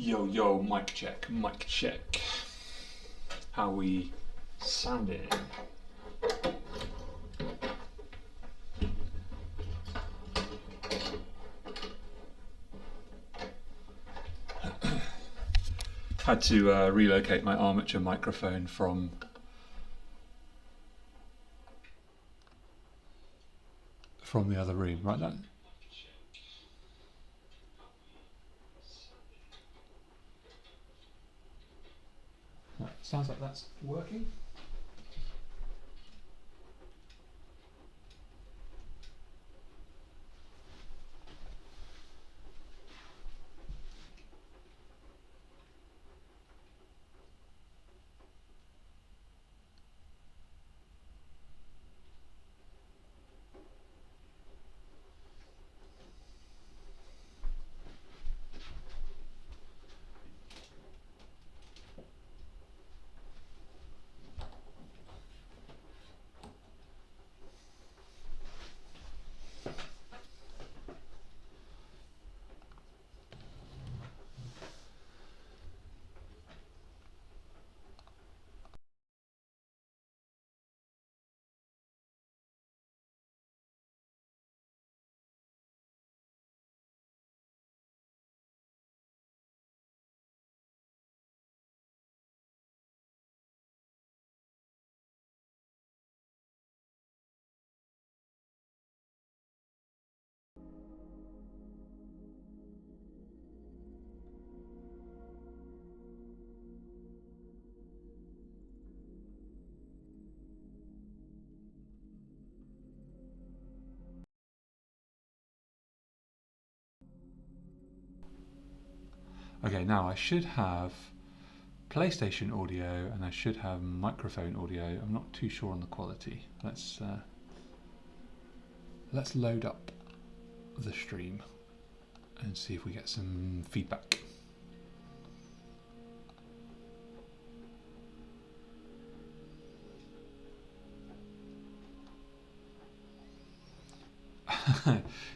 Yo, yo, mic check, mic check. How we sounding? Had to relocate my armature microphone from the other room, right? That sounds like that's working. Okay, now I should have PlayStation audio and I should have microphone audio. I'm not too sure on the quality. Let's load up the stream and see if we get some feedback.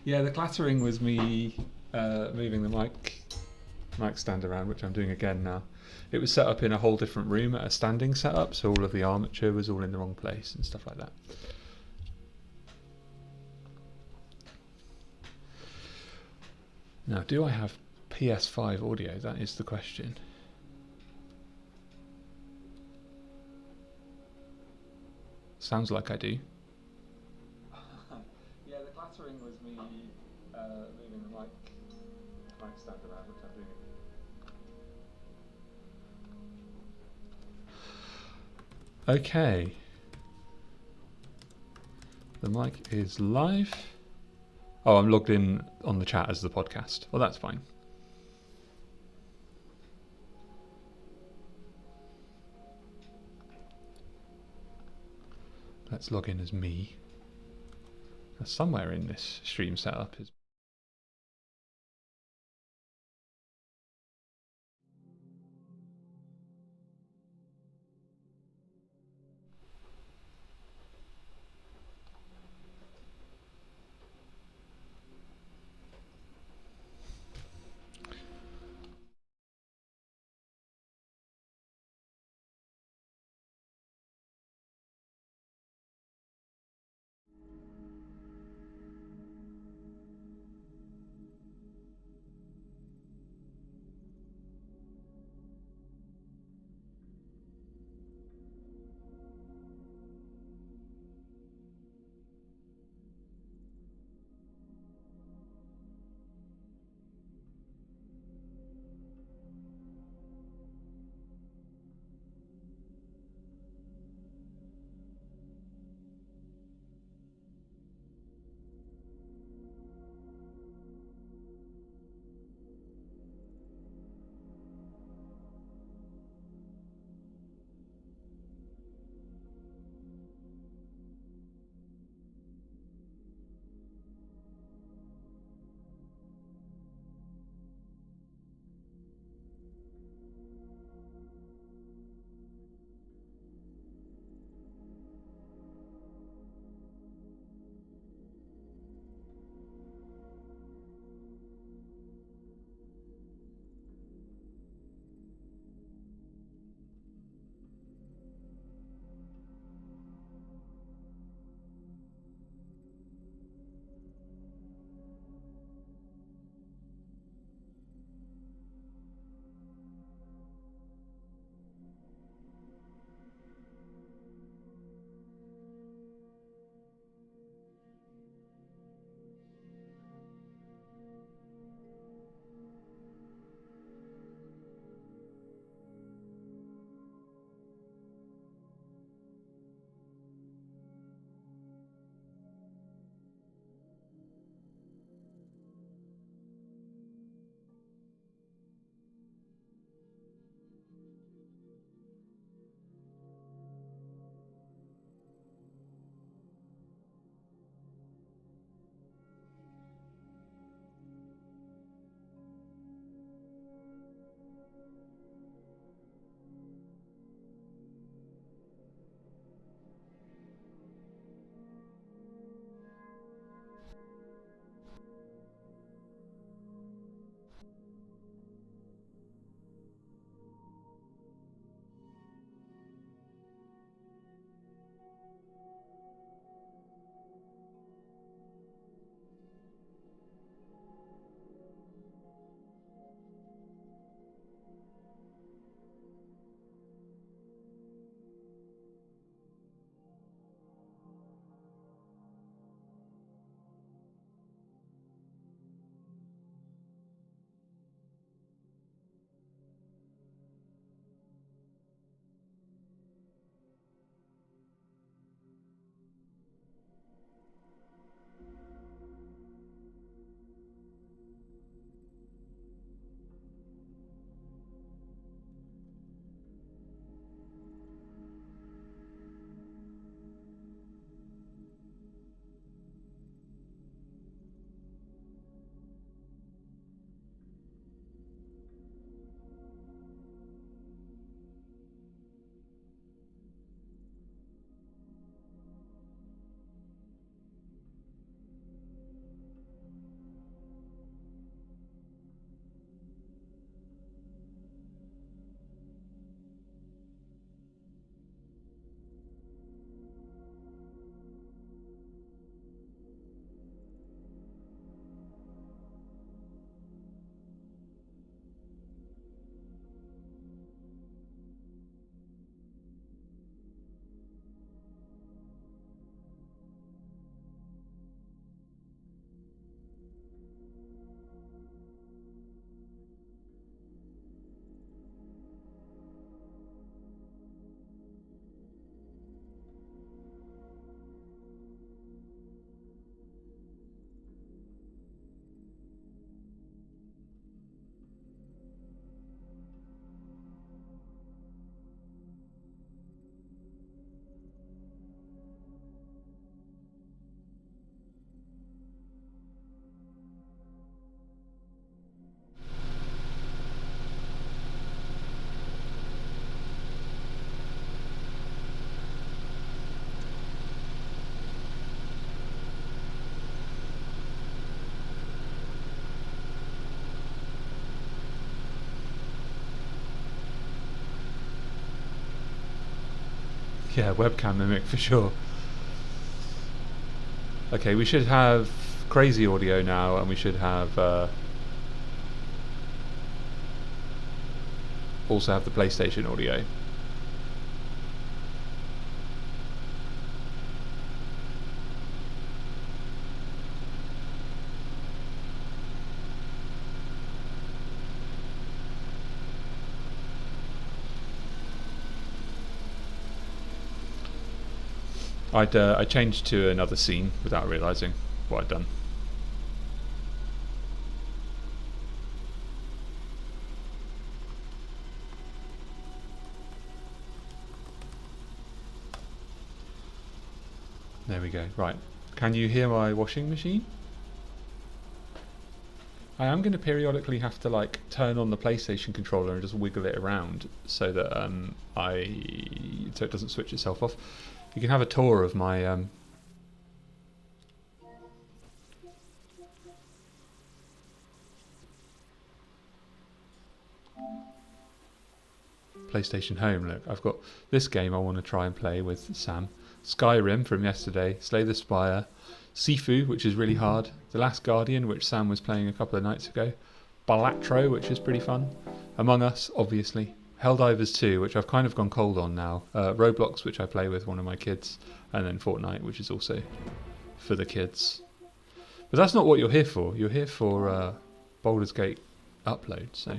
Yeah, the clattering was me moving the mic stand around, which I'm doing again now. It was set up in a whole different room at a standing setup, so all of the armature was all in the wrong place and stuff like that. Now, do I have PS5 audio? That is the question. Sounds like I do. Yeah, the clattering was me moving the mic stand around, which I'm doing again. Okay. The mic is live. Oh, I'm logged in on the chat as the podcast. Well, that's fine. Let's log in as me. Somewhere in this stream setup is... Yeah, webcam mimic for sure. Okay, we should have crazy audio now, and we should have also have the PlayStation audio. I changed to another scene without realising what I'd done. There we go. Right. Can you hear my washing machine? I am going to periodically have to like turn on the PlayStation controller and just wiggle it around so that so it doesn't switch itself off. You can have a tour of my PlayStation Home. Look, I've got this game I want to try and play with Sam. Skyrim from yesterday, Slay the Spire, Sifu, which is really hard, The Last Guardian, which Sam was playing a couple of nights ago, Balatro, which is pretty fun, Among Us, obviously, Helldivers 2, which I've kind of gone cold on now, Roblox, which I play with one of my kids, and then Fortnite, which is also for the kids. But that's not what you're here for. You're here for Baldur's Gate upload, so...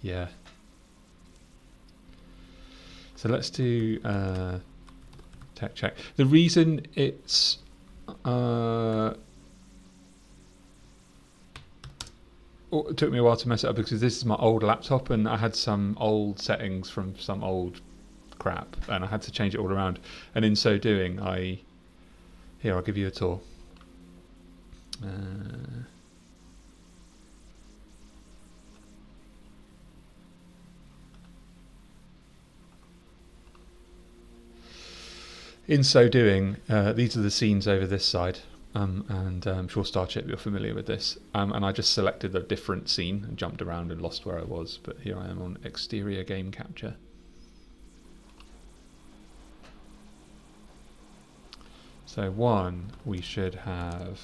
yeah. So let's do tech check. The reason it's it took me a while to mess it up because this is my old laptop and I had some old settings from some old crap and I had to change it all around. And in so doing, here I'll give you a tour. In so doing, these are the scenes over this side, and I'm sure Starship you're familiar with this, and I just selected a different scene and jumped around and lost where I was, but here I am on exterior game capture. So 1, we should have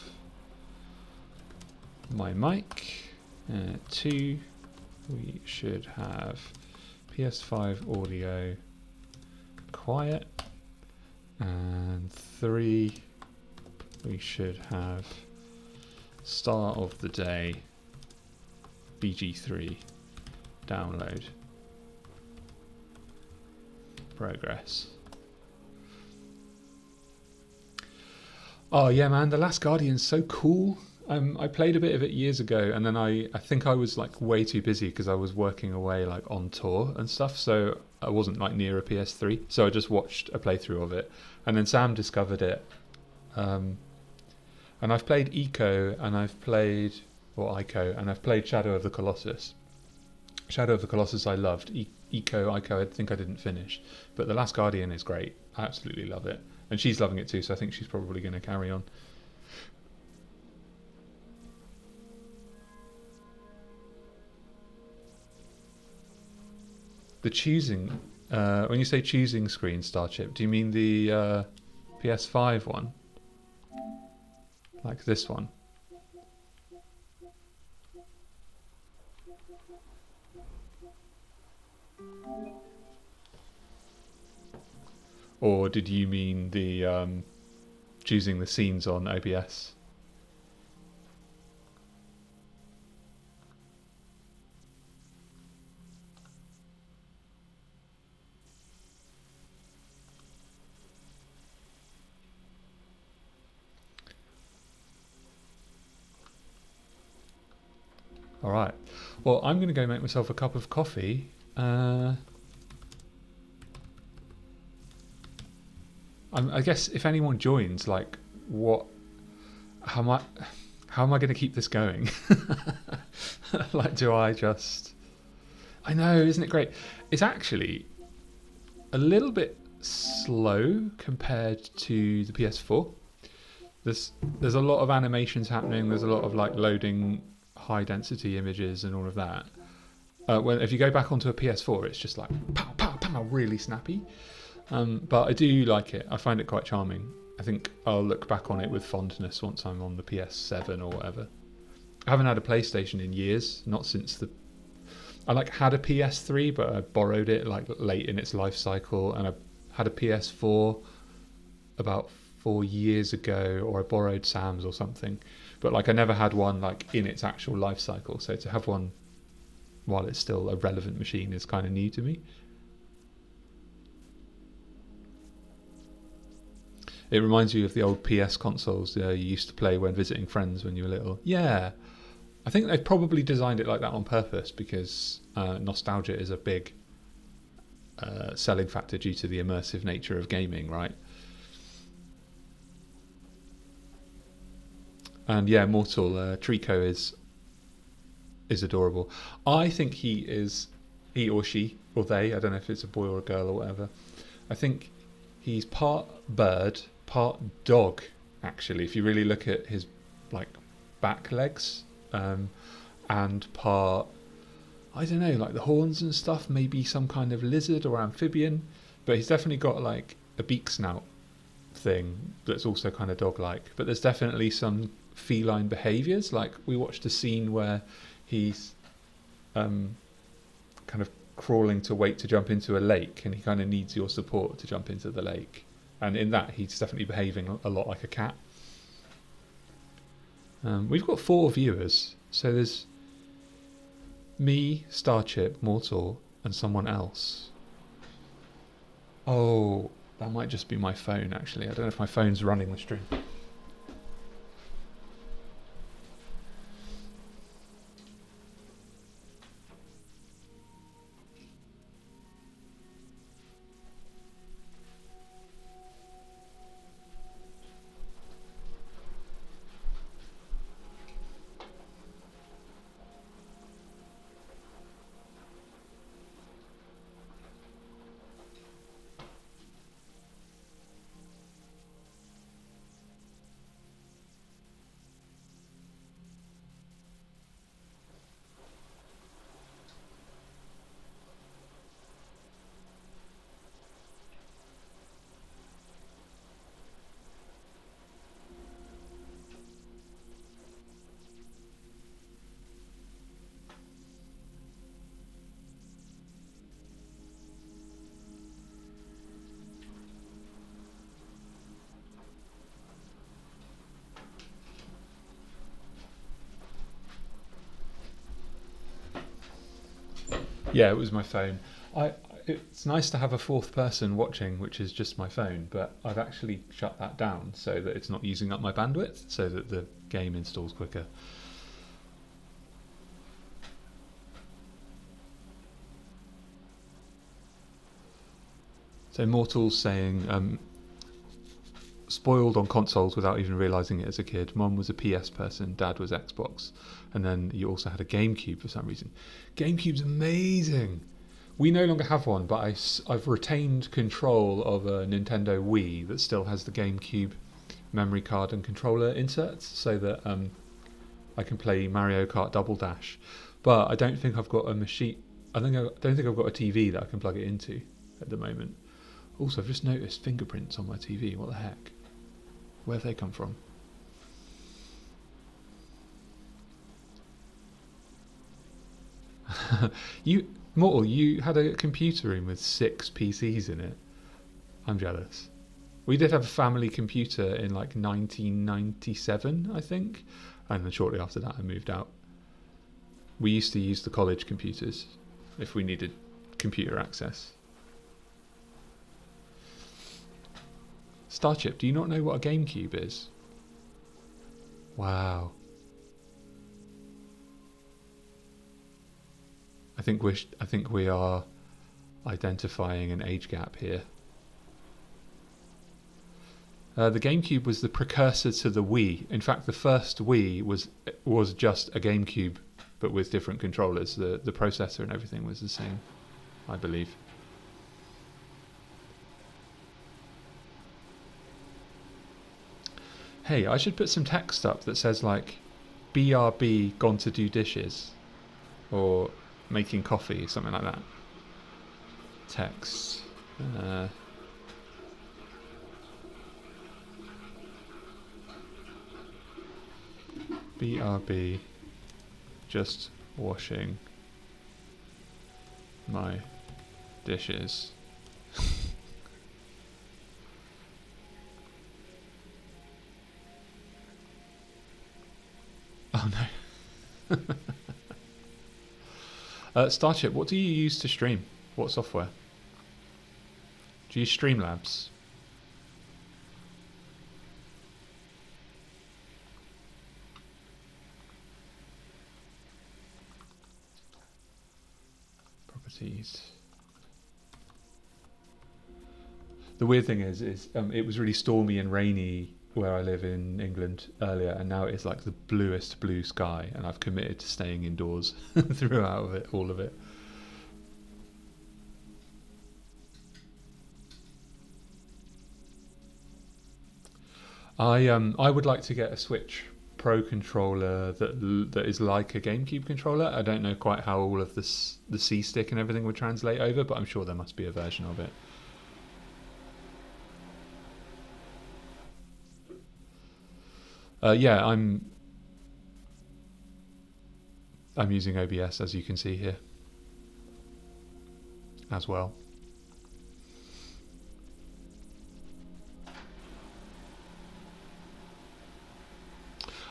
my mic, 2, we should have PS5 audio quiet, and 3, we should have start of the day BG3 download progress. Oh yeah, man, The Last Guardian's so cool. I played a bit of it years ago, and then I think I was like way too busy because I was working away like on tour and stuff, so I wasn't like near a PS3. So I just watched a playthrough of it, and then Sam discovered it. And I've played Ico, and I've played Shadow of the Colossus. Shadow of the Colossus I loved. Ico, I think I didn't finish, but The Last Guardian is great. I absolutely love it, and she's loving it too. So I think she's probably going to carry on. The choosing, when you say choosing screen, Starship, do you mean the PS5 one? Like this one? Or did you mean the choosing the scenes on OBS? All right. Well, I'm going to go make myself a cup of coffee. I guess if anyone joins, like, how am I going to keep this going? Like, do I just? I know, isn't it great? It's actually a little bit slow compared to the PS4. There's a lot of animations happening. There's a lot of like loading high density images and all of that. When if you go back onto a PS4, it's just like pow pow pow, really snappy. But I do like it. I find it quite charming. I think I'll look back on it with fondness once I'm on the PS7 or whatever. I haven't had a PlayStation in years, not since the. I had a PS3, but I borrowed it late in its life cycle, and I had a PS4 about 4 years ago, or I borrowed Sam's or something. But I never had one in its actual life cycle. So to have one while it's still a relevant machine is kind of new to me. It reminds you of the old PS consoles you used to play when visiting friends when you were little. Yeah, I think they've probably designed it like that on purpose because nostalgia is a big selling factor due to the immersive nature of gaming, right? And yeah, Mortal Trico is adorable. I think he or she or they, I don't know if it's a boy or a girl or whatever. I think he's part bird, part dog, actually, if you really look at his back legs, and part, I don't know, the horns and stuff, maybe some kind of lizard or amphibian, but he's definitely got a beak snout thing that's also kind of dog-like. But there's definitely some feline behaviours. We watched a scene where he's kind of crawling to wait to jump into a lake, and he kind of needs your support to jump into the lake, and in that he's definitely behaving a lot like a cat. We've got 4 viewers, so there's me, Starchip, Mortal, and someone else. Oh, that might just be my phone, actually. I don't know if my phone's running the stream. Yeah, it was my phone. It's nice to have a 4th person watching, which is just my phone, but I've actually shut that down so that it's not using up my bandwidth, so that the game installs quicker. So Mortal's saying, spoiled on consoles without even realising it as a kid. Mum was a PS person, Dad was Xbox, and then you also had a GameCube for some reason. GameCube's amazing! We no longer have one, but I've retained control of a Nintendo Wii that still has the GameCube memory card and controller inserts, so that I can play Mario Kart Double Dash. But I don't think I've got a machine. I don't think I've got a TV that I can plug it into at the moment. Also, I've just noticed fingerprints on my TV. What the heck? Where have they come from? Mortal, you had a computer room with 6 PCs in it. I'm jealous. We did have a family computer in 1997, I think, and then shortly after that I moved out. We used to use the college computers if we needed computer access. Starchip, do you not know what a GameCube is? Wow. I think we are identifying an age gap here. The GameCube was the precursor to the Wii. In fact, the first Wii was just a GameCube, but with different controllers. The processor and everything was the same, I believe. Hey, I should put some text up that says BRB gone to do dishes, or making coffee, something like that. Text. BRB. Just washing my dishes. Oh no. Starship, what do you use to stream? What software? Do you use Streamlabs? Properties. The weird thing is it was really stormy and rainy where I live in England earlier, and now it's like the bluest blue sky, and I've committed to staying indoors throughout all of it. I would like to get a Switch Pro controller that is like a GameCube controller. I don't know quite how all of the C stick and everything would translate over, but I'm sure there must be a version of it. Yeah, I'm using OBS, as you can see here, as well.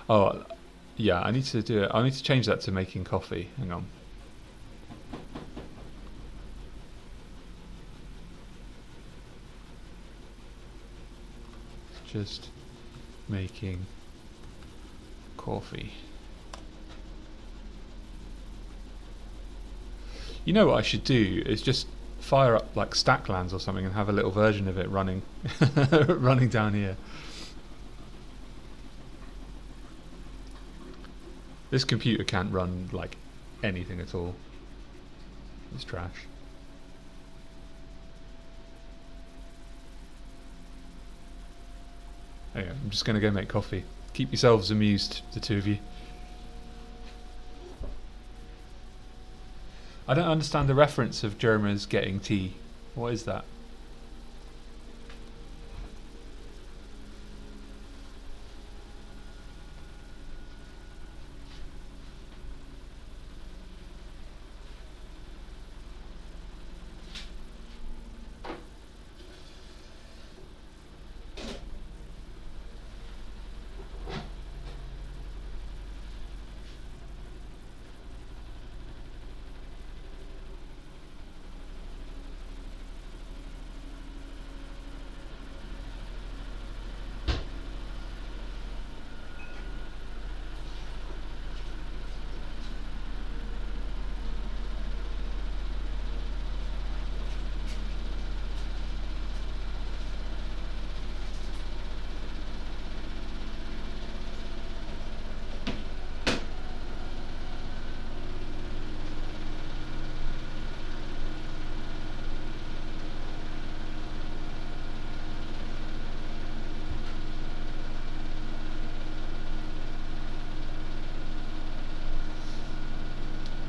Oh, yeah, I need to do it. I need to change that to making coffee. Hang on. Just making coffee. You know what I should do is just fire up like Stacklands or something and have a little version of it running running down here. This computer can't run like anything at all. It's trash. Anyway, I'm just going to go make coffee. Keep yourselves amused, the two of you. I don't understand the reference of Germans getting tea. What is that?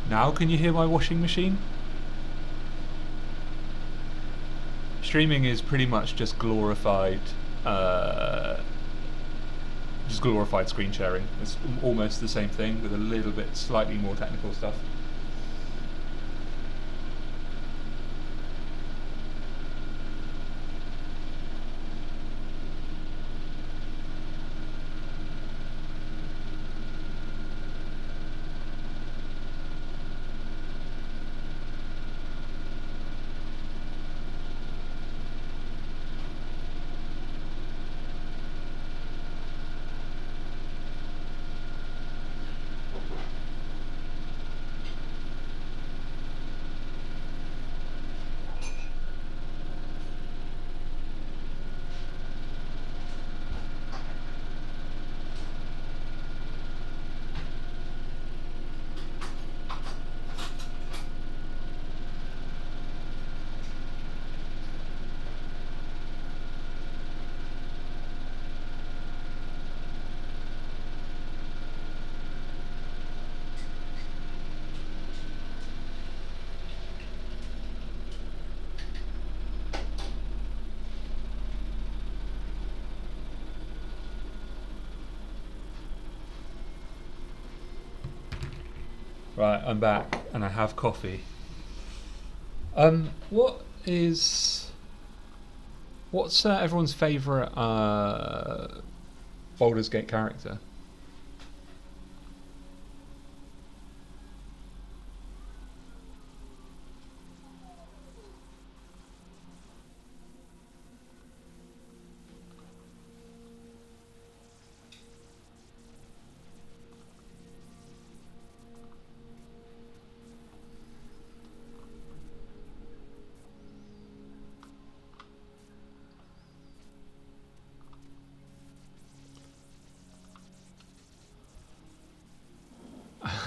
Now can you hear my washing machine? Streaming is pretty much just glorified screen sharing. It's almost the same thing with a little bit slightly more technical stuff. Right, I'm back and I have coffee. What is what's everyone's favourite Baldur's Gate character?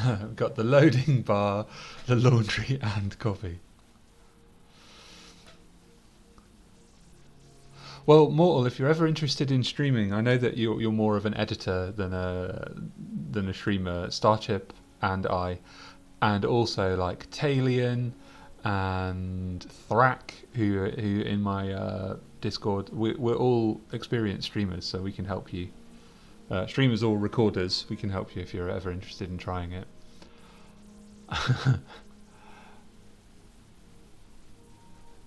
We've got the loading bar, the laundry, and coffee. Well, Mortal, if you're ever interested in streaming, I know that you're more of an editor than a streamer. Starchip and I, and also like Talion and Thrak, who in my Discord, we're all experienced streamers, so we can help you. Streamers or recorders, we can help you if you're ever interested in trying it.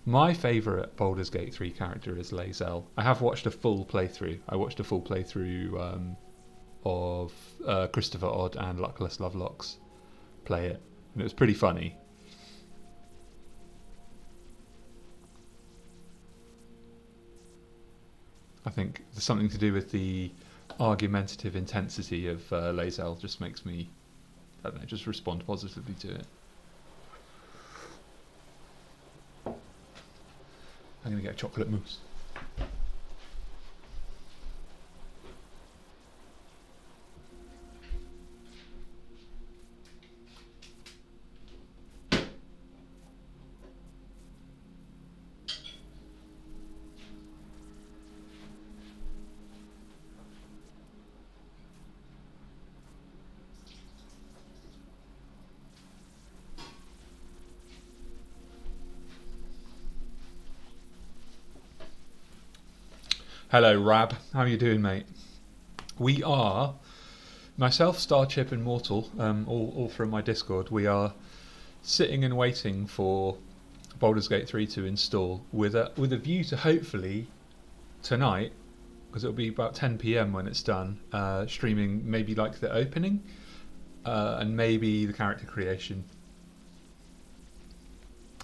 My favourite Baldur's Gate 3 character is Lae'zel. I have watched a full playthrough. I watched a full playthrough of Christopher Odd and Luckless Lovelocks play it, and it was pretty funny. I think there's something to do with the argumentative intensity of Lae'zel just makes me, I don't know, just respond positively to it. I'm going to get a chocolate mousse. Hello, Rab. How are you doing, mate? We are, myself, Starchip, and Mortal, all from my Discord. We are sitting and waiting for Baldur's Gate 3 to install, with a view to hopefully tonight, because it'll be about 10 p.m. when it's done, streaming maybe like the opening, and maybe the character creation,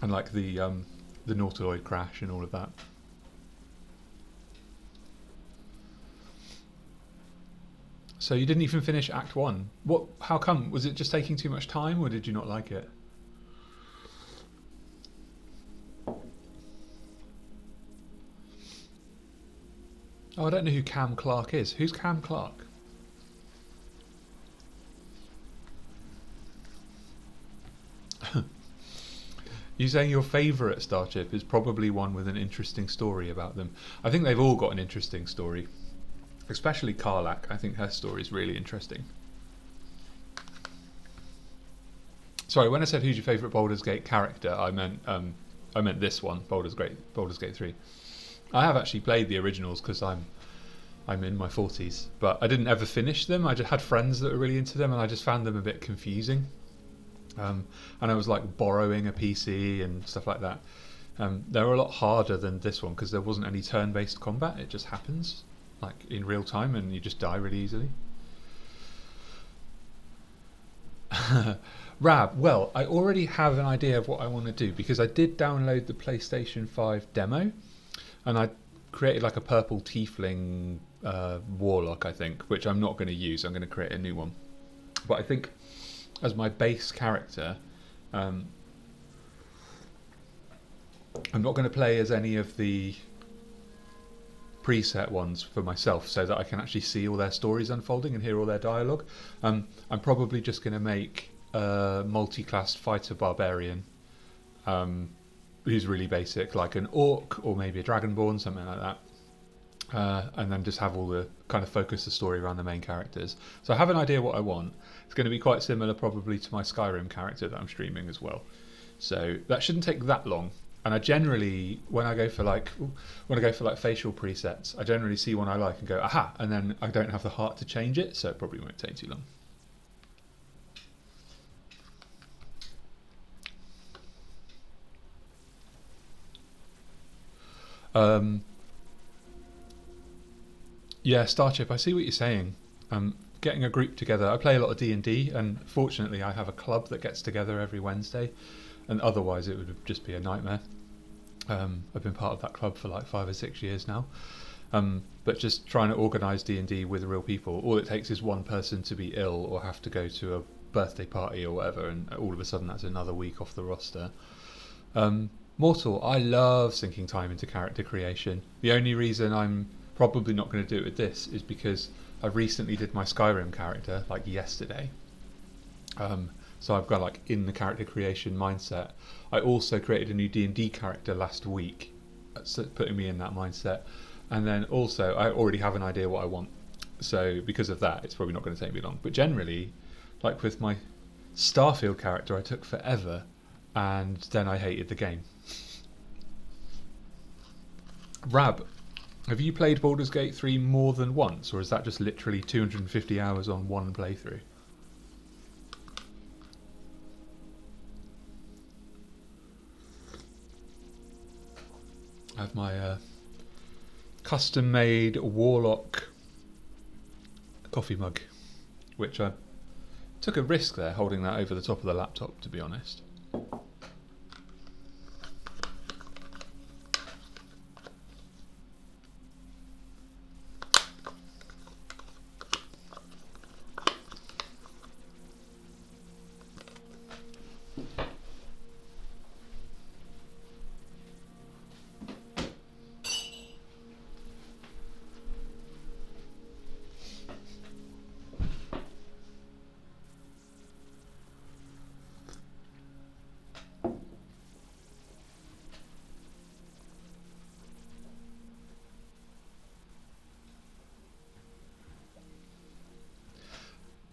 and like the Nautiloid crash and all of that. So you didn't even finish Act 1. What? How come? Was it just taking too much time, or did you not like it? Oh, I don't know who Cam Clark is. Who's Cam Clark? You saying your favourite Starship is probably one with an interesting story about them. I think they've all got an interesting story. Especially Karlak. I think her story is really interesting. Sorry, when I said who's your favourite Baldur's Gate character, I meant this one, Baldur's Gate 3. I have actually played the originals because I'm in my 40s, but I didn't ever finish them. I just had friends that were really into them, and I just found them a bit confusing. And I was like borrowing a PC and stuff like that. They were a lot harder than this one because there wasn't any turn-based combat. It just happens like in real time, and you just die really easily. Rab, well, I already have an idea of what I want to do because I did download the PlayStation 5 demo, and I created like a purple tiefling warlock, I think, which I'm not going to use. I'm going to create a new one. But I think as my base character, I'm not going to play as any of the preset ones for myself so that I can actually see all their stories unfolding and hear all their dialogue. I'm probably just going to make a multi-class fighter barbarian who's really basic, like an orc or maybe a dragonborn, something like that. And then just have all the kind of focus the story around the main characters. So I have an idea what I want. It's going to be quite similar probably to my Skyrim character that I'm streaming as well. So that shouldn't take that long. And I generally, when I go for like facial presets, I generally see one I like and go, aha, and then I don't have the heart to change it, so it probably won't take too long. Um, yeah, Starship. I see what you're saying. Getting a group together. I play a lot of D&D, and fortunately, I have a club that gets together every Wednesday. And otherwise, it would just be a nightmare. I've been part of that club for like 5 or 6 years now. But just trying to organise D&D with real people, all it takes is one person to be ill or have to go to a birthday party or whatever, and all of a sudden that's another week off the roster. Mortal, I love sinking time into character creation. The only reason I'm probably not going to do it with this is because I recently did my Skyrim character, like yesterday. So I've got like in the character creation mindset. I also created a new D&D character last week, putting me in that mindset. And then also I already have an idea what I want. So because of that, it's probably not going to take me long. But generally, like with my Starfield character, I took forever, and then I hated the game. Rab, have you played Baldur's Gate 3 more than once, or is that just literally 250 hours on one playthrough? I have my custom-made Warlock coffee mug, which I took a risk there holding that over the top of the laptop, to be honest.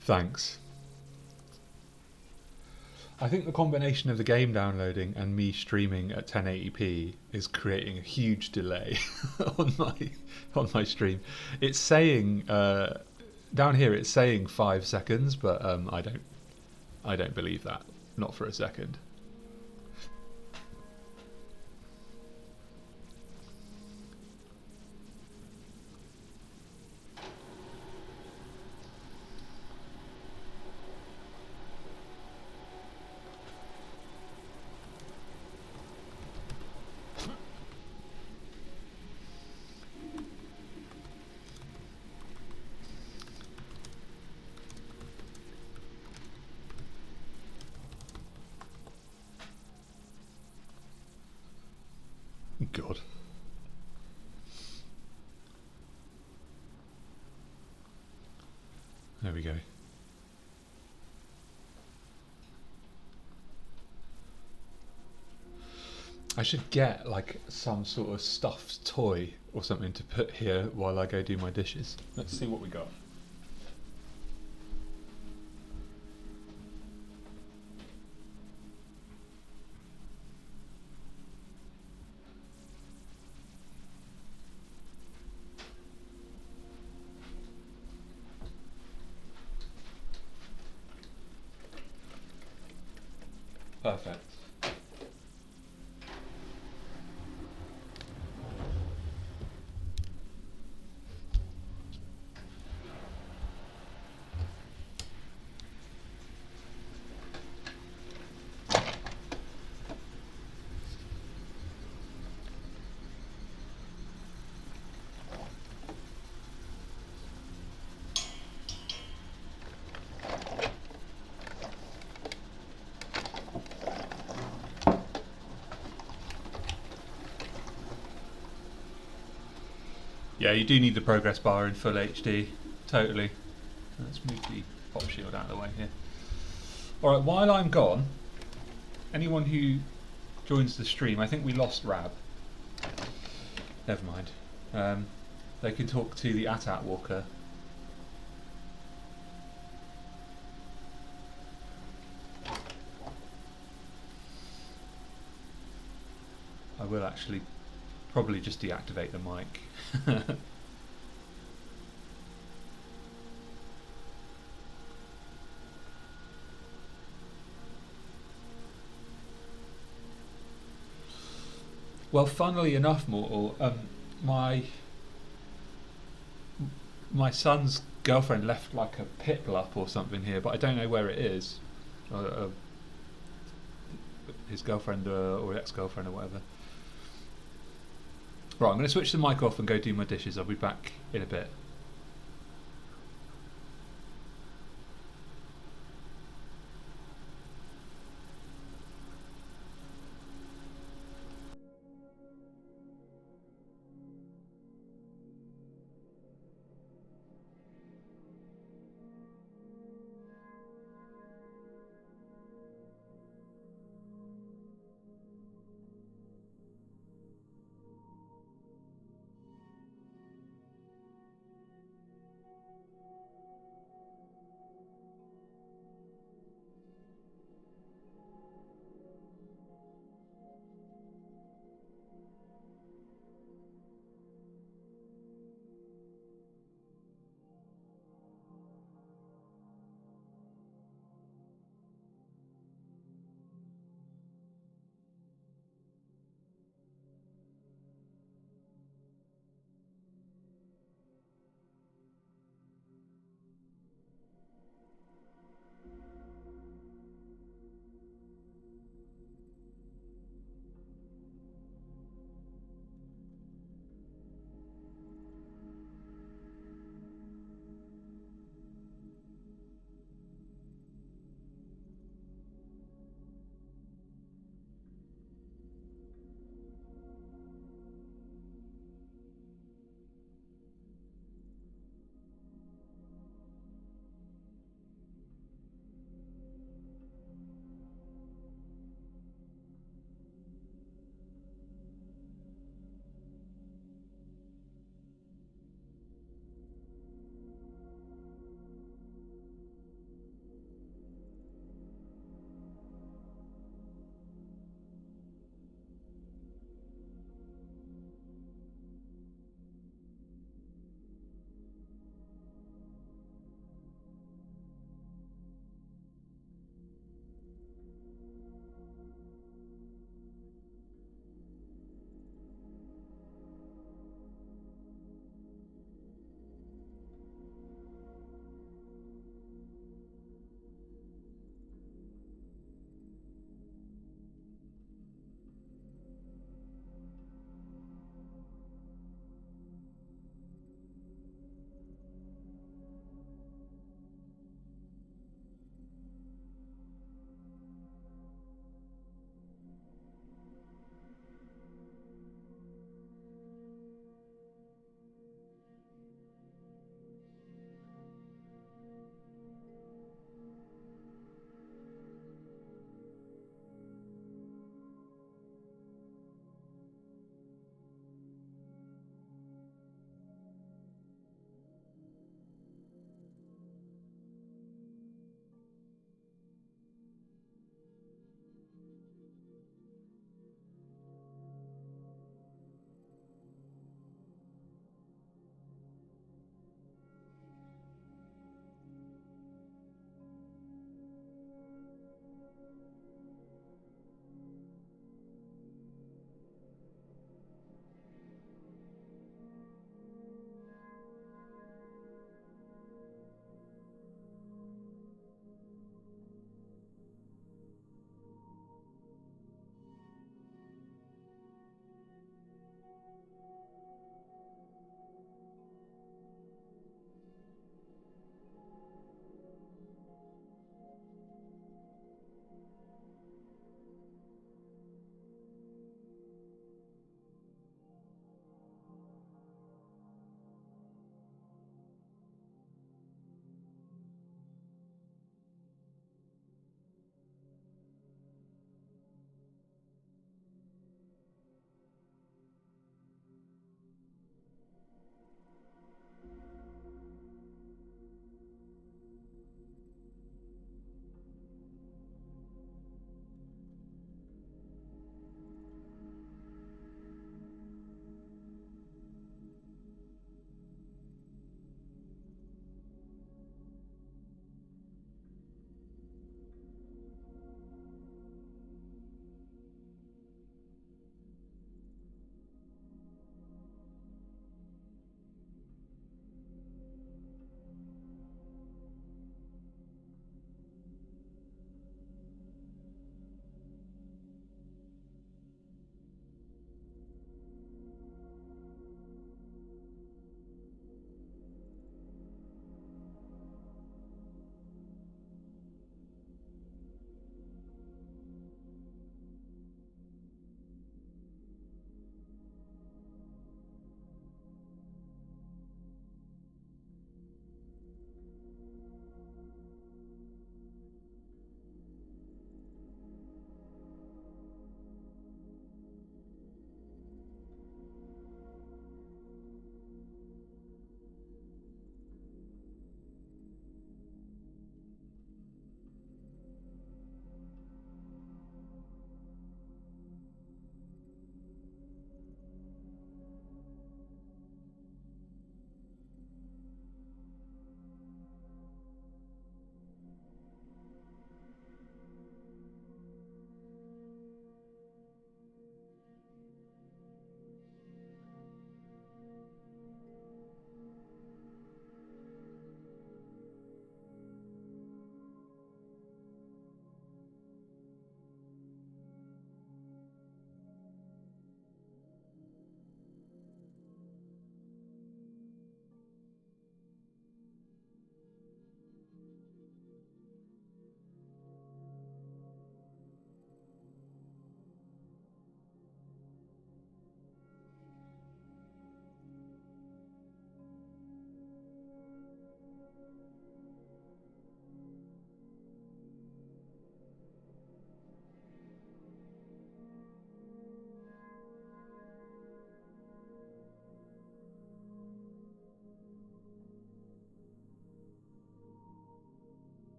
Thanks. I think the combination of the game downloading and me streaming at 1080p is creating a huge delay on my stream. It's saying down here it's saying 5 seconds, but I don't believe that, not for a second. God. There we go. I should get like some sort of stuffed toy or something to put here while I go do my dishes. Let's see what we got. Perfect. Yeah, you do need the progress bar in full HD. Totally. Let's move the pop shield out of the way here. Alright, while I'm gone, anyone who joins the stream, I think we lost Rab. Never mind. They can talk to the AT-AT Walker. I will actually probably just deactivate the mic. Well, funnily enough, Mortal, my my son's girlfriend left like a piplup or something here, but I don't know where it is. His girlfriend or ex-girlfriend or whatever. Right, I'm going to switch the mic off and go do my dishes. I'll be back in a bit.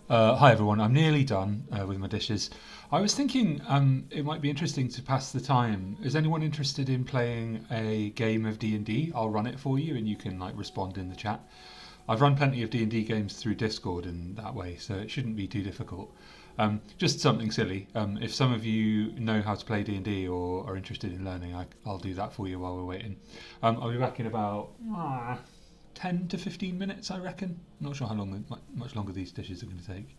Hi everyone, I'm nearly done with my dishes. I was thinking it might be interesting to pass the time. Is anyone interested in playing a game of D&D? I'll run it for you and you can like respond in the chat. I've run plenty of D&D games through Discord and that way, so it shouldn't be too difficult. Just something silly. If some of you know how to play D&D or are interested in learning, I'll do that for you while we're waiting. I'll be back in about 10 to 15 minutes, I reckon. Not sure how long, much longer these dishes are going to take.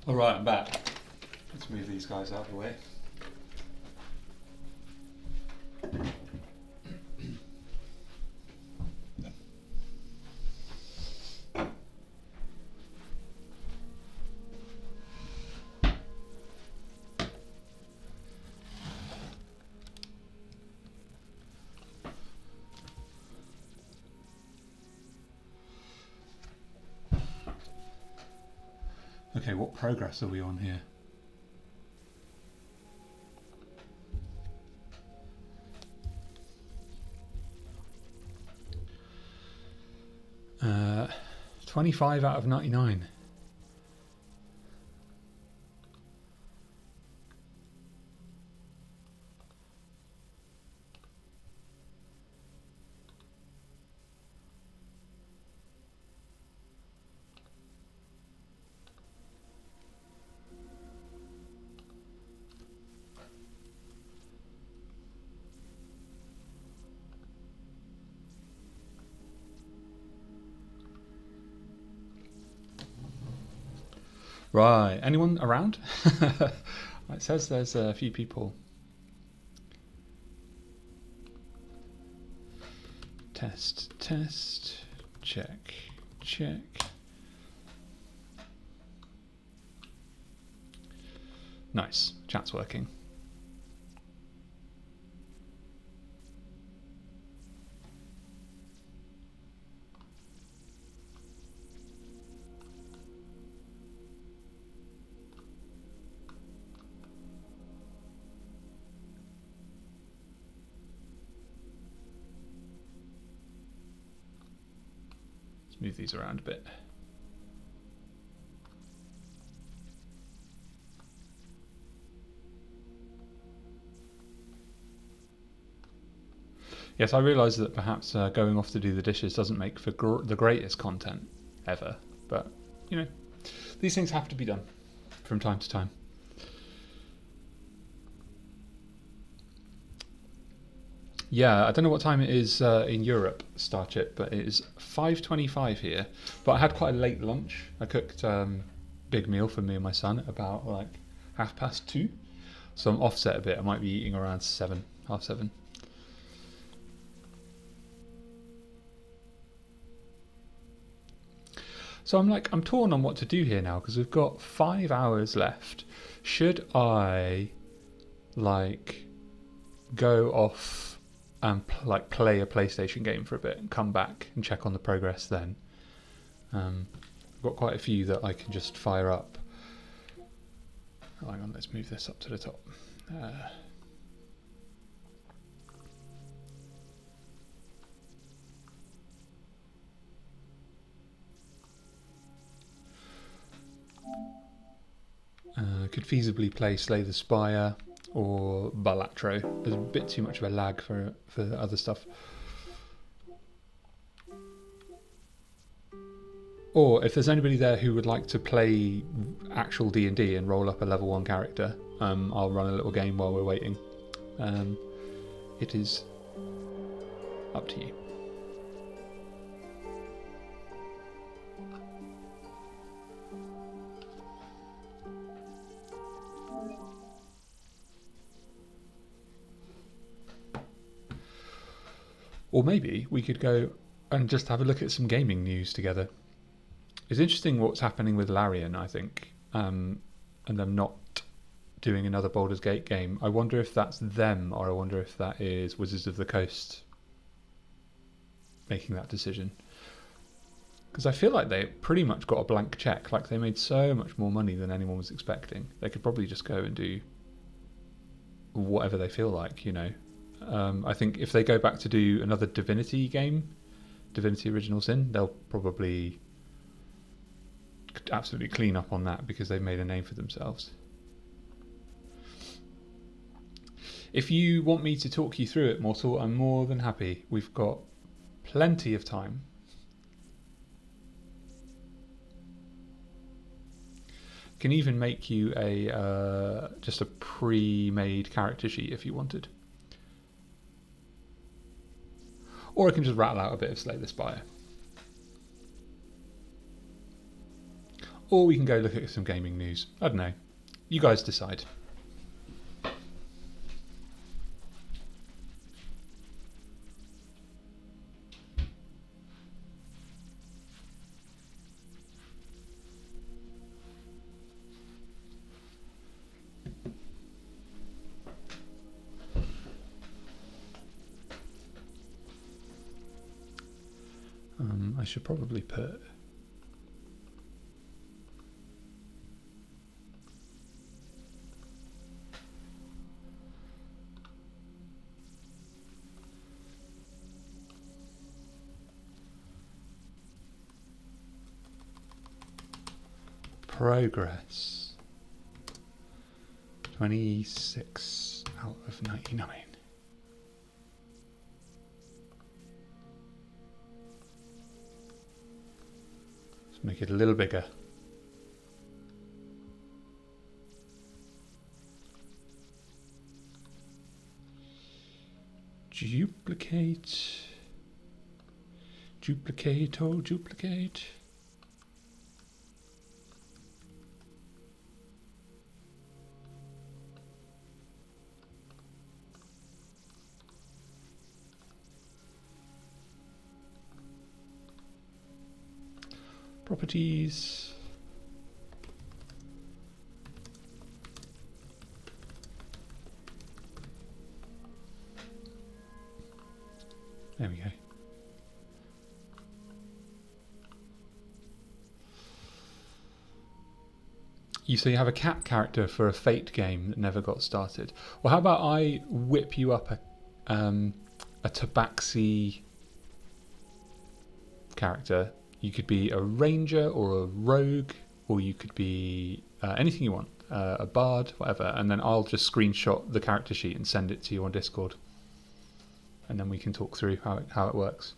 Alright, I'm back. Let's move these guys out of the way. Okay, what progress are we on here? Uh, 25 out of 99. Right, anyone around? It says there's a few people. Test, check, check. Nice, chat's working. Move these around a bit. Yes, I realise that perhaps going off to do the dishes doesn't make for the greatest content ever, but you know, these things have to be done from time to time. Yeah, I don't know what time it is in Europe, Starchip, but it is 5:25 here. But I had quite a late lunch. I cooked big meal for me and my son at about like 2:30. So I'm offset a bit. I might be eating around 7, half 7. So I'm torn on what to do here now because we've got 5 hours left. Should I like go off and play a PlayStation game for a bit and come back and check on the progress then? I've got quite a few that I can just fire up. Oh, hang on, let's move this up to the top. Could feasibly play Slay the Spire or Balatro. There's a bit too much of a lag for other stuff. Or if there's anybody there who would like to play actual D&D and roll up a level 1 character, I'll run a little game while we're waiting. It is up to you. Or maybe we could go and just have a look at some gaming news together. It's interesting what's happening with Larian, I think, and them not doing another Baldur's Gate game. I wonder if that's them, or I wonder if that is Wizards of the Coast making that decision. Because I feel like they pretty much got a blank check. Like, they made so much more money than anyone was expecting. They could probably just go and do whatever they feel like, you know. I think if they go back to do another Divinity game, Divinity Original Sin, they'll probably absolutely clean up on that because they've made a name for themselves. If you want me to talk you through it, Mortal, I'm more than happy. We've got plenty of time. Can even make you a just a pre-made character sheet if you wanted. Or I can just rattle out a bit of Slay the Spire. or we can go look at some gaming news. I don't know. You guys decide. I should probably put progress 26 out of 99. Make it a little bigger. Duplicate. Duplicate, oh duplicate. Properties. There we go. So you have a cat character for a Fate game that never got started. Well, how about I whip you up a Tabaxi character. You could be a ranger or a rogue, or you could be anything you want, a bard, whatever, and then I'll just screenshot the character sheet and send it to you on Discord, and then we can talk through how it works.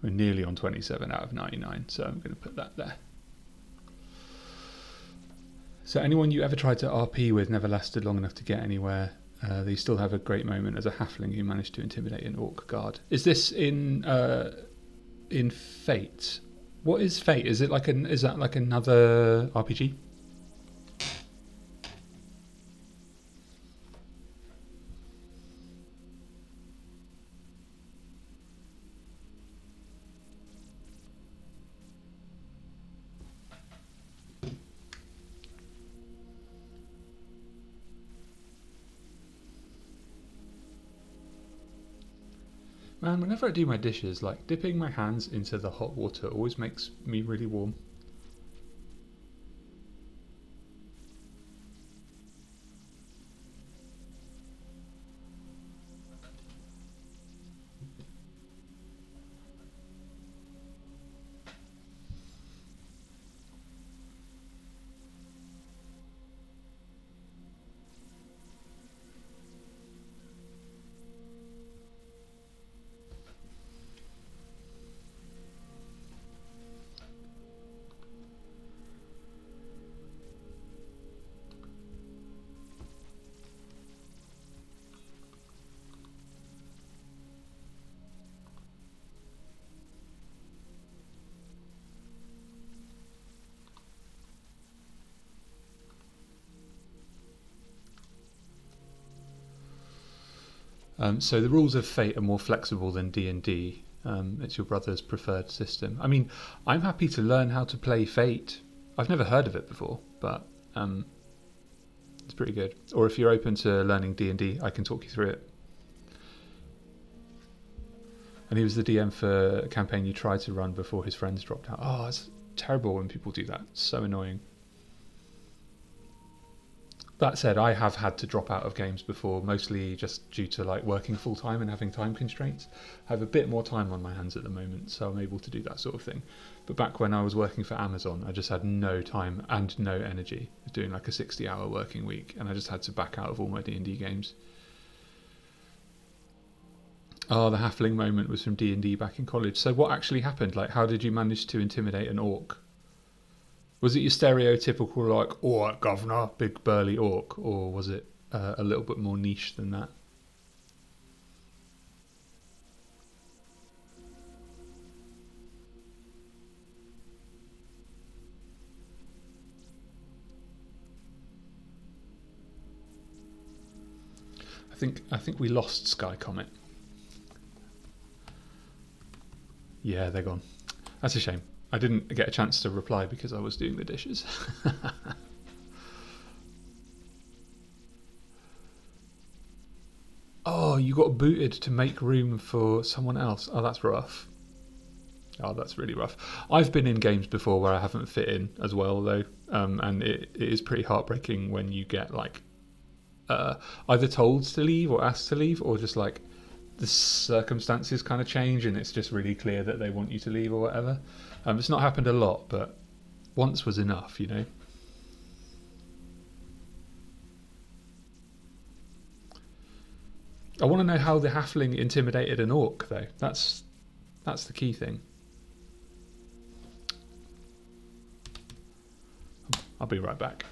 We're nearly on 27 out of 99, so I'm going to put that there. So anyone you ever tried to RP with never lasted long enough to get anywhere. They still have a great moment as a halfling who managed to intimidate an orc guard. Is this in Fate? What is Fate? Is that like another RPG? Man, whenever I do my dishes, like dipping my hands into the hot water always makes me really warm. So the rules of Fate are more flexible than D&D. It's your brother's preferred system. I mean, I'm happy to learn how to play Fate. I've never heard of it before, but it's pretty good. Or if you're open to learning D&D, I can talk you through it. And he was the DM for a campaign you tried to run before his friends dropped out. Oh, it's terrible when people do that. It's so annoying. That said, I have had to drop out of games before, mostly just due to like working full time and having time constraints. I have a bit more time on my hands at the moment, so I'm able to do that sort of thing. But back when I was working for Amazon, I just had no time and no energy. I was doing like a 60-hour working week, and I just had to back out of all my D&D games. Oh, the halfling moment was from D&D back in college. So what actually happened? Like, how did you manage to intimidate an orc? Was it your stereotypical, like, all right, governor, big burly orc, or was it a little bit more niche than that? I think we lost Sky Comet. Yeah, they're gone. That's a shame. I didn't get a chance to reply because I was doing the dishes. Oh, you got booted to make room for someone else. Oh, that's rough. Oh, that's really rough. I've been in games before where I haven't fit in as well, though, and it is pretty heartbreaking when you get like either told to leave or asked to leave, or just like the circumstances kind of change and it's just really clear that they want you to leave or whatever. It's not happened a lot, but once was enough, you know. I want to know how the halfling intimidated an orc, though. That's the key thing. I'll be right back.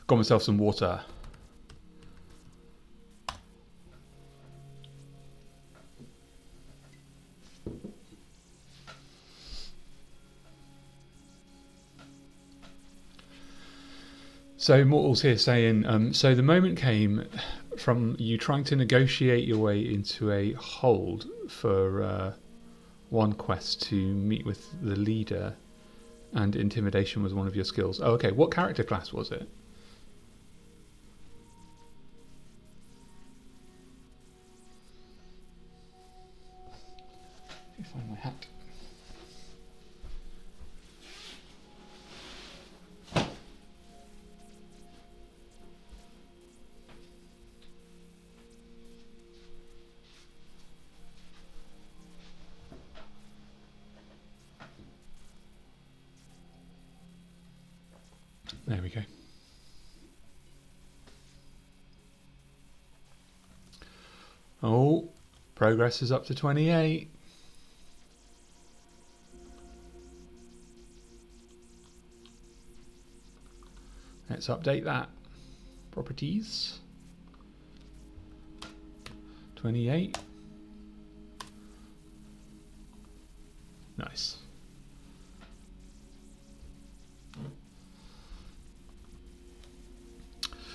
Got myself some water. So Mortal's here saying, so the moment came from you trying to negotiate your way into a hold for one quest to meet with the leader, and intimidation was one of your skills. Oh, okay. What character class was it? Let me find my hat. There we go. Oh, progress is up to 28. Let's update that. Properties. 28. Nice.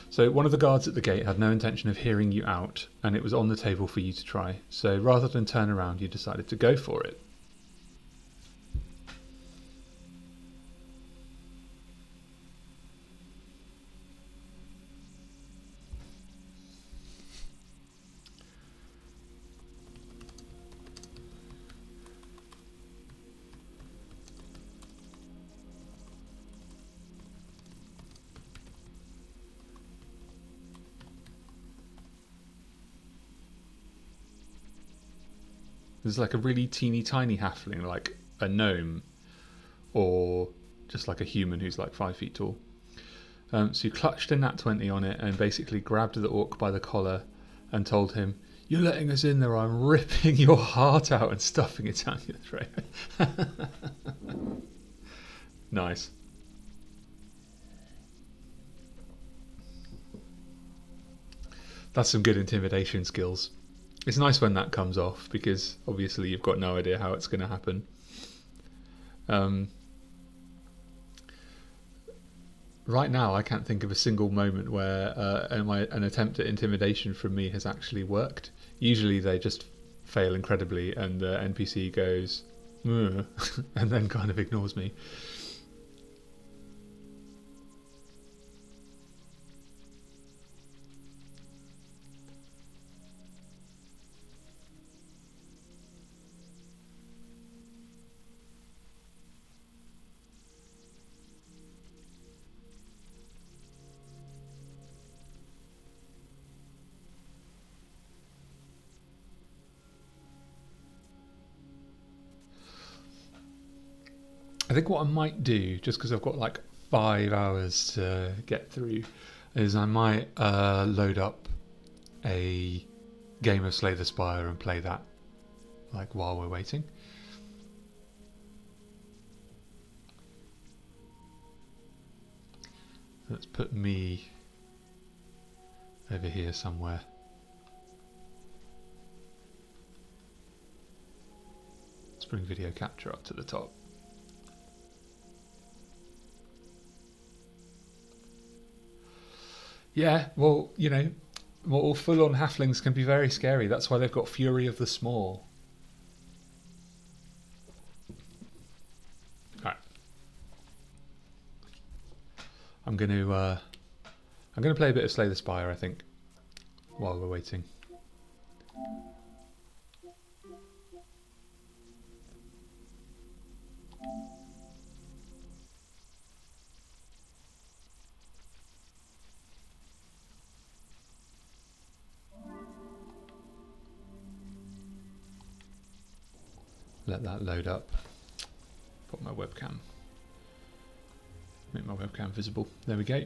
So one of the guards at the gate had no intention of hearing you out, and it was on the table for you to try. So rather than turn around, you decided to go for it. There's like a really teeny tiny halfling, like a gnome, or just like a human who's like 5 feet tall. So you clutched a nat 20 on it and basically grabbed the orc by the collar and told him, You're letting us in there. I'm ripping your heart out and stuffing it down your throat. Nice. That's some good intimidation skills. It's nice when that comes off because obviously you've got no idea how it's going to happen. Right now, I can't think of a single moment where an attempt at intimidation from me has actually worked. Usually they just fail incredibly and the NPC goes, and then kind of ignores me. I think what I might do, just because I've got like 5 hours to get through, is I might load up a game of Slay the Spire and play that like while we're waiting. Let's put me over here somewhere. Let's bring video capture up to the top. Yeah, well, you know, well, full-on halflings can be very scary. That's why they've got Fury of the Small. Alright. I'm gonna play a bit of Slay the Spire, I think, while we're waiting. Let that load up. Put my webcam. Make my webcam visible. There we go.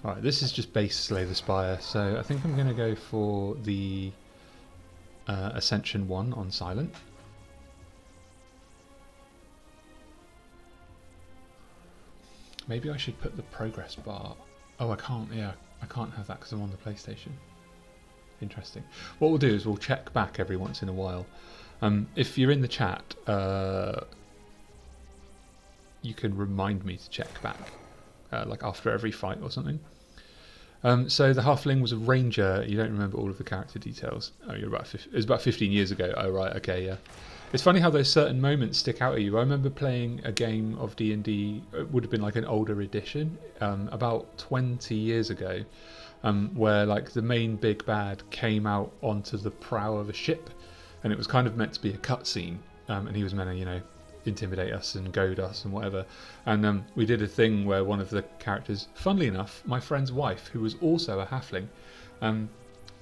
Alright, this is just base Slay the Spire, so I think I'm going to go for the Ascension 1 on silent. Maybe I should put the progress bar... Oh, I can't, yeah. I can't have that because I'm on the PlayStation. Interesting. What we'll do is we'll check back every once in a while. If you're in the chat, you can remind me to check back, like after every fight or something. So the halfling was a ranger. You don't remember all of the character details. Oh, it was about 15 years ago. Oh, right. Okay, yeah. It's funny how those certain moments stick out at you. I remember playing a game of D&D. It would have been like an older edition, about 20 years ago. Where like the main big bad came out onto the prow of a ship, and it was kind of meant to be a cutscene, and he was meant to, you know, intimidate us and goad us and whatever. And we did a thing where one of the characters, funnily enough, my friend's wife, who was also a halfling,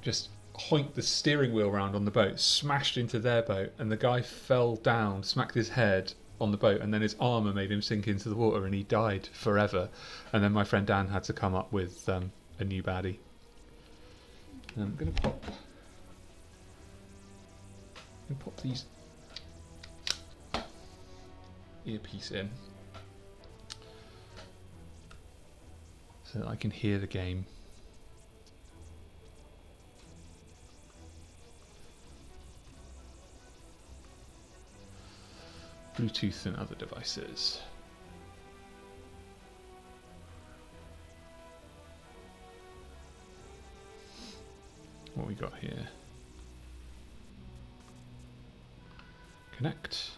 just hoinked the steering wheel round on the boat, smashed into their boat, and the guy fell down, smacked his head on the boat, and then his armour made him sink into the water, and he died forever. And then my friend Dan had to come up with a new baddie. And I'm gonna pop these earpiece in so that I can hear the game. Bluetooth and other devices. What we got here? Connect.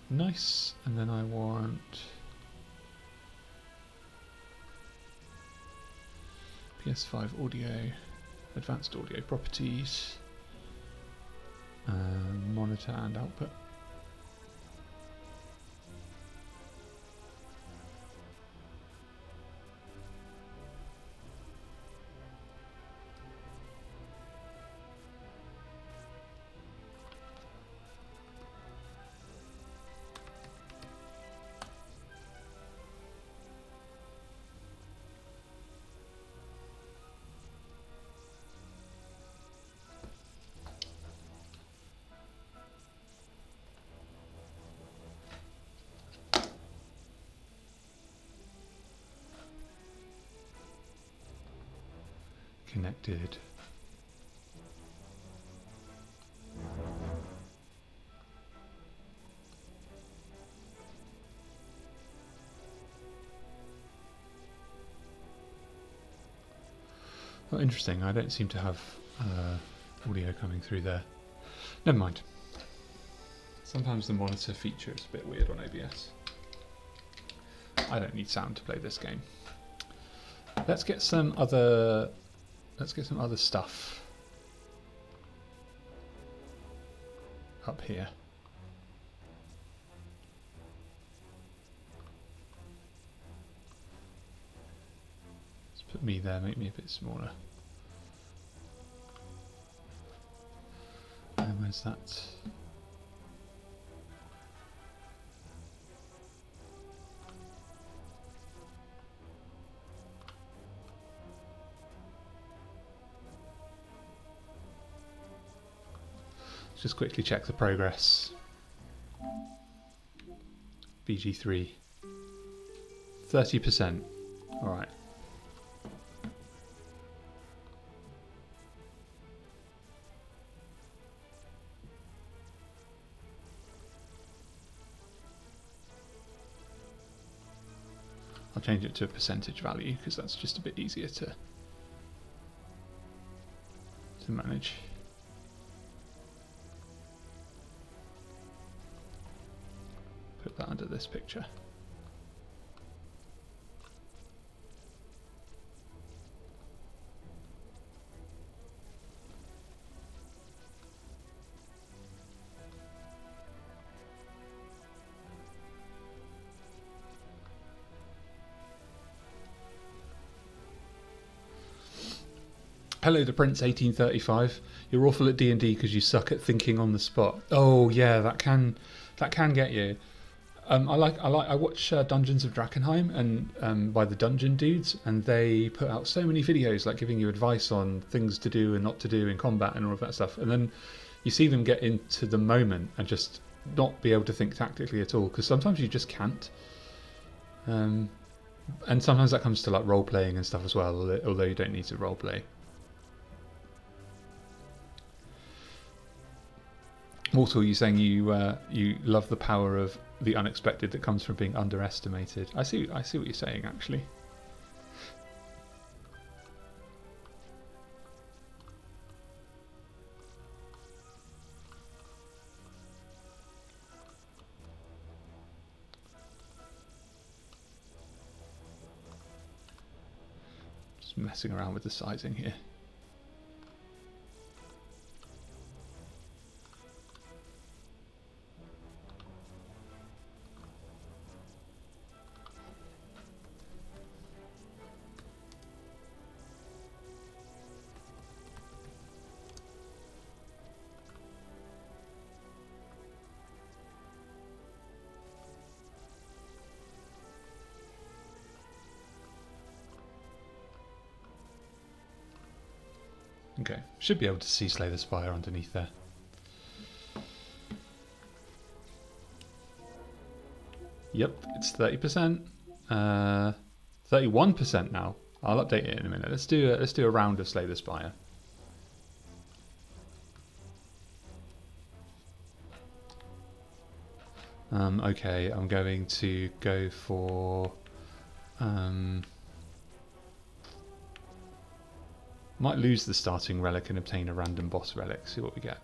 Nice. And then I want PS5 audio, advanced audio properties, monitor and output. connected. Oh, interesting. I don't seem to have audio coming through there. Never mind. Sometimes the monitor feature is a bit weird on OBS. I don't need sound to play this game. Let's get some other stuff up here. Let's put me there, make me a bit smaller. And where's that? Just quickly check the progress. BG3. 30%. Alright. I'll change it to a percentage value because that's just a bit easier to manage. Put that under this picture. Hello, the Prince 1835. You're awful at D&D because you suck at thinking on the spot. Oh yeah, that can get you. I watch Dungeons of Drakkenheim and by the Dungeon Dudes, and they put out so many videos like giving you advice on things to do and not to do in combat and all of that stuff. And then you see them get into the moment and just not be able to think tactically at all, because sometimes you just can't. And sometimes that comes to like role playing and stuff as well, although you don't need to role play. Mortal, you saying you love the power of the unexpected that comes from being underestimated. I see what you're saying, actually. Just messing around with the sizing here. Okay, should be able to see Slay the Spire underneath there. Yep, it's 30%. 31% now. I'll update it in a minute. Let's do a round of Slay the Spire. Okay, I'm going to go for might lose the starting relic and obtain a random boss relic. See what we get.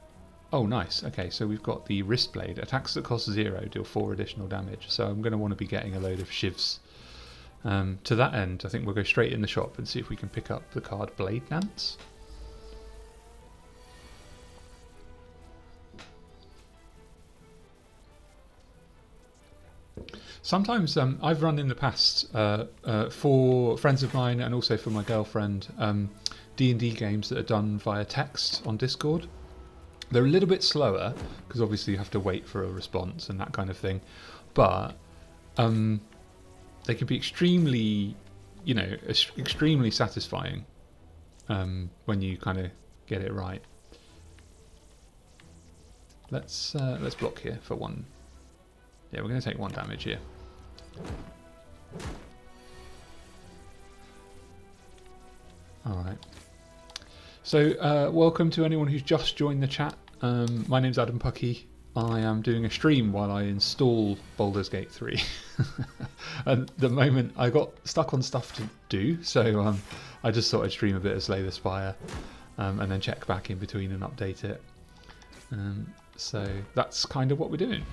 Oh, nice. Okay, so we've got the wrist blade. Attacks that cost 0 deal 4 additional damage. So I'm going to want to be getting a load of shivs. To that end, I think we'll go straight in the shop and see if we can pick up the card Blade Dance. Sometimes I've run in the past for friends of mine and also for my girlfriend D&D games that are done via text on Discord. They're a little bit slower because obviously you have to wait for a response and that kind of thing, but they can be extremely, extremely satisfying when you kind of get it right. Let's block here for one. Yeah, we're going to take 1 damage here. Alright. So, welcome to anyone who's just joined the chat. My name's Adam Pucky. I am doing a stream while I install Baldur's Gate 3. At the moment, I got stuck on stuff to do, so I just thought I'd stream a bit of Slay the Spire, and then check back in between and update it. So that's kind of what we're doing.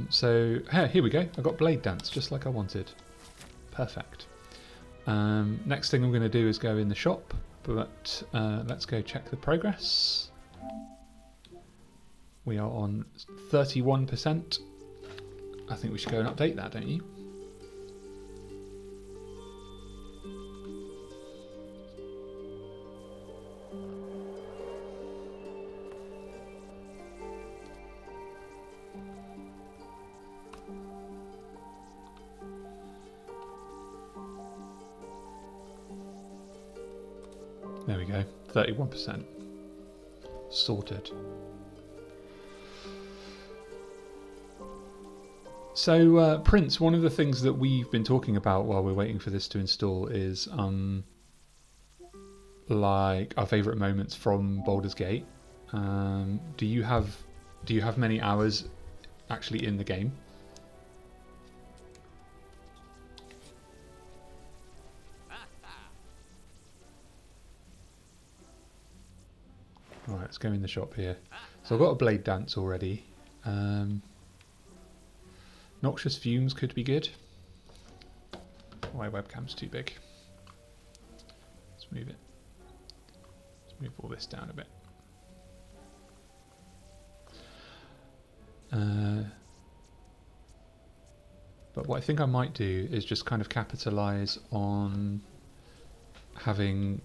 So here we go. I got Blade Dance, just like I wanted. Perfect. Next thing I'm going to do is go in the shop, but let's go check the progress. We are on 31%. I think we should go and update that, don't you? There we go, 31%. Sorted. So, Prince, one of the things that we've been talking about while we're waiting for this to install is like our favourite moments from Baldur's Gate. Do you have many hours actually in the game? Right, let's go in the shop here. So I've got a Blade Dance already. Noxious Fumes could be good. My webcam's too big. Let's move it. Let's move all this down a bit. But what I think I might do is just kind of capitalise on having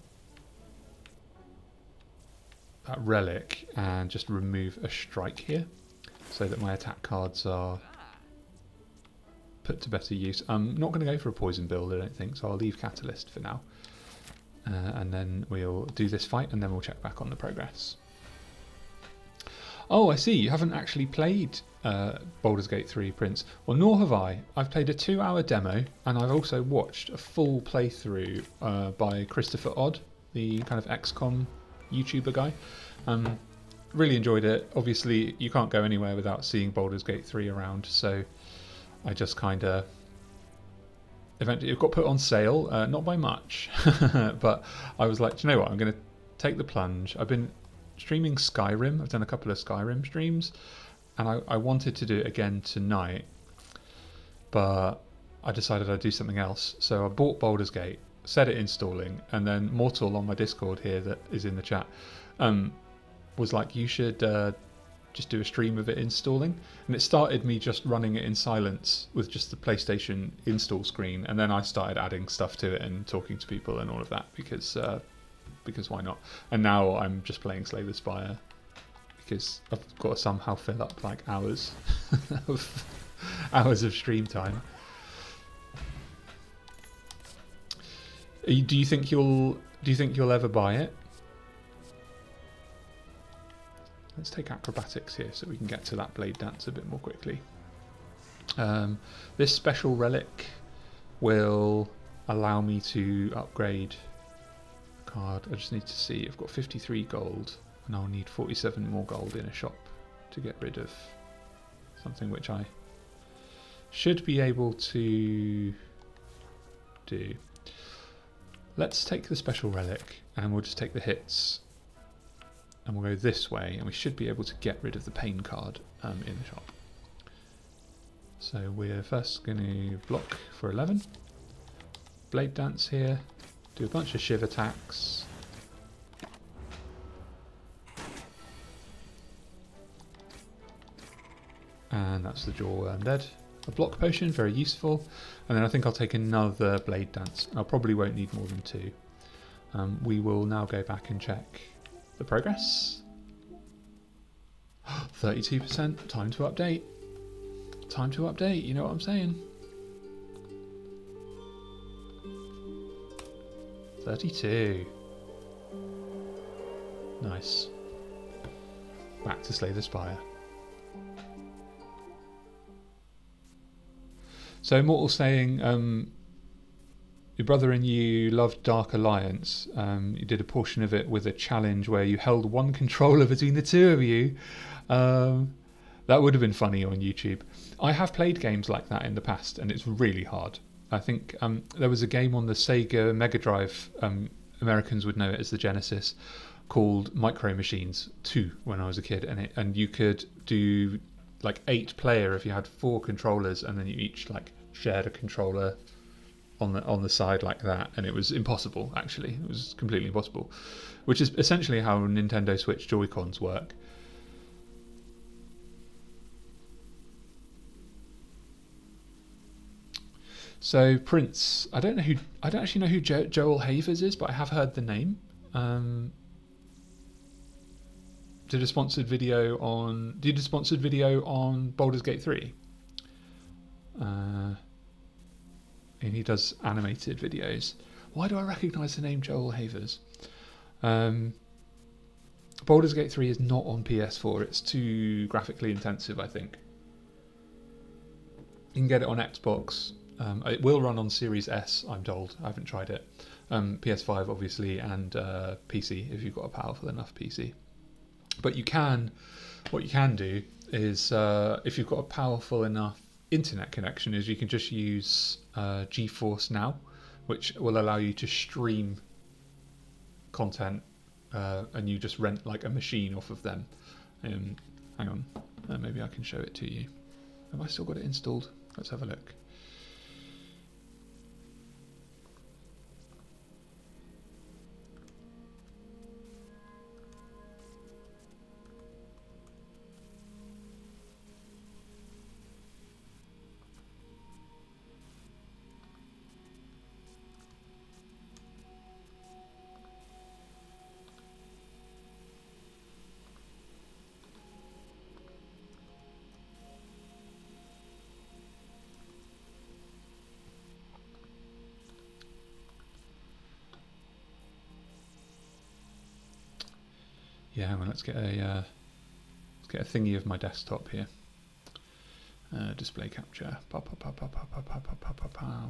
that relic and just remove a strike here so that my attack cards are put to better use. I'm not going to go for a poison build, I don't think, so I'll leave Catalyst for now. And then we'll do this fight and then we'll check back on the progress. Oh, I see, you haven't actually played Baldur's Gate 3, Prince. Well, nor have I. I've played a 2-hour demo and I've also watched a full playthrough by Christopher Odd, the kind of XCOM YouTuber guy. Really enjoyed it. Obviously, you can't go anywhere without seeing Baldur's Gate 3 around, so I just kind of eventually it got put on sale, not by much, but I was like, do you know what? I'm going to take the plunge. I've been streaming Skyrim. I've done a couple of Skyrim streams, and I wanted to do it again tonight, but I decided I'd do something else. So I bought Baldur's Gate, set it installing, and then Mortal on my Discord here that is in the chat was like, you should just do a stream of it installing, and it started me just running it in silence with just the PlayStation install screen, and then I started adding stuff to it and talking to people and all of that because why not? And now I'm just playing Slay the Spire because I've got to somehow fill up like hours of stream time. Do you think you'll ever buy it? Let's take acrobatics here so we can get to that Blade Dance a bit more quickly. This special relic will allow me to upgrade a card. I just need to see. I've got 53 gold and I'll need 47 more gold in a shop to get rid of something which I should be able to do. Let's take the special relic and we'll just take the hits. And we'll go this way, and we should be able to get rid of the pain card in the shop. So we're first going to block for 11. Blade Dance here. Do a bunch of shiv attacks. And that's the Jawworm dead. A block potion, very useful. And then I think I'll take another Blade Dance. I probably won't need more than 2. We will now go back and check the progress. 32%. Time to update. Time to update. You know what I'm saying? 32. Nice. Back to Slay the Spire. So Immortal saying, your brother and you loved Dark Alliance. You did a portion of it with a challenge where you held one controller between the two of you. That would have been funny on YouTube. I have played games like that in the past, and it's really hard. I think there was a game on the Sega Mega Drive, Americans would know it as the Genesis, called Micro Machines 2 when I was a kid, and you could do like 8-player if you had 4 controllers, and then you each like shared a controller on the side like that, and it was impossible. Actually, it was completely impossible, which is essentially how Nintendo Switch Joy-Cons work. So Prince, I don't actually know who Joel Havers is, but I have heard the name. Did a sponsored video on Baldur's Gate 3. And he does animated videos. Why do I recognise the name Joel Havers? Baldur's Gate 3 is not on PS4. It's too graphically intensive, I think. You can get it on Xbox. It will run on Series S, I'm told. I haven't tried it. PS5, obviously, and PC, if you've got a powerful enough PC. But what you can do is, if you've got a powerful enough internet connection, is you can just use GeForce Now, which will allow you to stream content, and you just rent like a machine off of them. Hang on, maybe I can show it to you. Have I still got it installed? Let's have a look. Yeah, well, let's get a thingy of my desktop here. Display capture.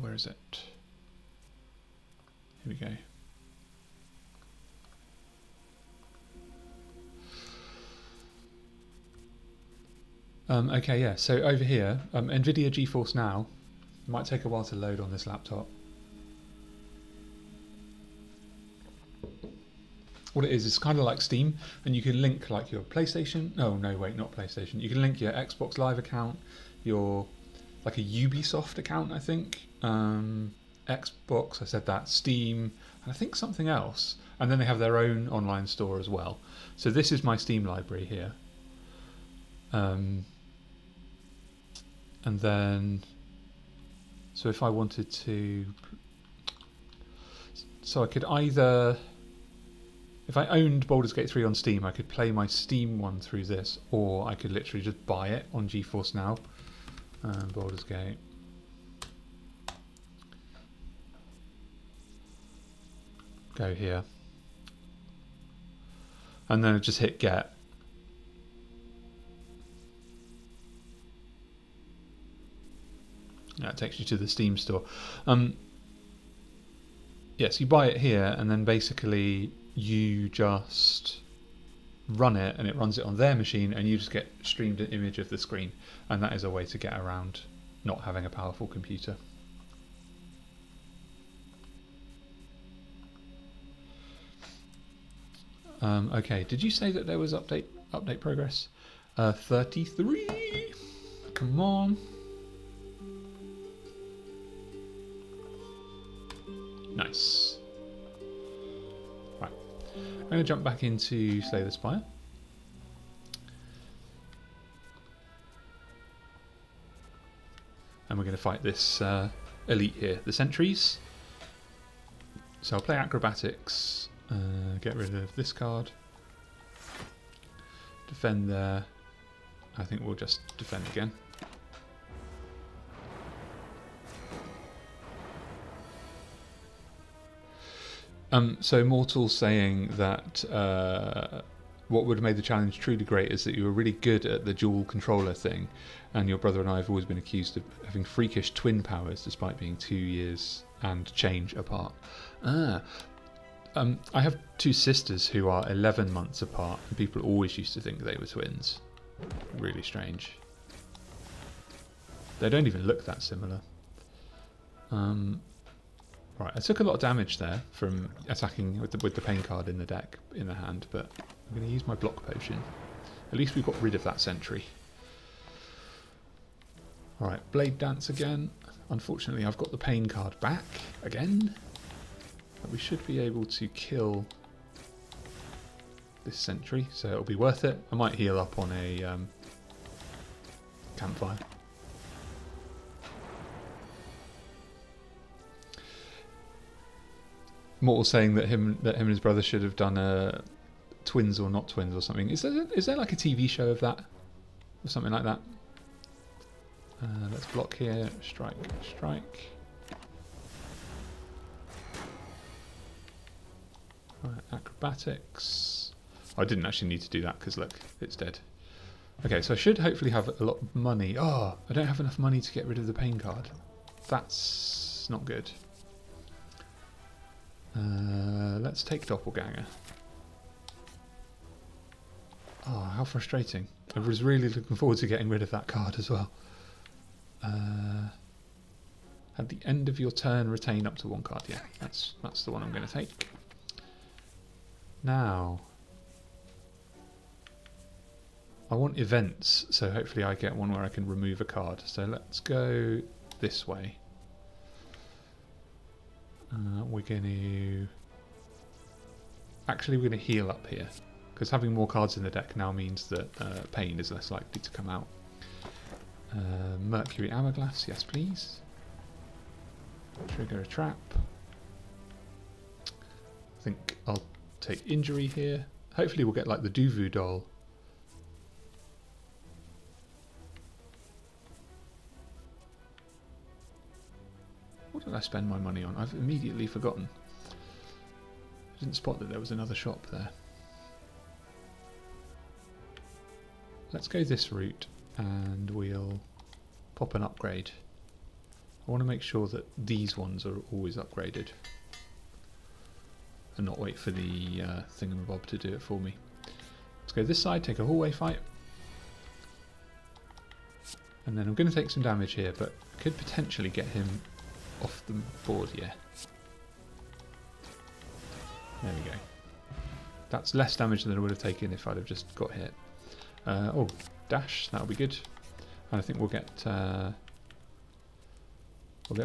Where is it? Here we go. Okay, yeah. So over here, NVIDIA GeForce Now. It might take a while to load on this laptop. What it is, it's kind of like Steam, and you can link like your PlayStation. Oh no, wait, not PlayStation. You can link your Xbox Live account, your like a Ubisoft account, I think. Xbox, I said that. Steam, and I think something else. And then they have their own online store as well. So this is my Steam library here. And then, so if I wanted to, so I could either. If I owned Baldur's Gate 3 on Steam, I could play my Steam one through this, or I could literally just buy it on GeForce Now. Baldur's Gate. Go here. And then just hit get. That takes you to the Steam store. Yes, you buy it here, and then basically you just run it, and it runs it on their machine, and you just get streamed an image of the screen, and that is a way to get around not having a powerful computer. Okay, did you say that there was update progress? 33. Come on. Nice. Right. I'm going to jump back into Slay the Spire. And we're going to fight this elite here, the sentries. So I'll play acrobatics, get rid of this card, defend there. I think we'll just defend again. So Mortal's saying that what would have made the challenge truly great is that you were really good at the dual controller thing, and your brother and I have always been accused of having freakish twin powers despite being 2 years and change apart. I have two sisters who are 11 months apart, and people always used to think they were twins. Really strange. They don't even look that similar. Right, I took a lot of damage there from attacking with the pain card in the deck, in the hand, but I'm going to use my block potion. At least we got rid of that sentry. Alright, Blade Dance again. Unfortunately, I've got the pain card back again. But we should be able to kill this sentry, so it'll be worth it. I might heal up on a campfire. Mortal saying that him and his brother should have done a twins or not twins or something. Is there like a TV show of that or something like that? Let's block here. Strike, strike. Right, acrobatics. I didn't actually need to do that because look, it's dead. Okay, so I should hopefully have a lot of money. Oh, I don't have enough money to get rid of the pain card. That's not good. Let's take Doppelganger. Oh, how frustrating. I was really looking forward to getting rid of that card as well. At the end of your turn, retain up to one card. Yeah, that's the one I'm going to take. Now, I want events, so hopefully I get one where I can remove a card. So let's go this way. We're going to... Actually, we're going to heal up here, because having more cards in the deck now means that pain is less likely to come out. Mercury Hourglass, yes please. Trigger a trap. I think I'll take Injury here. Hopefully we'll get like the Duvu doll. What did I spend my money on? I've immediately forgotten. I didn't spot that there was another shop there. Let's go this route and we'll pop an upgrade. I want to make sure that these ones are always upgraded and not wait for the thingamabob to do it for me. Let's go this side, take a hallway fight. And then I'm going to take some damage here, but I could potentially get him off the board, yeah. There we go. That's less damage than I would have taken if I'd have just got hit. Oh, dash, that'll be good. And I think we'll get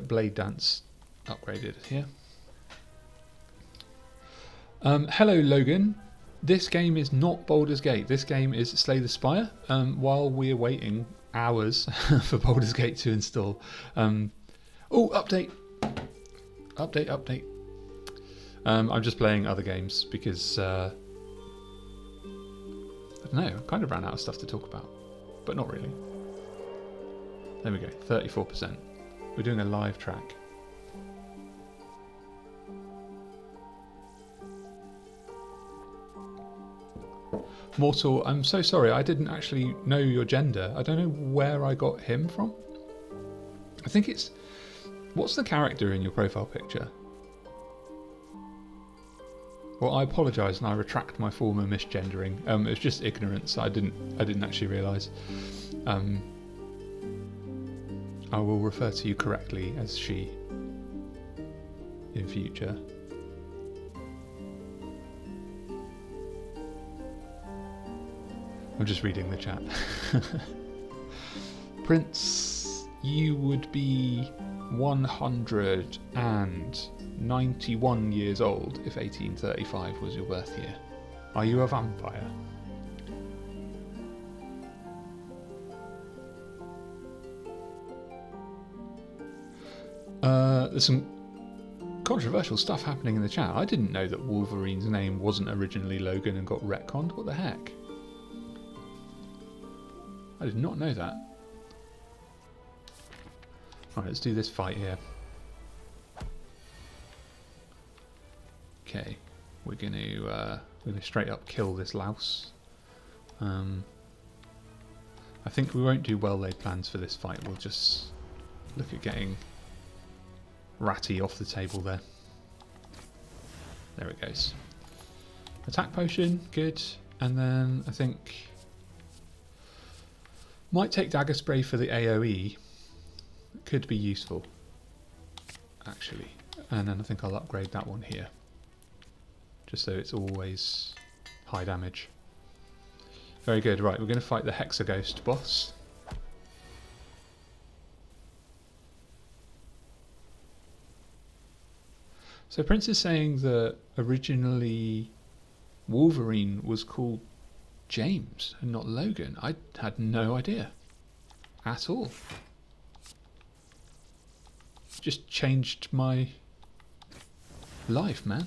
Blade Dance upgraded here. Hello Logan. This game is not Baldur's Gate. This game is Slay the Spire. While we're waiting hours for Baldur's Gate to install. Oh, update. Update. I'm just playing other games because I don't know, I kind of ran out of stuff to talk about, but not really. There we go, 34%. We're doing a live track. Mortal, I'm so sorry, I didn't actually know your gender. I don't know where I got him from. I think it's... What's the character in your profile picture? Well, I apologise and I retract my former misgendering. It was just ignorance. I didn't actually realise. I will refer to you correctly as she in future. I'm just reading the chat. Prince, you would be 191 years old if 1835 was your birth year. Are you a vampire? There's some controversial stuff happening in the chat. I didn't know that Wolverine's name wasn't originally Logan and got retconned. What the heck? I did not know that. Alright, let's do this fight here. Okay, we're going to We're going to straight up kill this louse. I think we won't do well laid plans for this fight. We'll just look at getting Ratty off the table there. There it goes. Attack potion, good. And then I think might take dagger spray for the AoE. Could be useful, actually. And then I think I'll upgrade that one here, just so it's always high damage. Very good. Right, we're going to fight the Hexaghost boss. So Prince is saying that originally Wolverine was called James and not Logan. I had no idea at all. Just changed my life, man.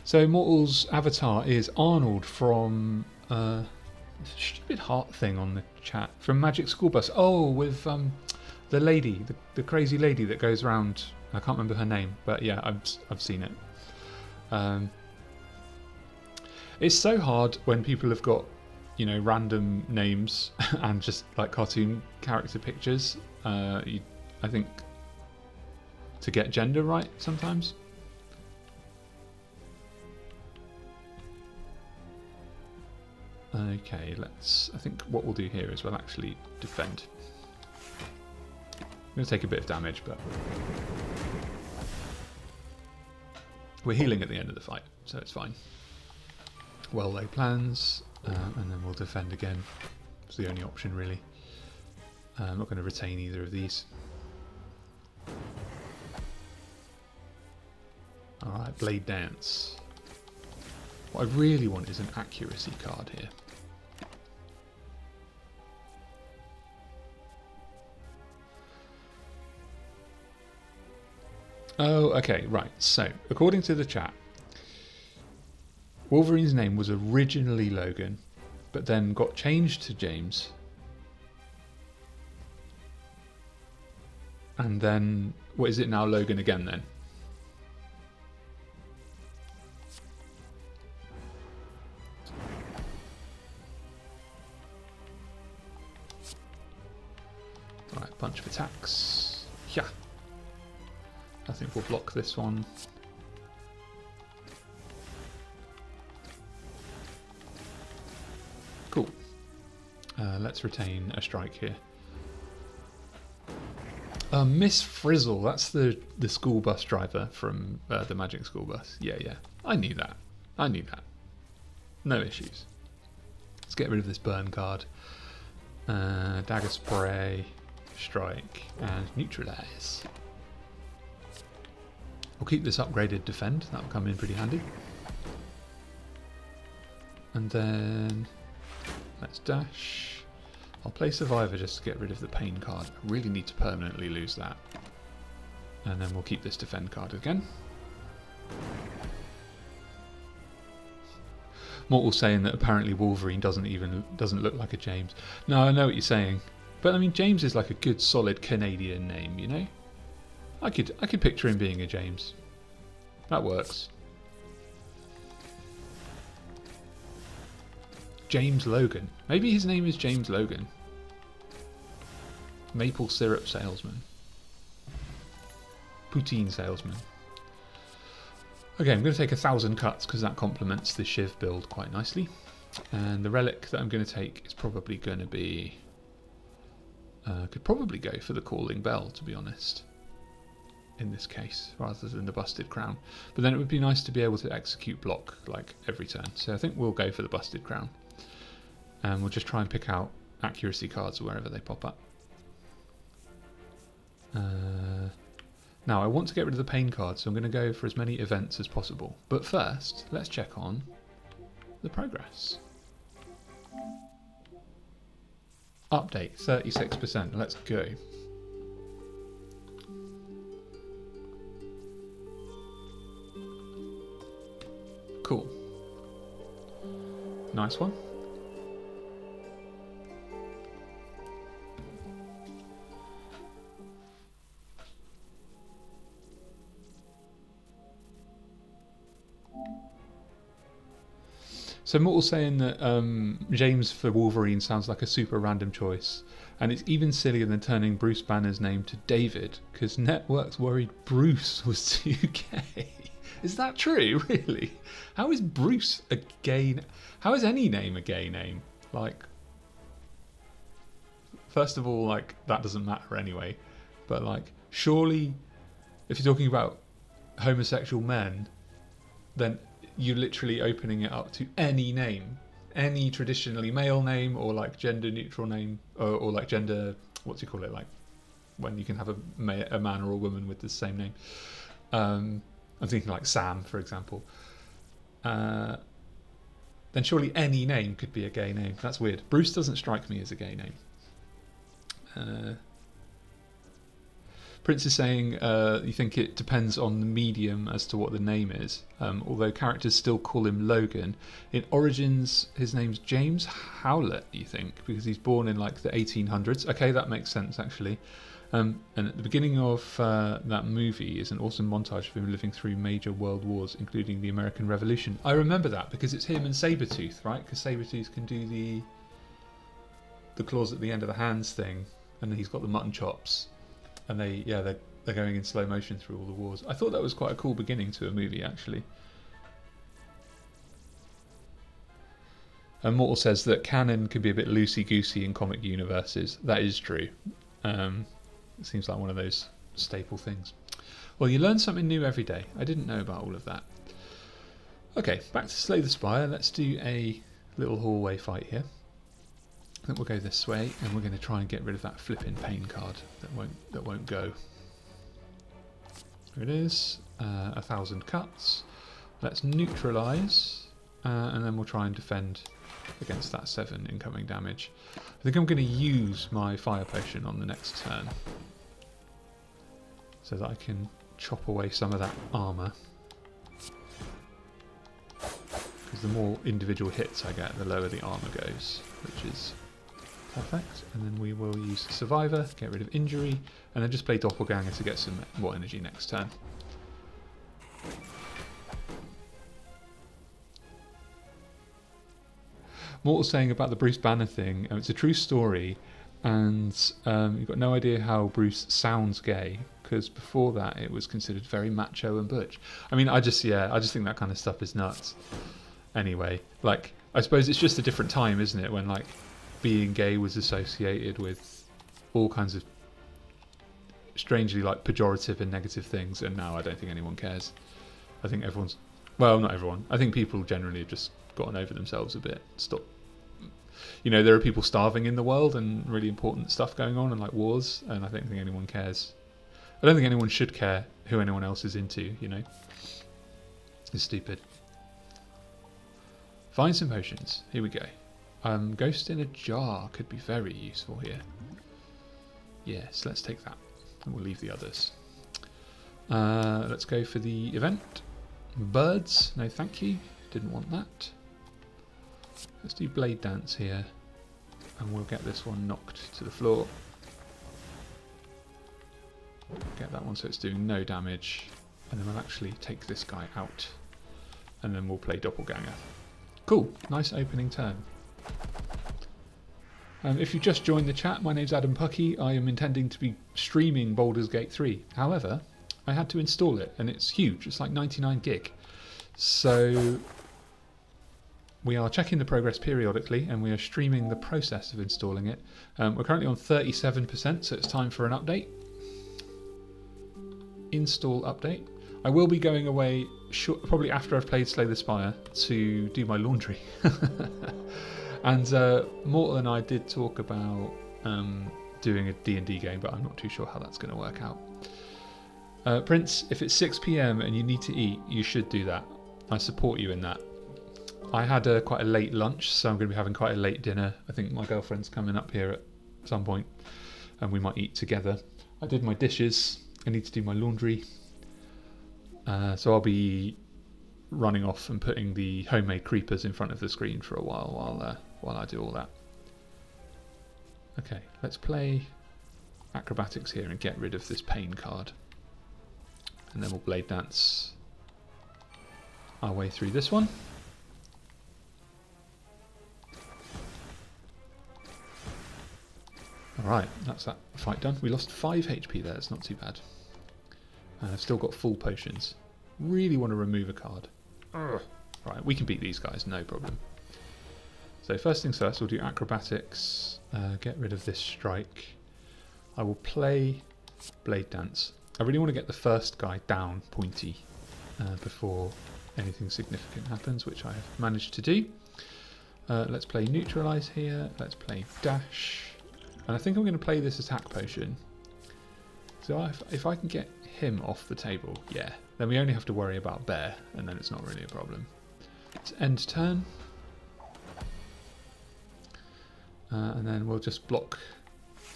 So Mortal's avatar is Arnold from stupid heart thing on the chat from Magic School Bus. Oh, with the lady, the crazy lady that goes around. I can't remember her name, but yeah, I've seen it. It's so hard when people have got, you know, random names and just like cartoon character pictures. I think to get gender right sometimes. Okay, I think what we'll do here is we'll actually defend. I'm going to take a bit of damage, but we're healing at the end of the fight, so it's fine. Well laid plans, and then we'll defend again. It's the only option, really. I'm not going to retain either of these. Alright, Blade Dance. What I really want is an accuracy card here. Oh, okay, right. So, according to the chat, Wolverine's name was originally Logan, but then got changed to James. And then, what is it now, Logan again then? Right, bunch of attacks. Yeah. I think we'll block this one. Cool. Let's retain a strike here. Miss Frizzle, that's the school bus driver from the Magic School Bus. Yeah, yeah. I knew that. I knew that. No issues. Let's get rid of this burn card. Dagger spray, strike, and neutralize. We'll keep this upgraded defend, that'll come in pretty handy. And then let's dash. I'll play Survivor just to get rid of the pain card. I really need to permanently lose that. And then we'll keep this defend card again. Mortal's saying that apparently Wolverine doesn't look like a James. No, I know what you're saying. But I mean, James is like a good solid Canadian name, you know? I could picture him being a James. That works. James Logan. Maybe his name is James Logan. Maple syrup salesman. Poutine salesman. Okay, I'm going to take 1,000 cuts because that complements the Shiv build quite nicely. And the relic that I'm going to take is probably going to be... could probably go for the Calling Bell, to be honest. In this case, rather than the Busted Crown. But then it would be nice to be able to execute block like every turn. So I think we'll go for the Busted Crown. And we'll just try and pick out accuracy cards wherever they pop up. Now I want to get rid of the pain card, so I'm going to go for as many events as possible. But first, let's check on the progress. Update, 36%. Let's go. Cool. Nice one. So Mortal's saying that James for Wolverine sounds like a super random choice, and it's even sillier than turning Bruce Banner's name to David, because Networks worried Bruce was too gay. Is that true, really? How is Bruce a gay... How is any name a gay name? Like, first of all, like, that doesn't matter anyway. But, like, surely, if you're talking about homosexual men, then you're literally opening it up to any name. Any traditionally male name, or, like, gender-neutral name, or like, gender... What do you call it? Like, when you can have a man or a woman with the same name. I'm thinking, like, Sam, for example. Then surely any name could be a gay name. That's weird. Bruce doesn't strike me as a gay name. Prince is saying you think it depends on the medium as to what the name is, although characters still call him Logan. In Origins, his name's James Howlett, you think, because he's born in like the 1800s. Okay, that makes sense, actually. And at the beginning of that movie is an awesome montage of him living through major world wars, including the American Revolution. I remember that because it's him and Sabretooth, right? Because Sabretooth can do the claws at the end of the hands thing, and then he's got the mutton chops, and they're going in slow motion through all the wars. I thought that was quite a cool beginning to a movie, actually. And Mortal says that canon can be a bit loosey-goosey in comic universes. That is true. It seems like one of those staple things. Well, you learn something new every day. I didn't know about all of that. Okay, back to Slay the Spire. Let's do a little hallway fight here. I think we'll go this way, and we're going to try and get rid of that flipping pain card that won't go. Here it is. 1,000 cuts. Let's neutralise, and then we'll try and defend against that 7 incoming damage. I think I'm going to use my fire potion on the next turn, so that I can chop away some of that armour. Because the more individual hits I get, the lower the armour goes, which is perfect. And then we will use Survivor, get rid of injury, and then just play Doppelganger to get some more energy next turn. Mortal's saying about the Bruce Banner thing, it's a true story, and you've got no idea how Bruce sounds gay, because before that it was considered very macho and butch. I mean, I just think that kind of stuff is nuts. Anyway, like, I suppose it's just a different time, isn't it, when, like, being gay was associated with all kinds of strangely, like, pejorative and negative things, and now I don't think anyone cares. I think everyone's... Well, not everyone. I think people generally have just gotten over themselves a bit. Stop. You know, there are people starving in the world and really important stuff going on, and like wars, and I don't think anyone cares. I don't think anyone should care who anyone else is into, you know. It's stupid. Find some potions. Here we go. Ghost in a jar could be very useful here. Yes, let's take that. And we'll leave the others. Let's go for the event. Birds. No, thank you. Didn't want that. Let's do Blade Dance here. And we'll get this one knocked to the floor. Get that one so it's doing no damage. And then we'll actually take this guy out. And then we'll play Doppelganger. Cool. Nice opening turn. If you just joined the chat, my name's Adam Puckey. I am intending to be streaming Baldur's Gate 3. However, I had to install it, and it's huge. It's like 99 gig. So we are checking the progress periodically, and we are streaming the process of installing it. We're currently on 37%, so it's time for an update. Install update. I will be going away probably after I've played Slay the Spire to do my laundry. And Mortal and I did talk about doing a D&D game, but I'm not too sure how that's going to work out. Prince, if it's 6 PM and you need to eat, you should do that. I support you in that. I had quite a late lunch, so I'm going to be having quite a late dinner. I think my girlfriend's coming up here at some point, and we might eat together. I did my dishes. I need to do my laundry. So I'll be running off and putting the homemade creepers in front of the screen for a while I do all that. Okay, let's play acrobatics here and get rid of this pain card. And then we'll blade dance our way through this one. Alright, that's that fight done. We lost 5 HP there, it's not too bad. And I've still got full potions. Really want to remove a card. Ugh. Right, we can beat these guys, no problem. So first things first, we'll do acrobatics, get rid of this strike. I will play Blade Dance. I really want to get the first guy down pointy before anything significant happens, which I have managed to do. Let's play Neutralize here, let's play Dash. And I think I'm going to play this attack potion. So if I can get him off the table, yeah, then we only have to worry about Bear, and then it's not really a problem. Let's end turn. And then we'll just block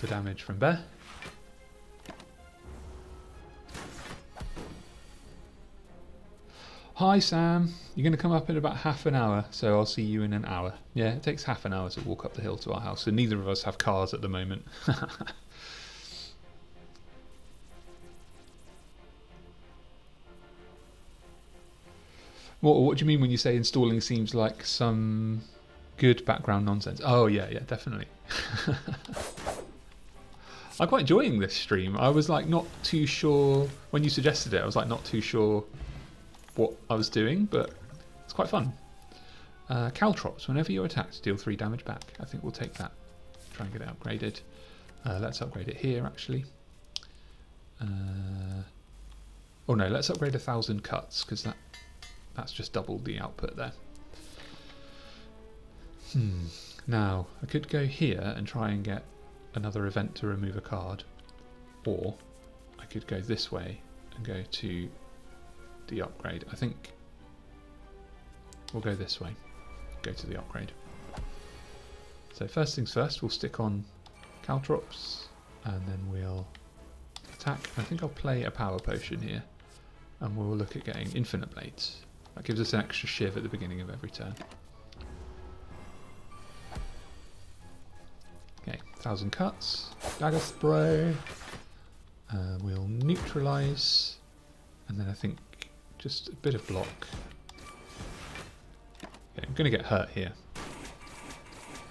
the damage from Bear. Hi Sam, you're going to come up in about half an hour, so I'll see you in an hour. Yeah, it takes half an hour to walk up the hill to our house, so neither of us have cars at the moment. What do you mean when you say installing seems like some good background nonsense? Oh yeah, definitely. I'm quite enjoying this stream. I was like not too sure, when you suggested it, I was like not too sure what I was doing, but it's quite fun. Caltrops, whenever you're attacked, deal 3 damage back. I think we'll take that. Try and get it upgraded. Let's upgrade it here actually. Oh no, let's upgrade 1,000 cuts, because that's just doubled the output there. Now, I could go here and try and get another event to remove a card, or I could go this way and go to the upgrade. I think we'll go this way, go to the upgrade. So first things first, we'll stick on Caltrops, and then we'll attack. I think I'll play a power potion here, and we'll look at getting infinite blades. That gives us an extra shiv at the beginning of every turn. Okay, 1,000 cuts, dagger spray, we'll neutralize, and then I think just a bit of block. Okay, I'm going to get hurt here.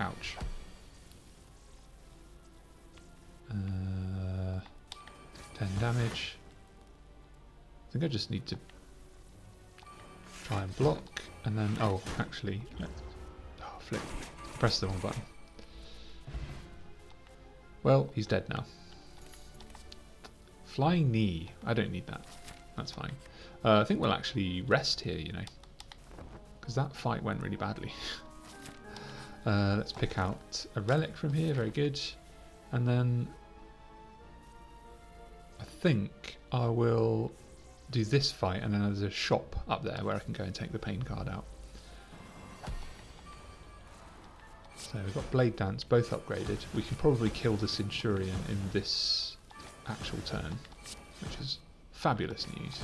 Ouch. 10 damage. I think I just need to try and block, and then, oh, actually, flip. Press the wrong button. Well, he's dead now. Flying knee. I don't need that. That's fine. I think we'll actually rest here, you know, because that fight went really badly. Let's pick out a relic from here. Very good. And then I think I will do this fight, and then there's a shop up there where I can go and take the pain card out. So we've got Blade Dance, both upgraded. We can probably kill the Centurion in this actual turn, which is fabulous news.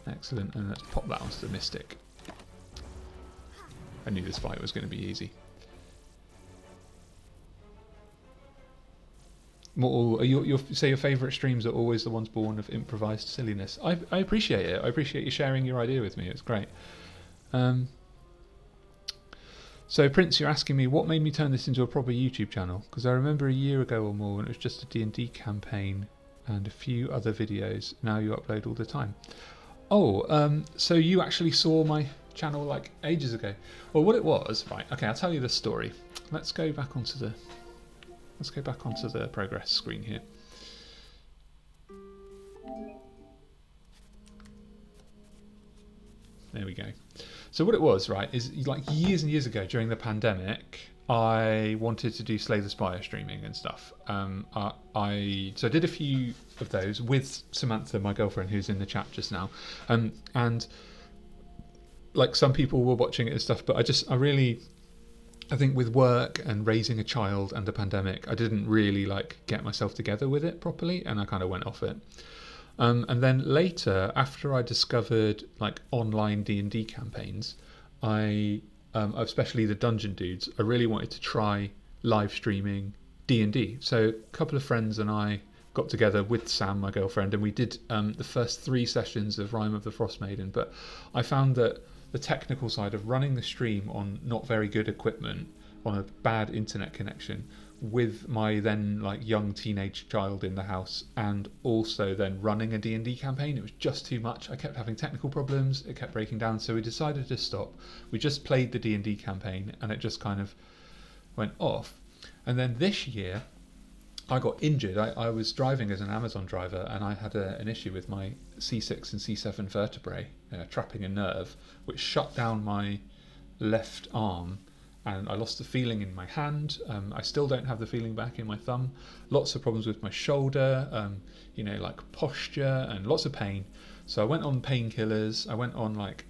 Excellent, and let's pop that onto the Mystic. I knew this fight was going to be easy. Say your favourite streams are always the ones born of improvised silliness. I appreciate it. I appreciate you sharing your idea with me. It's great. So Prince, you're asking me what made me turn this into a proper YouTube channel? Because I remember a year ago or more when it was just a D&D campaign and a few other videos. Now you upload all the time. Oh, so you actually saw my channel like ages ago. Well, what it was, right? Okay, I'll tell you the story. Let's go back onto the progress screen here. There we go. So what it was, right, is like years and years ago during the pandemic, I wanted to do Slay the Spire streaming and stuff. So I did a few of those with Samantha, my girlfriend, who's in the chat just now, and like some people were watching it and stuff. But I think with work and raising a child and the pandemic, I didn't really like get myself together with it properly, and I kind of went off it. And then later, after I discovered like online D&D campaigns, especially the Dungeon Dudes, I really wanted to try live streaming D&D. So a couple of friends and I got together with Sam, my girlfriend, and we did the first 3 sessions of Rime of the Frost Maiden. But I found that the technical side of running the stream on not very good equipment, on a bad internet connection, with my then like young teenage child in the house, and also then running a D&D campaign. It was just too much. I kept having technical problems, it kept breaking down, so we decided to stop. We just played the D&D campaign and it just kind of went off. And then this year I got injured. I was driving as an Amazon driver, and I had an issue with my C6 and C7 vertebrae, trapping a nerve, which shut down my left arm, and I lost the feeling in my hand. I still don't have the feeling back in my thumb. Lots of problems with my shoulder, like posture, and lots of pain. So I went on painkillers. I went on like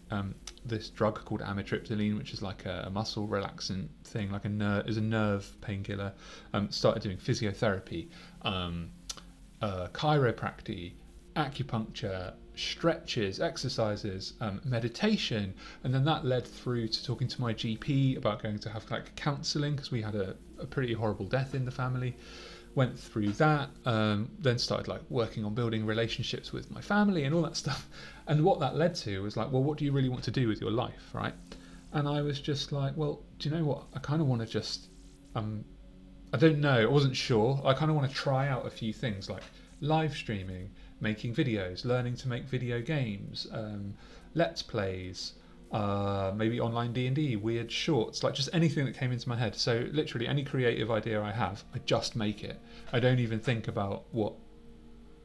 this drug called amitriptyline, which is like a muscle relaxant thing, like a nerve painkiller. Started doing physiotherapy, chiropractic, acupuncture, stretches, exercises, meditation, and then that led through to talking to my GP about going to have like counselling, because we had a pretty horrible death in the family. Went through that, then started like working on building relationships with my family and all that stuff. And what that led to was like, well, what do you really want to do with your life, right? And I was just like, well, do you know what? I kind of want to just, I don't know, I wasn't sure. I kind of want to try out a few things like live streaming, making videos, learning to make video games, let's plays, maybe online D&D, weird shorts, like just anything that came into my head. So literally any creative idea I have, I just make it. I don't even think about what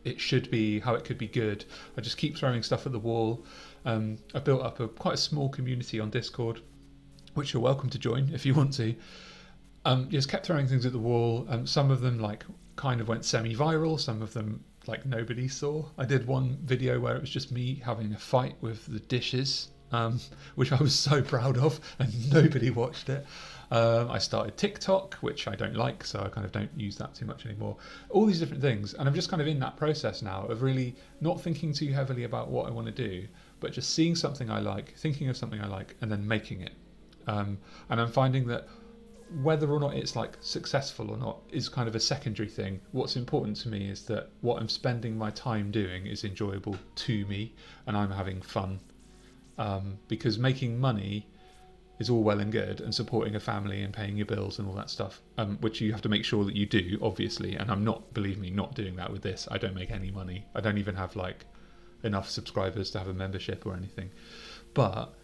it should be, how it could be good. I just keep throwing stuff at the wall. I built up quite a small community on Discord, which you're welcome to join if you want to. Just kept throwing things at the wall. Some of them like kind of went semi-viral, some of them like nobody saw. I did one video where it was just me having a fight with the dishes, which I was so proud of, and nobody watched it. I started TikTok, which I don't like, so I kind of don't use that too much anymore. All these different things, and I'm just kind of in that process now of really not thinking too heavily about what I want to do, but just seeing something I like, thinking of something I like, and then making it. And I'm finding that whether or not it's like successful or not is kind of a secondary thing. What's important to me is that what I'm spending my time doing is enjoyable to me, and I'm having fun. Because making money is all well and good, and supporting a family and paying your bills and all that stuff, which you have to make sure that you do, obviously. And I'm not, believe me, not doing that with this. I don't make any money. I don't even have like enough subscribers to have a membership or anything. But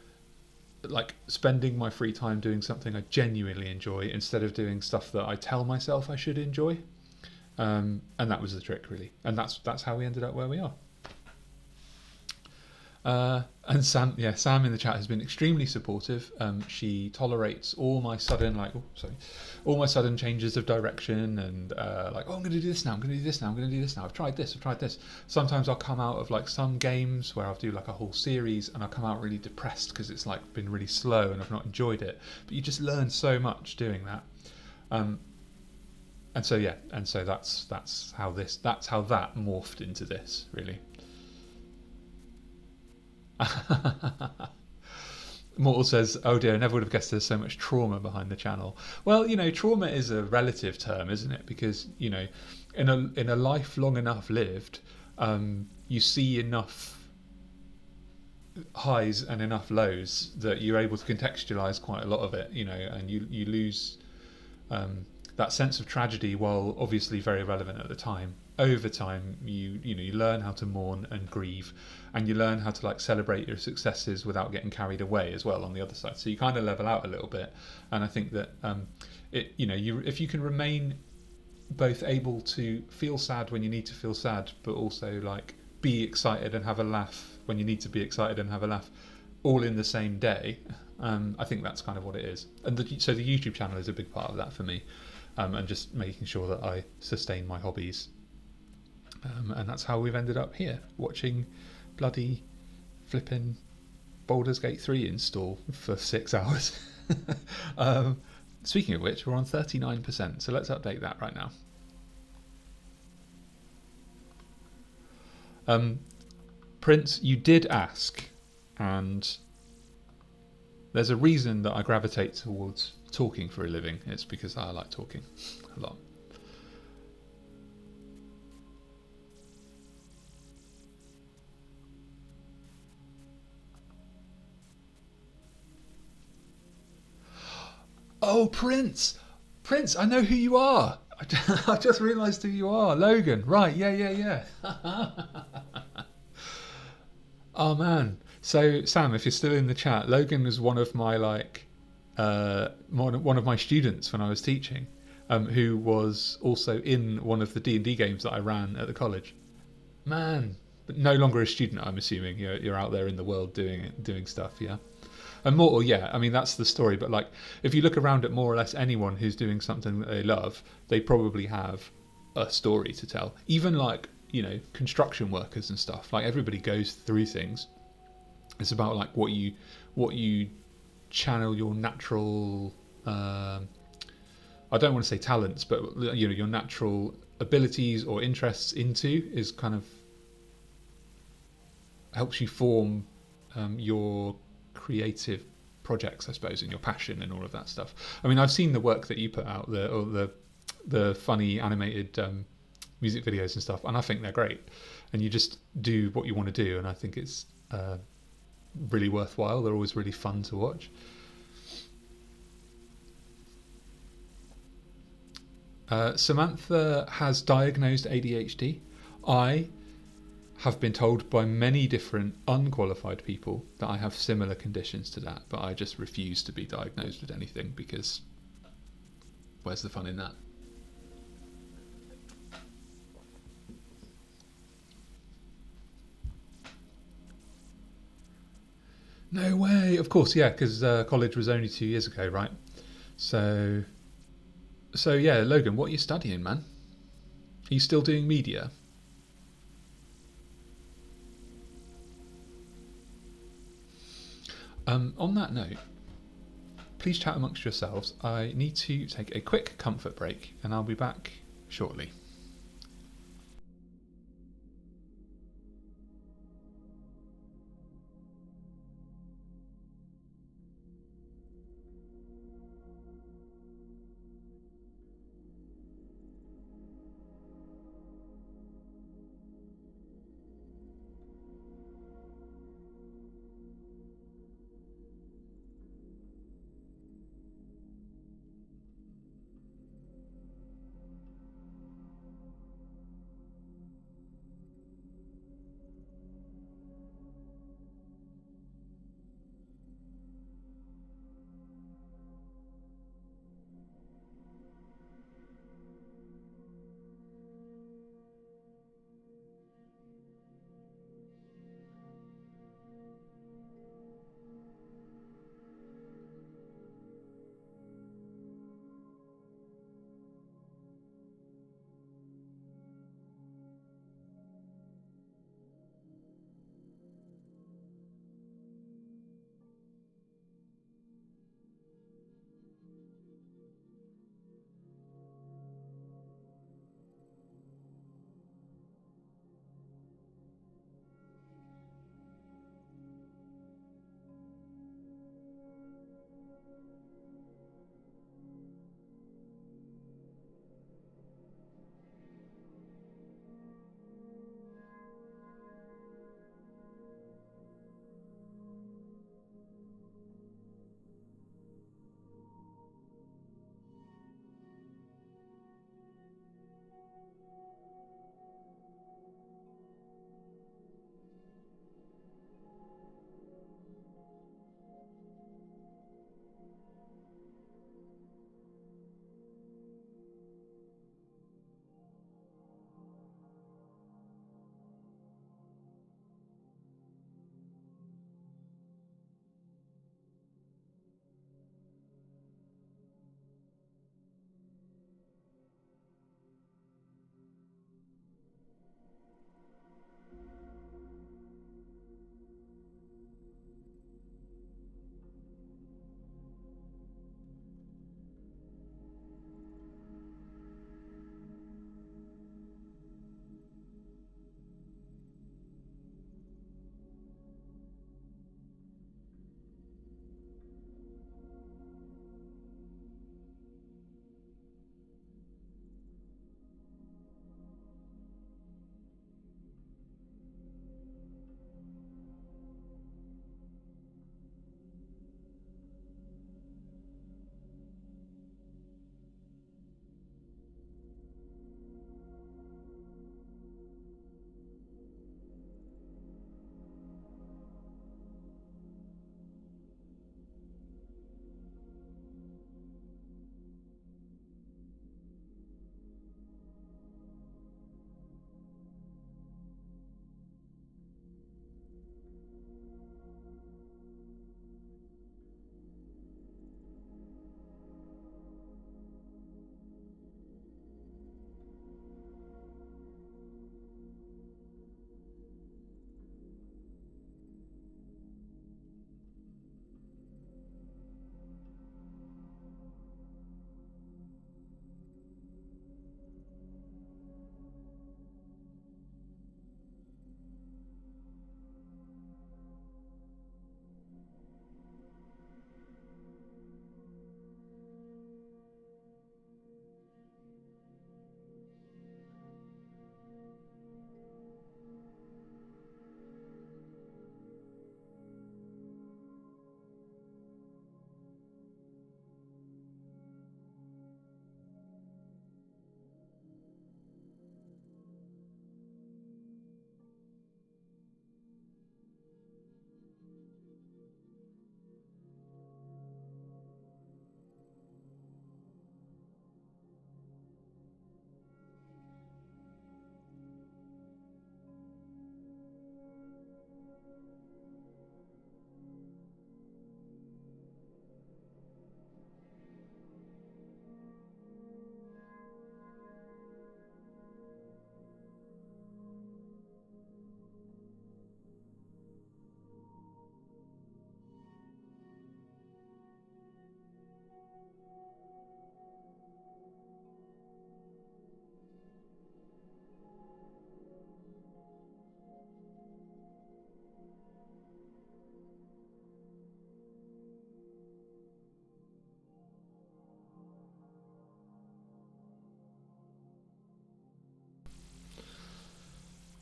like spending my free time doing something I genuinely enjoy instead of doing stuff that I tell myself I should enjoy. And that was the trick, really. And that's how we ended up where we are. And Sam in the chat has been extremely supportive. She tolerates all my sudden changes of direction, and I'm going to do this now, I'm going to do this now, I'm going to do this now. I've tried this. Sometimes I'll come out of like some games where I'll do like a whole series, and I'll come out really depressed because it's like been really slow and I've not enjoyed it. But you just learn so much doing that. And so that's how that morphed into this, really. Mortal says, oh dear, I never would have guessed there's so much trauma behind the channel. Well, trauma is a relative term, isn't it? Because, in a life long enough lived, you see enough highs and enough lows that you're able to contextualize quite a lot of it, and you lose that sense of tragedy, while obviously very relevant at the time. Over time, you learn how to mourn and grieve, and you learn how to like celebrate your successes without getting carried away as well on the other side. So you kind of level out a little bit, and I think that if you can remain both able to feel sad when you need to feel sad, but also like be excited and have a laugh when you need to be excited and have a laugh, all in the same day. I think that's kind of what it is, and so the YouTube channel is a big part of that for me, and just making sure that I sustain my hobbies. And that's how we've ended up here, watching bloody flipping Baldur's Gate 3 install for 6 hours. Speaking of which, we're on 39%, so let's update that right now. Prince, you did ask, and there's a reason that I gravitate towards talking for a living. It's because I like talking a lot. Oh, Prince! Prince, I know who you are. I just realised who you are. Logan. Right, yeah. Oh man. So Sam, if you're still in the chat, Logan was one of my one of my students when I was teaching, who was also in one of the D&D games that I ran at the college. Man, but no longer a student. I'm assuming you're out there in the world doing stuff. Yeah. And more, yeah, I mean, that's the story. But like, if you look around at more or less anyone who's doing something that they love, they probably have a story to tell. Even like, construction workers and stuff. Like, everybody goes through things. It's about like what you channel your natural. I don't want to say talents, but your natural abilities or interests into is kind of helps you form your creative projects, I suppose, and your passion and all of that stuff. I mean, I've seen the work that you put out, the funny animated music videos and stuff, and I think they're great. And you just do what you want to do, and I think it's really worthwhile. They're always really fun to watch. Samantha has diagnosed ADHD. I have been told by many different unqualified people that I have similar conditions to that, but I just refuse to be diagnosed with anything because where's the fun in that? No way. Of course, yeah, because college was only 2 years ago, right? So yeah, Logan, what are you studying, man? Are you still doing media? On that note, please chat amongst yourselves. I need to take a quick comfort break, and I'll be back shortly.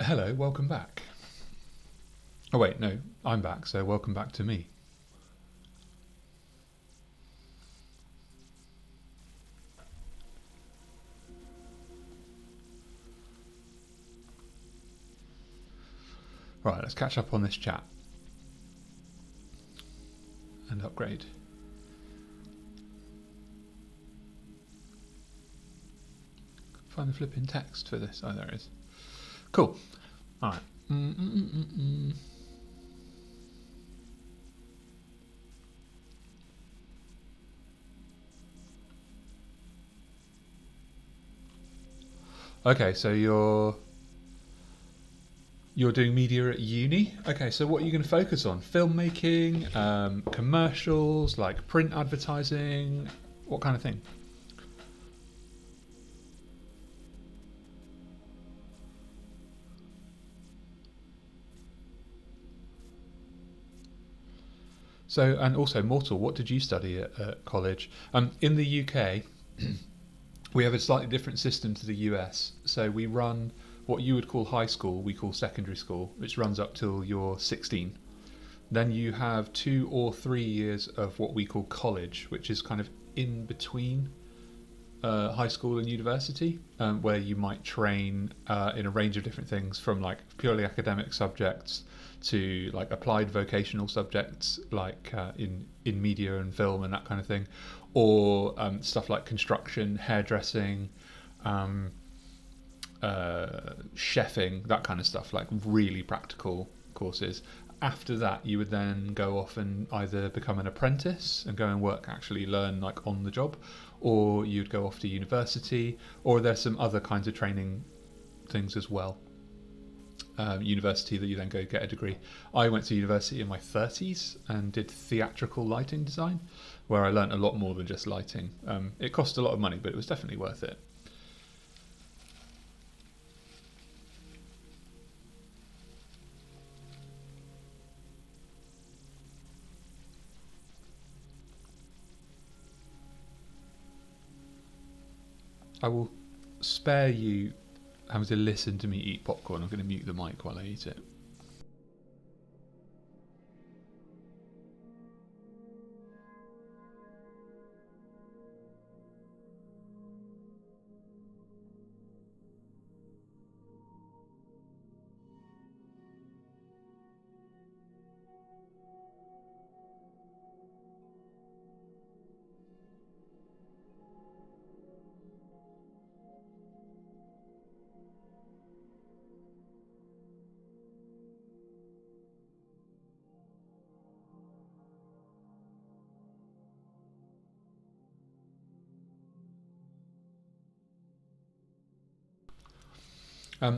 Hello, welcome back. Oh wait, no, I'm back, so welcome back to me. Right, let's catch up on this chat. And upgrade. Find the flipping text for this. Oh, there it is. Cool. Alright. Okay, so you're doing media at uni. Okay, so what are you going to focus on? Filmmaking, commercials, like print advertising, what kind of thing? So, and also, Mortal, what did you study at college? In the UK, we have a slightly different system to the US. So we run what you would call high school, we call secondary school, which runs up till you're 16. Then you have 2 or 3 years of what we call college, which is kind of in between high school and university, where you might train in a range of different things, from like purely academic subjects to like applied vocational subjects, like in media and film and that kind of thing, or stuff like construction, hairdressing, chefing, that kind of stuff, like really practical courses. After that, you would then go off and either become an apprentice and go and work, actually learn like on the job, or you'd go off to university, or there's some other kinds of training things as well. University that you then go get a degree. I went to university in my 30s and did theatrical lighting design, where I learnt a lot more than just lighting. It cost a lot of money, but it was definitely worth it. I will spare you having to listen to me eat popcorn. I'm going to mute the mic while I eat it.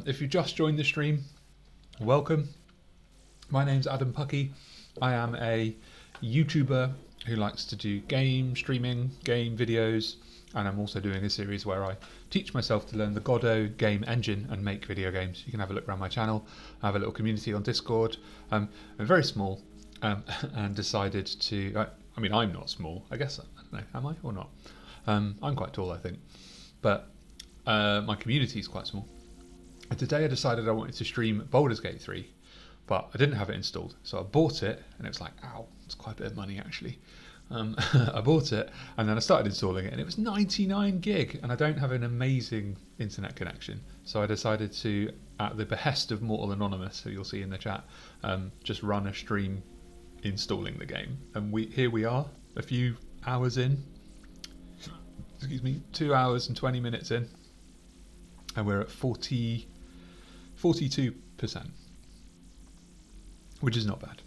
If you just joined the stream, welcome. My name's Adam Puckey. I am a YouTuber who likes to do game streaming, game videos, and I'm also doing a series where I teach myself to learn the Godot game engine and make video games. You can have a look around my channel. I have a little community on Discord. I'm very small, and decided to. I mean, I'm not small. I guess I don't know. Am I or not? I'm quite tall, I think, but my community is quite small. And today I decided I wanted to stream Baldur's Gate 3, but I didn't have it installed. So I bought it, and it was like, ow, it's quite a bit of money actually. I bought it, and then I started installing it, and it was 99 gig, and I don't have an amazing internet connection. So I decided to, at the behest of Mortal Anonymous, who you'll see in the chat, just run a stream installing the game. And here we are, a few hours in. Excuse me, 2 hours and 20 minutes in, and we're at 42%, which is not bad.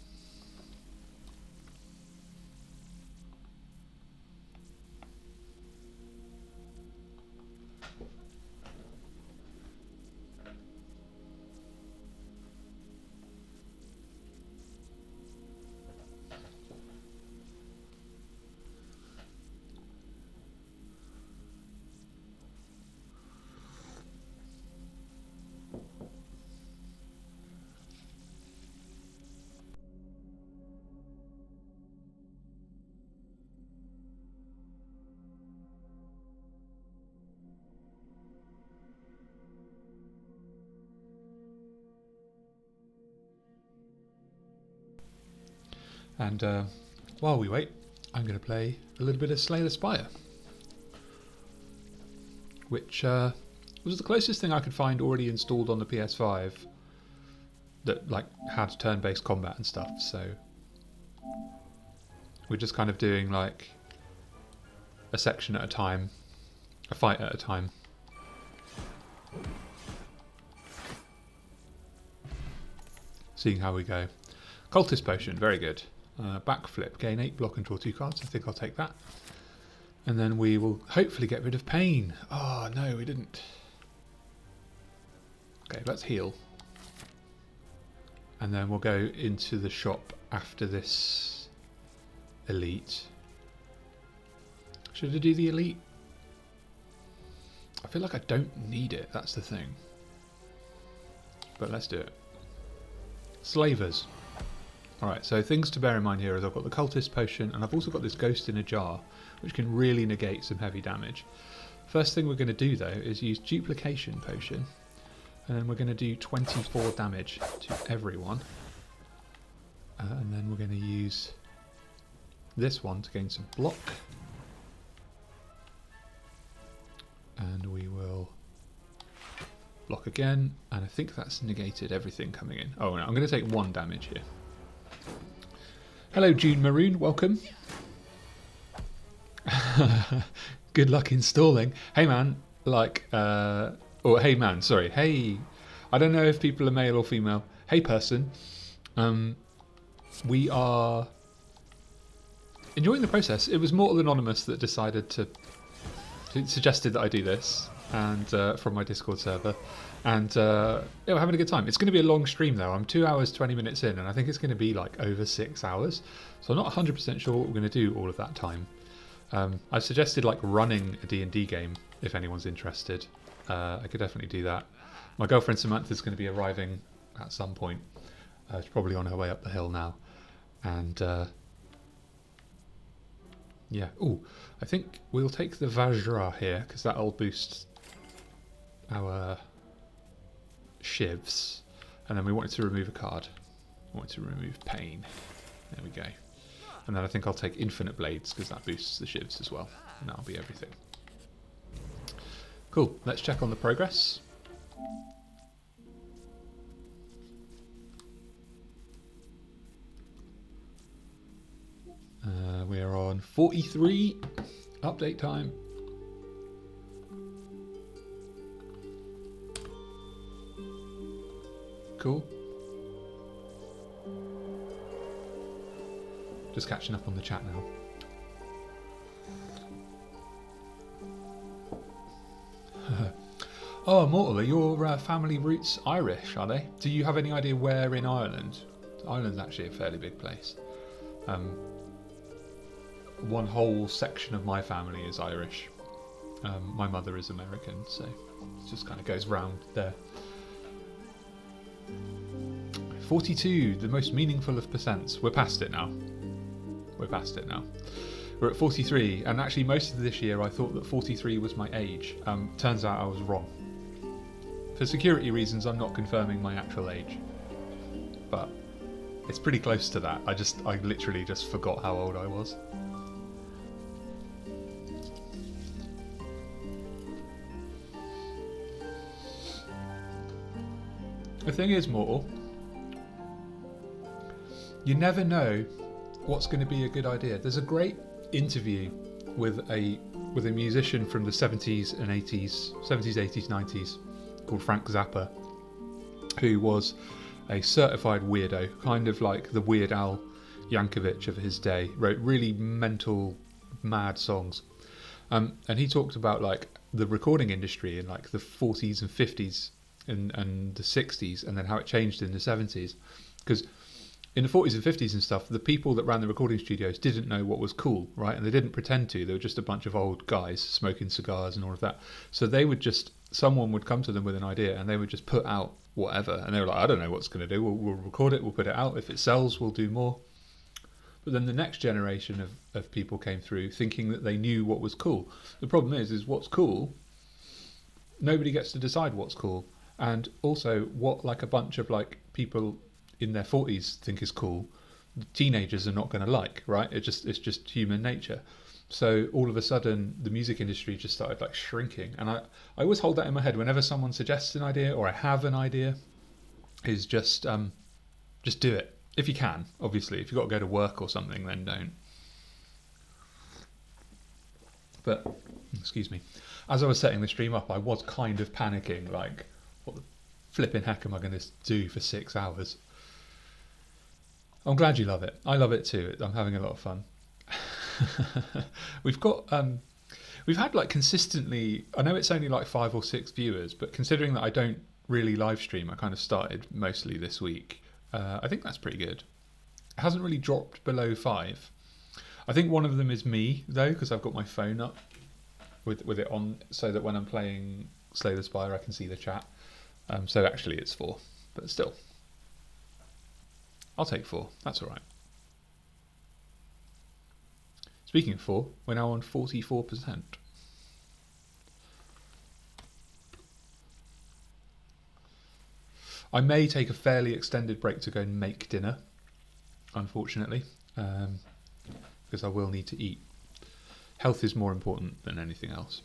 And while we wait, I'm going to play a little bit of Slay the Spire, which was the closest thing I could find already installed on the PS5 that like had turn-based combat and stuff. So we're just kind of doing like a section at a time, a fight at a time. Seeing how we go. Cultist Potion, very good. Backflip, gain 8 block and draw 2 cards. I think I'll take that. And then we will hopefully get rid of pain. Oh no, we didn't. Okay, let's heal. And then we'll go into the shop after this elite. Should I do the elite? I feel like I don't need it, that's the thing. But let's do it. Slavers. Alright, so things to bear in mind here is I've got the Cultist Potion and I've also got this Ghost in a Jar, which can really negate some heavy damage. First thing we're going to do though is use Duplication Potion, and then we're going to do 24 damage to everyone. And then we're going to use this one to gain some block. And we will block again, and I think that's negated everything coming in. Oh no, I'm going to take 1 damage here. Hello June Maroon, welcome. Good luck installing. Hey man, like, or hey man, sorry, hey, I don't know if people are male or female. Hey person, we are enjoying the process. It was Mortal Anonymous that decided to suggested that I do this, and from my Discord server, and yeah, we're having a good time. It's going to be a long stream though. I'm 2 hours 20 minutes in, and I think it's going to be like over 6 hours, so I'm not 100% sure what we're going to do all of that time. I've suggested like running a D&D game if anyone's interested. I could definitely do that. My girlfriend Samantha's going to be arriving at some point. She's probably on her way up the hill now, and yeah. Oh, I think we'll take the Vajra here because that'll boost our shivs. And then we wanted to remove a card. I wanted to remove pain. There we go. And then I think I'll take Infinite Blades because that boosts the shivs as well. And that'll be everything. Cool. Let's check on the progress. We are on 43. Update time. Cool. Just catching up on the chat now. Oh, Mortal, are your family roots Irish, are they? Do you have any idea where in Ireland? Ireland's actually a fairly big place. One whole section of my family is Irish. My mother is American, so it just kind of goes round there. 42, the most meaningful of percents. We're past it now. We're past it now. We're at 43, and actually most of this year I thought that 43 was my age. Turns out I was wrong. For security reasons, I'm not confirming my actual age. But it's pretty close to that. I literally just forgot how old I was. The thing is, Mortal, you never know what's going to be a good idea. There's a great interview with a musician from the 70s and 80s, 70s, 80s, 90s called Frank Zappa, who was a certified weirdo, kind of like the Weird Al Yankovic of his day. Wrote really mental, mad songs, and he talked about like the recording industry in like the 40s and 50s and the 60s, and then how it changed in the 70s, because in the 40s and 50s and stuff, the people that ran the recording studios didn't know what was cool, right? And they didn't pretend to. They were just a bunch of old guys smoking cigars and all of that. So they would just, someone would come to them with an idea and they would just put out whatever. And they were like, I don't know what's going to do. We'll record it, we'll put it out. If it sells, we'll do more. But then the next generation of people came through thinking that they knew what was cool. The problem is what's cool, nobody gets to decide what's cool. And also what like a bunch of like people in their 40s think is cool, teenagers are not going to like, right? It's just human nature. So all of a sudden, the music industry just started like shrinking, and I always hold that in my head whenever someone suggests an idea or I have an idea, is just do it if you can. Obviously, if you've got to go to work or something, then don't. But excuse me, as I was setting the stream up, I was kind of panicking, like, what the flipping heck am I going to do for 6 hours? I'm glad you love it. I love it too. I'm having a lot of fun. We've had like consistently, I know it's only like 5 or 6 viewers, but considering that I don't really live stream, I kind of started mostly this week. I think that's pretty good. It hasn't really dropped below 5. I think one of them is me though, because I've got my phone up with it on, so that when I'm playing Slay the Spire I can see the chat. So actually it's 4, but still, I'll take 4. That's all right. Speaking of 4, we're now on 44%. I may take a fairly extended break to go and make dinner, unfortunately, because I will need to eat. Health is more important than anything else.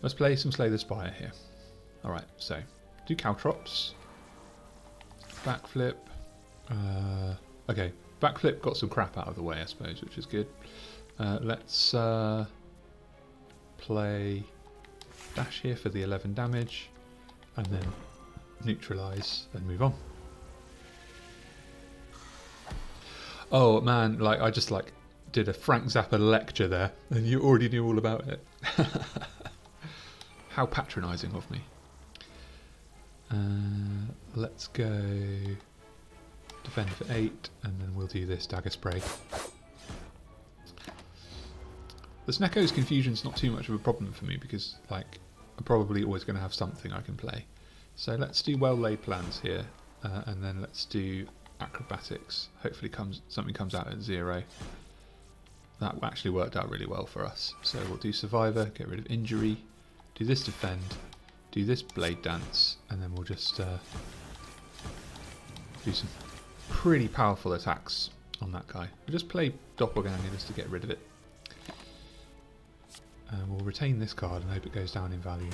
Let's play some Slay the Spire here. Alright, so do caltrops, backflip, okay, backflip got some crap out of the way I suppose, which is good. Let's play dash here for the 11 damage, and then neutralise and move on. Oh man, like I just like did a Frank Zappa lecture there and you already knew all about it. How patronising of me. Let's go defend for 8 and then we'll do this dagger spray. The Snecko's confusion's not too much of a problem for me because like I'm probably always going to have something I can play. So let's do well laid plans here, and then let's do acrobatics. Hopefully something comes out at 0. That actually worked out really well for us. So we'll do survivor, get rid of injury, do this defend, do this blade dance, and then we'll just do some pretty powerful attacks on that guy. We'll just play doppelganger just to get rid of it. And we'll retain this card and hope it goes down in value.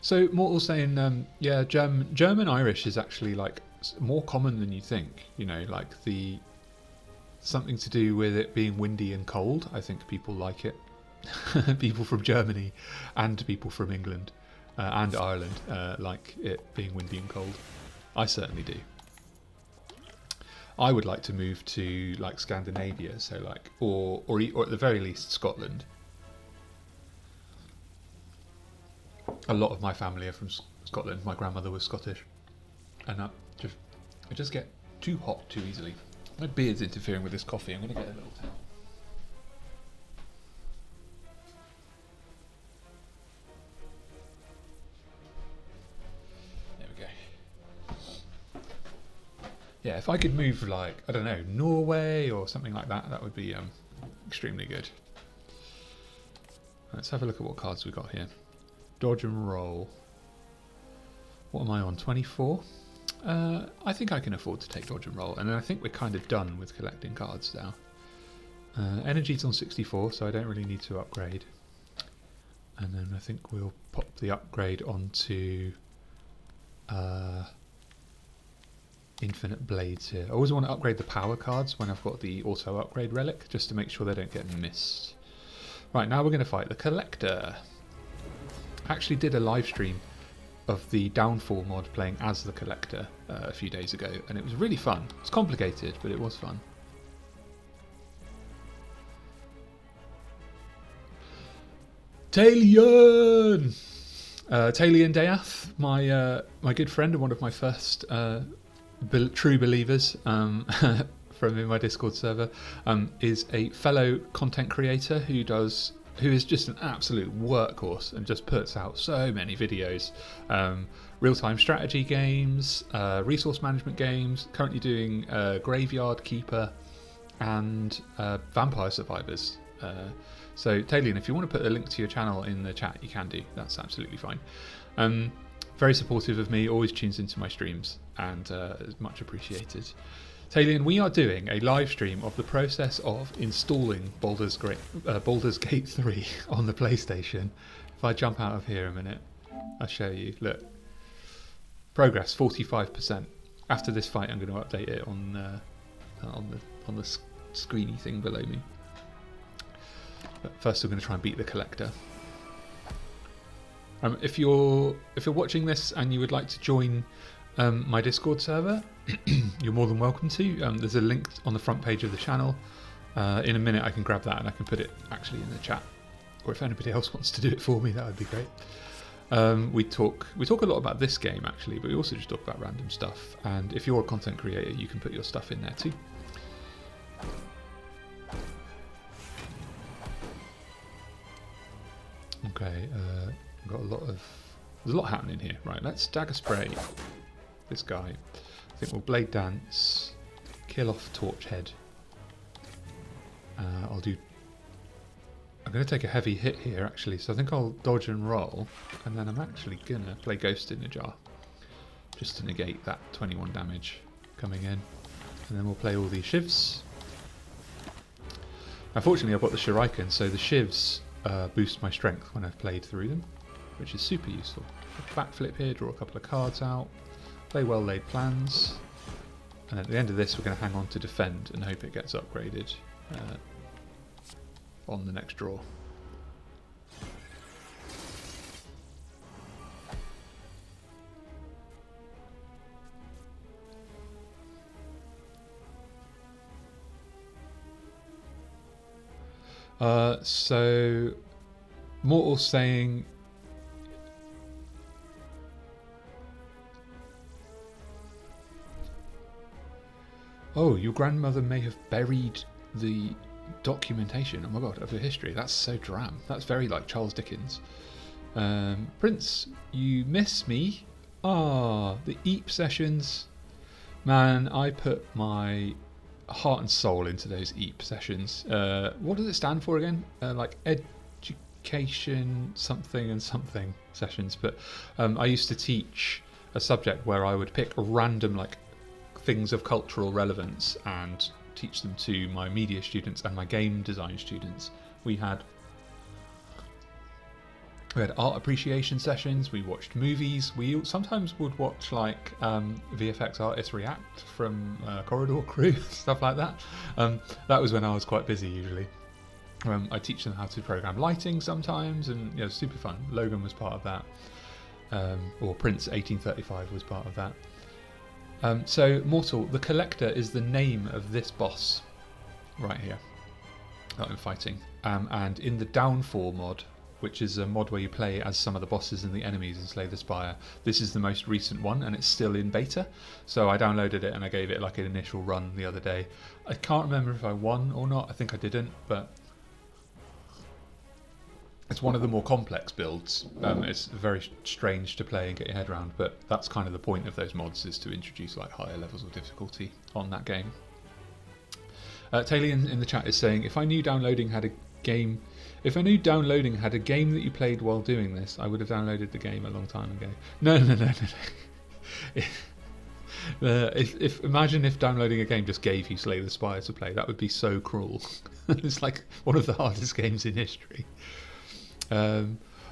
So Mortal's saying, yeah, German Irish is actually like more common than you think. You know, like something to do with it being windy and cold. I think people like it. People from Germany and people from England and Ireland like it being windy and cold. I certainly do. I would like to move to like Scandinavia, so like or at the very least Scotland. A lot of my family are from Scotland. My grandmother was Scottish, and I just get too hot too easily. My beard's interfering with this coffee. I'm going to get a little towel. There we go. Yeah, if I could move like, I don't know, Norway or something like that, that would be extremely good. Let's have a look at what cards we got here. Dodge and roll. What am I on? 24? I think I can afford to take dodge and roll, and then I think we're kind of done with collecting cards now. Energy's on 64, so I don't really need to upgrade. And then I think we'll pop the upgrade onto infinite blades here. I always want to upgrade the power cards when I've got the auto upgrade relic, just to make sure they don't get missed. Right, now we're going to fight the collector. I actually did a live stream of the Downfall mod playing as the collector a few days ago, and it was really fun. It's complicated, but it was fun. Talion! Talion Death, my good friend and one of my first true believers from in my Discord server, is a fellow content creator who is just an absolute workhorse and just puts out so many videos. Real-time strategy games, resource management games, currently doing Graveyard Keeper and Vampire Survivors. So Talion, if you want to put a link to your channel in the chat, you can do. That's absolutely fine. Very supportive of me, always tunes into my streams, and is much appreciated. Talion, we are doing a live stream of the process of installing Baldur's Gate 3 on the PlayStation. If I jump out of here a minute, I'll show you. Look, progress 45%. After this fight, I'm going to update it on the screeny thing below me. But first, we're going to try and beat the Collector. If you're watching this and you would like to join my Discord server, you're more than welcome to. There's a link on the front page of the channel. In a minute, I can grab that and I can put it actually in the chat. Or if anybody else wants to do it for me, that would be great. We talk a lot about this game actually, but we also just talk about random stuff. And if you're a content creator, you can put your stuff in there too. Okay, got there's a lot happening here. Right, let's dagger spray this guy. I think we'll blade dance, kill off Torchhead. I'm going to take a heavy hit here actually, so I think I'll dodge and roll, and then I'm actually going to play Ghost in the Jar, just to negate that 21 damage coming in. And then we'll play all these shivs. Unfortunately I've got the shuriken, so the shivs boost my strength when I've played through them, which is super useful. Backflip here, draw a couple of cards out, play well laid plans, and at the end of this we're going to hang on to defend and hope it gets upgraded on the next draw. So Mortal saying oh, your grandmother may have buried the documentation, oh my god, of your history. That's so dram. That's very like Charles Dickens. Prince, you miss me? Ah, the EAP sessions. Man, I put my heart and soul into those EAP sessions. What does it stand for again? Like education something and something sessions. But I used to teach a subject where I would pick random like things of cultural relevance and teach them to my media students and my game design students. We had art appreciation sessions, we watched movies, we sometimes would watch like VFX artists react from Corridor Crew, stuff like that. That was when I was quite busy usually. I teach them how to program lighting sometimes, and you know, super fun. Logan was part of that, or Prince 1835 was part of that. So Mortal, the Collector is the name of this boss right here that I'm fighting, and in the Downfall mod, which is a mod where you play as some of the bosses and the enemies in Slay the Spire, this is the most recent one and it's still in beta, so I downloaded it and I gave it like an initial run the other day. I can't remember if I won or not, I think I didn't, but it's one of the more complex builds. It's very strange to play and get your head around, but that's kind of the point of those mods, is to introduce like higher levels of difficulty on that game. Talion in the chat is saying, if I knew downloading had a game that you played while doing this, I would have downloaded the game a long time ago. No. Imagine if downloading a game just gave you Slay the Spire to play. That would be so cruel. It's like one of the hardest games in history.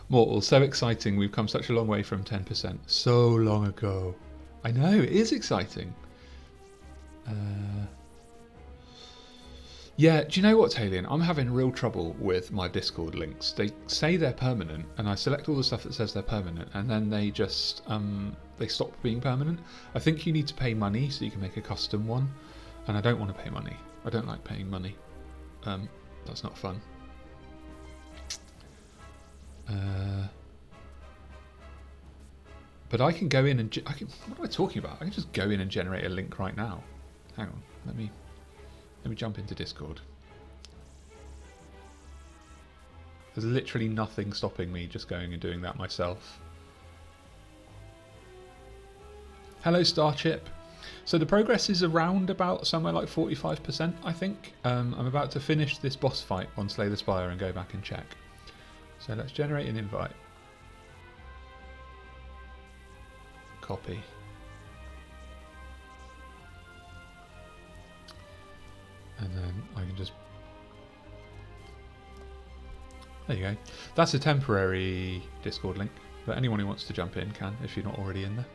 Mortal, so exciting. We've come such a long way from 10%. So long ago. I know, it is exciting. Yeah, do you know what, Talion? I'm having real trouble with my Discord links. They say they're permanent, and I select all the stuff that says they're permanent, and then they just they stop being permanent. I think you need to pay money so you can make a custom one, and I don't want to pay money. I don't like paying money. That's not fun. But I can go in and what am I talking about? I can just go in and generate a link right now. Hang on, let me jump into Discord. There's literally nothing stopping me just going and doing that myself. Hello Starchip. So the progress is around about somewhere like 45%, I think. I'm about to finish this boss fight on Slay the Spire and go back and check. So let's generate an invite. copy. And then I can just... There you go. That's a temporary Discord link, but anyone who wants to jump in can, if you're not already in there.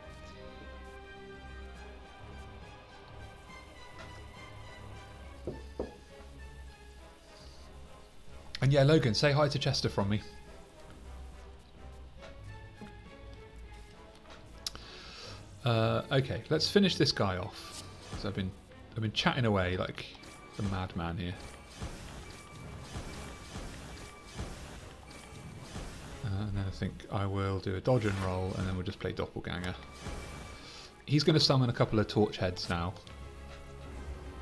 And yeah, Logan, say hi to Chester from me. Okay, let's finish this guy off. So I've been chatting away like a madman here. And then I think I will do a dodge and roll, and then we'll just play Doppelganger. He's going to summon a couple of torch heads now,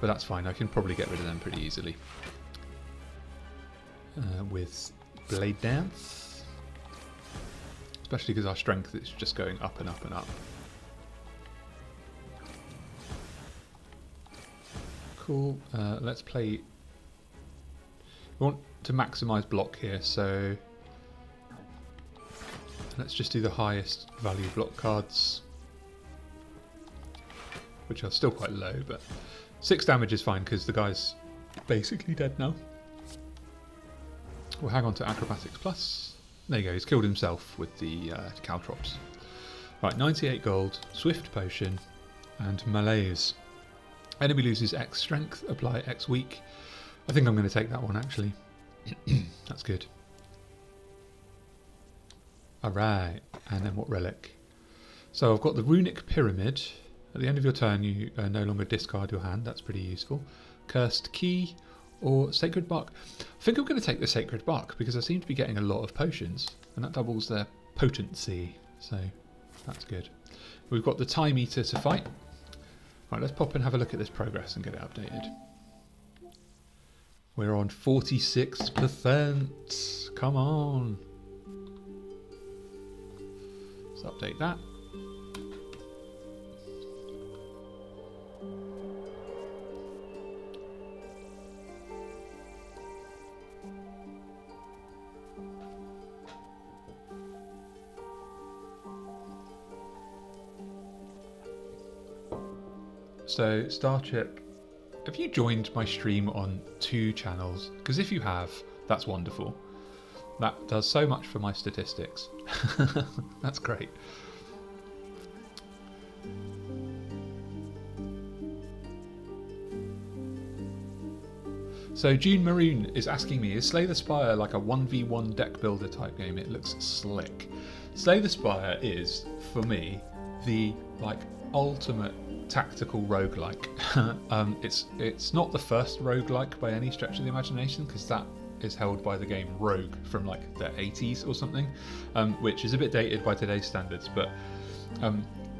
but that's fine. I can probably get rid of them pretty easily. With Blade Dance, especially because our strength is just going up and up and up. Cool. Let's play. We want to maximise block here, so let's just do the highest value block cards, which are still quite low, but 6 damage is fine because the guy's basically dead now. We'll hang on to Acrobatics Plus. There you go, he's killed himself with the Caltrops. Right, 98 gold, Swift Potion, and Malaise. Enemy loses X strength, apply X weak. I think I'm going to take that one actually. That's good. Alright, and then what relic? So I've got the Runic Pyramid. At the end of your turn you no longer discard your hand, that's pretty useful. Cursed Key or Sacred Bark. I think I'm going to take the Sacred Bark because I seem to be getting a lot of potions and that doubles their potency, so that's good. We've got the Time Eater to fight. Right, let's pop and have a look at this progress and get it updated. We're on 46%. Come on. Let's update that. So, Starchip, have you joined my stream on 2 channels? Because if you have, that's wonderful. That does so much for my statistics. That's great. So June Maroon is asking me, is Slay the Spire like a 1v1 deck builder type game? It looks slick. Slay the Spire is, for me, the ultimate tactical roguelike. It's not the first roguelike by any stretch of the imagination, because that is held by the game Rogue from the 80s or something, which is a bit dated by today's standards, but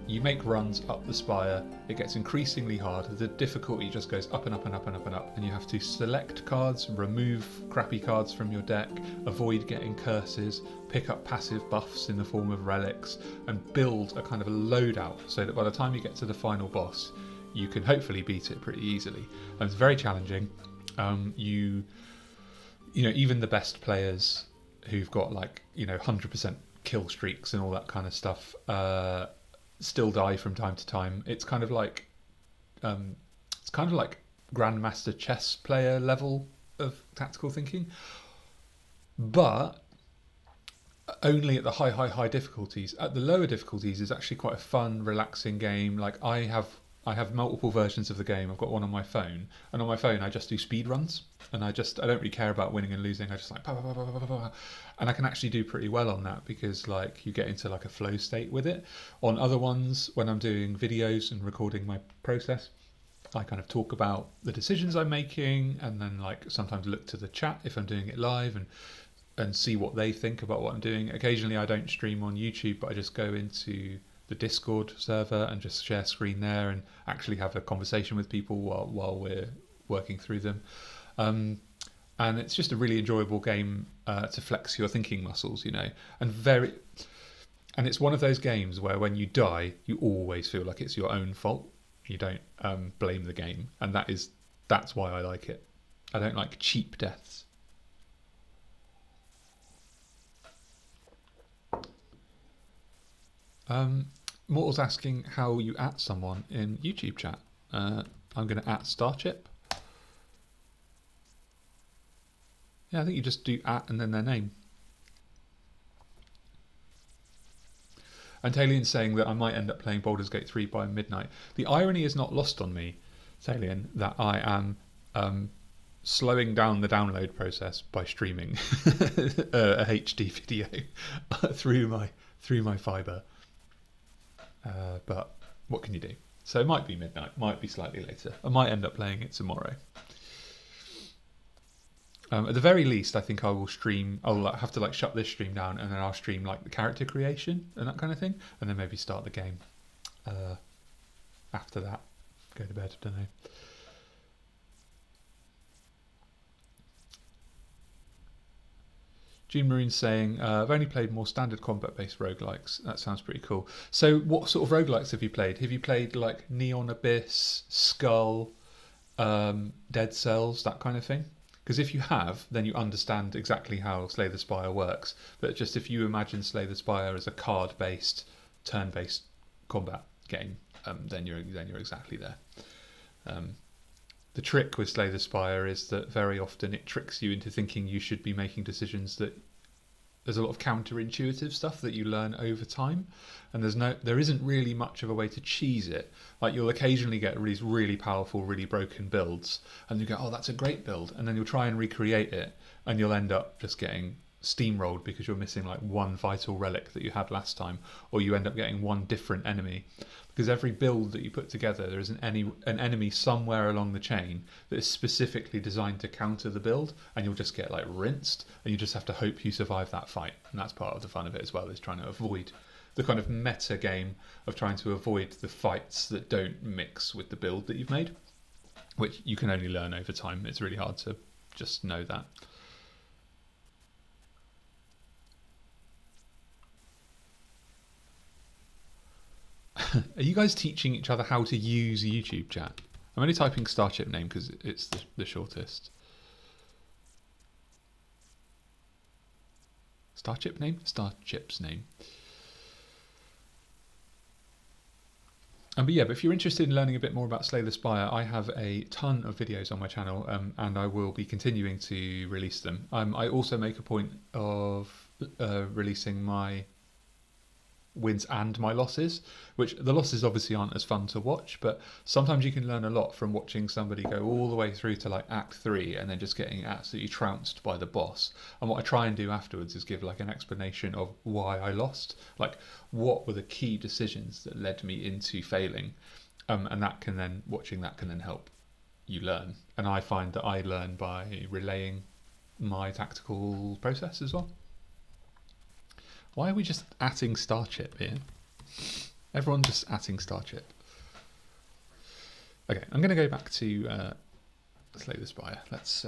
you make runs up the spire, it gets increasingly hard, the difficulty just goes up and up and up and up and up, and you have to select cards, remove crappy cards from your deck, avoid getting curses, pick up passive buffs in the form of relics, and build a kind of a loadout so that by the time you get to the final boss you can hopefully beat it pretty easily. And it's very challenging. You know, even the best players who've got 100% kill streaks and all that kind of stuff still die from time to time. It's kind of like grandmaster chess player level of tactical thinking, but only at the high difficulties. At the lower difficulties is actually quite a fun, relaxing game. I have multiple versions of the game. I've got one on my phone, and on my phone I just do speed runs, and I don't really care about winning and losing. I just and I can actually do pretty well on that because you get into a flow state with it. On other ones, when I'm doing videos and recording my process, I kind of talk about the decisions I'm making, and then sometimes look to the chat if I'm doing it live and see what they think about what I'm doing. Occasionally I don't stream on YouTube, but I just go into the Discord server and just share screen there and actually have a conversation with people while we're working through them. And it's just a really enjoyable game to flex your thinking muscles, and it's one of those games where when you die, you always feel like it's your own fault. You don't blame the game, and that's why I like it. I don't like cheap deaths. Mortal's asking how you at someone in YouTube chat. I'm going to at Starchip. Yeah, I think you just do at and then their name. And Talian's saying that I might end up playing Baldur's Gate 3 by midnight. The irony is not lost on me, Talian, that I am slowing down the download process by streaming a HD video through my fibre. But what can you do? So it might be midnight, might be slightly later. I might end up playing it tomorrow. At the very least, I think I will stream. I'll have to like shut this stream down, and then I'll stream like the character creation and that kind of thing, and then maybe start the game. After that, go to bed. I don't know. Gene Marine's saying, I've only played more standard combat-based roguelikes. That sounds pretty cool. So what sort of roguelikes have you played? Have you played like Neon Abyss, Skull, Dead Cells, that kind of thing? Because if you have, then you understand exactly how Slay the Spire works. But just if you imagine Slay the Spire as a card-based, turn-based combat game, then you're exactly there. The trick with Slay the Spire is that very often it tricks you into thinking you should be making decisions that there's a lot of counterintuitive stuff that you learn over time, and there isn't really much of a way to cheese it. Like you'll occasionally get these really powerful, really broken builds, and you go, oh, that's a great build, and then you'll try and recreate it, and you'll end up just getting steamrolled because you're missing like one vital relic that you had last time, or you end up getting one different enemy. Because every build that you put together, there is an enemy somewhere along the chain that is specifically designed to counter the build, and you'll just get like rinsed, and you just have to hope you survive that fight. And that's part of the fun of it as well, is trying to avoid the kind of meta game of trying to avoid the fights that don't mix with the build that you've made, which you can only learn over time. It's really hard to just know that. Are you guys teaching each other how to use YouTube chat? I'm only typing Starchip name because it's the shortest. Starchip name? Starchip's name. But if you're interested in learning a bit more about Slay the Spire, I have a ton of videos on my channel, and I will be continuing to release them. I also make a point of releasing my wins and my losses, which the losses obviously aren't as fun to watch, but sometimes you can learn a lot from watching somebody go all the way through to like Act 3 and then just getting absolutely trounced by the boss. And what I try and do afterwards is give like an explanation of why I lost, like what were the key decisions that led me into failing, and that can then, watching that can then help you learn. And I find that I learn by relaying my tactical process as well. Why are we just atting Starchip here? Everyone just atting Starchip. Okay, I'm going to go back to Slay the Spire. Let's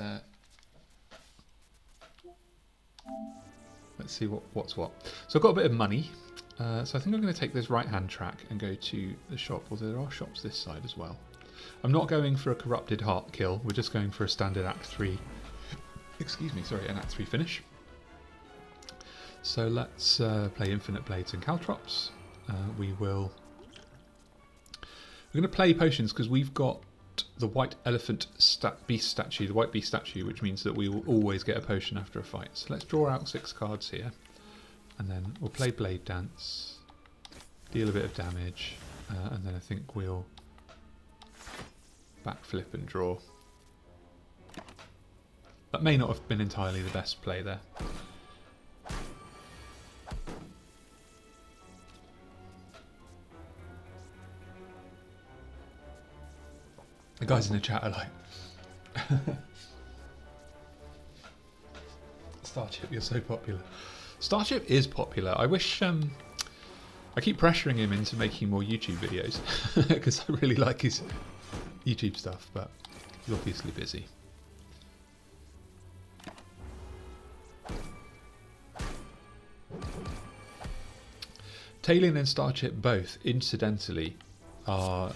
see what's what. So I've got a bit of money. So I think I'm going to take this right-hand track and go to the shop, although there are shops this side as well. I'm not going for a Corrupted Heart kill. We're just going for a standard Act 3. Excuse me, sorry, an Act 3 finish. So let's play Infinite Blades and Caltrops. We're going to play potions because we've got the White Elephant Beast statue, the White Beast statue, which means that we will always get a potion after a fight. So let's draw out 6 cards here, and then we'll play Blade Dance, deal a bit of damage, and then I think we'll backflip and draw. That may not have been entirely the best play there. The guys in the chat are like, Starchip, you're so popular. Starchip is popular. I wish, I keep pressuring him into making more YouTube videos because I really like his YouTube stuff, but he's obviously busy. Talion and Starchip both, incidentally, are...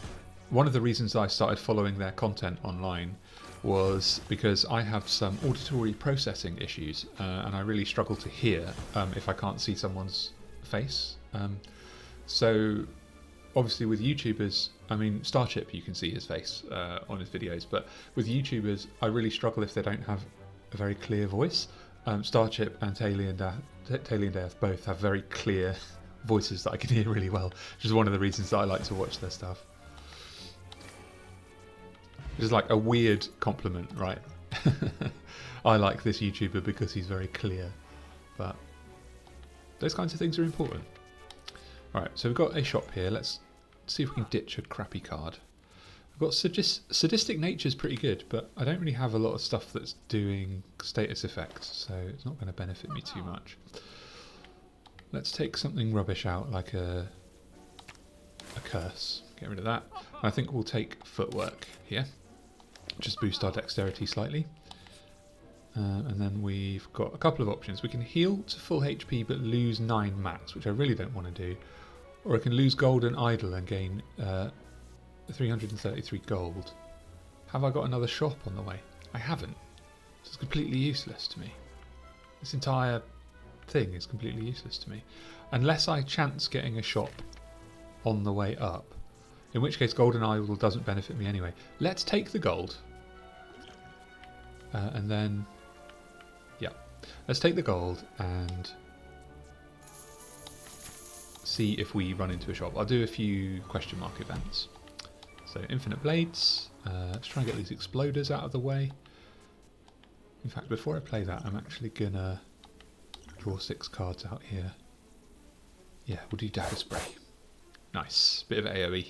One of the reasons I started following their content online was because I have some auditory processing issues, and I really struggle to hear if I can't see someone's face. So obviously with YouTubers, I mean, Starchip, you can see his face on his videos, but with YouTubers, I really struggle if they don't have a very clear voice. Starchip and Taylor and Death both have very clear voices that I can hear really well, which is one of the reasons that I like to watch their stuff. Which is like a weird compliment, right? I like this YouTuber because he's very clear, but those kinds of things are important. Alright, so we've got a shop here. Let's see if we can ditch a crappy card. I've got Sadistic Nature's pretty good, but I don't really have a lot of stuff that's doing status effects, so it's not going to benefit me too much. Let's take something rubbish out, like a curse. Get rid of that. I think we'll take footwork here. Just boost our dexterity slightly. And then we've got a couple of options. We can heal to full HP but lose 9 max, which I really don't want to do. Or I can lose Golden Idol and gain 333 gold. Have I got another shop on the way? I haven't. So it's completely useless to me. This entire thing is completely useless to me. Unless I chance getting a shop on the way up. In which case Golden Idol doesn't benefit me anyway. Let's take the gold. And then... yeah. Let's take the gold and see if we run into a shop. I'll do a few question mark events. So infinite blades. Let's try and get these exploders out of the way. In fact, before I play that, I'm actually gonna draw 6 cards out here. Yeah, we'll do dagger spray. Nice, bit of AoE.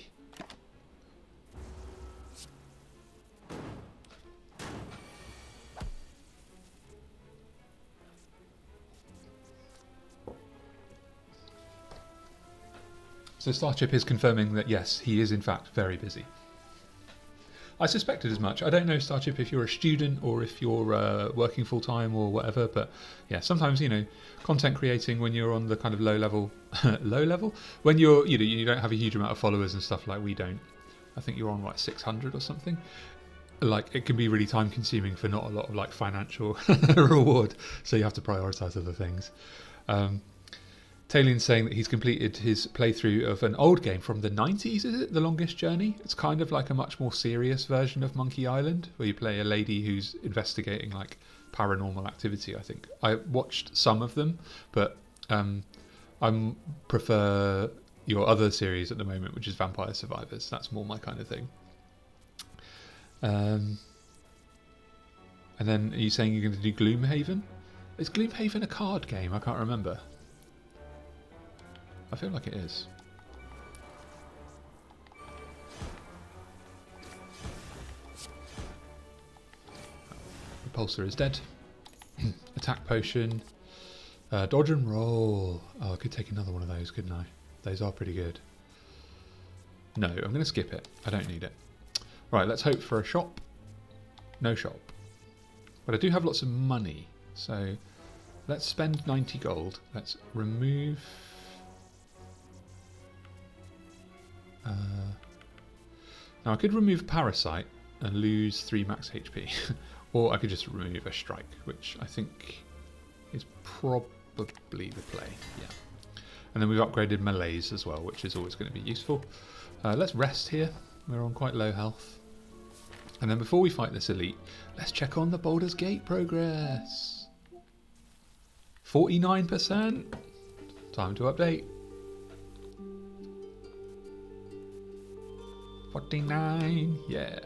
So Starchip is confirming that yes, he is in fact very busy. I suspected as much. I don't know, Starchip, if you're a student or if you're working full time or whatever, but yeah, sometimes, you know, content creating when you're on the kind of low level, when you're, you know, you don't have a huge amount of followers and stuff like we don't. I think you're on like 600 or something. Like it can be really time consuming for not a lot of like financial reward, so you have to prioritize other things. Talien's saying that he's completed his playthrough of an old game from the 90s, is it? The Longest Journey? It's kind of like a much more serious version of Monkey Island, where you play a lady who's investigating like paranormal activity, I think. I watched some of them, but I prefer your other series at the moment, which is Vampire Survivors. That's more my kind of thing. And then are you saying you're going to do Gloomhaven? Is Gloomhaven a card game? I can't remember. I feel like it is. Repulsor is dead. Attack potion. Dodge and roll. Oh, I could take another one of those, couldn't I? Those are pretty good. No, I'm going to skip it. I don't need it. Right, let's hope for a shop. No shop. But I do have lots of money. So let's spend 90 gold. Let's remove... now I could remove Parasite and lose 3 max HP, or I could just remove a Strike, which I think is probably the play. Yeah, and then we've upgraded Melees as well, which is always going to be useful. Let's rest here. We're on quite low health, and then before we fight this elite, let's check on the Baldur's Gate progress. 49%. Time to update. 49, yeah.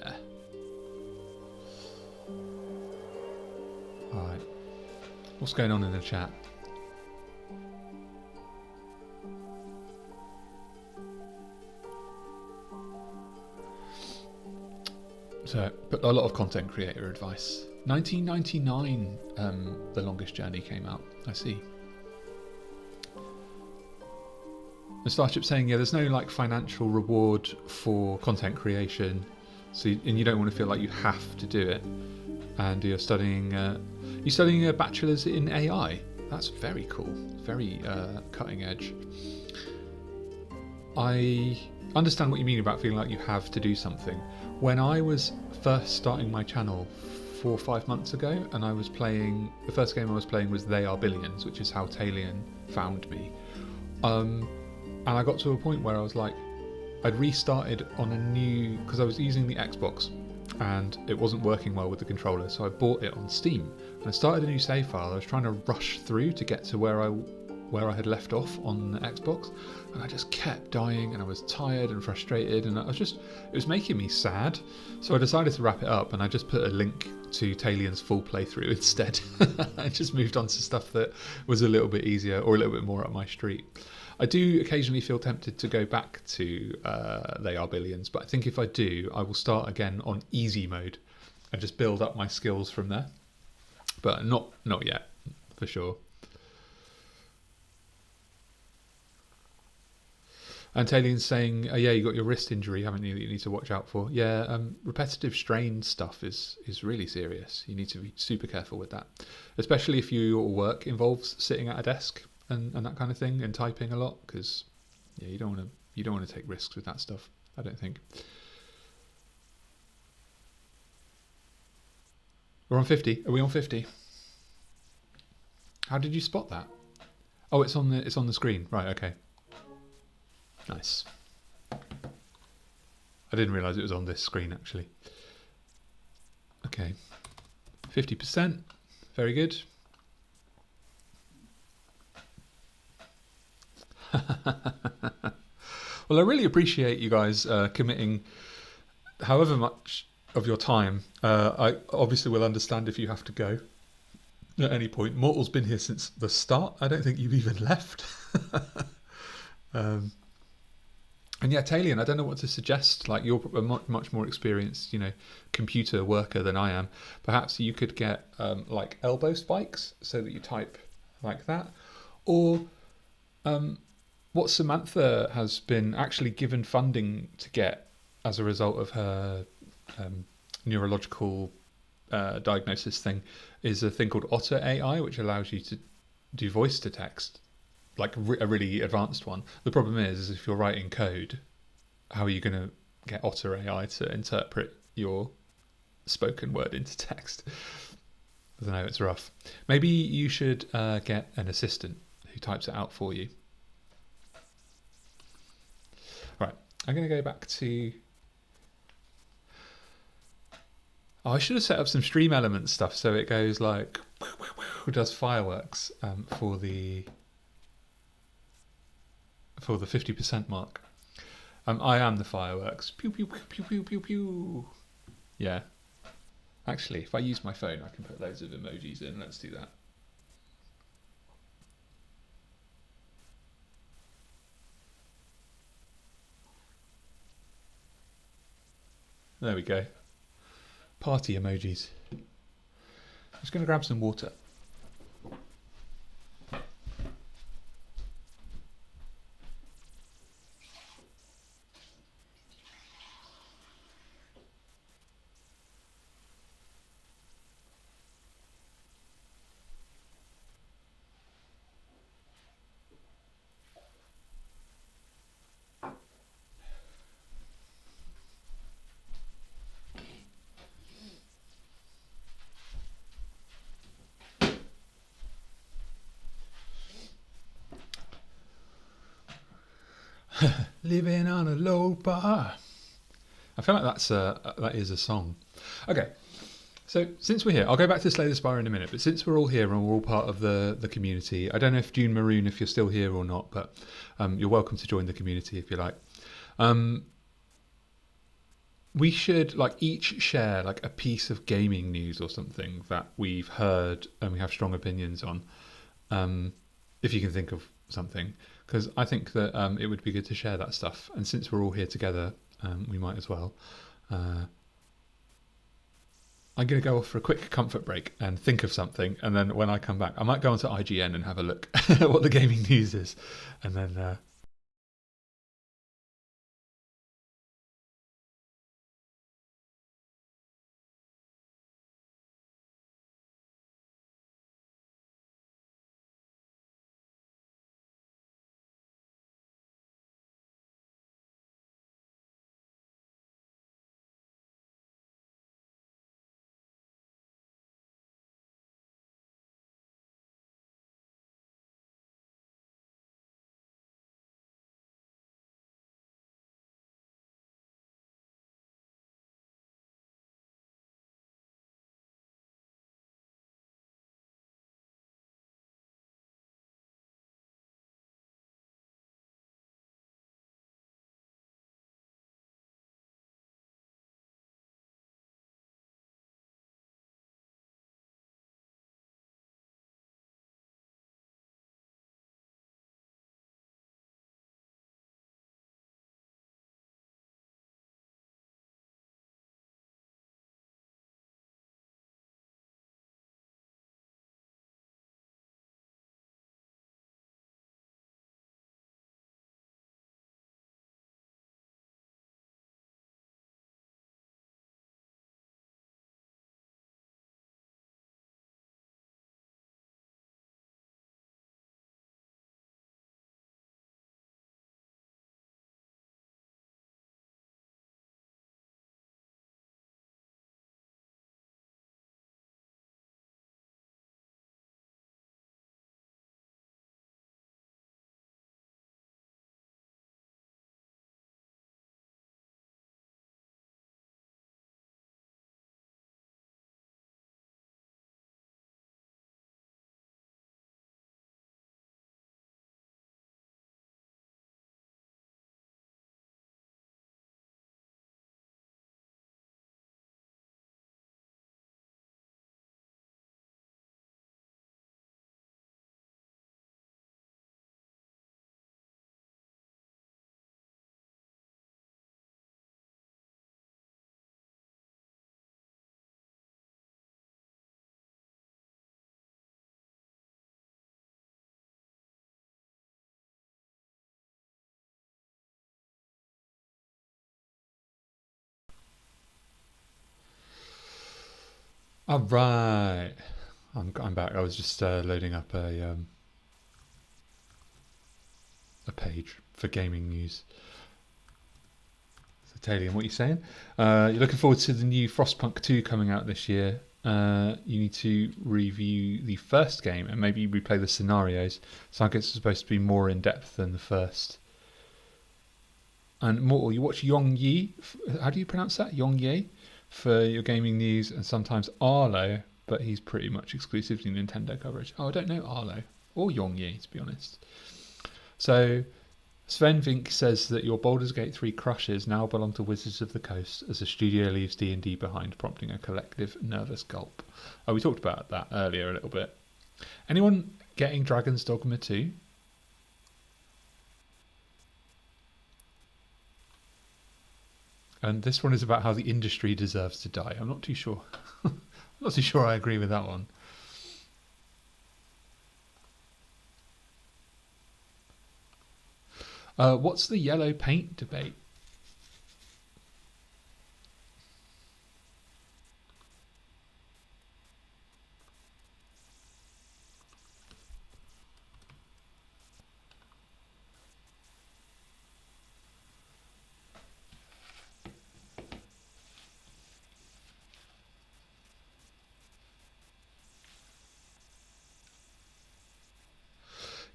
Alright. What's going on in the chat? So, but a lot of content creator advice. 1999, The Longest Journey came out. I see. The Starship saying, yeah, there's no like financial reward for content creation, so and you don't want to feel like you have to do it. And you're studying a bachelor's in AI. That's very cool, very cutting edge. I understand what you mean about feeling like you have to do something. When I was first starting my channel 4 or 5 months ago, and I was playing, the first game I was playing was They Are Billions, which is how Talion found me. And I got to a point where I was like, I'd restarted on a new, because I was using the Xbox and it wasn't working well with the controller, so I bought it on Steam and I started a new save file. I was trying to rush through to get to where I had left off on the Xbox, and I just kept dying, and I was tired and frustrated, and it was making me sad. So I decided to wrap it up, and I just put a link to Talien's full playthrough instead. I just moved on to stuff that was a little bit easier or a little bit more up my street. I do occasionally feel tempted to go back to They Are Billions, but I think if I do, I will start again on easy mode and just build up my skills from there. But not yet, for sure. And Talien's saying, oh, yeah, you got your wrist injury, haven't you, that you need to watch out for? Yeah, repetitive strain stuff is really serious. You need to be super careful with that, especially if your work involves sitting at a desk and that kind of thing and typing a lot, because yeah, you don't want to take risks with that stuff, I don't think. We're on 50. Are we on 50? How did you spot that? Oh, it's on the screen. Right, okay. Nice. I didn't realise it was on this screen, actually. Okay. 50%. Very good. Well, I really appreciate you guys committing however much of your time. I obviously will understand if you have to go at any point. Mortal's been here since the start. I don't think you've even left. And yeah, Talien, I don't know what to suggest. Like, you're a much more experienced, computer worker than I am. Perhaps you could get like elbow spikes so that you type like that. Or what Samantha has been actually given funding to get as a result of her neurological diagnosis thing is a thing called Otter AI, which allows you to do voice to text, like a really advanced one. The problem is if you're writing code, how are you going to get Otter AI to interpret your spoken word into text? I don't know, it's rough. Maybe you should get an assistant who types it out for you. Right, I'm going to go back to... Oh, I should have set up some stream element stuff so it goes like... does fireworks for the 50% mark. I am the fireworks. Pew, pew, pew, pew, pew, pew, pew. Yeah. Actually, if I use my phone, I can put loads of emojis in. Let's do that. There we go. Party emojis. I'm just going to grab some water. Living on a low bar. I feel like that is a song. Okay, so since we're here, I'll go back to Slay the Spire in a minute, but since we're all here and we're all part of the community, I don't know if June Maroon, if you're still here or not, but you're welcome to join the community if you like. We should each share a piece of gaming news or something that we've heard and we have strong opinions on, if you can think of something, because I think that it would be good to share that stuff, and since we're all here together, we might as well. I'm going to go off for a quick comfort break and think of something, and then when I come back, I might go onto IGN and have a look at what the gaming news is, and then Oh, right. I'm back. I was just loading up a page for gaming news. So, Talion, what are you saying? You're looking forward to the new Frostpunk 2 coming out this year. You need to review the first game and maybe replay the scenarios. So I guess it's supposed to be more in depth than the first. And Mortal, you watch Yong Yi. How do you pronounce that? Yong Yi for your gaming news, and sometimes Arlo, but he's pretty much exclusively Nintendo coverage. Oh, I don't know Arlo or Yong Yi, to be honest. So Sven Vink says that your Baldur's Gate 3 crushes now belong to Wizards of the Coast as the studio leaves D&D behind, prompting a collective nervous gulp. Oh, we talked about that earlier a little bit. Anyone getting Dragon's Dogma 2? And this one is about how the industry deserves to die. I'm not too sure. I'm not too sure I agree with that one. What's the yellow paint debate?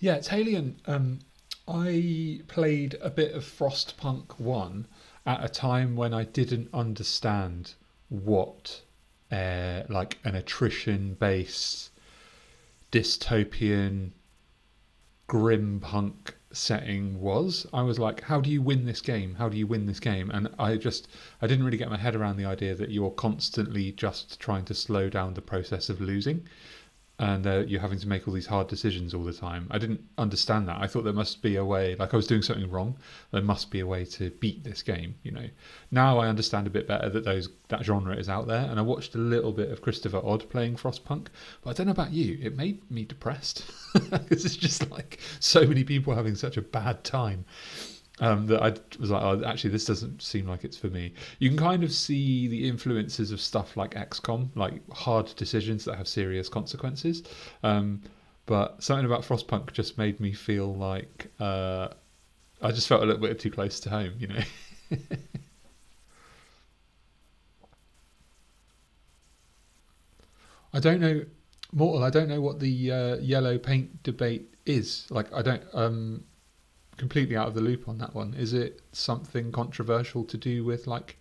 Yeah, it's Halion. I played a bit of Frostpunk 1 at a time when I didn't understand what like an attrition based dystopian grim punk setting was. I was like, how do you win this game? How do you win this game? And I didn't really get my head around the idea that you're constantly just trying to slow down the process of losing, and you're having to make all these hard decisions all the time. I didn't understand that. I thought there must be a way, like I was doing something wrong. There must be a way to beat this game, you know. Now I understand a bit better that that genre is out there, and I watched a little bit of Christopher Odd playing Frostpunk, but I don't know about you, it made me depressed. Because it's just like so many people having such a bad time. That I was like, oh, actually, this doesn't seem like it's for me. You can kind of see the influences of stuff like XCOM, like hard decisions that have serious consequences. But something about Frostpunk just made me feel like I just felt a little bit too close to home, you know. I don't know, Mortal. I don't know what the yellow paint debate is. Like, I don't. Completely out of the loop on that one. Is it something controversial to do with like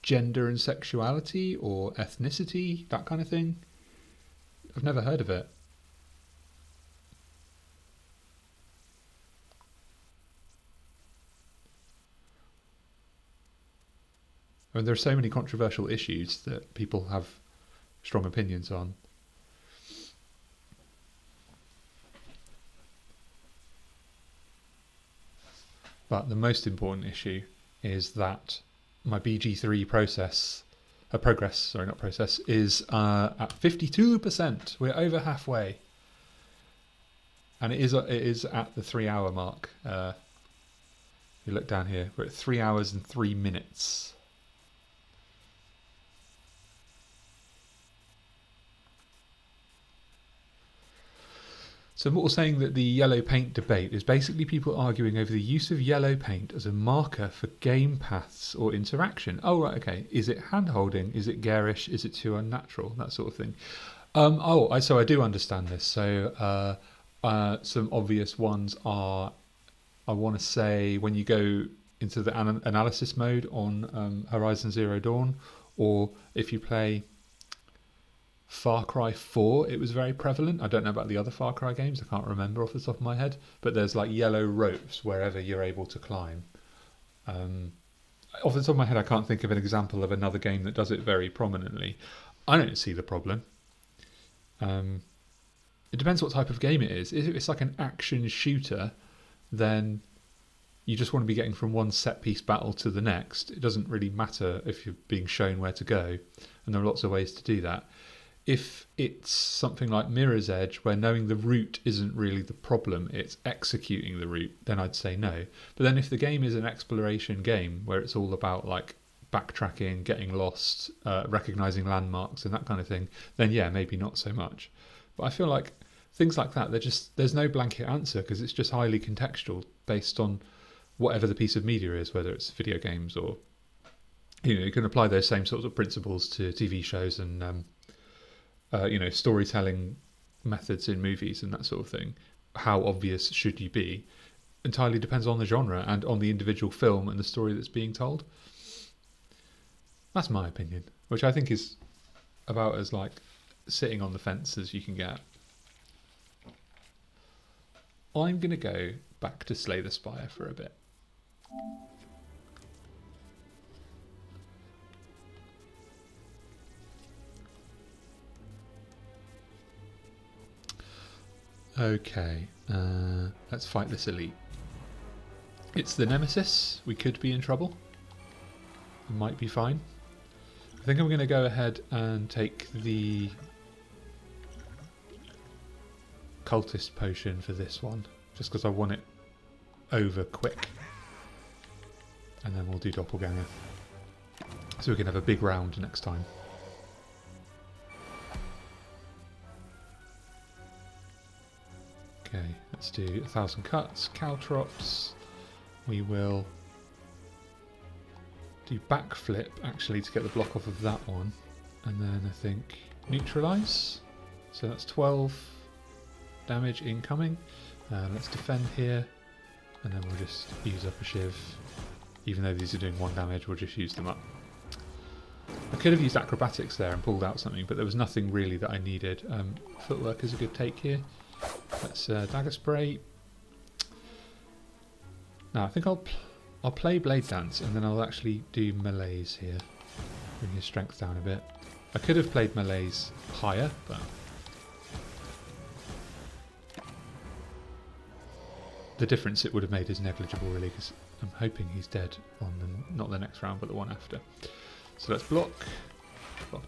gender and sexuality or ethnicity, that kind of thing? I've never heard of it. I mean, there are so many controversial issues that people have strong opinions on. But the most important issue is that my BG3 progress, sorry, not process, is at 52%. We're over halfway. And it is at the 3 hour mark. If you look down here, we're at 3 hours and 3 minutes. So what we're saying that the yellow paint debate is basically people arguing over the use of yellow paint as a marker for game paths or interaction. Oh, right, okay. Is it hand-holding? Is it garish? Is it too unnatural? That sort of thing. So I do understand this. So some obvious ones are, I want to say, when you go into the analysis mode on Horizon Zero Dawn, or if you play Far Cry 4, it was very prevalent. I don't know about the other Far Cry games. I can't remember off the top of my head. But there's like yellow ropes wherever you're able to climb. Off the top of my head, I can't think of an example of another game that does it very prominently. I don't see the problem. It depends what type of game it is. If it's like an action shooter, then you just want to be getting from one set piece battle to the next. It doesn't really matter if you're being shown where to go. And there are lots of ways to do that. If it's something like Mirror's Edge, where knowing the route isn't really the problem, it's executing the route, then I'd say no. But then if the game is an exploration game, where it's all about like backtracking, getting lost, recognizing landmarks and that kind of thing, then yeah, maybe not so much. But I feel like things like that, there's no blanket answer, because it's just highly contextual based on whatever the piece of media is, whether it's video games or, you can apply those same sorts of principles to TV shows and storytelling methods in movies and that sort of thing. How obvious should you be? Entirely depends on the genre and on the individual film and the story that's being told. That's my opinion, which I think is about as like sitting on the fence as you can get. I'm going to go back to Slay the Spire for a bit. Okay, let's fight this elite. It's the Nemesis. We could be in trouble. We might be fine. I think I'm going to go ahead and take the cultist potion for this one, just because I want it over quick. And then we'll do doppelganger, so we can have a big round next time. Okay, let's do 1,000 cuts, caltrops. We will do backflip actually to get the block off of that one, and then I think neutralize. So that's 12 damage incoming. Let's defend here, and then we'll just use up a shiv. Even though these are doing 1 damage, we'll just use them up. I could have used acrobatics there and pulled out something, but there was nothing really that I needed. Footwork is a good take here. Let's dagger spray. Now I think I'll play blade dance, and then I'll actually do melees here. Bring your strength down a bit. I could have played melees higher, but the difference it would have made is negligible really, because I'm hoping he's dead on not the next round but the one after. So let's block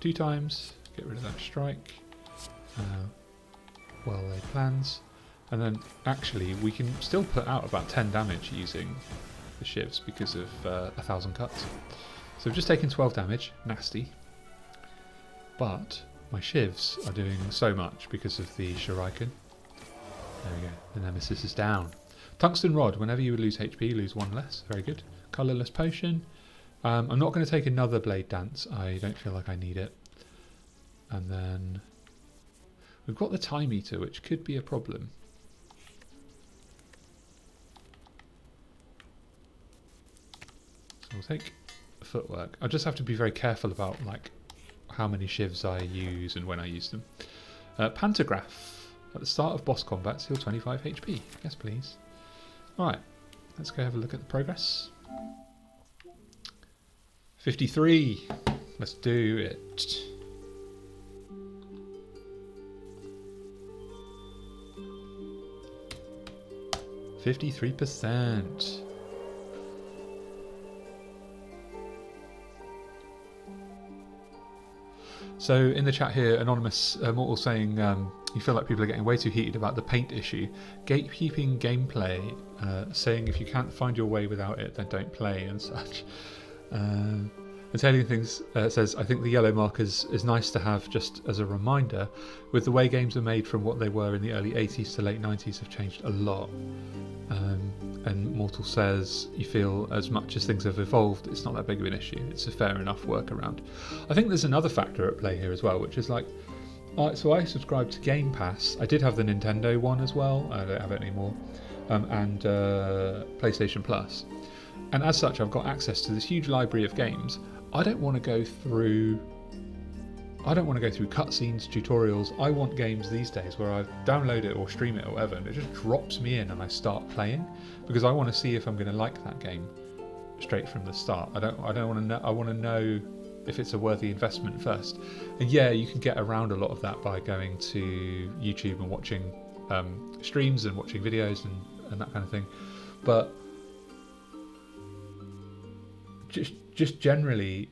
2 times, get rid of that strike. Well laid plans. And then actually we can still put out about 10 damage using the shivs because of 1,000 cuts. So we've just taken 12 damage, nasty. But my shivs are doing so much because of the shuriken. There we go, the nemesis is down. Tungsten rod, whenever you would lose HP, you lose 1 less. Very good. Colourless potion. I'm not going to take another blade dance. I don't feel like I need it. And then we've got the time eater, which could be a problem. So we'll take footwork. I just have to be very careful about like how many shivs I use and when I use them. Pantograph. At the start of boss combats, heal 25 HP. Yes, please. Alright, let's go have a look at the progress. 53. Let's do it. %. So in the chat here, Anonymous Mortal saying you feel like people are getting way too heated about the paint issue. Gatekeeping gameplay, saying if you can't find your way without it, then don't play and such. Italian Things says, I think the yellow markers is nice to have just as a reminder. With the way games are made from what they were in the early 80s to late 90s have changed a lot. And Mortal says, you feel as much as things have evolved, it's not that big of an issue. It's a fair enough workaround. I think there's another factor at play here as well, which is like, so I subscribed to Game Pass. I did have the Nintendo one as well. I don't have it anymore. And PlayStation Plus. And as such, I've got access to this huge library of games. I don't want to go through cutscenes, tutorials. I want games these days where I download it or stream it or whatever, and it just drops me in and I start playing, because I want to see if I'm going to like that game straight from the start. I don't want to know. I want to know if it's a worthy investment first. And yeah, you can get around a lot of that by going to YouTube and watching streams and watching videos and that kind of thing. But just generally,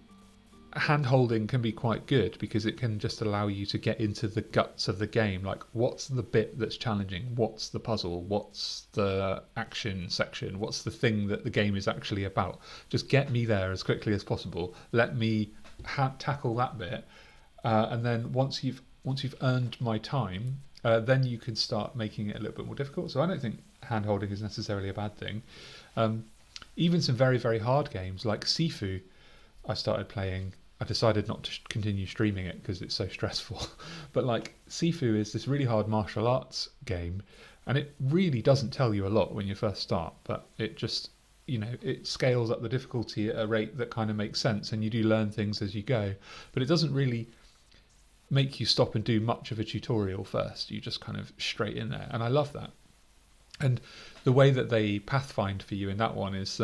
hand holding can be quite good because it can just allow you to get into the guts of the game. Like, what's the bit that's challenging? What's the puzzle? What's the action section? What's the thing that the game is actually about? Just get me there as quickly as possible. Let me tackle that bit, and then once you've earned my time, then you can start making it a little bit more difficult. So I don't think hand holding is necessarily a bad thing. Even some very, very hard games like Sifu, I started playing. I decided not to continue streaming it because it's so stressful. But like, Sifu is this really hard martial arts game, and it really doesn't tell you a lot when you first start, but it just, it scales up the difficulty at a rate that kind of makes sense, and you do learn things as you go. But it doesn't really make you stop and do much of a tutorial first. You just kind of straight in there, and I love that. And the way that they pathfind for you in that one is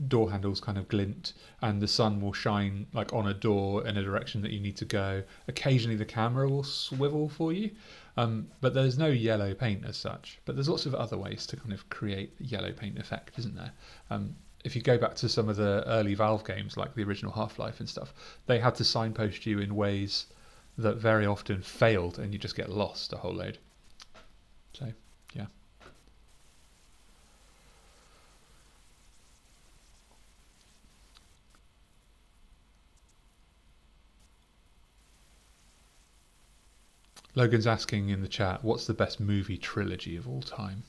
door handles kind of glint, and the sun will shine like on a door in a direction that you need to go. Occasionally the camera will swivel for you, but there's no yellow paint as such. But there's lots of other ways to kind of create the yellow paint effect, isn't there? If you go back to some of the early Valve games, like the original Half-Life and stuff, they had to signpost you in ways that very often failed, and you just get lost a whole load. So, yeah. Logan's asking in the chat, what's the best movie trilogy of all time?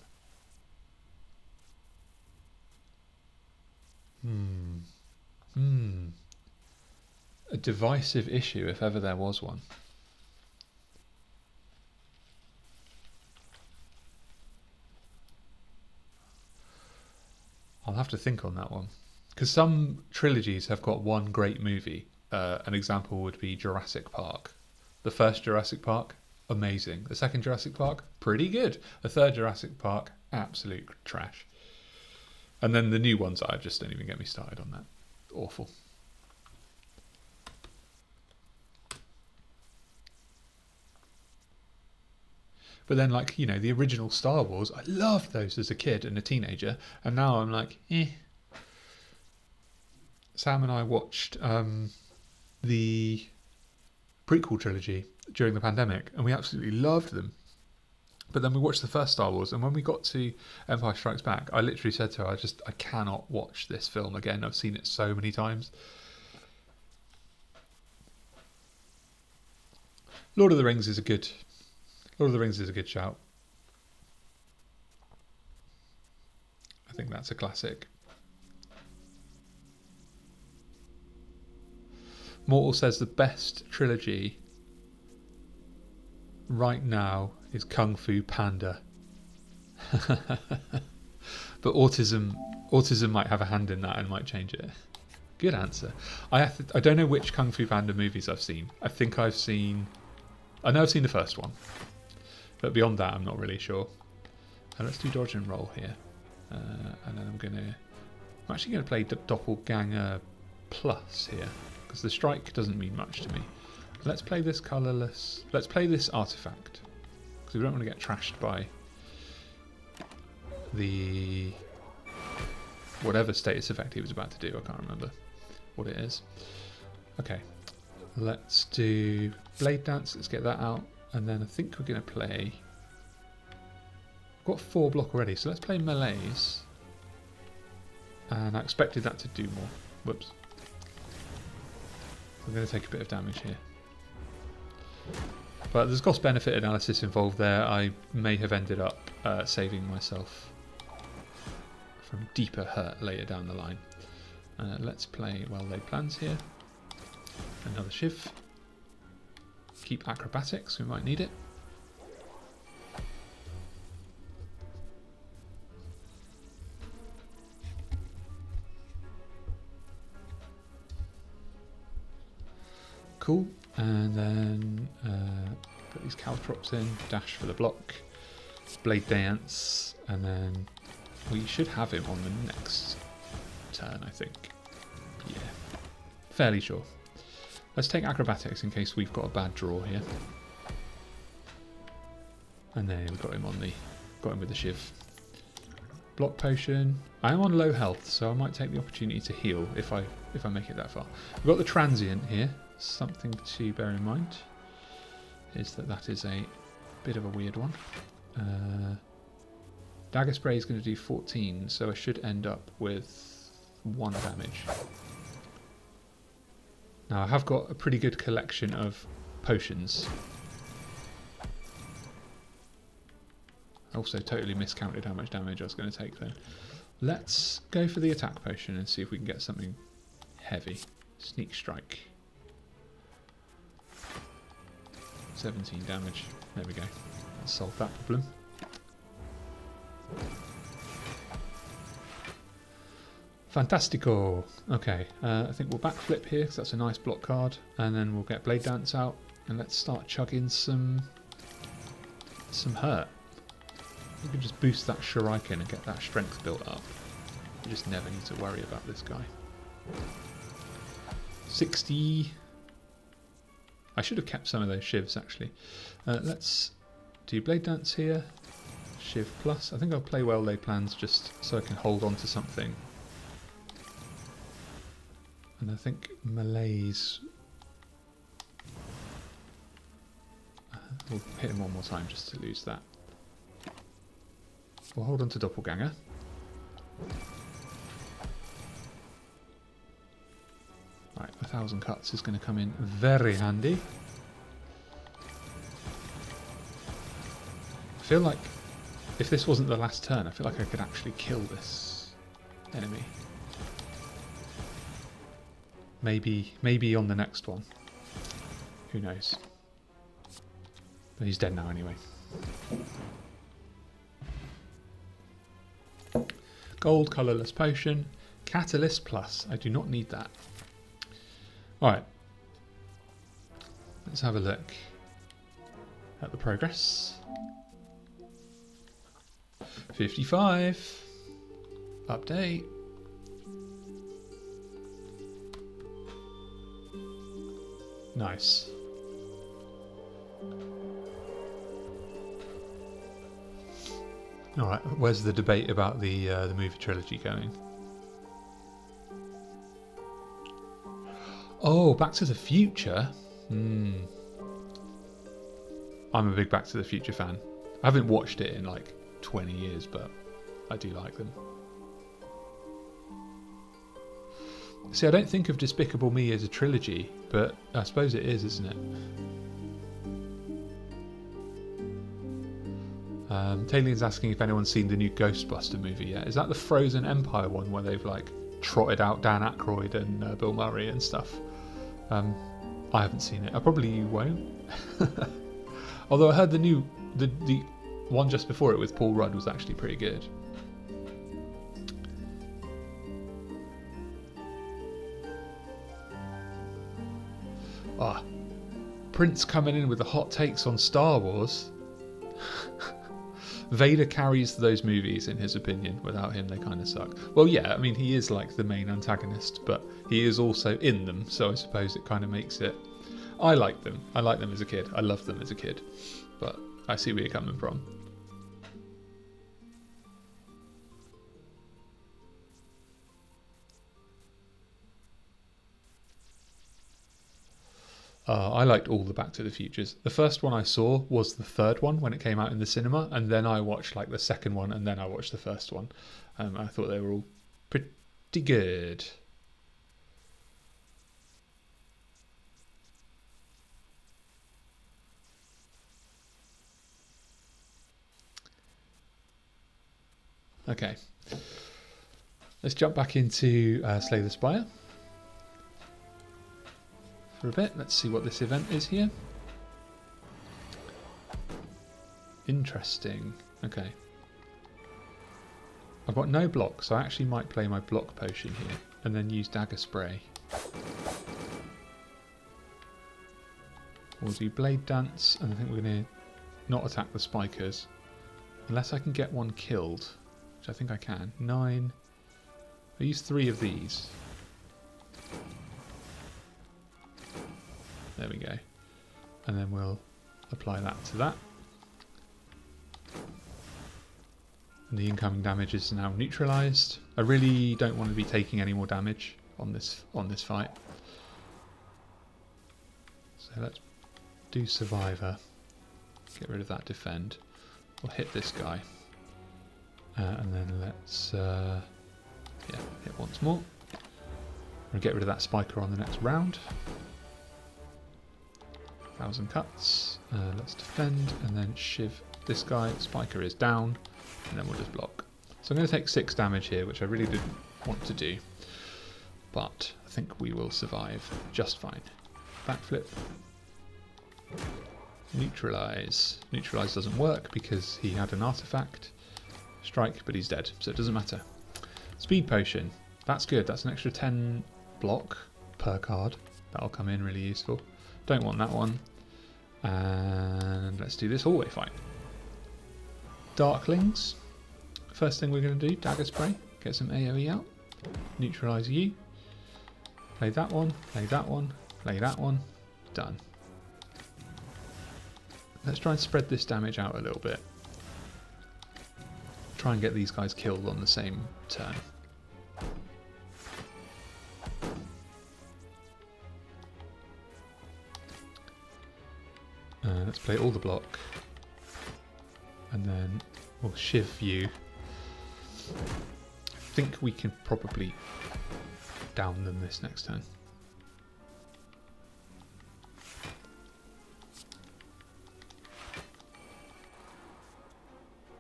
A divisive issue, if ever there was one. I'll have to think on that one. Because some trilogies have got one great movie. An example would be Jurassic Park. The first Jurassic Park, amazing. The second Jurassic Park, pretty good. The third Jurassic Park, absolute trash. And then the new ones, I just don't even get me started on that. Awful. But then, like, the original Star Wars, I loved those as a kid and a teenager, and now I'm like, eh. Sam and I watched the prequel trilogy during the pandemic, and we absolutely loved them. But then we watched the first Star Wars, and when we got to Empire Strikes Back, I literally said to her, I cannot watch this film again. I've seen it so many times. Lord of the Rings is a good shout. I think that's a classic. Mortal says the best trilogy right now is Kung Fu Panda. But autism might have a hand in that and might change it. Good answer. I don't know which Kung Fu Panda movies I've seen. I know I've seen the first one, but beyond that I'm not really sure. Let's do dodge and roll here, and then I'm actually going to play Doppelganger Plus here, because the strike doesn't mean much to me. Let's play this colourless. Let's play this artifact, because we don't want to get trashed by the whatever status effect he was about to do. I can't remember what it is. Okay, let's do Blade Dance. Let's get that out, and then I think we're going to play. I've got 4 block already, so let's play melees. And I expected that to do more. Whoops. I'm going to take a bit of damage here. But there's cost benefit analysis involved there. I may have ended up saving myself from deeper hurt later down the line. Let's play well-laid plans here. Another shiv. Keep acrobatics, we might need it. Cool, and then put these caltrops in, dash for the block, blade dance, and then we should have him on the next turn, I think. Yeah, fairly sure. Let's take acrobatics in case we've got a bad draw here. And then we got him with the shiv. Block potion. I am on low health, so I might take the opportunity to heal if I make it that far. We've got the transient here. Something to bear in mind is that is a bit of a weird one. Dagger spray is going to do 14, so I should end up with 1 damage. Now I have got a pretty good collection of potions. I also totally miscounted how much damage I was going to take then. Let's go for the attack potion and see if we can get something heavy. Sneak strike. 17 damage. There we go. Let's solve that problem. Fantastico. Okay, I think we'll backflip here because that's a nice block card, and then we'll get Blade Dance out and let's start chugging some hurt. We can just boost that Shuriken and get that strength built up. We just never need to worry about this guy. 60. I should have kept some of those shivs actually. Let's do Blade Dance here. Shiv plus. I think I'll play Well Laid Plans just so I can hold on to something. And I think Malaise. We'll hit him one more time just to lose that. We'll hold on to Doppelganger. Right, 1,000 cuts is going to come in very handy. I feel like if this wasn't the last turn, I feel like I could actually kill this enemy. Maybe on the next one. Who knows? But he's dead now anyway. Gold colourless potion. Catalyst plus. I do not need that. Alright. Let's have a look at the progress. 55. Update. Nice. Alright, where's the debate about the movie trilogy going? Oh, Back to the Future? I'm a big Back to the Future fan. I haven't watched it in like 20 years, but I do like them. See, I don't think of Despicable Me as a trilogy, but I suppose it is, isn't it? Talian's asking if anyone's seen the new Ghostbuster movie yet. Is that the Frozen Empire one where they've like trotted out Dan Aykroyd and Bill Murray and stuff? I haven't seen it. I probably won't. Although I heard the one just before it with Paul Rudd was actually pretty good. Ah, Prince coming in with the hot takes on Star Wars. Vader carries those movies in his opinion. Without him they kind of suck. Well, yeah, I mean he is like the main antagonist, but he is also in them, so I suppose it kind of makes it... I like them. I liked them as a kid. I loved them as a kid. But I see where you're coming from. I liked all the Back to the Futures. The first one I saw was the third one when it came out in the cinema, and then I watched like the second one, and then I watched the first one. I thought they were all pretty good. Okay. Let's jump back into Slay the Spire. For a bit. Let's see what this event is here. Interesting. Okay. I've got no block, so I actually might play my block potion here and then use Dagger Spray. We'll do Blade Dance, and I think we're going to not attack the spikers unless I can get one killed, which I think I can. 9. I use 3 of these. There we go. And then we'll apply that to that. And the incoming damage is now neutralised. I really don't want to be taking any more damage on this fight. So let's do Survivor. Get rid of that defend. We'll hit this guy. And then let's hit once more. We'll get rid of that spiker on the next round. 1,000 cuts. Let's defend and then shiv this guy. Spiker is down. And then we'll just block. So I'm going to take 6 damage here, which I really didn't want to do. But I think we will survive just fine. Backflip. Neutralise. Neutralise doesn't work because he had an artifact. Strike, but he's dead, so it doesn't matter. Speed potion. That's good. That's an extra 10 block per card. That'll come in really useful. Don't want that one. And let's do this hallway fight. Darklings. First thing we're going to do, dagger spray. Get some AoE out. Neutralise you. Play that one, play that one, play that one. Done. Let's try and spread this damage out a little bit. Try and get these guys killed on the same turn. Let's play all the block. And then we'll shiv you. I think we can probably down them this next turn.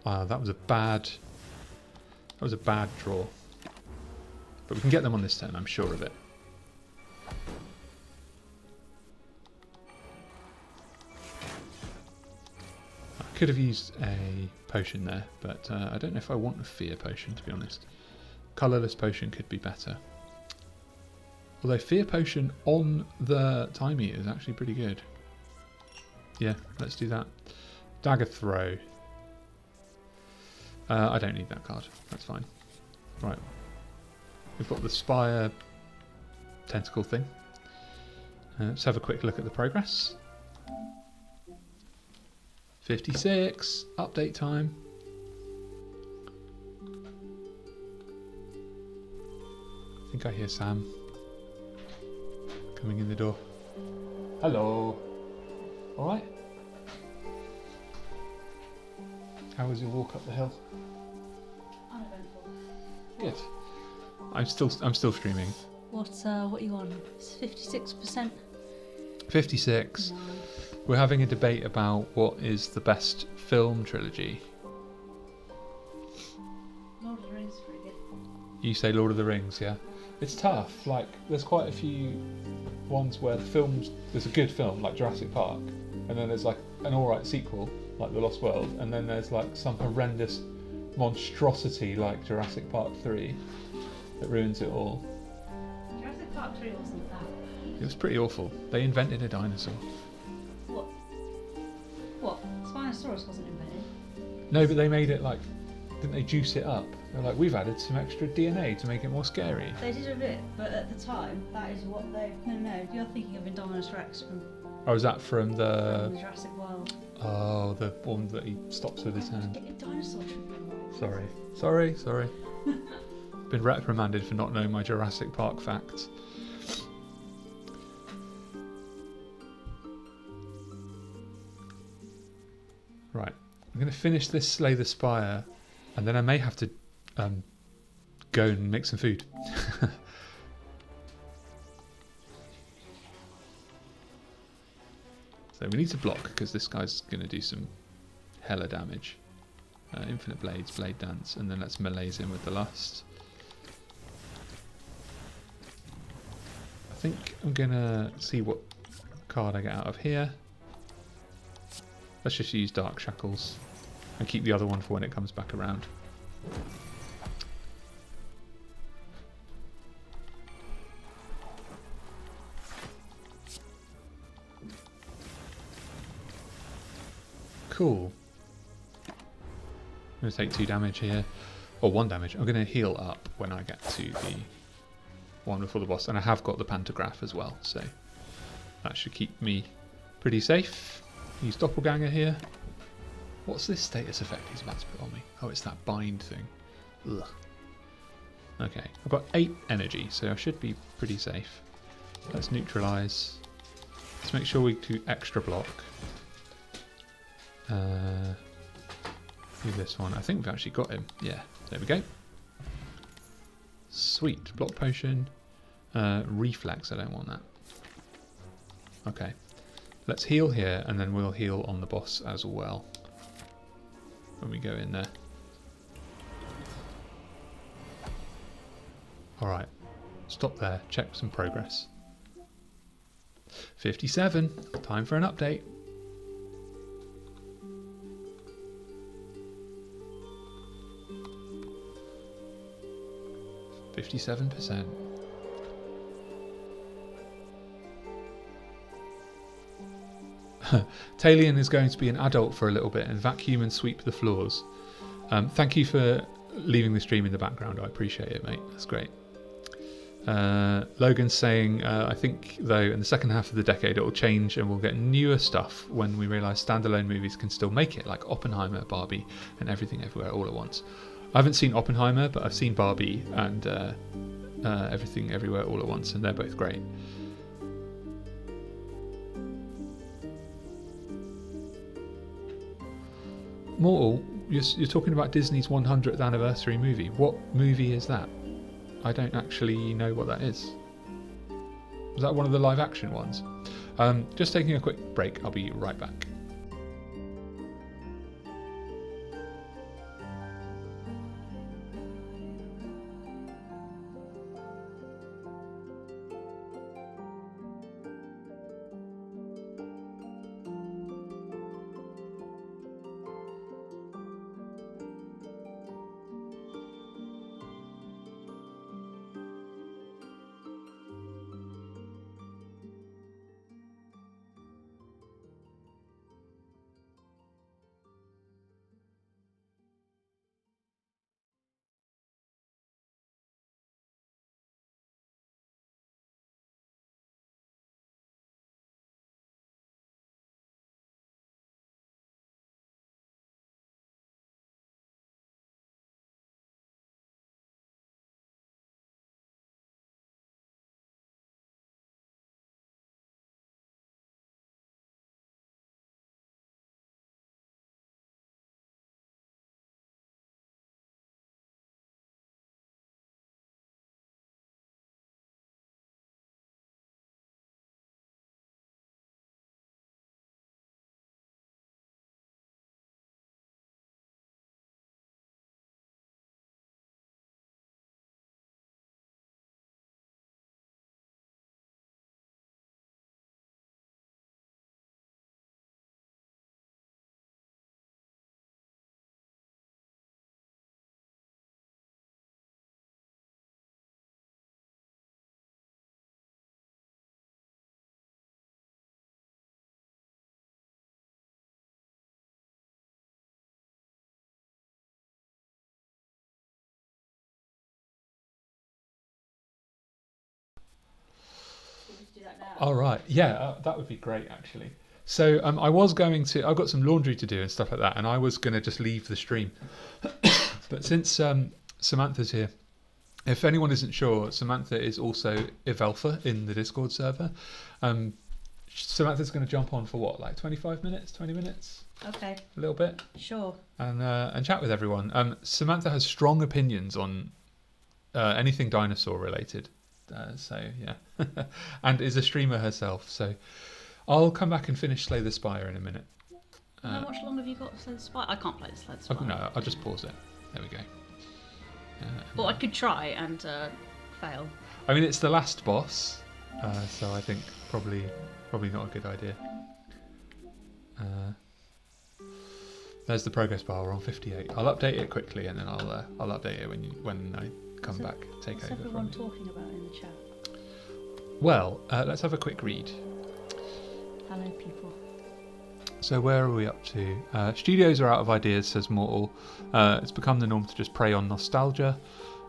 That was a bad draw. But we can get them on this turn, I'm sure of it. I could have used a potion there, but I don't know if I want a fear potion, to be honest. Colourless potion could be better. Although fear potion on the time eater is actually pretty good. Yeah, let's do that. Dagger throw. I don't need that card. That's fine. Right. We've got the spire tentacle thing. Let's have a quick look at the progress. 56. Update time. I think I hear Sam coming in the door. Hello. All right. How was your walk up the hill? Uneventful. Good. I'm still streaming. What are you on? It's 56%. 56. No. We're having a debate about what is the best film trilogy. Lord of the Rings is pretty good. You say Lord of the Rings, yeah? It's tough. Like, there's quite a few ones where the films, there's a good film like Jurassic Park, and then there's like an alright sequel like The Lost World, and then there's like some horrendous monstrosity like Jurassic Park 3 that ruins it all. Jurassic Park 3 wasn't that. It was pretty awful. They invented a dinosaur. What? Spinosaurus wasn't invented. No, but they made it like, didn't they juice it up? They're like, we've added some extra DNA to make it more scary. They did a bit, but at the time, that is what they... No, you're thinking of Indominus Rex from Oh, is that from the... Jurassic World. Oh, the one that he stops with his hand. Get your dinosaur treatment Sorry. Been reprimanded for not knowing my Jurassic Park facts. Right, I'm going to finish this Slay the Spire, and then I may have to go and make some food. So we need to block because this guy's going to do some hella damage. Infinite Blades, Blade Dance, and then let's melee's him with the Lust. I think I'm going to see what card I get out of here. Let's just use Dark Shackles and keep the other one for when it comes back around. Cool. I'm going to take 2 damage here, or 1 damage. I'm going to heal up when I get to the one before the boss, and I have got the Pantograph as well, so that should keep me pretty safe. Use Doppelganger here. What's this status effect he's about to put on me? Oh, it's that bind thing. Ugh. Okay, I've got 8 energy, so I should be pretty safe. Let's neutralise. Let's make sure we do extra block. Do this one. I think we've actually got him. Yeah, there we go. Sweet. Block potion. Reflex, I don't want that. Okay. Let's heal here, and then we'll heal on the boss as well. When we go in there. Alright. Stop there. Check some progress. 57. Time for an update. %. Talion is going to be an adult for a little bit and vacuum and sweep the floors. Thank you for leaving the stream in the background. I appreciate it, mate. That's great. Logan's saying, I think, though, in the second half of the decade it will change and we'll get newer stuff when we realise standalone movies can still make it, like Oppenheimer, Barbie, and Everything Everywhere All at Once. I haven't seen Oppenheimer, but I've seen Barbie and Everything Everywhere All at Once, and they're both great. Mortal, you're talking about Disney's 100th anniversary movie. What movie is that? I don't actually know what that is. Was that one of the live action ones? Just taking a quick break. I'll be right back. All right, yeah, that would be great actually. So I was going to, I've got some laundry to do and stuff like that, and I was going to just leave the stream. But since Samantha's here, if anyone isn't sure, Samantha is also Evelfa in the Discord server. Samantha's going to jump on for what, like 25 minutes, 20 minutes? Okay. A little bit? Sure. And chat with everyone. Samantha has strong opinions on anything dinosaur related. So yeah, and is a streamer herself. So I'll come back and finish Slay the Spire in a minute. How much longer have you got to Slay the Spire? I can't play the Slay the Spire. No, I'll just pause it. There we go. Well, I could try and fail. I mean, it's the last boss, so I think probably not a good idea. There's the progress bar. We're on 58. I'll update it quickly, and then I'll update it when I come back. Take over. What's everyone talking about in the chat? Well, let's have a quick read. Hello, people. So where are we up to? Studios are out of ideas, says Mortal. It's become the norm to just prey on nostalgia.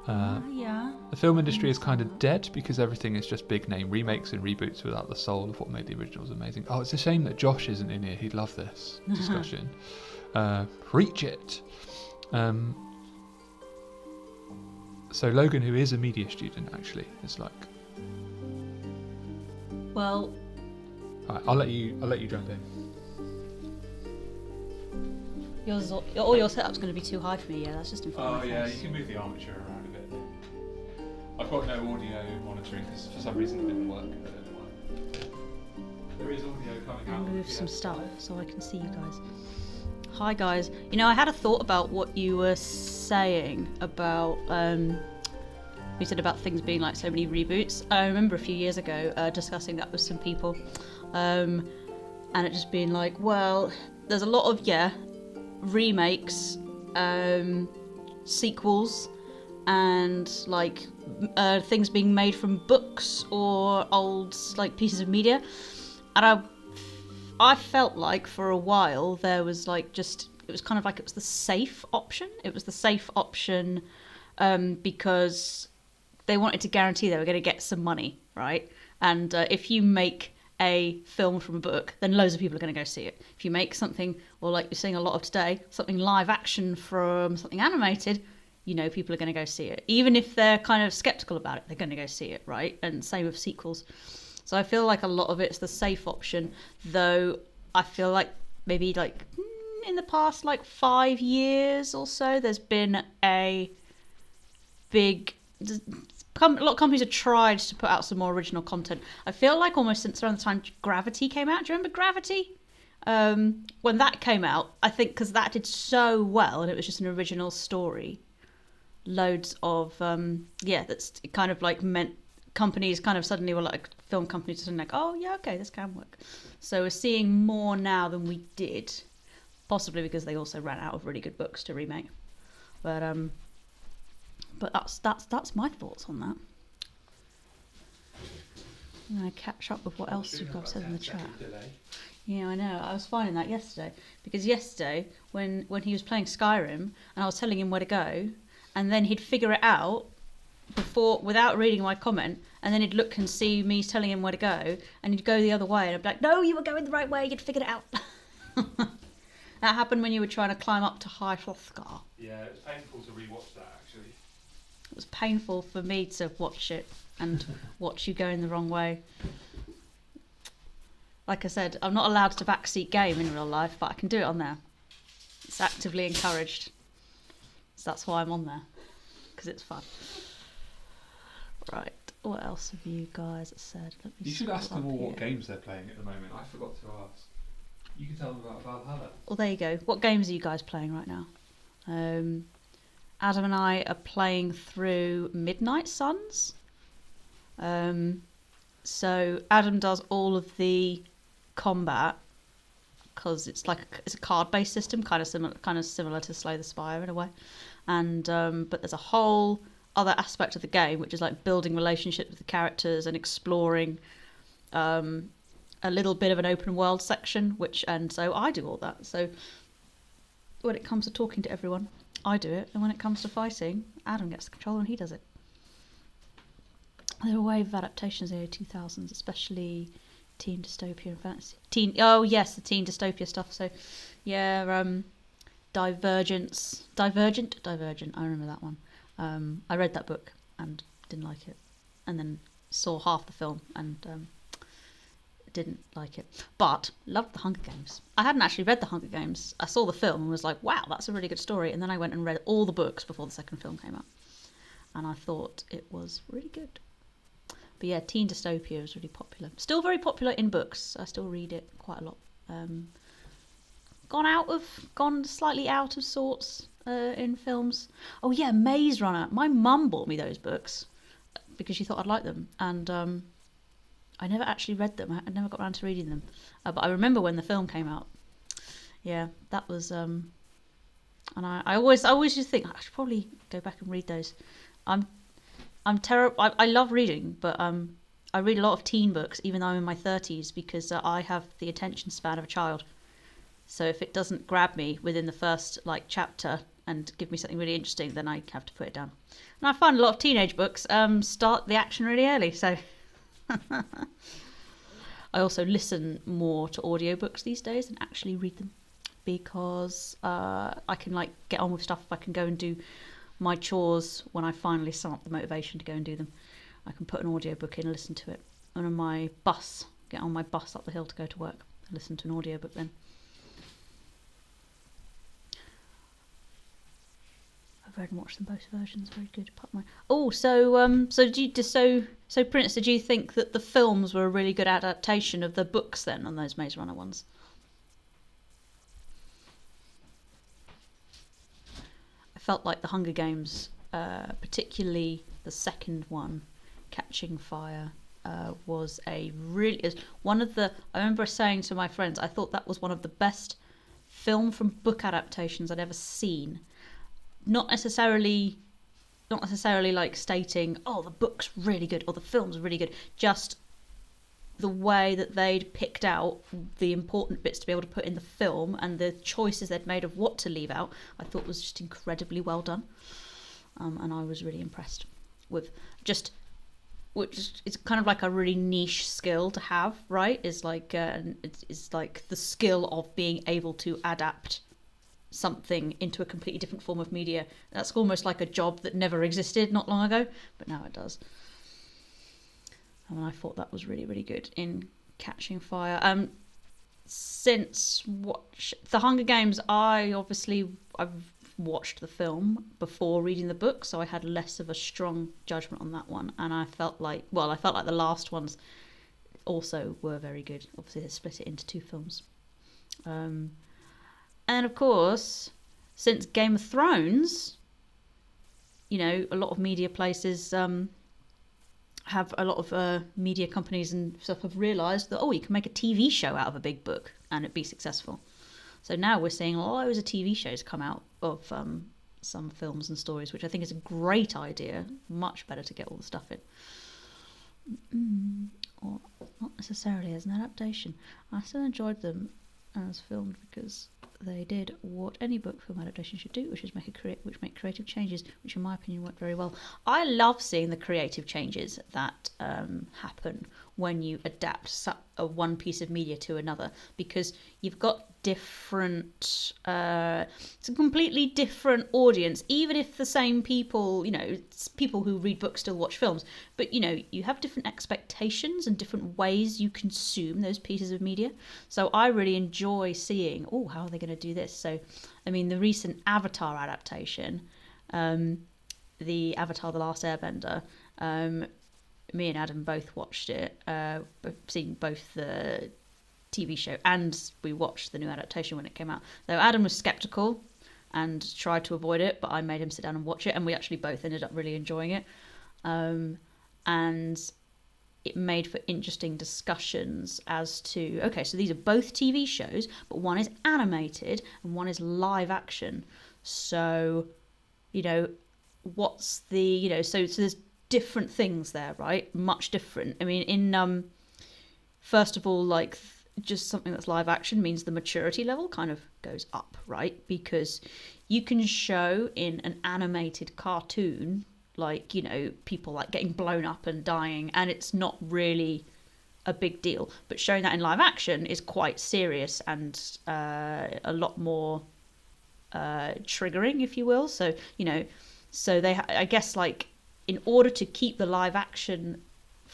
Yeah. The film industry is kind of dead because everything is just big name remakes and reboots without the soul of what made the originals amazing. Oh, it's a shame that Josh isn't in here. He'd love this discussion. Preach it. So Logan, who is a media student, actually is like. Well, Right, I'll let you jump in. all your setup's going to be too high for me. Yeah, that's just in front of my face. You can move the armature around a bit. I've got no audio monitoring because for some reason it didn't work. I don't know why. There is audio coming I'll out. move some stuff so I can see you guys. Hi guys. You know, I had a thought about what you were saying about you said about things being like so many reboots. I remember a few years ago discussing that with some people, and it just being like, well, there's a lot of remakes, sequels, and like things being made from books or old like pieces of media, and I felt like for a while there was like it was kind of like it was the safe option. It was the safe option because they wanted to guarantee they were going to get some money, right? And if you make a film from a book, then loads of people are going to go see it. If you make something, or like you're seeing a lot of today, something live action from something animated, you know people are going to go see it. Even if they're kind of skeptical about it, they're going to go see it, right? And same with sequels. So I feel like a lot of it's the safe option, though I feel like maybe like in the past like 5 years or so, there's been a lot of companies have tried to put out some more original content. I feel like almost since around the time Gravity came out. Do you remember Gravity? When that came out, I think because that did so well and it was just an original story. Loads of that's kind of like meant companies kind of suddenly were like film companies suddenly like, oh yeah, okay, this can work. So we're seeing more now than we did, possibly because they also ran out of really good books to remake. But that's my thoughts on that. I'm gonna catch up with what else you guys said in the chat. Yeah, I know. I was finding that yesterday because yesterday when he was playing Skyrim and I was telling him where to go, and then he'd figure it out without reading my comment, and then he'd look and see me telling him where to go, and he'd go the other way, and I'd be like, no, you were going the right way, you'd figured it out. That happened when you were trying to climb up to High Hrothgar. Yeah, it was painful to rewatch that actually. It was painful for me to watch it and watch you going the wrong way. Like I said, I'm not allowed to backseat game in real life, but I can do it on there. It's actively encouraged. So that's why I'm on there, because it's fun. Right, what else have you guys said? You should ask them all what games they're playing at the moment. I forgot to ask. You can tell them about Valhalla. Well, there you go. What games are you guys playing right now? Adam and I are playing through Midnight Suns. So Adam does all of the combat because it's a card-based system, kind of similar to Slay the Spire in a way. And but there's a whole other aspect of the game which is like building relationships with the characters and exploring a little bit of an open world section, and so I do all that. So when it comes to talking to everyone, I do it, and when it comes to fighting, Adam gets the control and he does it. There are a wave of adaptations in the 2000s, especially teen dystopia and fantasy. The teen dystopia stuff. So yeah, Divergent. I remember that one. I read that book and didn't like it, and then saw half the film and didn't like it, but loved the Hunger Games. I hadn't actually read the Hunger Games. I saw the film and was like, wow, that's a really good story, and then I went and read all the books before the second film came out, and I thought it was really good. But yeah, teen dystopia is really popular, still very popular in books. I still read it quite a lot. Gone slightly out of sorts in films. Oh yeah, Maze Runner. My mum bought me those books because she thought I'd like them, and I never actually read them. I never got around to reading them, but I remember when the film came out. Yeah, that was and I always just think I should probably go back and read those. I'm terrible. I love reading, but I read a lot of teen books, even though I'm in my 30s, because I have the attention span of a child. So if it doesn't grab me within the first chapter and give me something really interesting, then I have to put it down. And I find a lot of teenage books start the action really early, so I also listen more to audiobooks these days than actually read them. because I can like get on with stuff. If I can go and do my chores when I finally summon up the motivation to go and do them, I can put an audiobook in and listen to it. And on my bus, get on my bus up the hill to go to work, listen to an audiobook then. I've read and watched them both versions. Very good. So Prince, did you think that the films were a really good adaptation of the books then on those Maze Runner ones? I felt like the Hunger Games, particularly the second one, Catching Fire, was one of the. I remember saying to my friends, I thought that was one of the best film from book adaptations I'd ever seen. Not necessarily like stating, oh, the book's really good or the film's really good. Just the way that they'd picked out the important bits to be able to put in the film and the choices they'd made of what to leave out, I thought was just incredibly well done. And I was really impressed with which is kind of like a really niche skill to have, right? It's like it's like the skill of being able to adapt something into a completely different form of media. That's almost like a job that never existed not long ago, but now it does. And I thought that was really, really good in Catching Fire. Since the Hunger Games, I've watched the film before reading the book, so I had less of a strong judgment on that one. And I felt like the last ones also were very good. Obviously, they split it into two films. And of course, since Game of Thrones, a lot of media places have a lot of media companies and stuff have realised that, you can make a TV show out of a big book and it be successful. So now we're seeing loads of TV shows come out of some films and stories, which I think is a great idea. Much better to get all the stuff in. Or not necessarily as an adaptation. I still enjoyed them as filmed because they did what any book film adaptation should do, which is make creative changes, which in my opinion worked very well. I love seeing the creative changes that happen when you adapt one piece of media to another, because you've got different it's a completely different audience, even if the same people, it's people who read books still watch films, but you have different expectations and different ways you consume those pieces of media. So I really enjoy seeing, how are they going to do this? So I mean, the recent Avatar adaptation, the Avatar The Last Airbender, me and Adam both watched it. We've seen both the TV show and we watched the new adaptation when it came out. Though Adam was skeptical and tried to avoid it, but I made him sit down and watch it, and we actually both ended up really enjoying it. And it made for interesting discussions as to, okay, so these are both TV shows, but one is animated and one is live action. So, what's the, so there's different things there, right? Much different. I mean, in first of all, like just something that's live action means the maturity level kind of goes up, right? Because you can show in an animated cartoon, like, people like getting blown up and dying, and it's not really a big deal. But showing that in live action is quite serious and a lot more triggering, if you will. So, so I guess, like, in order to keep the live action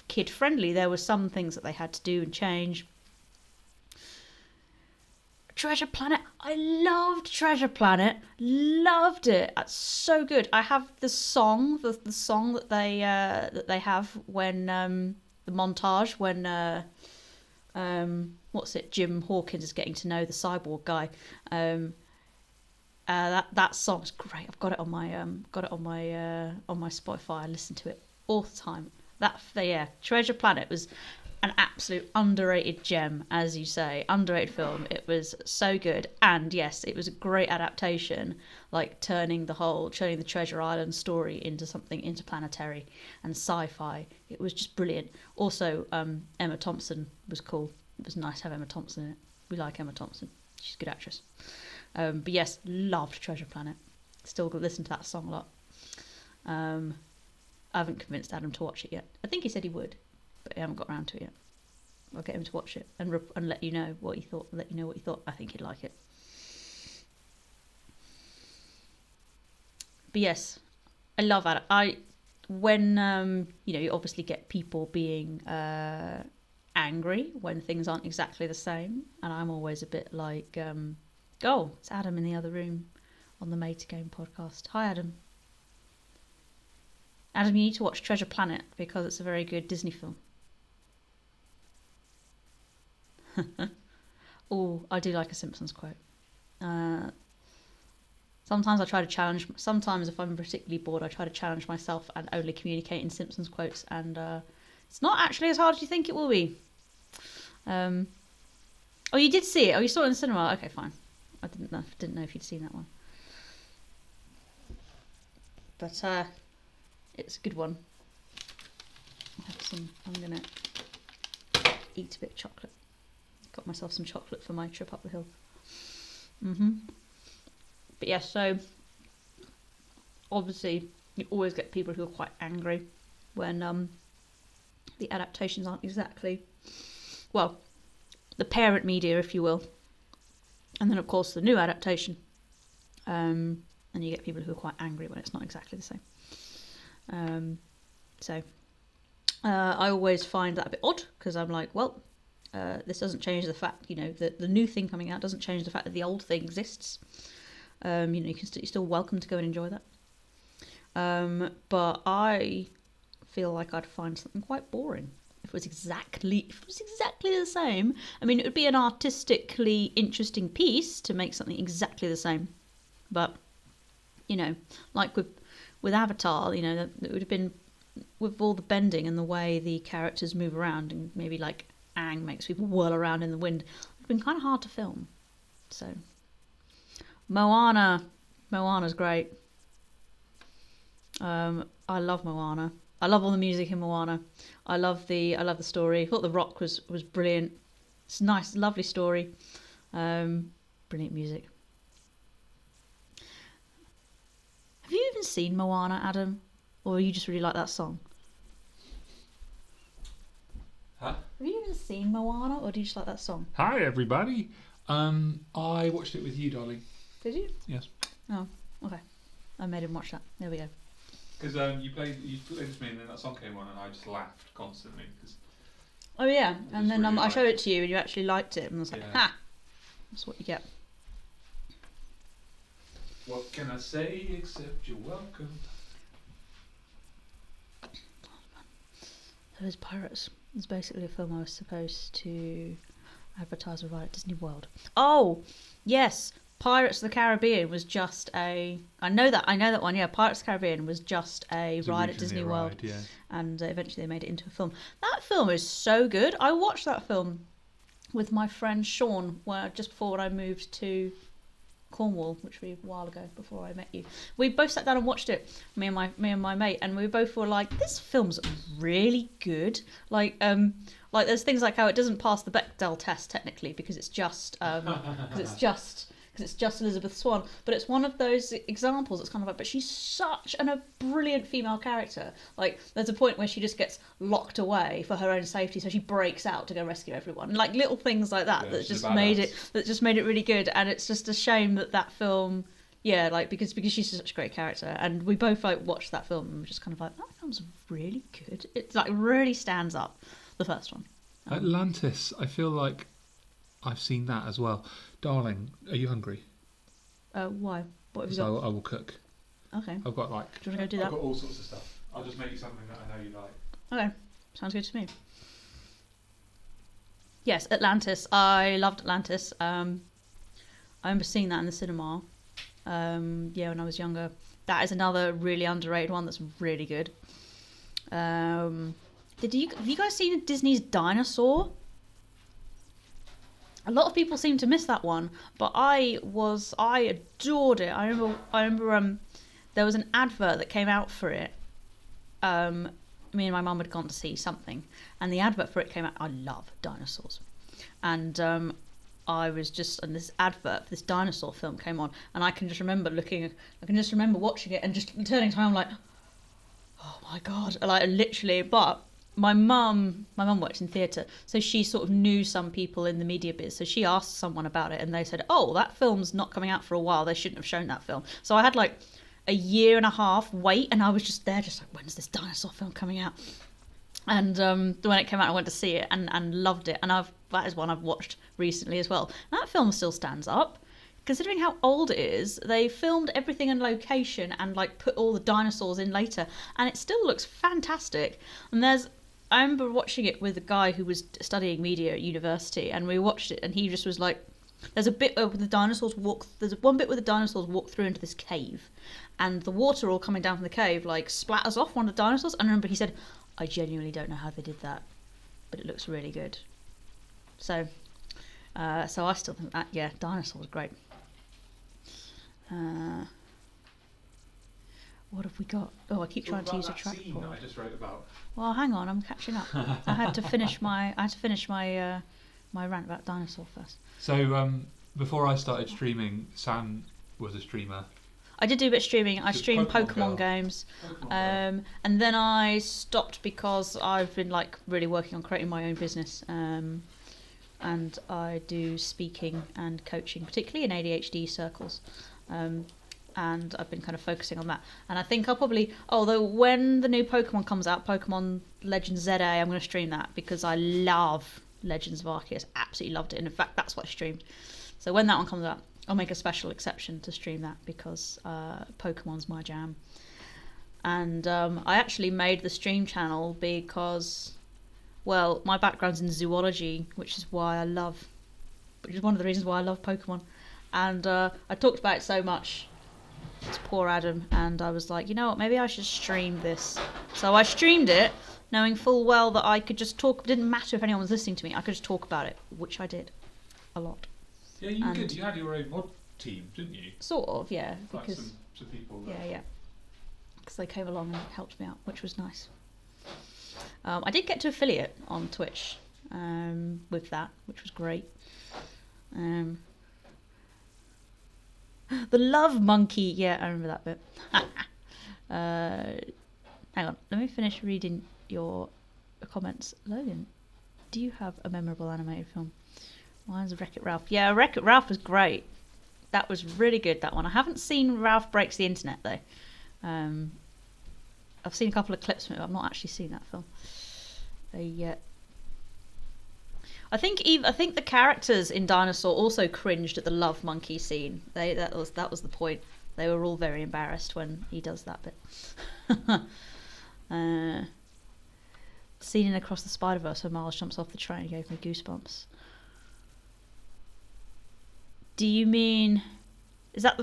kid friendly, there were some things that they had to do and change. Treasure Planet, I loved Treasure Planet, loved it. That's so good. I have the song, the song that they have when the montage when Jim Hawkins is getting to know the cyborg guy. That song's great. I've got it on my Spotify. I listen to it all the time. Treasure Planet was an absolute underrated gem, as you say, underrated film. It was so good, and yes, it was a great adaptation, like turning the Treasure Island story into something interplanetary and sci-fi. It was just brilliant. Also, Emma Thompson was cool. It was nice to have Emma Thompson in it. We like Emma Thompson. She's a good actress. But yes, loved Treasure Planet. Still listen to that song a lot. I haven't convinced Adam to watch it yet. I think he said he would, but I haven't got around to it yet. I'll get him to watch it and let you know what he thought. I think he'd like it. But yes, I love that. When you obviously get people being angry when things aren't exactly the same, and I'm always a bit like, oh, it's Adam in the other room on the Made to Game podcast. Hi, Adam. Adam, you need to watch Treasure Planet because it's a very good Disney film. Oh, I do like a Simpsons quote. Sometimes I try to challenge. Sometimes, if I'm particularly bored, I try to challenge myself and only communicate in Simpsons quotes, and it's not actually as hard as you think it will be. Oh, you did see it. Oh, you saw it in the cinema. Okay, fine. I didn't know if you'd seen that one, but it's a good one. I'm gonna eat a bit of chocolate. Got myself some chocolate for my trip up the hill. But yeah, so obviously you always get people who are quite angry when the adaptations aren't exactly, well, the parent media, if you will, and then of course the new adaptation, and you get people who are quite angry when it's not exactly the same. So I always find that a bit odd because I'm like, well, this doesn't change the fact, that the new thing coming out doesn't change the fact that the old thing exists. You're still welcome to go and enjoy that. But I feel like I'd find something quite boring if it was exactly the same. I mean, it would be an artistically interesting piece to make something exactly the same. But like with Avatar, it would have been, with all the bending and the way the characters move around, and maybe like Aang makes people whirl around in the wind, it's been kind of hard to film. So Moana's great. I love Moana. I love all the music in Moana. I love the story. I thought The Rock was brilliant. It's a nice, lovely story. Brilliant music. Have you even seen Moana, Adam? Or you just really like that song? Huh? Have you even seen Moana, or do you just like that song? Hi, everybody. I watched it with you, darling. Did you? Yes. Oh, okay. I made him watch that. There we go. Because you played with me, and then that song came on, and I just laughed constantly. Oh yeah, and then really I showed it to you, and you actually liked it, and I was like, Yeah. ha! That's what you get. What can I say except you're welcome? Those Pirates. It's basically a film I was supposed to advertise or write at Disney World. Oh, yes. Pirates of the Caribbean was just a... I know that one, yeah. Pirates of the Caribbean was just a ride at Disney World. Yeah. And eventually they made it into a film. That film is so good. I watched that film with my friend Sean just before I moved to Cornwall, which was a while ago before I met you. We both sat down and watched it, me and my mate, and we both were like, this film's really good. Like there's things like how it doesn't pass the Bechdel test technically because it's just Elizabeth Swann, but it's one of those examples that's kind of like, but she's such a brilliant female character. Like, there's a point where she just gets locked away for her own safety, so she breaks out to go rescue everyone. Like little things like that that just made it really good. And it's just a shame that film, yeah, like because she's such a great character, and we both like watched that film and we're just kind of like, that film's really good. It's like really stands up, the first one. Atlantis. I feel like I've seen that as well. Darling, are you hungry? Why? What have you So got? I will cook. Okay. I've got like... Do you want to go do that? I've got all sorts of stuff. I'll just make you something that I know you like. Okay. Sounds good to me. Yes, Atlantis. I loved Atlantis. I remember seeing that in the cinema. Yeah, when I was younger. That is another really underrated one that's really good. Have you guys seen Disney's Dinosaur? A lot of people seem to miss that one, but I adored it. I remember there was an advert that came out for it. Me and my mum had gone to see something, and the advert for it came out. I love dinosaurs, and and this advert for this dinosaur film came on, and I can just remember watching it and just turning to my mum like, oh my god, like literally. But my mum worked in theatre, so she sort of knew some people in the media biz. So she asked someone about it, and they said, "Oh, that film's not coming out for a while. They shouldn't have shown that film." So I had like a year and a half wait, and I was just there, just like, when's this dinosaur film coming out? And when it came out, I went to see it and loved it. And that is one I've watched recently as well. That film still stands up. Considering how old it is, they filmed everything in location and like put all the dinosaurs in later, and it still looks fantastic. And I remember watching it with a guy who was studying media at university, and we watched it, and he just was like, there's a bit where the dinosaurs walk. There's one bit where the dinosaurs walk through into this cave, and the water all coming down from the cave like splatters off one of the dinosaurs. And I remember he said, "I genuinely don't know how they did that, but it looks really good." So I still think that dinosaurs great. What have we got? Oh, I keep trying to use a trackball. I just wrote about. Well, hang on, I'm catching up. I had to finish my my rant about dinosaur first. So before I started streaming, Sam was a streamer. I did do a bit of streaming. I streamed Pokemon games, and then I stopped because I've been like really working on creating my own business. And I do speaking and coaching, particularly in ADHD circles. And I've been kind of focusing on that. And I think I'll probably, although when the new Pokemon comes out, Pokemon Legends ZA, I'm going to stream that because I love Legends of Arceus. Absolutely loved it. And in fact, that's what I streamed. So when that one comes out, I'll make a special exception to stream that because Pokemon's my jam. And I actually made the stream channel because, well, my background's in zoology, which is one of the reasons why I love Pokemon. And I talked about it so much to poor Adam, and I was like, you know what, maybe I should stream this. So I streamed it, knowing full well that I could just talk. It didn't matter if anyone was listening to me, I could just talk about it, which I did a lot. Yeah, you did. You had your own mod team, didn't you? Sort of, yeah. Like because some people. Yeah. Because they came along and helped me out, which was nice. I did get to affiliate on Twitch with that, which was great. The Love Monkey, yeah, I remember that bit. Hang on, let me finish reading your comments. Logan, do you have a memorable animated film? Mine's Wreck-It Ralph. Yeah, Wreck-It Ralph was great. That was really good, that one. I haven't seen Ralph Breaks the Internet, though. I've seen a couple of clips from it, but I've not actually seen that film yet. I think the characters in Dinosaur also cringed at the Love Monkey scene. That was the point. They were all very embarrassed when he does that bit. Scene in Across the Spider-Verse where Miles jumps off the train gave me goosebumps. Do you mean? Is that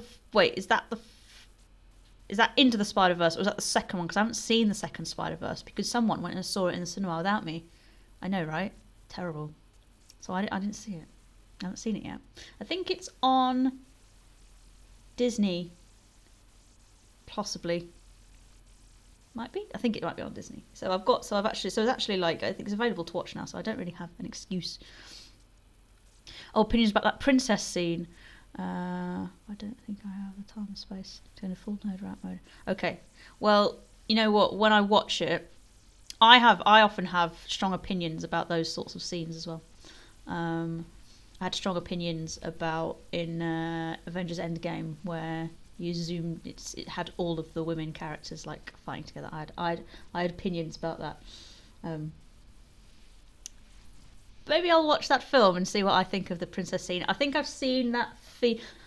Into the Spider-Verse, or was that the second one? Because I haven't seen the second Spider-Verse because someone went and saw it in the cinema without me. I know, right? Terrible. So I didn't see it. I haven't seen it yet. I think it's on Disney. Possibly. Might be. I think it might be on Disney. So it's actually like, I think it's available to watch now, so I don't really have an excuse. Oh, opinions about that princess scene. I don't think I have the time and space to go into full node route mode. Okay. Well, you know what? When I watch it, I often have strong opinions about those sorts of scenes as well. I had strong opinions about in Avengers Endgame where you zoomed. It had all of the women characters like fighting together. I had opinions about that. Maybe I'll watch that film and see what I think of the princess scene. I think I've seen that.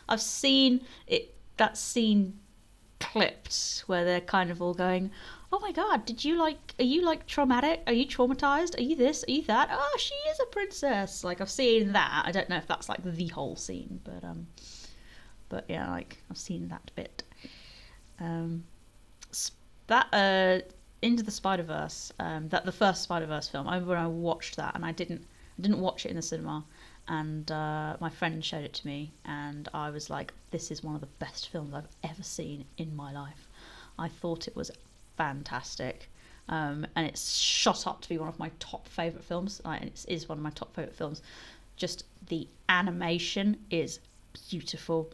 I've seen it. That scene clipped where they're kind of all going, "Oh my god, are you like traumatic? Are you traumatized? Are you this? Are you that? Oh, she is a princess." Like, I've seen that. I don't know if that's like the whole scene, but yeah, like I've seen that bit. That Into the Spider-Verse, that the first Spider-Verse film. I remember when I watched that, and I didn't watch it in the cinema, and my friend showed it to me, and I was like, this is one of the best films I've ever seen in my life. I thought it was fantastic, and it's shot up to be one of my top favourite films. It is one of my top favourite films. Just the animation is beautiful.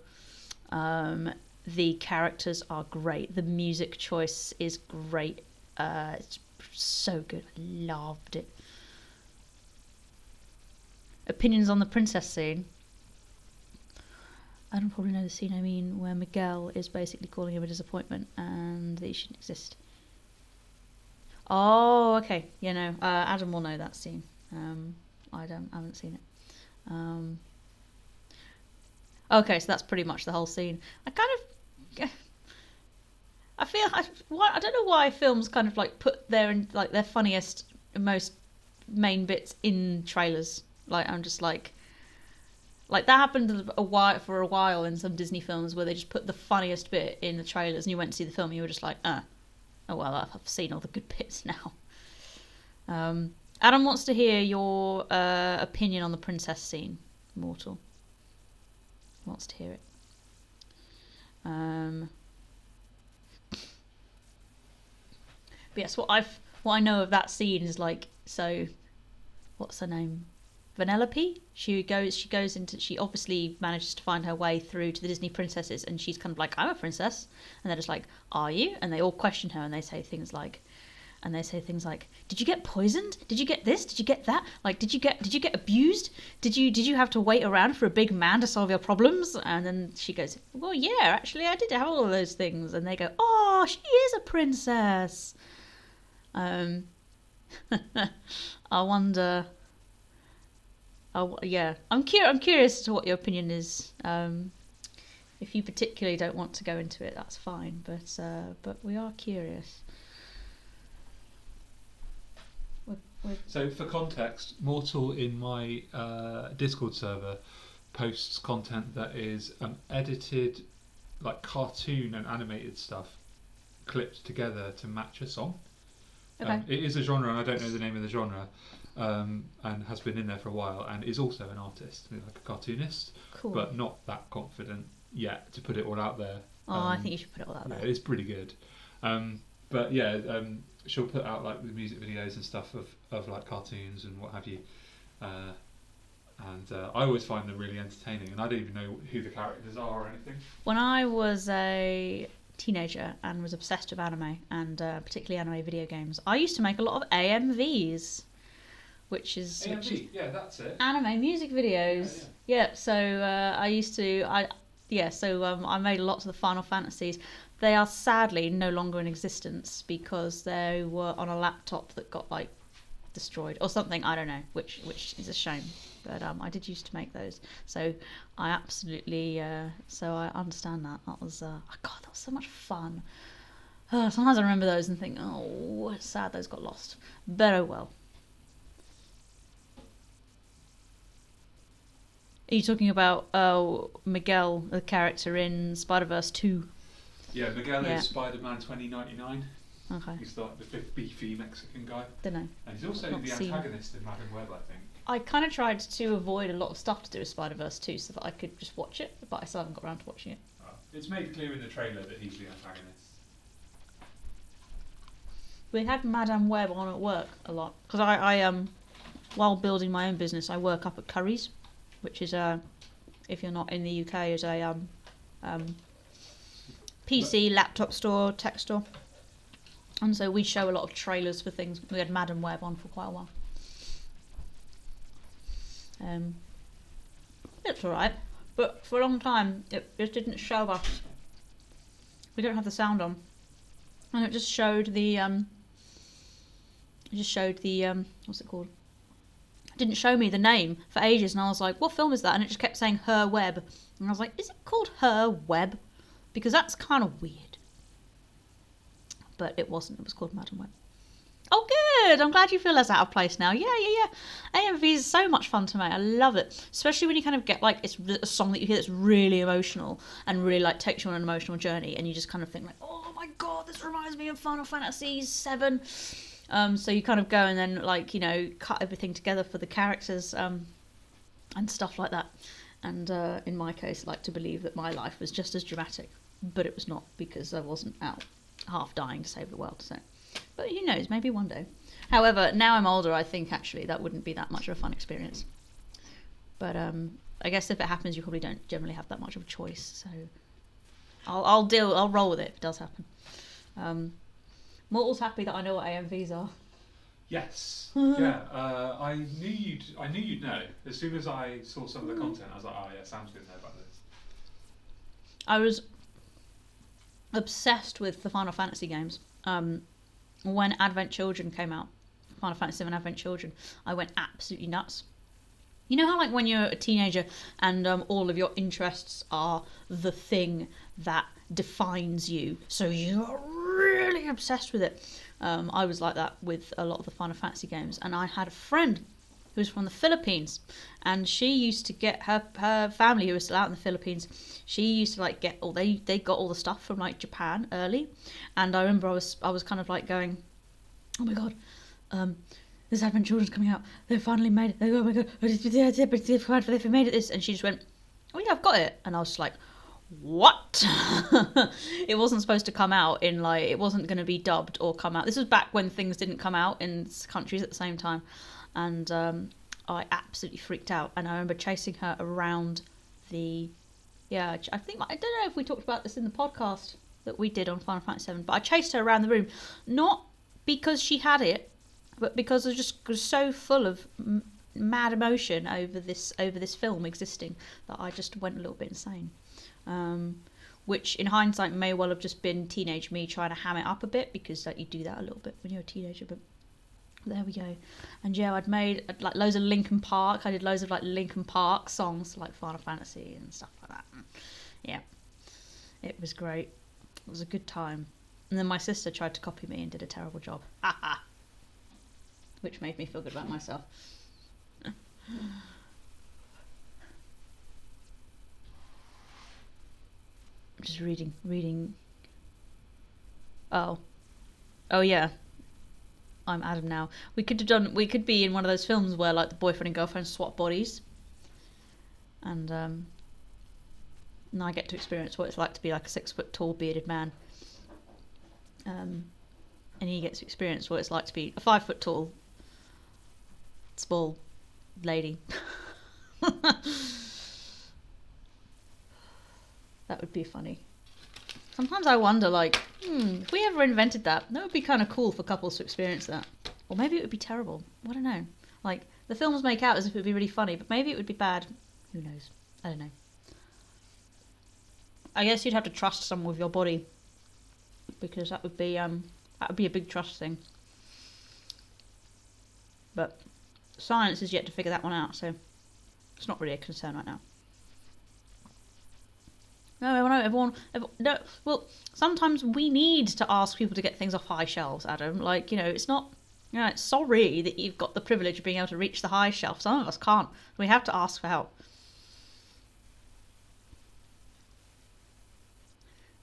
The characters are great. The music choice is great. It's so good. I loved it. Opinions on the princess scene. Adam probably know the scene I mean, where Miguel is basically calling him a disappointment and that he shouldn't exist. Oh, okay. Yeah, no. Adam will know that scene. I haven't seen it. Okay, so that's pretty much the whole scene. I don't know why films kind of like put their funniest, most main bits in trailers. Like I'm just like that happened for a while in some Disney films where they just put the funniest bit in the trailers, and you went to see the film, and you were just like, oh well, I've seen all the good bits now. Adam wants to hear your opinion on the princess scene, Mortal. He wants to hear it. But yes, what I know of that scene is like, so what's her name? Vanellope? She obviously manages to find her way through to the Disney princesses, and she's kind of like, I'm a princess, and they're just like, are you? And they all question her, and they say things like, did you get poisoned? Did you get this? Did you get that? Like, did you get abused? Did you have to wait around for a big man to solve your problems? And then she goes, well, yeah, actually, I did have all of those things. And they go, oh, she is a princess. I wonder. Oh, yeah, I'm curious as to what your opinion is. If you particularly don't want to go into it, that's fine. But we are curious. So for context, Mortal in my Discord server posts content that is edited, like cartoon and animated stuff, clipped together to match a song. Okay. It is a genre, and I don't know the name of the genre, and has been in there for a while, and is also an artist, like a cartoonist, Cool. but not that confident yet to put it all out there. I think you should put it all out there. Yeah, it's pretty good. But yeah, she'll put out like the music videos and stuff of like cartoons and what have you. And I always find them really entertaining, and I don't even know who the characters are or anything. When I was a teenager and was obsessed with anime, and particularly anime video games, I used to make a lot of AMVs, which is yeah, that's it. Anime music videos. Yeah. So I made lots of the Final Fantasies. They are sadly no longer in existence because they were on a laptop that got like destroyed or something. I don't know, which is a shame. But I did used to make those, so I absolutely so I understand that. That was God, that was so much fun. Sometimes I remember those and think, oh, it's sad those got lost. But oh well. Are you talking about Miguel, the character in Spider-Verse 2? Yeah, Miguel is Spider-Man 2099. Okay. He's like the fifth beefy Mexican guy. Don't know. And he's also the antagonist in Madam Web, I think. I kind of tried to avoid a lot of stuff to do with Spider-Verse 2 so that I could just watch it, but I still haven't got around to watching it. It's made clear in the trailer that he's the antagonist. We had Madam Web on at work a lot because I while building my own business, I work up at Curry's, which is if you're not in the UK, is a PC laptop store, tech store, and so we show a lot of trailers for things. We had Madam Web on for quite a while. It's alright, but for a long time it just didn't show us. We don't have the sound on, and it just showed the what's it called? It didn't show me the name for ages, and I was like, what film is that? And it just kept saying Her Web, and I was like, is it called Her Web? Because that's kind of weird. But it wasn't. It was called Madam Web. Oh, good. I'm glad you feel less out of place now. Yeah. AMV is so much fun to make. I love it. Especially when you kind of get, like, it's a song that you hear that's really emotional and really, like, takes you on an emotional journey. And you just kind of think, like, oh, my God, this reminds me of Final Fantasy VII. So you kind of go and then, like, you know, cut everything together for the characters and stuff like that. And in my case, I like to believe that my life was just as dramatic. But it was not, because I wasn't out half dying to save the world, so... But who knows, maybe one day. However, now I'm older, I think actually that wouldn't be that much of a fun experience. But I guess if it happens, you probably don't generally have that much of a choice. So I'll roll with it if it does happen. Mortal's happy that I know what AMVs are. Yes. Yeah. I knew you'd know. As soon as I saw some of the content, I was like, oh yeah, Sam's going to know about this. I was obsessed with the Final Fantasy games. When Advent Children came out, Final Fantasy VII Advent Children, I went absolutely nuts. You know how, like, when you're a teenager and all of your interests are the thing that defines you, so you're really obsessed with it. I was like that with a lot of the Final Fantasy games, and I had a friend who was from the Philippines, and she used to get her family, who was still out in the Philippines, she used to like get all they got all the stuff from like Japan early, and I remember I was kind of like going, oh my god, this Advent Children's coming out, they finally made it, oh my god, they've made it this, and she just went, oh yeah, I've got it, and I was just like, what? It wasn't supposed to come out in, like, it wasn't going to be dubbed or come out. This was back when things didn't come out in countries at the same time, and I absolutely freaked out. And I remember chasing her around the, I don't know if we talked about this in the podcast that we did on Final Fantasy VII, but I chased her around the room, not because she had it, but because I was just so full of mad emotion over this film existing that I just went a little bit insane. Which in hindsight may well have just been teenage me trying to ham it up a bit, because like, you do that a little bit when you're a teenager, but there we go. And yeah, I'd made like loads of Linkin Park. I did loads of like Linkin Park songs like Final Fantasy and stuff like that. Yeah, it was great. It was a good time. And then my sister tried to copy me and did a terrible job. Which made me feel good about myself. Just reading. Oh yeah. I'm Adam now. We could be in one of those films where like the boyfriend and girlfriend swap bodies, and I get to experience what it's like to be like a 6 foot tall bearded man, and he gets to experience what it's like to be a 5 foot tall small lady. That would be funny. Sometimes I wonder, like, if we ever invented that would be kind of cool for couples to experience that. Or maybe it would be terrible. I don't know. Like, the films make out as if it would be really funny, but maybe it would be bad. Who knows? I don't know. I guess you'd have to trust someone with your body, because that would be a big trust thing. But science is yet to figure that one out, so it's not really a concern right now. No, everyone. No, well, sometimes we need to ask people to get things off high shelves, Adam. Like, it's not. It's sorry that you've got the privilege of being able to reach the high shelf. Some of us can't. We have to ask for help.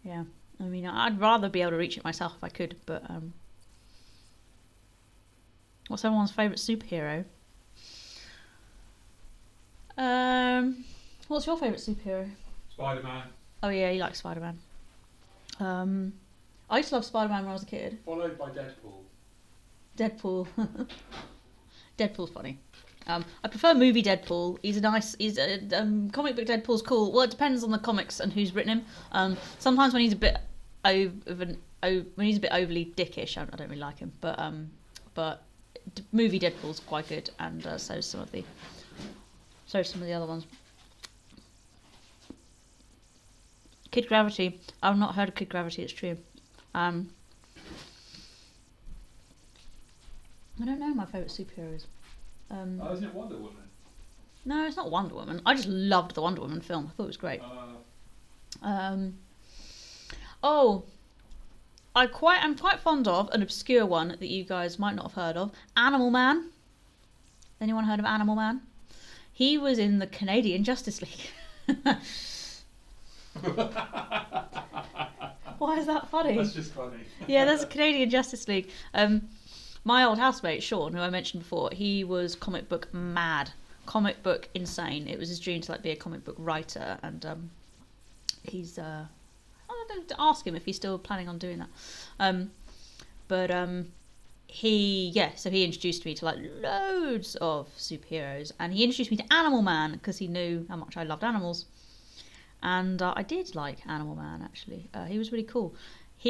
Yeah, I mean, I'd rather be able to reach it myself if I could. But what's everyone's favourite superhero? What's your favourite superhero? Spider-Man. Oh yeah, you like Spider-Man. I used to love Spider-Man when I was a kid. Followed by Deadpool. Deadpool's funny. I prefer movie Deadpool. He's comic book Deadpool's cool. Well, it depends on the comics and who's written him. Sometimes when he's a bit overly dickish, I don't really like him. But movie Deadpool's quite good, and so some of the other ones. Kid Gravity. I've not heard of Kid Gravity. It's true. I don't know my favourite superheroes. Isn't it Wonder Woman? No, it's not Wonder Woman. I just loved the Wonder Woman film. I thought it was great. I'm quite fond of an obscure one that you guys might not have heard of. Animal Man. Anyone heard of Animal Man? He was in the Canadian Justice League. Why is that funny? That's just funny. Yeah, there's a Canadian Justice League. My old housemate Sean, who I mentioned before, he was comic book mad, comic book insane. It was his dream to like be a comic book writer, and he's I don't know, to ask him if he's still planning on doing that. So he introduced me to like loads of superheroes, and he introduced me to Animal Man because he knew how much I loved animals. And I did like Animal Man, actually. He was really cool. So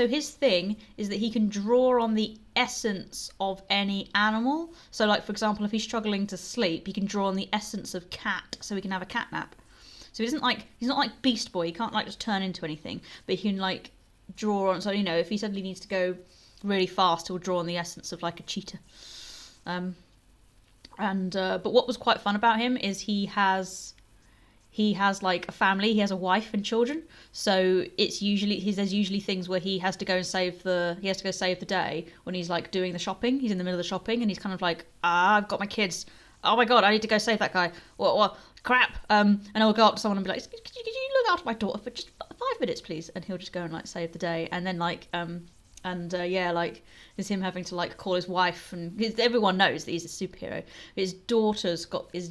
his thing is that he can draw on the essence of any animal. So like, for example, if he's struggling to sleep, he can draw on the essence of cat, so he can have a cat nap. So he's not like Beast Boy. He can't like just turn into anything, but he can like draw on. So if he suddenly needs to go really fast, he'll draw on the essence of like a cheetah. But what was quite fun about him is he has like a family. He has a wife and children. So there's usually things where he has to go save the day when he's like doing the shopping. He's in the middle of the shopping and he's kind of like, I've got my kids. Oh my god, I need to go save that guy. What crap? And I'll go up to someone and be like, could you look after my daughter for just 5 minutes, please? And he'll just go and like save the day. And then like there's him having to like call his wife, and everyone knows that he's a superhero. His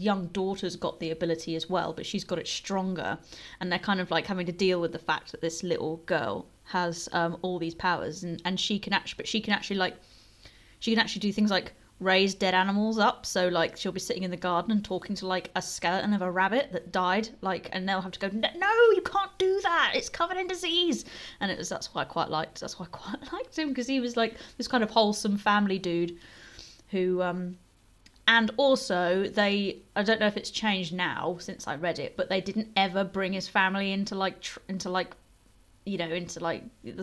young daughter's got the ability as well, but she's got it stronger, and they're kind of like having to deal with the fact that this little girl has all these powers, and she can actually do things like raise dead animals up. So like she'll be sitting in the garden and talking to like a skeleton of a rabbit that died, like, and they'll have to go, no, you can't do that, it's covered in disease. And that's why I quite liked him, because he was like this kind of wholesome family dude who and also I don't know if it's changed now since I read it, but they didn't ever bring his family into the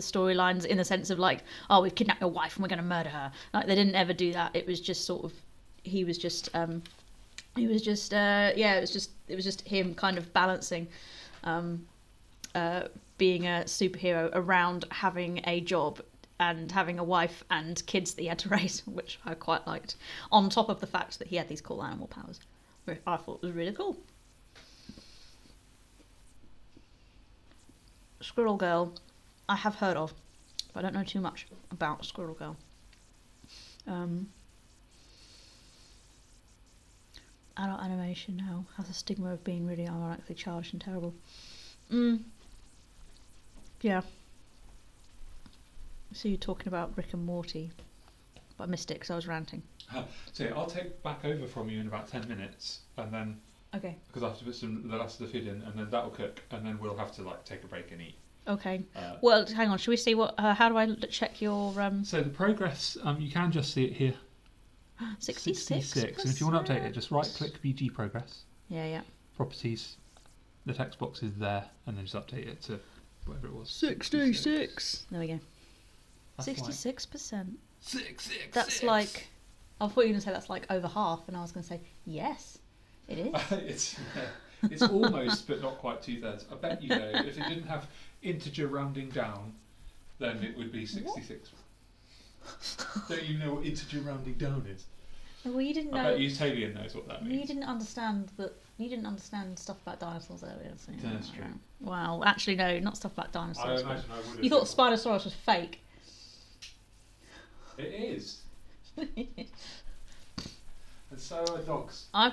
storylines in the sense of like, oh, we've kidnapped your wife and we're going to murder her. Like, they didn't ever do that. It was just sort of, it was just him kind of balancing being a superhero around having a job and having a wife and kids that he had to raise, which I quite liked, on top of the fact that he had these cool animal powers, which I thought was really cool. Squirrel Girl, I have heard of, but I don't know too much about Squirrel Girl. Adult animation now has a stigma of being really ironically charged and terrible. Yeah. So you're talking about Rick and Morty, but I missed it because I was ranting. So I'll take back over from you in about 10 minutes, and then. Okay. Because I have to put the rest of the food in, and then that'll cook, and then we'll have to like take a break and eat. Okay. Well, hang on. Should we see what? How do I check your? So the progress, you can just see it here. 66. And if you want to update it, just right-click BG progress. Yeah. Properties. The text box is there, and then just update it to whatever it was. 66. There we go. 66%. 66. That's like. I thought you were going to say that's like over half, and I was going to say yes. It is. It's almost, but not quite 2/3. I bet you know if it didn't have integer rounding down, then it would be 66. Don't you know what integer rounding down is? Well, you didn't know. I bet Utalian knows what that means. You didn't understand stuff about dinosaurs earlier. So that's true. Well, actually, no, not stuff about dinosaurs. I imagine I would have. You thought Spinosaurus was fake. It is. And so are dogs. I'm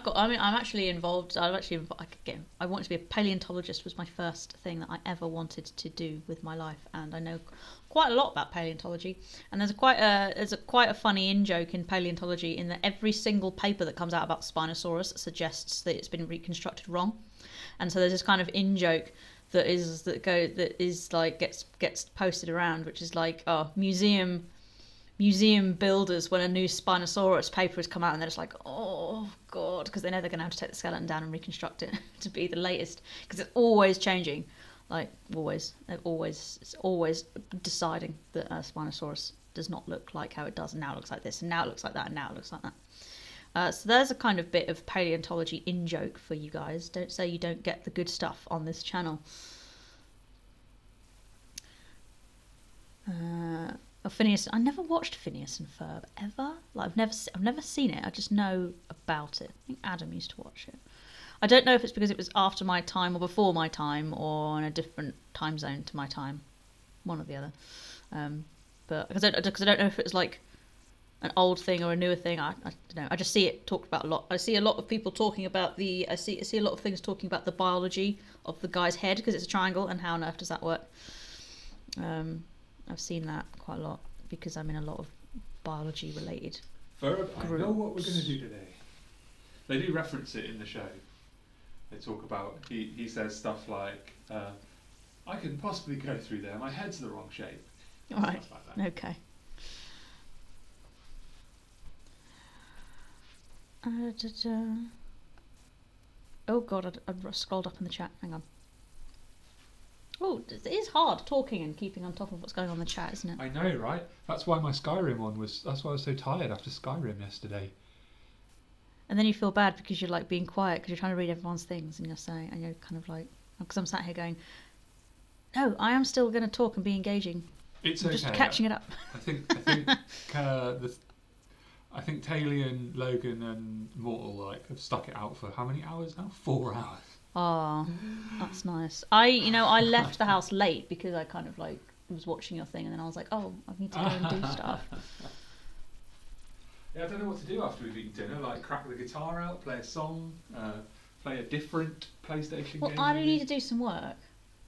actually involved. I wanted to be a paleontologist. Was my first thing that I ever wanted to do with my life, and I know quite a lot about paleontology. And there's quite a funny in-joke in paleontology in that every single paper that comes out about Spinosaurus suggests that it's been reconstructed wrong. And so there's this kind of in-joke gets posted around, which is like, oh, museum builders, when a new Spinosaurus paper has come out, and they're just like, oh god, because they know they're going to have to take the skeleton down and reconstruct it to be the latest, because it's always changing, like always. It's always deciding that a Spinosaurus does not look like how it does, and now it looks like this, and now it looks like that, and now it looks like that. So there's a kind of bit of paleontology in joke for you guys. Don't say you don't get the good stuff on this channel. Phineas. I never watched Phineas and Ferb ever. Like I've never seen it. I just know about it. I think Adam used to watch it. I don't know if it's because it was after my time or before my time or in a different time zone to my time, one or the other. But because I don't know if it's like an old thing or a newer thing. I don't know. I just see it talked about a lot. I see a lot of people talking about I see a lot of things talking about the biology of the guy's head because it's a triangle and how on earth does that work. I've seen that quite a lot because I'm in a lot of biology related groups. I know what we're going to do today. They do reference it in the show. They talk about, he says stuff like, I couldn't possibly go through there, my head's the wrong shape. All right, like that. Okay. Oh god, I scrolled up in the chat. Hang on. Oh, it is hard talking and keeping on top of what's going on in the chat, isn't it? I know, right? That's why my Skyrim one was. That's why I was so tired after Skyrim yesterday. And then you feel bad because you're like being quiet because you're trying to read everyone's things and you're saying, and you're kind of like, because I'm sat here going, no, I am still going to talk and be engaging. It's I'm okay. just catching it up. I think I think Talion, Logan, and Mortal like have stuck it out for how many hours now? 4 hours. Oh, that's nice. I left the house late because I kind of like was watching your thing and then I was like, oh, I need to go and do stuff. Yeah, I don't know what to do after we've eaten dinner. Like crack the guitar out, play a song, play a different PlayStation Well, game. I do need to do some work.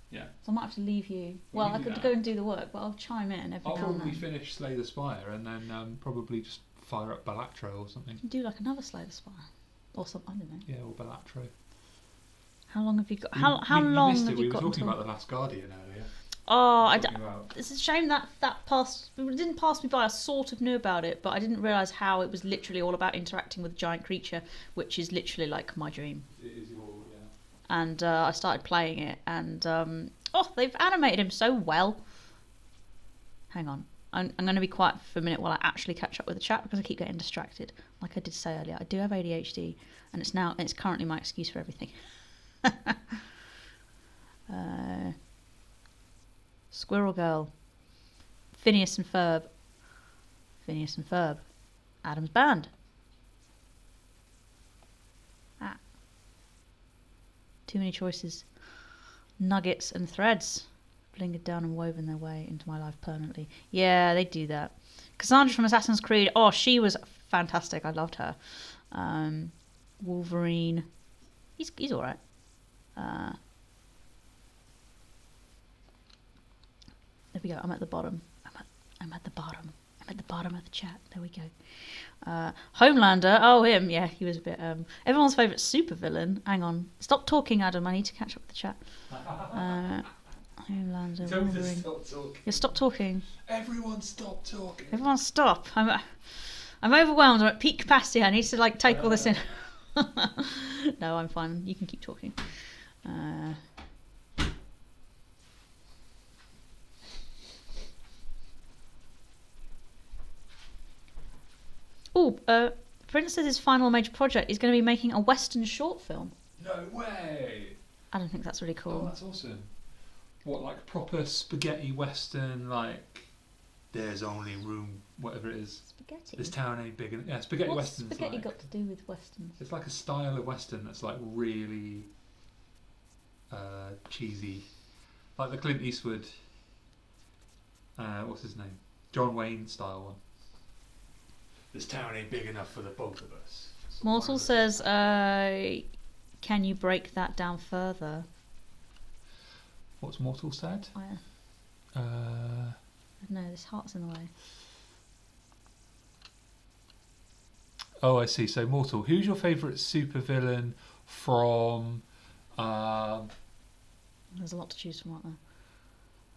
Yeah. So I might have to leave you. Well, Well, you I do could that. go and do the work, but I'll chime in every I'll now and probably then. finish Slay the Spire and then probably just fire up Balatro or something. Do like another Slay the Spire. Or something, I don't know. Yeah, or Balatro. How long have you got? You long missed have it. you We were got talking until... about The Last Guardian earlier. Oh, About... it's a shame that passed. It didn't pass me by. I sort of knew about it, but I didn't realise how it was literally all about interacting with a giant creature, which is literally like my dream. It is your, yeah. And I started playing it, and they've animated him so well. Hang on, I'm going to be quiet for a minute while I actually catch up with the chat because I keep getting distracted. Like I did say earlier, I do have ADHD, and it's currently my excuse for everything. Squirrel Girl, Phineas and Ferb, Adam's Band. Too many choices. Nuggets and threads, blingered down and woven their way into my life permanently. Yeah, they do that. Cassandra from Assassin's Creed. Oh, she was fantastic. I loved her. Wolverine. He's all right. There we go. I'm at the bottom. I'm at the bottom. I'm at the bottom of the chat. There we go. Homelander. Oh, him. Yeah, he was a bit. Everyone's favourite supervillain. Hang on. Stop talking, Adam. I need to catch up with the chat. Homelander. Tell me to Wolverine. stop talking. Yeah, stop talking. Everyone stop talking. Everyone stop. I'm overwhelmed. I'm at peak capacity. I need to like take all this in. No, I'm fine. You can keep talking. Princess's final major project is going to be making a Western short film. No way. I don't think that's really cool. Oh, that's awesome. What, like proper spaghetti western, like there's only room, whatever it is. Spaghetti. This town ain't big enough. Yeah, spaghetti What's westerns. spaghetti like, got to do with westerns? It's like a style of western that's like really cheesy, like the Clint Eastwood. What's his name? John Wayne style one. This town ain't big enough for the both of us. Mortal says, can you break that down further? What's Mortal said? No, this heart's in the way. Oh, I see. So Mortal, who's your favourite supervillain from? There's a lot to choose from, aren't there?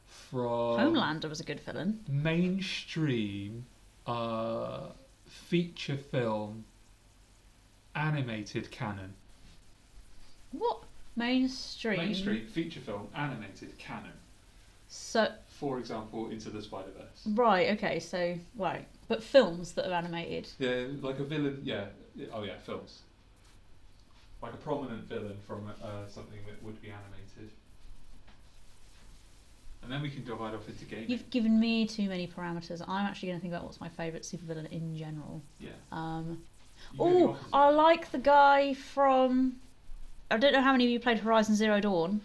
From Homelander was a good villain. mainstream feature film animated canon. What? Mainstream feature film animated canon. So, For example, Into the Spider-Verse. right, okay, so, right. But films that are animated. Yeah, like a villain. Yeah. Oh yeah, films. Like a prominent villain from something that would be animated. And then we can divide off into gaming. You've given me too many parameters. I'm actually going to think about what's my favourite supervillain in general. Yeah. Oh, I like the guy from... I don't know how many of you played Horizon Zero Dawn.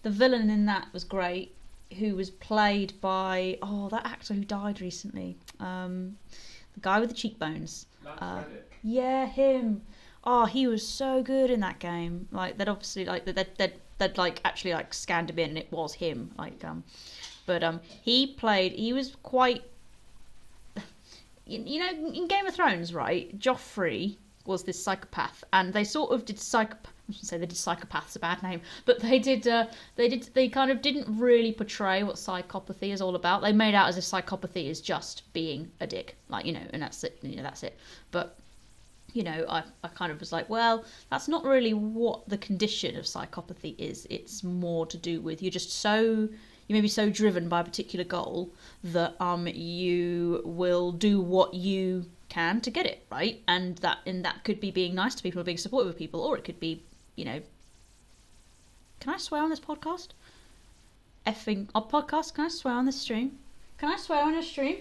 The villain in that was great, who was played by... Oh, that actor who died recently. The guy with the cheekbones. Yeah, him. Oh, he was so good in that game. Like, they'd obviously... like they'd like actually like scanned him in and it was him. He was quite... You know, in Game of Thrones, right? Joffrey was this psychopath, and they sort of did psychopath. I shouldn't say they did psychopath's a bad name, but they kind of didn't really portray what psychopathy is all about. They made out as if psychopathy is just being a dick, like, you know, and that's it. You know, that's it. But you know, I kind of was like, well, that's not really what the condition of psychopathy is. It's more to do with you may be so driven by a particular goal that you will do what you can to get it, right? And that could be being nice to people or being supportive of people, or it could be, you know, can I swear on this podcast? Podcast, can I swear on this stream? Can I swear on a stream?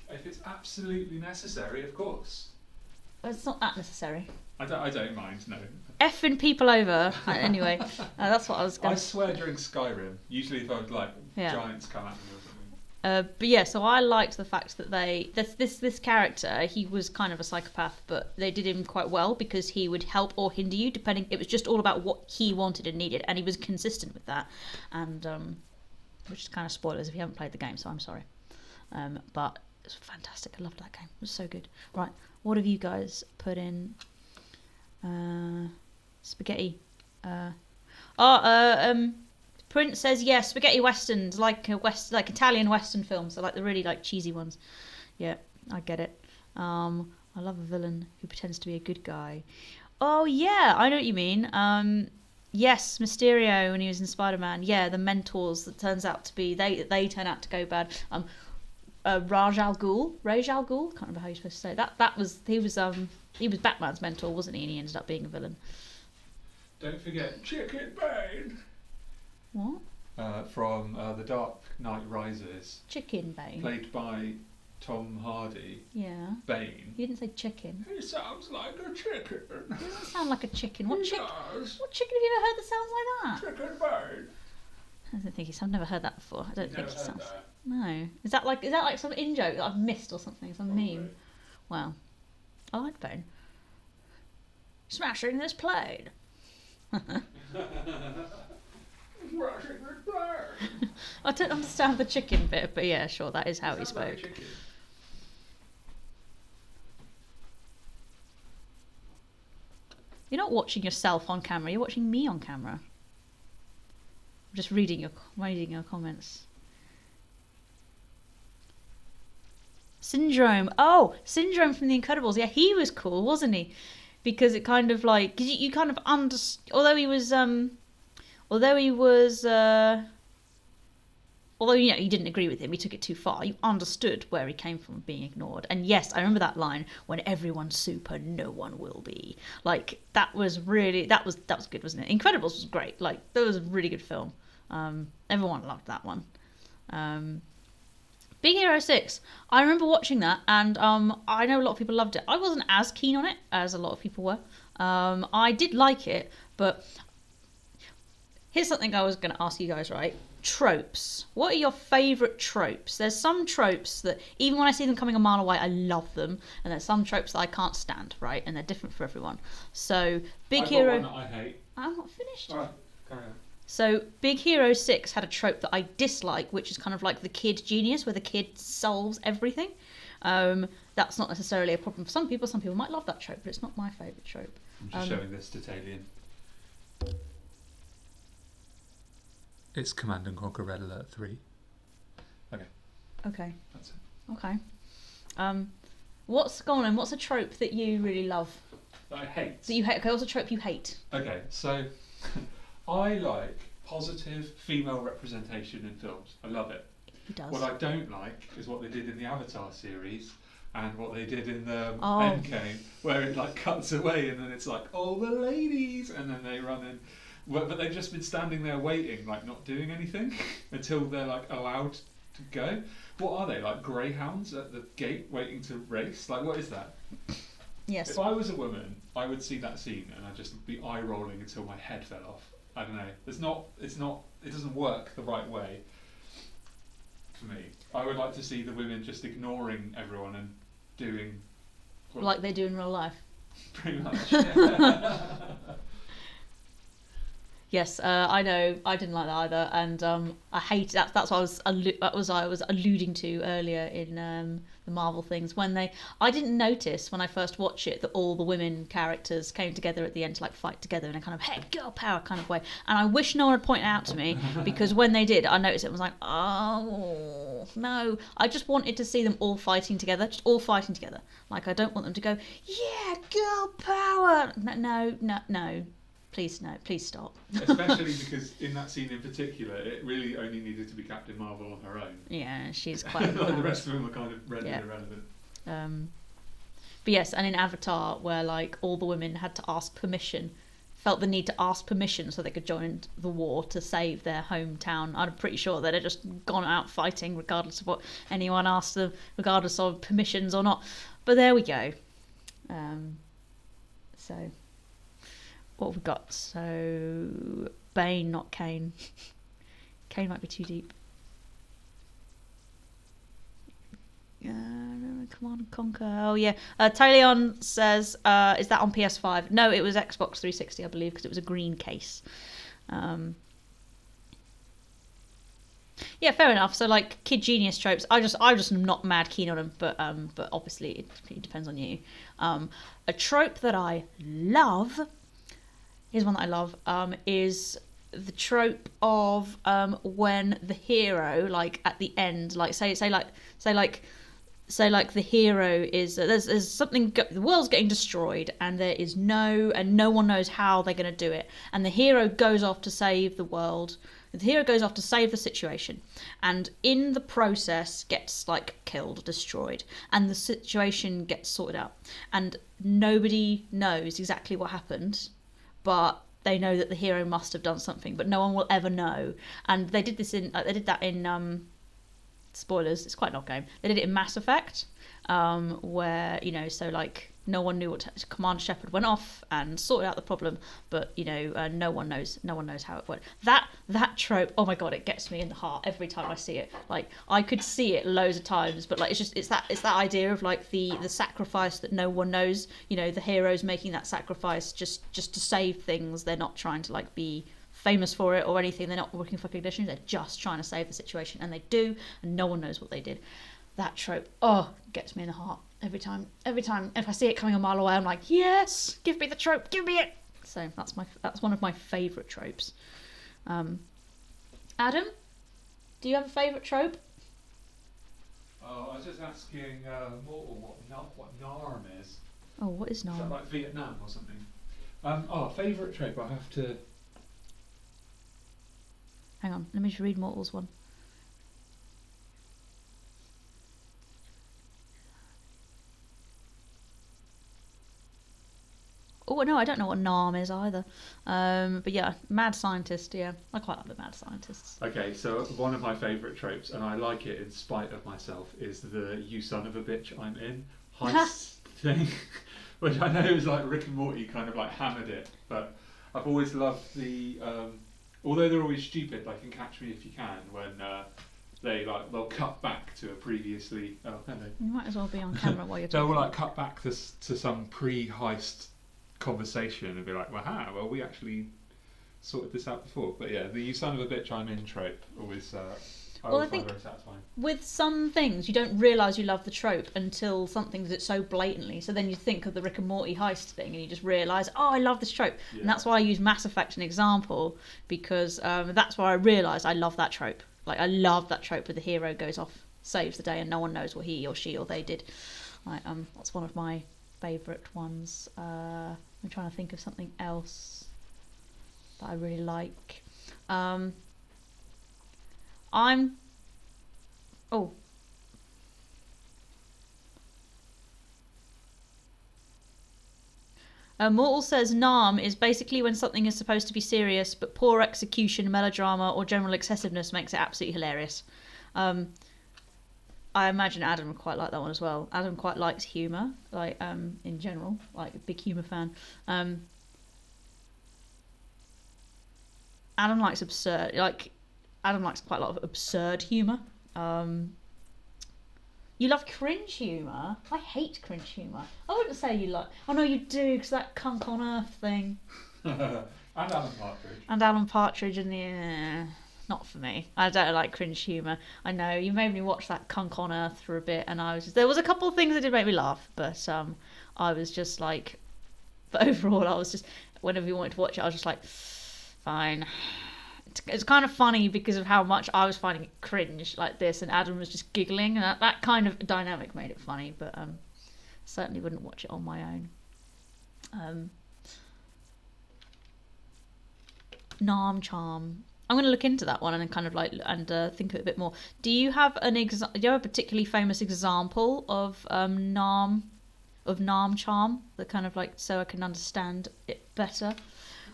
If it's absolutely necessary, of course. It's not that necessary. I don't mind, no. Effing people over. Anyway, that's what I was going I to... swear during Skyrim, usually if I would giants come at me or something. But yeah, so I liked the fact that this character, he was kind of a psychopath, but they did him quite well because he would help or hinder you depending. It was just all about what he wanted and needed, and he was consistent with that. And which is kind of spoilers if you haven't played the game, so I'm sorry. But it's fantastic. I loved that game. It was so good. Right, what have you guys put in? Spaghetti. Prince says yes, spaghetti westerns, like Italian western films, so like the really like cheesy ones. Yeah, I get it. I love a villain who pretends to be a good guy. Oh yeah, I know what you mean. Yes, Mysterio when he was in Spider-Man. Yeah, the mentors that turns out to be they turn out to go bad. Ra's al Ghul, can't remember how you're supposed to say that. He was Batman's mentor, wasn't he? And he ended up being a villain. Don't forget Chicken Bane. What? From The Dark Knight Rises. Chicken Bane. Played by Tom Hardy. Yeah. Bane. You didn't say chicken. He sounds like a chicken. He doesn't sound like a chicken. What chicken? Does. What chicken have you ever heard that sounds like that? Chicken Bane. I don't think I've never heard that before. I don't think he sounds. That. No. Is that like some in joke that I've missed or something? Some meme? Wow. I like Bane. Smashing this plane. I don't understand the chicken bit, but yeah, sure, that is how he spoke. You're not watching yourself on camera, you're watching me on camera. I'm just reading your comments. Syndrome. Oh, Syndrome from The Incredibles. Yeah, he was cool, wasn't he? Because it kind of like, cause you kind of understood, although you know you didn't agree with him, he took it too far. You understood where he came from being ignored. And yes, I remember that line, when everyone's super, no one will be. Like that was good, wasn't it? Incredibles was great. Like that was a really good film. Everyone loved that one. Big Hero 6. I remember watching that, and I know a lot of people loved it. I wasn't as keen on it as a lot of people were. I did like it, but here's something I was going to ask you guys, right? Tropes. What are your favourite tropes? There's some tropes that, even when I see them coming a mile away, I love them. And there's some tropes that I can't stand, right? And they're different for everyone. So, Big Hero... Got one that I hate. I'm not finished. Alright, carry on. So, Big Hero 6 had a trope that I dislike, which is kind of like the kid genius, where the kid solves everything. That's not necessarily a problem for some people. Some people might love that trope, but it's not my favourite trope. I'm just showing this to Talion. It's Command and Conquer Red Alert 3. Okay. That's it. Okay. What's a trope that you really love? That I hate. That you hate. Okay, what's a trope you hate? Okay, so I like positive female representation in films. I love it. He does. What I don't like is what they did in the Avatar series and what they did in the Endgame, where it like cuts away and then it's like, oh, the ladies, and then they run in. But they've just been standing there waiting, like not doing anything, until they're like allowed to go. What are they, like greyhounds at the gate waiting to race? Like, what is that? Yes. If I was a woman, I would see that scene and I'd just be eye rolling until my head fell off. I don't know. It doesn't work the right way for me. I would like to see the women just ignoring everyone and doing... like they do in real life. Pretty much, yeah. Yes, I know. I didn't like that either, and I hate that. That's what I was alluding to earlier in the Marvel things when they. I didn't notice when I first watched it that all the women characters came together at the end to like fight together in a kind of hey girl power kind of way, and I wish no one had pointed it out to me because when they did, I noticed it and was like, oh no, I just wanted to see them all fighting together, just all fighting together. Like I don't want them to go, yeah, girl power. No. Please no, please stop. Especially because in that scene in particular, it really only needed to be Captain Marvel on her own. Yeah, she's quite. The rest of them were kind of rendered irrelevant. But yes, and in Avatar, where like all the women had to ask permission, felt the need to ask permission so they could join the war to save their hometown. I'm pretty sure they'd have just gone out fighting regardless of what anyone asked them, regardless of permissions or not. But there we go. So. What have we got? So Bane, not Kane. Kane might be too deep. Command and Conquer. Oh yeah. Talion says, "Is that on PS5?" No, it was Xbox 360, I believe, because it was a green case. Yeah, fair enough. So like kid genius tropes, I just am not mad keen on them, but obviously it depends on you. A trope that I love. Here's one that I love, is the trope of when the hero, like at the end, like say the hero is there's something the world's getting destroyed and no one knows how they're going to do it, and the hero goes off to save the world. The hero goes off to save the situation, and in the process gets like killed, destroyed, and the situation gets sorted out, and nobody knows exactly what happened. But they know that the hero must have done something, but no one will ever know. And they did this in spoilers. It's quite an old game. They did it in Mass Effect, where so like no one knew what Commander Shepard went off and sorted out the problem, but no one knows how it went. That trope, oh my god, it gets me in the heart every time I see it. Like I could see it loads of times, but like it's that idea of like the sacrifice that no one knows. The heroes making that sacrifice just to save things. They're not trying to like be famous for it or anything. They're not looking for recognition. They're just trying to save the situation, and they do, and no one knows what they did. That trope, gets me in the heart every time. If I see it coming a mile away, I'm like, yes, give me the trope, give me it. So that's one of my favourite tropes. Adam, do you have a favourite trope? Oh, I was just asking Mortal what NARM is. Oh, what is NARM? Is that like Vietnam or something? Favourite trope. I have to. Hang on, let me just read Mortal's one. Oh no, I don't know what NARM is either. But yeah, mad scientist. Yeah, I quite like the mad scientists. Okay, so one of my favourite tropes, and I like it in spite of myself, is the "you son of a bitch, I'm in" heist thing, which I know is like Rick and Morty kind of like hammered it, but I've always loved the. Although they're always stupid, like in Catch Me If You Can, when they'll cut back to a previously. Oh, hello. You might as well be on camera while you're talking. They'll like cut back to some pre-heist conversation and be like, well, we actually sorted this out before. But yeah, the "you son of a bitch, I'm in" trope always I think very satisfying. With some things you don't realise you love the trope until something does it so blatantly, so then you think of the Rick and Morty heist thing and you just realise, I love this trope. And that's why I use Mass Effect as an example, because that's why I realised I love that trope. Like I love that trope where the hero goes off, saves the day, and no one knows what he or she or they did. Like that's one of my favourite ones. I'm trying to think of something else that I really like. Mortal says NARM is basically when something is supposed to be serious, but poor execution, melodrama, or general excessiveness makes it absolutely hilarious. I imagine Adam would quite like that one as well. Adam quite likes humour, like in general, like a big humour fan. Adam likes absurd, Adam likes quite a lot of absurd humour. You love cringe humour? I hate cringe humour. I wouldn't say you like. Oh no, you do, because that Cunk on Earth thing. And Alan Partridge. And Alan Partridge and the... not for me. I don't like cringe humour. I know, you made me watch that Cunk on Earth for a bit, and there was a couple of things that did make me laugh, but I was just like... But overall, I was just... Whenever you wanted to watch it, I was just like, fine. It's kind of funny because of how much I was finding it cringe like this, and Adam was just giggling, and that kind of dynamic made it funny, but certainly wouldn't watch it on my own. Narm Charm. I'm going to look into that one and kind of like think of it a bit more. Do you have do you have a particularly famous example of Narm Charm that kind of like so I can understand it better?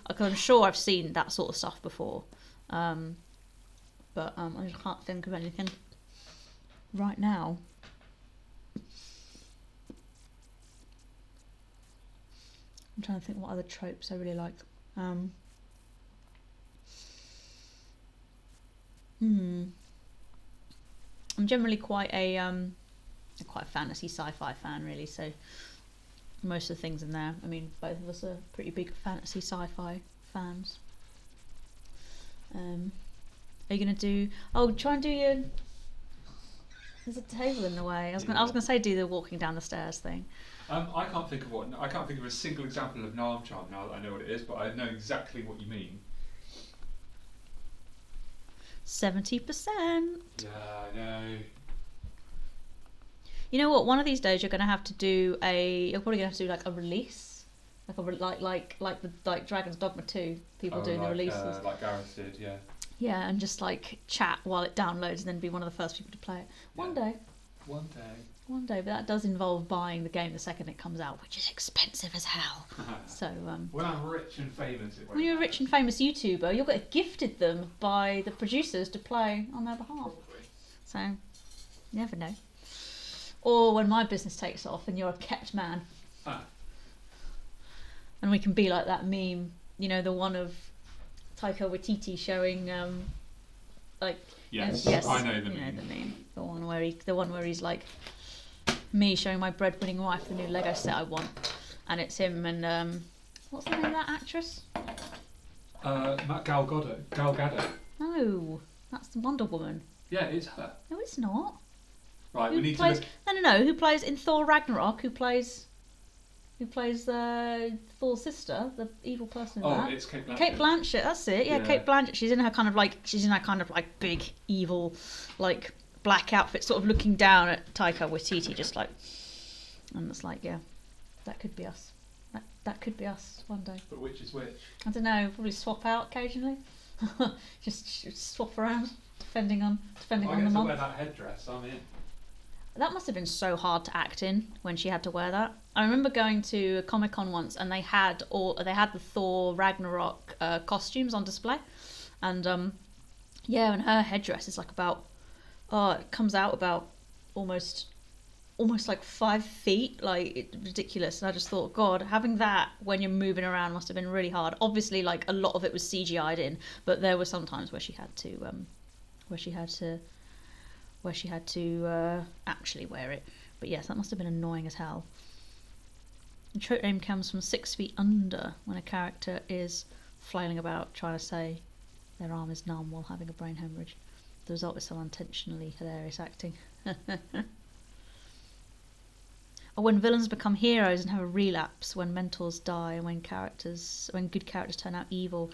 Because I'm sure I've seen that sort of stuff before, but I just can't think of anything right now. I'm trying to think what other tropes I really liked. I'm generally quite a fantasy sci-fi fan, really. So most of the things in there. I mean, both of us are pretty big fantasy sci-fi fans. Are you gonna do? Oh, try and do your. There's a table in the way. I was gonna say do the walking down the stairs thing. I can't think of a single example of Narm Charm now that I know what it is, but I know exactly what you mean. 70%. Yeah, I know. You know what? One of these days you're going to have to do You're probably going to have to do like a release, like Dragon's Dogma 2. People doing the releases. Like Gareth did, yeah. Yeah, and just like chat while it downloads, and then be one of the first people to play it. One day. One day, but that does involve buying the game the second it comes out, which is expensive as hell. So when I'm rich and famous, when you're a rich and famous YouTuber, you'll get gifted them by the producers to play on their behalf. Probably. So you never know. Or when my business takes off and you're a kept man, and we can be like that meme, you know, the one of Taika Waititi showing Yes, yes, I know the you meme. know the meme, the one where he's like me showing my breadwinning wife the new Lego set I want, and it's him and what's the name of that actress? Gal Gadot. No, that's Wonder Woman. Yeah, it's her. No, it's not. Right, we need plays, to look... No. Who plays in Thor Ragnarok? Who plays Thor's sister, the evil person in that? Oh, it's Kate Blanchett. Kate Blanchett, that's it. Yeah, Kate Blanchett. She's in her kind of like big evil, like black outfit, sort of looking down at Taika Waititi, just like, and it's like, yeah, that could be us. That could be us one day. But which is which? I don't know. Probably swap out occasionally. just swap around, depending on the month. I get to wear that headdress. I'm in. That must have been so hard to act in when she had to wear that. I remember going to a Comic-Con once, and they had the Thor Ragnarok costumes on display, and and her headdress is like it comes out about almost like 5 feet, like ridiculous. And I just thought, God, having that when you're moving around must have been really hard. Obviously, like a lot of it was CGI'd in, but there were some times where she had to actually wear it. But yes, that must have been annoying as hell. The trope name comes from 6 feet under, when a character is flailing about trying to say their arm is numb while having a brain hemorrhage. The result is some unintentionally hilarious acting. Or when villains become heroes and have a relapse, when mentors die, and when good characters turn out evil.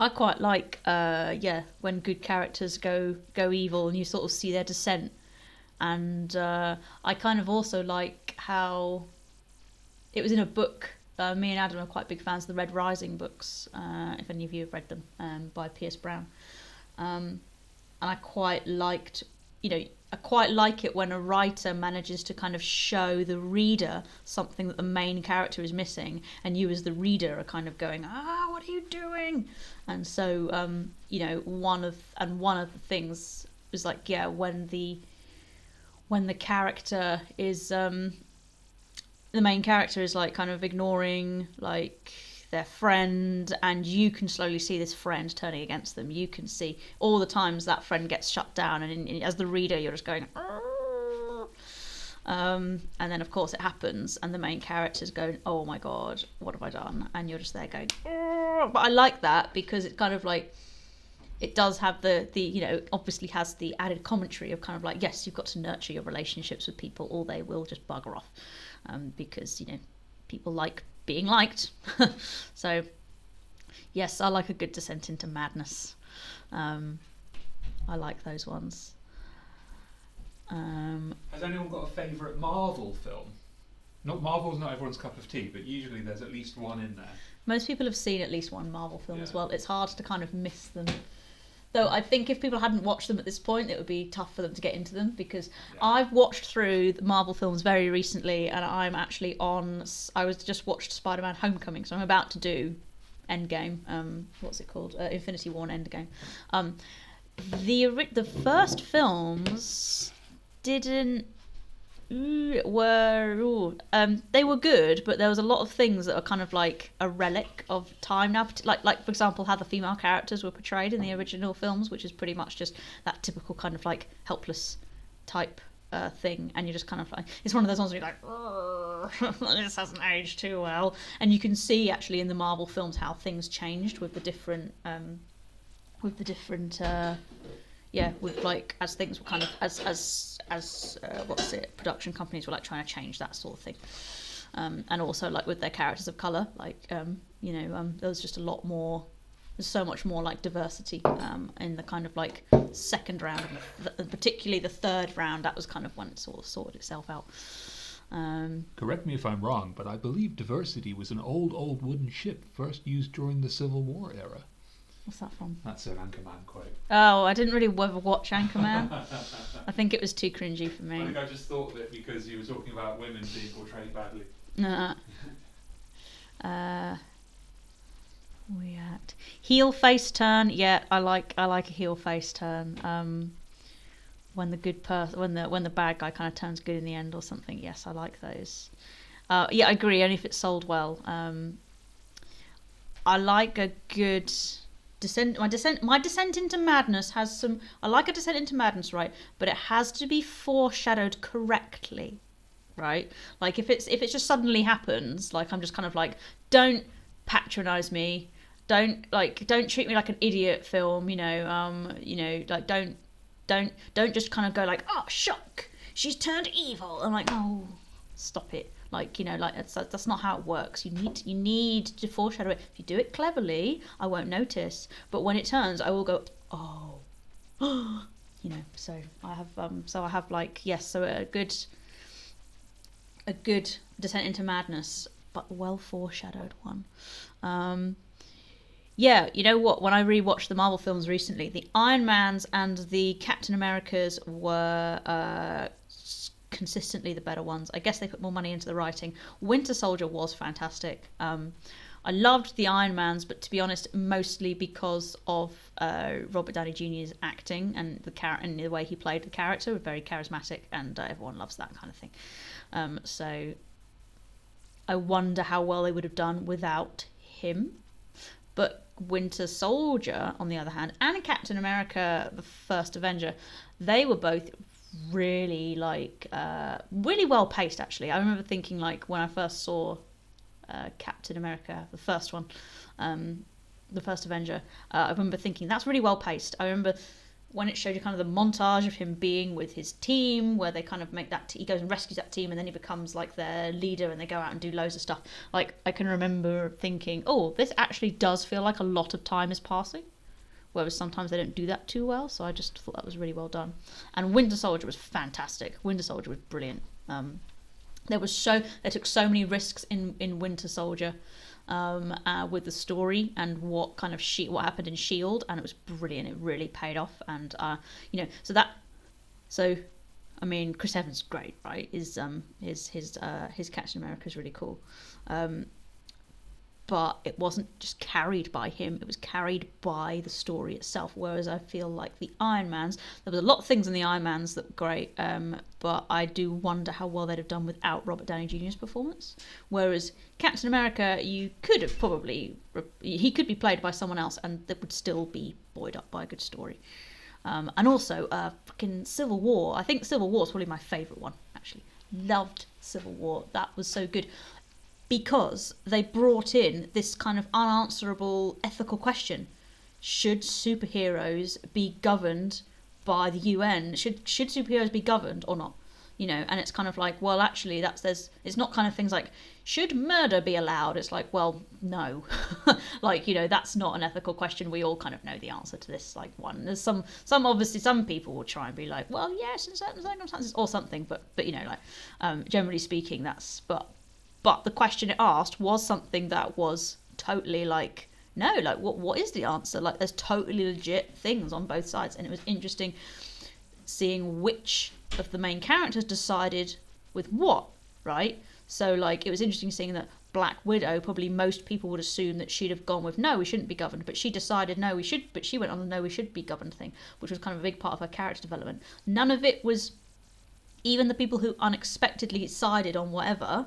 I quite like, when good characters go evil and you sort of see their descent. And I kind of also like how it was in a book. Me and Adam are quite big fans of the Red Rising books, if any of you have read them, by Pierce Brown. And I quite liked, I quite like it when a writer manages to kind of show the reader something that the main character is missing, and you as the reader are kind of going, what are you doing? And so, one of the things was like, when the character is, the main character is like kind of ignoring like their friend, and you can slowly see this friend turning against them. You can see all the times that friend gets shut down, and as the reader you're just going, And then of course it happens, and the main character's going, "Oh my god, what have I done?" And you're just there going, "Oh." But I like that because it kind of like, it does have the obviously has the added commentary of kind of like, yes, you've got to nurture your relationships with people, or they will just bugger off, because people like being liked. So yes, I like a good descent into madness. I like those ones. Has anyone got a favourite Marvel film? Marvel's not everyone's cup of tea, but usually there's at least one in there. Most people have seen at least one Marvel film as well. It's hard to kind of miss them. Though I think if people hadn't watched them at this point, it would be tough for them to get into them, because I've watched through the Marvel films very recently, and I'm actually I was just watched Spider-Man Homecoming, so I'm about to do Endgame. What's it called? Infinity War and Endgame. The first films didn't they were good, but there was a lot of things that are kind of like a relic of time now, like for example how the female characters were portrayed in the original films, which is pretty much just that typical kind of like helpless type thing, and you're just kind of like, it's one of those ones where you're like, this hasn't aged too well. And you can see actually in the Marvel films how things changed with the different with like, as things were kind of as production companies were like trying to change that sort of thing, and also like with their characters of color, like there was just a lot more. There's so much more like diversity in the kind of like second round, and particularly the third round. That was kind of when it sort of sorted itself out. Correct me if I'm wrong, but I believe diversity was an old wooden ship first used during the Civil War era. What's that from? That's an Anchorman quote. Oh, I didn't really ever watch Anchorman. I think it was too cringy for me. I think I just thought of it because you were talking about women being portrayed badly. React. Heel face turn. Yeah, I like a heel face turn. When the when the bad guy kind of turns good in the end or something. Yes, I like those. Yeah, I agree. Only if it's sold well. I like a good descent. My descent into madness has some. I like a descent into madness, right? But it has to be foreshadowed correctly, right? Like if it's just suddenly happens, like I'm just kind of like, don't patronize me, don't treat me like an idiot film, like don't just kind of go like, oh shock, she's turned evil. I'm like, oh, stop it. Like, like that's not how it works. You need to foreshadow it. If you do it cleverly, I won't notice. But when it turns, I will go, oh, So I have like, yes. So a good descent into madness, but well foreshadowed one. Yeah, you know what? When I rewatched the Marvel films recently, the Iron Mans and the Captain Americas were consistently the better ones. I guess they put more money into the writing. Winter Soldier was fantastic. I loved the Iron Mans, but to be honest, mostly because of Robert Downey Jr.'s acting and the way he played the character, was very charismatic, and everyone loves that kind of thing. So I wonder how well they would have done without him. But Winter Soldier, on the other hand, and Captain America, the First Avenger, they were both really really well paced. Actually, I remember thinking, like, when I first saw Captain America, the first one, the First Avenger, I remember thinking that's really well paced. I remember when it showed you kind of the montage of him being with his team, where they kind of make that he goes and rescues that team, and then he becomes like their leader, and they go out and do loads of stuff. Like, I can remember thinking, oh, this actually does feel like a lot of time is passing, whereas sometimes they don't do that too well. So I just thought that was really well done. And Winter Soldier was fantastic. Winter Soldier was brilliant. They took so many risks in Winter Soldier, with the story and what kind of what happened in Shield, and it was brilliant. It really paid off, and I mean, Chris Evans is great, right? His Captain America is really cool. But it wasn't just carried by him, it was carried by the story itself. Whereas I feel like the Iron Mans, there was a lot of things in the Iron Mans that were great, but I do wonder how well they'd have done without Robert Downey Jr.'s performance. Whereas Captain America, he could be played by someone else, and that would still be buoyed up by a good story. And also, fucking Civil War. I think Civil War is probably my favourite one, actually. loved Civil War. That was so good. Because they brought in this kind of unanswerable ethical question. Should superheroes be governed by the UN? Should superheroes be governed or not? You know, and it's kind of like, well, actually, it's not kind of things like, should murder be allowed? It's like, well, no. Like, you know, that's not an ethical question. We all kind of know the answer to this, like, one. There's some obviously, some people will try and be like, well, yes, in certain circumstances, or something, but you know, like, generally speaking, but the question it asked was something that was totally like, no, like, what is the answer? Like, there's totally legit things on both sides. And it was interesting seeing which of the main characters decided with what, right? So, like, it was interesting seeing that Black Widow, probably most people would assume that she'd have gone with, no, we shouldn't be governed. But she decided, no, we should. But she went on the no, we should be governed thing, which was kind of a big part of her character development. None of it was, even the people who unexpectedly sided on whatever,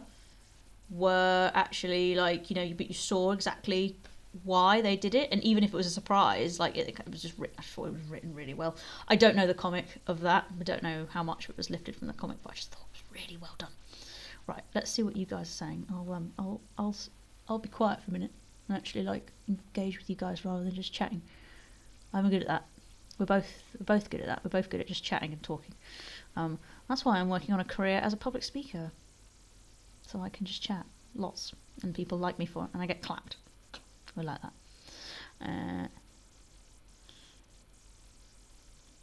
were actually like, you know, but you saw exactly why they did it, and even if it was a surprise, like it was just written, I thought it was written really well. I don't know the comic of that. I don't know how much it was lifted from the comic, but I just thought it was really well done. Right, let's see what you guys are saying. I'll be quiet for a minute and actually like engage with you guys rather than just chatting. I'm good at that. We're both good at that. We're both good at just chatting and talking. That's why I'm working on a career as a public speaker. So I can just chat lots, and people like me for it, and I get clapped. We like that.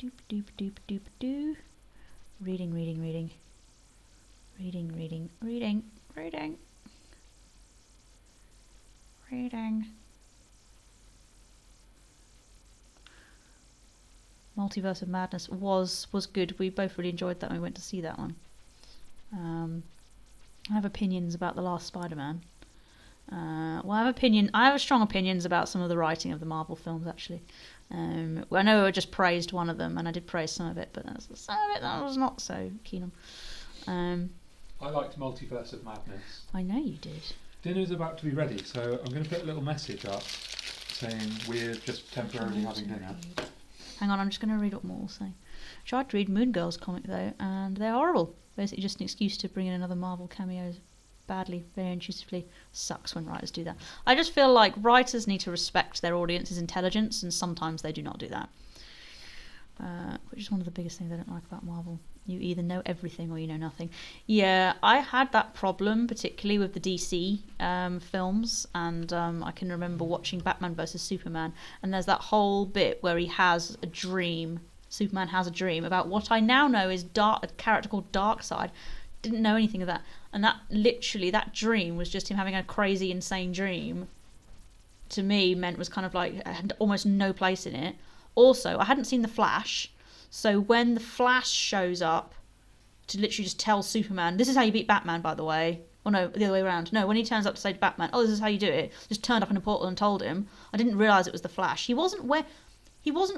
Doop doop doop doop doo. Reading. Multiverse of Madness was good. We both really enjoyed that when we went to see that one. I have opinions about the last Spider-Man. I have strong opinions about some of the writing of the Marvel films, actually. I know I just praised one of them, and I did praise some of it, but some of it that I was not so keen on. I liked Multiverse of Madness. I know you did. Dinner's about to be ready, so I'm going to put a little message up saying we're just temporarily having dinner. Hang on, I'm just going to read what more saying. Tried to read Moon Girl's comic, though, and they're horrible. Basically just an excuse to bring in another Marvel cameo badly, very intuitively. Sucks when writers do that. I just feel like writers need to respect their audience's intelligence, and sometimes they do not do that. Which is one of the biggest things I don't like about Marvel. You either know everything or you know nothing. Yeah, I had that problem, particularly with the DC films, and I can remember watching Batman vs Superman, and there's that whole bit where he has a dream. Superman has a dream about what I now know is a character called Darkseid. Didn't know anything of that, and that dream was just him having a crazy, insane dream. To me, meant was kind of like it had almost no place in it. Also, I hadn't seen The Flash, so when The Flash shows up to literally just tell Superman, this is how you beat Batman, by the way. Or no, the other way around. No, when he turns up to say to Batman, oh, this is how you do it, just turned up in a portal and told him. I didn't realise it was The Flash. He wasn't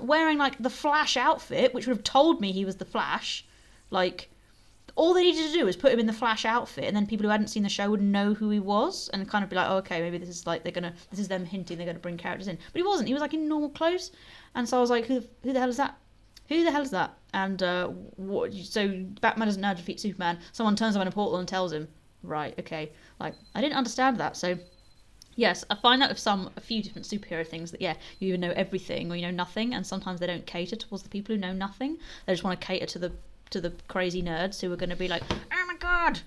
wearing like the Flash outfit, which would have told me he was the Flash. Like, all they needed to do was put him in the Flash outfit, and then people who hadn't seen the show would know who he was and kind of be like, oh, okay, maybe this is them hinting they're gonna bring characters in. But he wasn't. He was like in normal clothes, and so I was like, who the hell is that? Who the hell is that? And so Batman doesn't know how to defeat Superman. Someone turns up in a portal and tells him, right? Okay, like I didn't understand that. So yes, I find that with a few different superhero things that, yeah, you either know everything or you know nothing, and sometimes they don't cater towards the people who know nothing. They just want to cater to the crazy nerds who are going to be like, oh my god,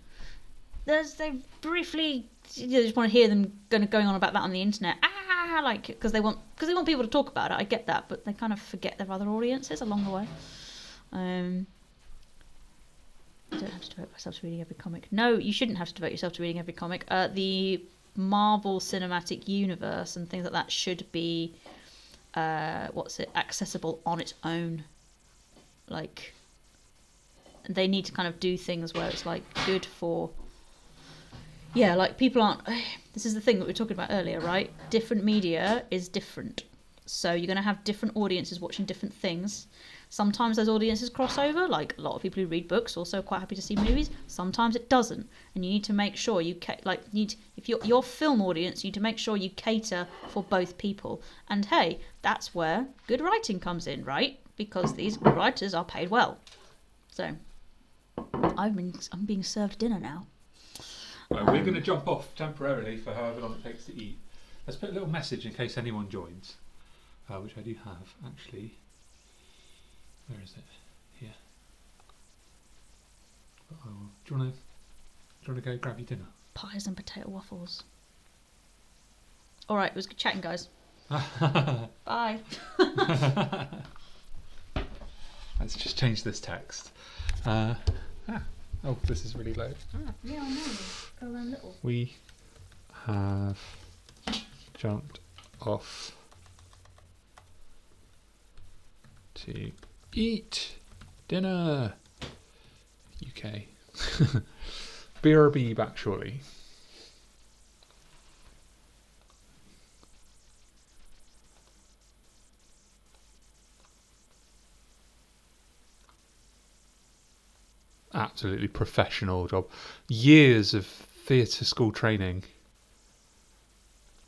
they briefly, you just want to hear them going on about that on the internet. Like, because they want people to talk about it. I get that, but they kind of forget their other audiences along the way. I don't have to devote myself to reading every comic. No, you shouldn't have to devote yourself to reading every comic. The Marvel Cinematic Universe and things like that should be accessible on its own. Like, they need to kind of do things where it's like good for, yeah, like people aren't, this is the thing that we were talking about earlier, right? Different media is different, so you're going to have different audiences watching different things. Sometimes those audiences cross over, like a lot of people who read books also quite happy to see movies. Sometimes it doesn't, and you need to make sure if your film audience, you need to make sure you cater for both people. And hey, that's where good writing comes in, right? Because these writers are paid well. So I'm being served dinner now. Right, we're going to jump off temporarily for however long it takes to eat. Let's put a little message in case anyone joins, which I do have actually. Where is it? Here. Oh, do you want to go grab your dinner? Pies and potato waffles. All right, it was good chatting, guys. Bye. Let's just change this text. Oh, this is really low. Yeah, I know. Go around little. We have jumped off to eat dinner. UK. BRB back shortly. Absolutely professional job. Years of theatre school training.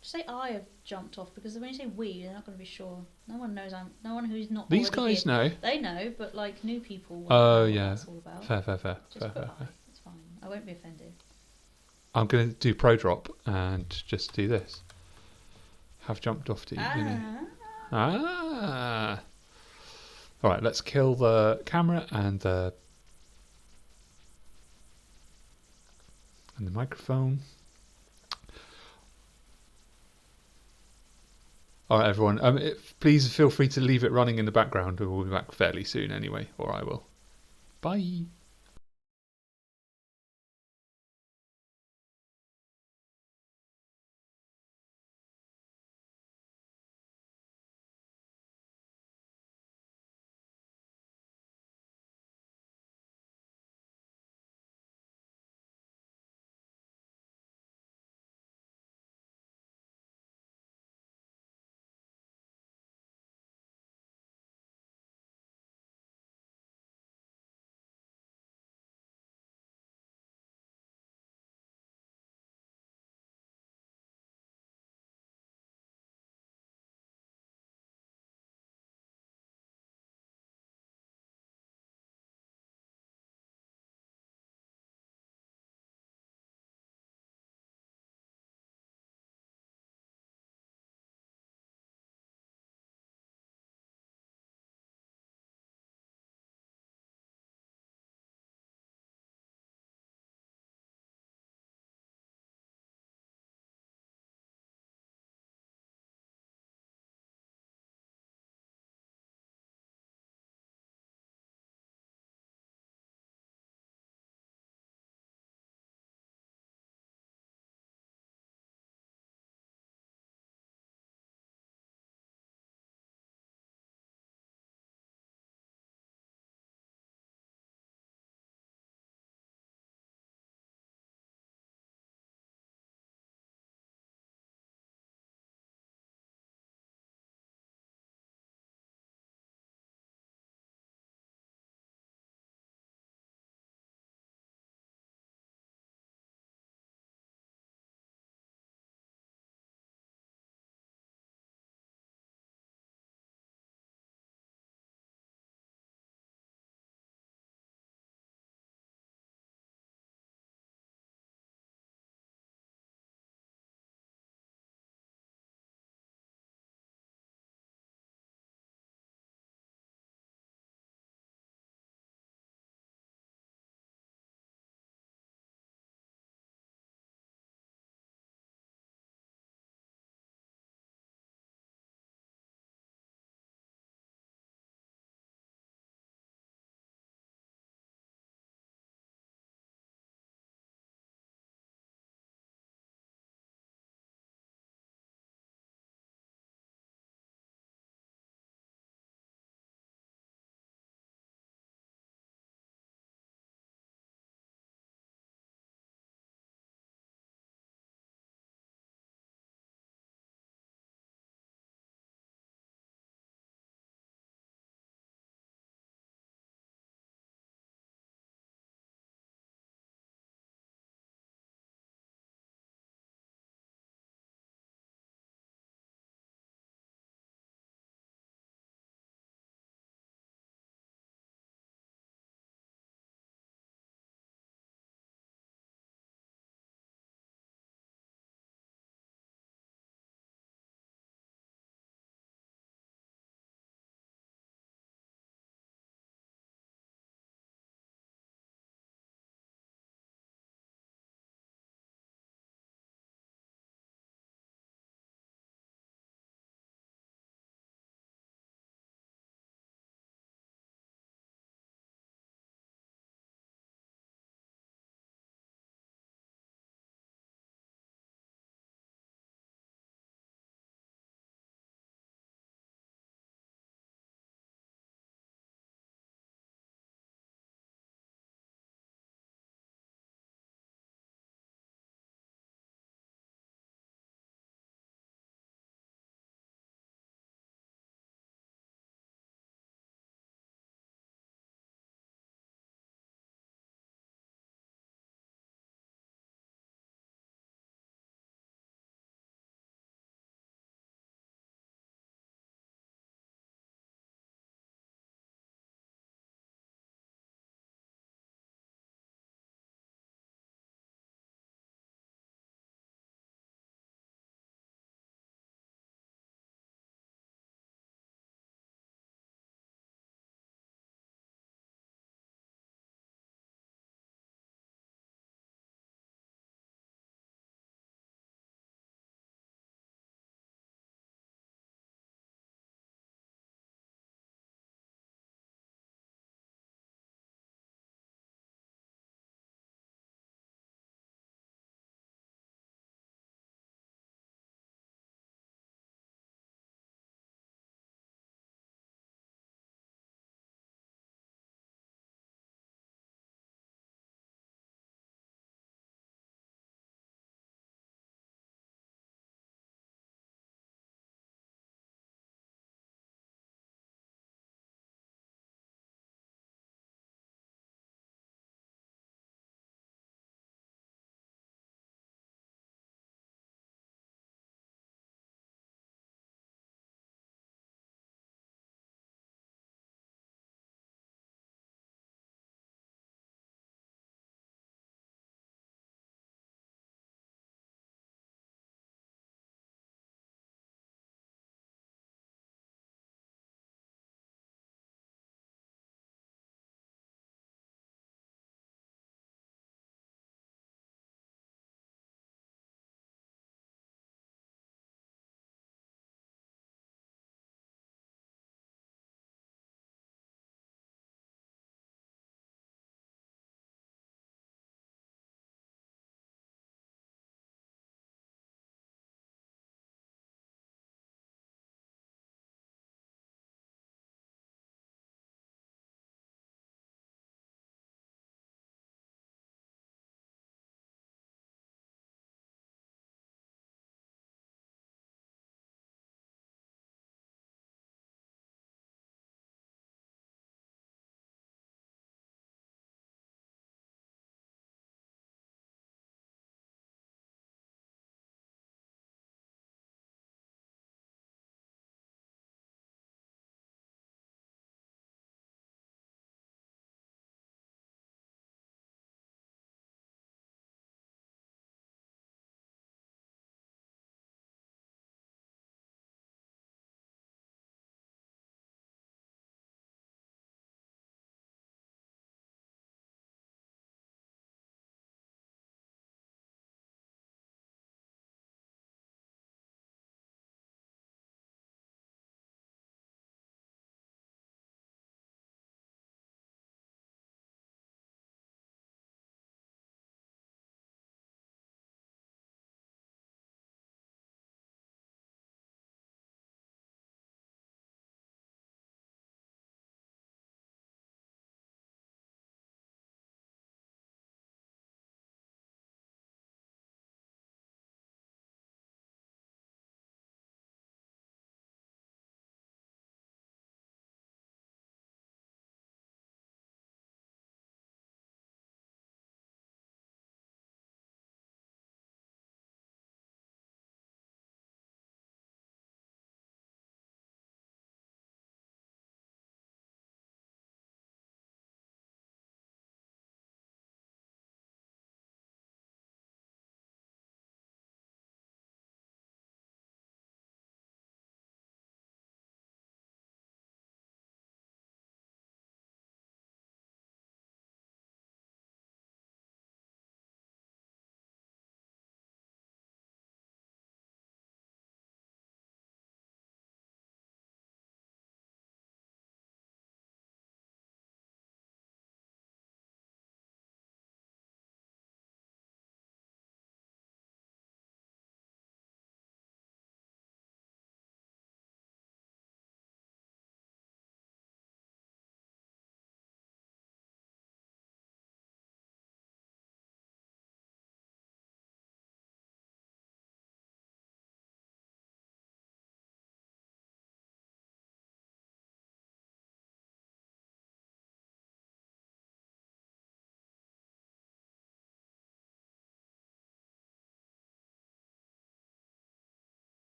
Say I have jumped off because when you say we, they're not going to be sure. No one knows. No one who's not. These guys here. know. They know, but like new people. Oh know yeah. What that's all about. Fair. Just fair. It's fine. I won't be offended. I'm going to do pro drop and just do this. Have jumped off to eat dinner. Ah. All right. Let's kill the camera and the microphone. All right, everyone. Please feel free to leave it running in the background. We'll be back fairly soon anyway, or I will. Bye.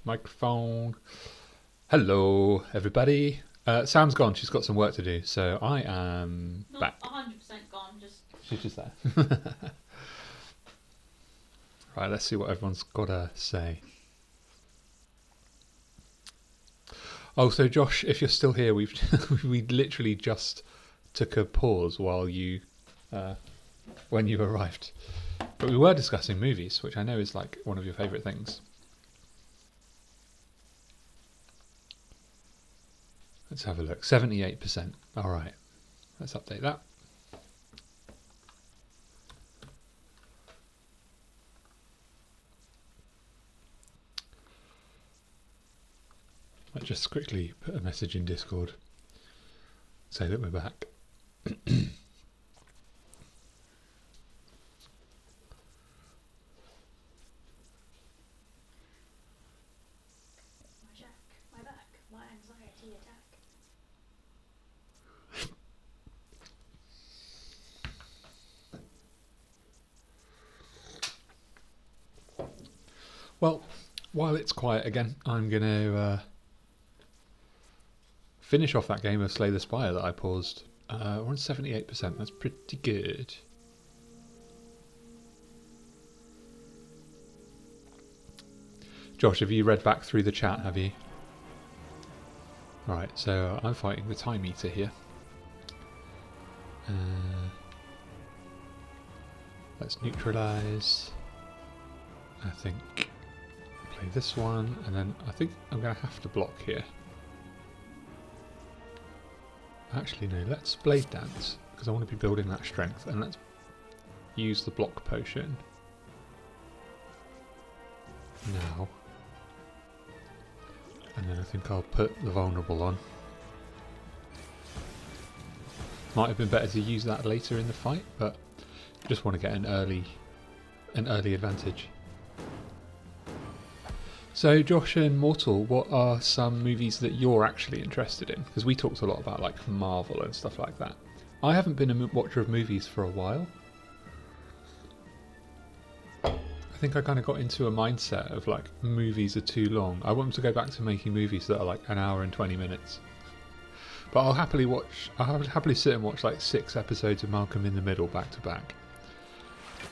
Microphone. Hello, everybody. Sam's gone. She's got some work to do, so I am back. Not 100% gone, just... She's just there. Right, let's see what everyone's got to say. Oh, so Josh, if you're still here, we literally just took a pause while you, when you arrived. But we were discussing movies, which I know is like one of your favourite things. Let's have a look. 78%. All right. Let's update that. Let's just quickly put a message in Discord. Say that we're back. My back, my anxiety attack. Well, while it's quiet again, I'm going to finish off that game of Slay the Spire that I paused. We're on 78%. That's pretty good. Josh, have you read back through the chat, have you? Alright, so I'm fighting the time eater here. Let's neutralise. I think play this one, and then I think I'm going to have to block here. Actually, no, let's Blade Dance, because I want to be building that strength, and let's use the block potion now. And then I think I'll put the vulnerable on. Might have been better to use that later in the fight, but just want to get an early advantage. So Josh and Mortal, what are some movies that you're actually interested in? Because we talked a lot about like Marvel and stuff like that. I haven't been a watcher of movies for a while. I think I kind of got into a mindset of like movies are too long. I want to go back to making movies that are like an hour and 20 minutes. But I'll happily sit and watch like 6 episodes of Malcolm in the Middle back to back.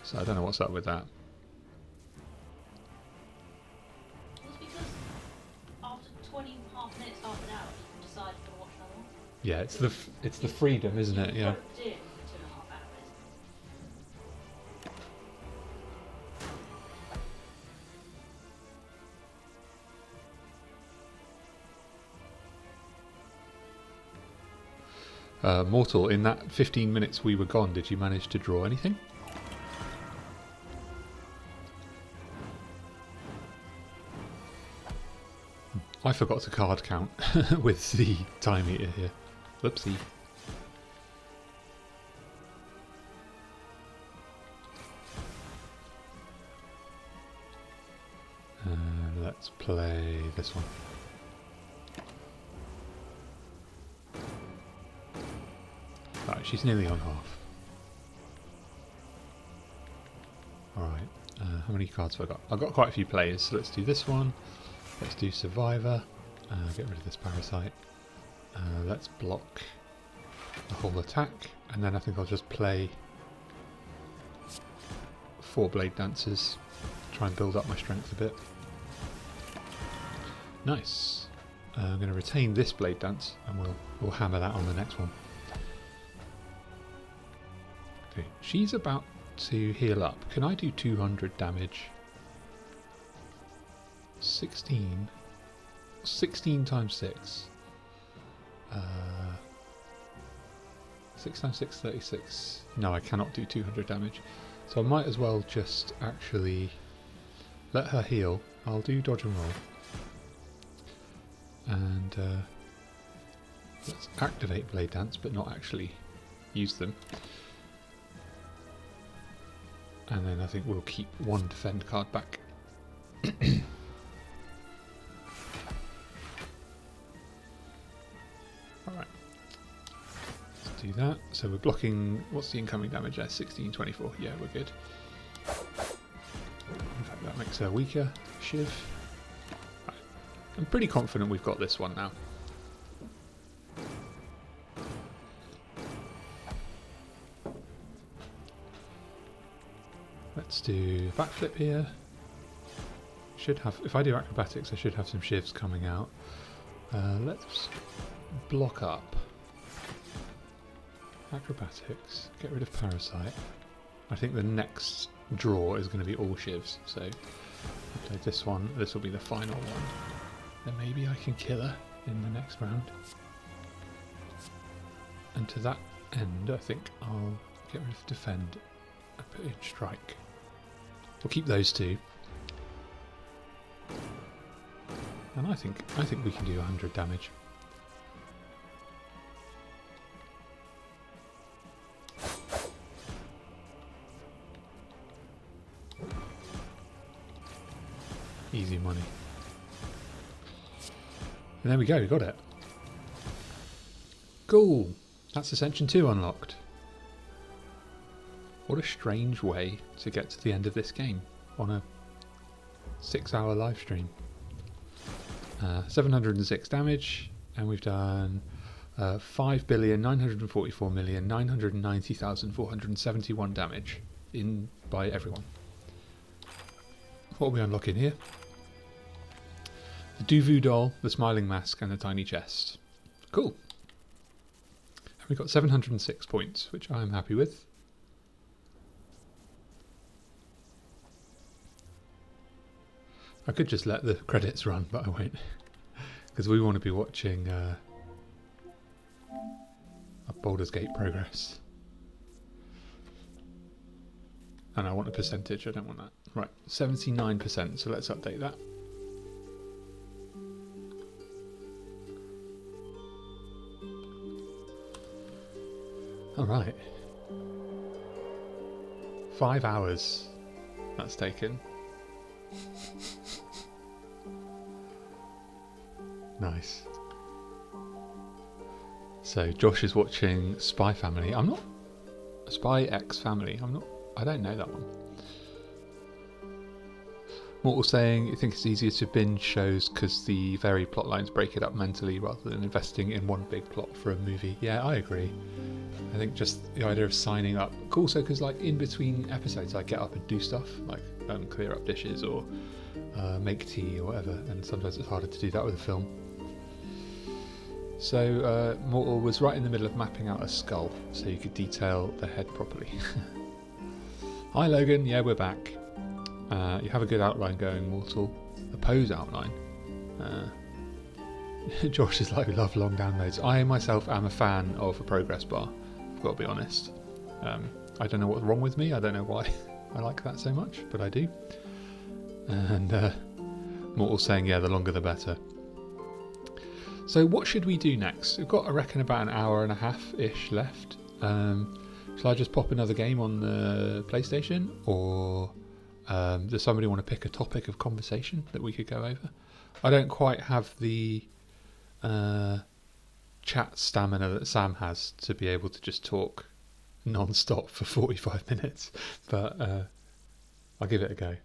So I don't know what's up with that. Yeah, it's the freedom, isn't it? Yeah. Mortal, in that 15 minutes we were gone, did you manage to draw anything? I forgot to card count with the time eater here. Whoopsie. Let's play this one. Right, she's nearly on half. Alright, how many cards have I got? I've got quite a few players, so let's do this one. Let's do Survivor. Get rid of this Parasite. Let's block the whole attack, and then I think I'll just play 4 Blade Dancers. Try and build up my strength a bit. Nice. I'm going to retain this Blade Dance, and we'll hammer that on the next one. Okay, she's about to heal up. Can I do 200 damage? 16 times 6. 6 times 6, 36. No, I cannot do 200 damage. So I might as well just actually let her heal. I'll do dodge and roll. And let's activate Blade Dance, but not actually use them. And then I think we'll keep 1 defend card back. Alright. Let's do that. So we're blocking... What's the incoming damage there? 16, 24. Yeah, we're good. In fact, that makes her weaker. Shiv. Right. I'm pretty confident we've got this one now. Let's do backflip here. Should have, if I do acrobatics, I should have some shivs coming out. Let's block up. Acrobatics, get rid of parasite. I think the next draw is going to be all shivs, so I played this one. This will be the final one. Then maybe I can kill her in the next round. And to that end, I think I'll get rid of defend and put in strike. We'll keep those two. And I think we can do 100 damage. Easy money. And there we go, we got it. Cool. That's Ascension 2 unlocked. What a strange way to get to the end of this game on a 6-hour live stream. 706 damage, and we've done 5,944,990,471 damage by everyone. What are we unlocking here? The Duvu doll, the smiling mask, and the tiny chest. Cool. And we've got 706 points, which I am happy with. I could just let the credits run, but I won't, because we want to be watching a Baldur's Gate progress. And I want a percentage, I don't want that. Right, 79%, so let's update that. Alright. 5 hours that's taken. Nice. So Josh is watching Spy Family. I'm not... Spy X Family. I don't know that one. Mortal saying you think it's easier to binge shows because the varied plot lines break it up mentally rather than investing in one big plot for a movie. Yeah, I agree. I think just the idea of signing up. Also, because like in between episodes, I get up and do stuff like clear up dishes or make tea or whatever, and sometimes it's harder to do that with a film. So Mortal was right in the middle of mapping out a skull so you could detail the head properly. Hi Logan, yeah, we're back. You have a good outline going, Mortal. A pose outline. Josh is like, we love long downloads. I myself am a fan of a progress bar, I've got to be honest. I don't know what's wrong with me, I don't know why I like that so much, but I do. And Mortal's saying, yeah, the longer the better. So what should we do next? We've got, I reckon, about an hour and a half-ish left. Shall I just pop another game on the PlayStation? Or does somebody want to pick a topic of conversation that we could go over? I don't quite have the chat stamina that Sam has to be able to just talk non-stop for 45 minutes. But I'll give it a go.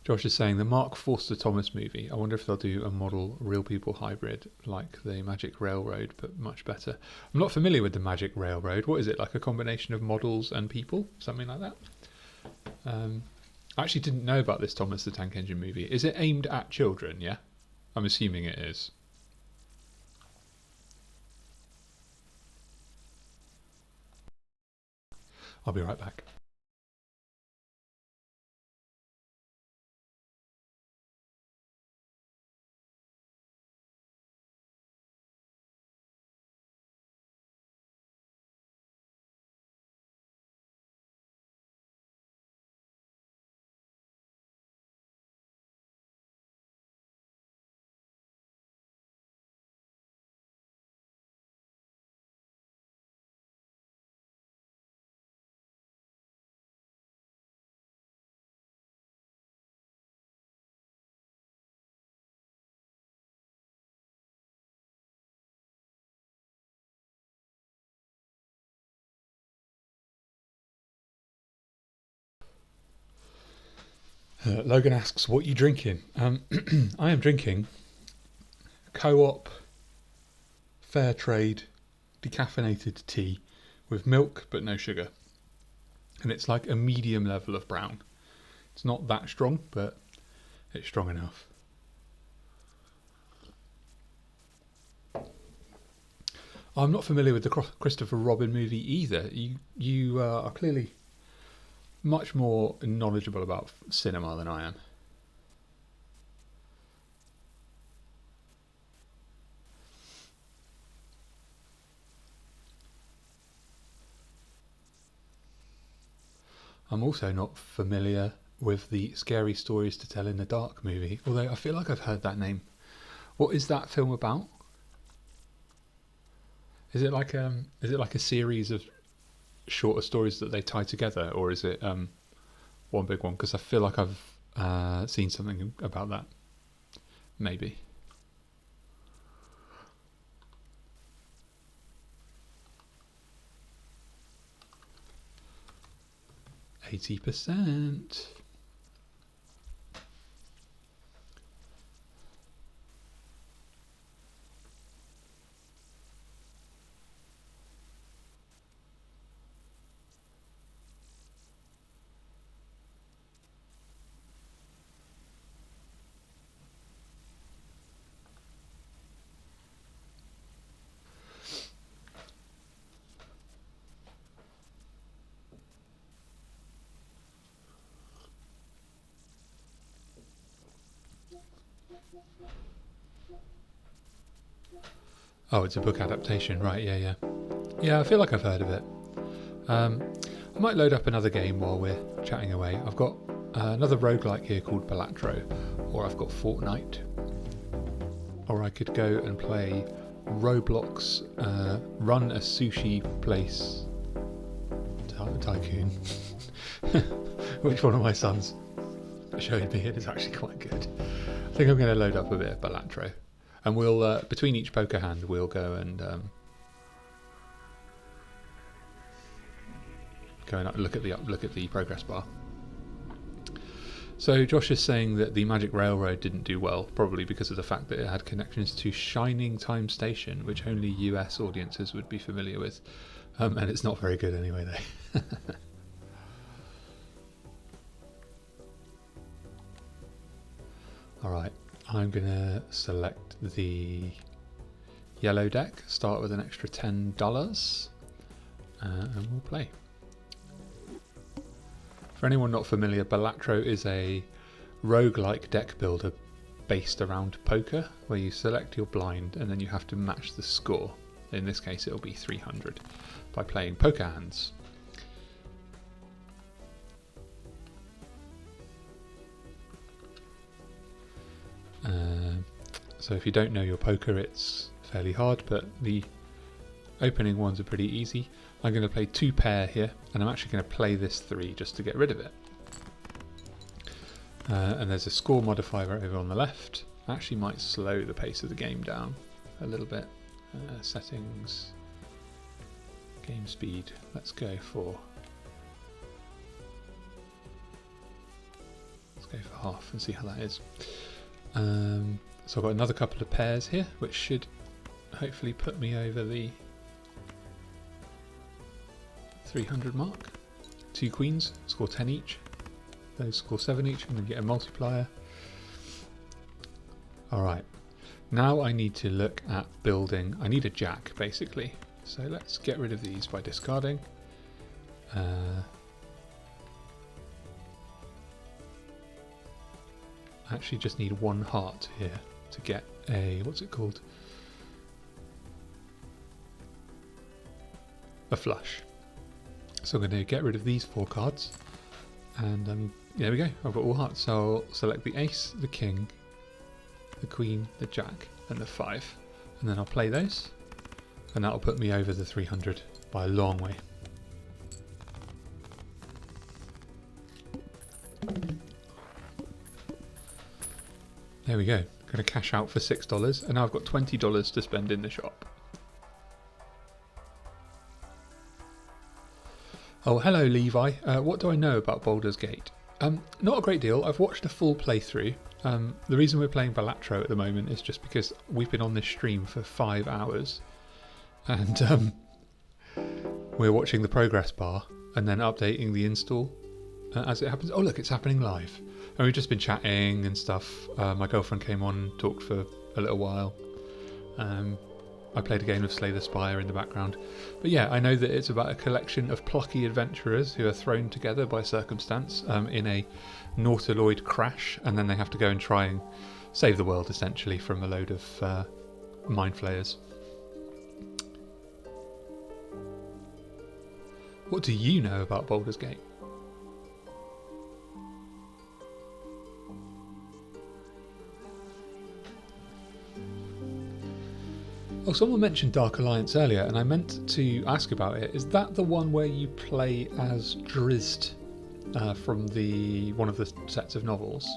Josh is saying the Mark Forster Thomas movie. I wonder if they'll do a model real people hybrid like the Magic Railroad, but much better. I'm not familiar with the Magic Railroad. What is it, like a combination of models and people? Something like that? I actually didn't know about this Thomas the Tank Engine movie. Is it aimed at children, yeah? I'm assuming it is. I'll be right back. Logan asks, what you drinking? I am drinking Co-op fair trade decaffeinated tea with milk but no sugar. And it's like a medium level of brown. It's not that strong, but it's strong enough. I'm not familiar with the Christopher Robin movie either. You are clearly much more knowledgeable about cinema than I am. I'm also not familiar with the Scary Stories to Tell in the Dark movie, although I feel like I've heard that name. What is that film about? Is it like a series of shorter stories that they tie together, or is it one big one? Because I feel like I've seen something about that. Maybe. %. Oh, it's a book adaptation, right? Yeah. Yeah, I feel like I've heard of it. I might load up another game while we're chatting away. I've got another roguelike here called Balatro, or I've got Fortnite. Or I could go and play Roblox, run a sushi place tycoon, which one of my sons showed me. It is actually quite good. I think I'm going to load up a bit of Balatro. And we'll, between each poker hand, we'll go and look at the progress bar. So Josh is saying that the Magic Railroad didn't do well, probably because of the fact that it had connections to Shining Time Station, which only US audiences would be familiar with, and it's not very good anyway, though. All right. I'm going to select the yellow deck, start with an extra $10, and we'll play. For anyone not familiar, Balatro is a roguelike deck builder based around poker, where you select your blind and then you have to match the score. In this case, it'll be 300 by playing poker hands. So if you don't know your poker, it's fairly hard, but the opening ones are pretty easy. I'm going to play 2 pair here, and I'm actually going to play this 3 just to get rid of it. And there's a score modifier right over on the left. I actually might slow the pace of the game down a little bit. Settings, game speed, let's go for half and see how that is. So I've got another couple of pairs here, which should hopefully put me over the 300 mark. 2 queens, score 10 each. Those score 7 each, and then get a multiplier. Alright, now I need to look at building. I need a jack, basically. So let's get rid of these by discarding. I actually just need 1 heart here to get a, what's it called? A flush. So I'm going to get rid of these 4 cards, and there we go, I've got all hearts. So I'll select the ace, the king, the queen, the jack, and the 5, and then I'll play those, and that'll put me over the 300 by a long way. There we go. Going to cash out for $6, and now I've got $20 to spend in the shop. Oh, hello Levi. What do I know about Baldur's Gate? Not a great deal. I've watched a full playthrough. The reason we're playing Balatro at the moment is just because we've been on this stream for 5 hours, and we're watching the progress bar and then updating the install as it happens. Oh look, it's happening live. And we've just been chatting and stuff. My girlfriend came on, talked for a little while. I played a game of Slay the Spire in the background. But yeah, I know that it's about a collection of plucky adventurers who are thrown together by circumstance in a nautiloid crash, and then they have to go and try and save the world, essentially, from a load of mind flayers. What do you know about Baldur's Gate? Oh, someone mentioned Dark Alliance earlier, and I meant to ask about it. Is that the one where you play as Drizzt from one of the sets of novels?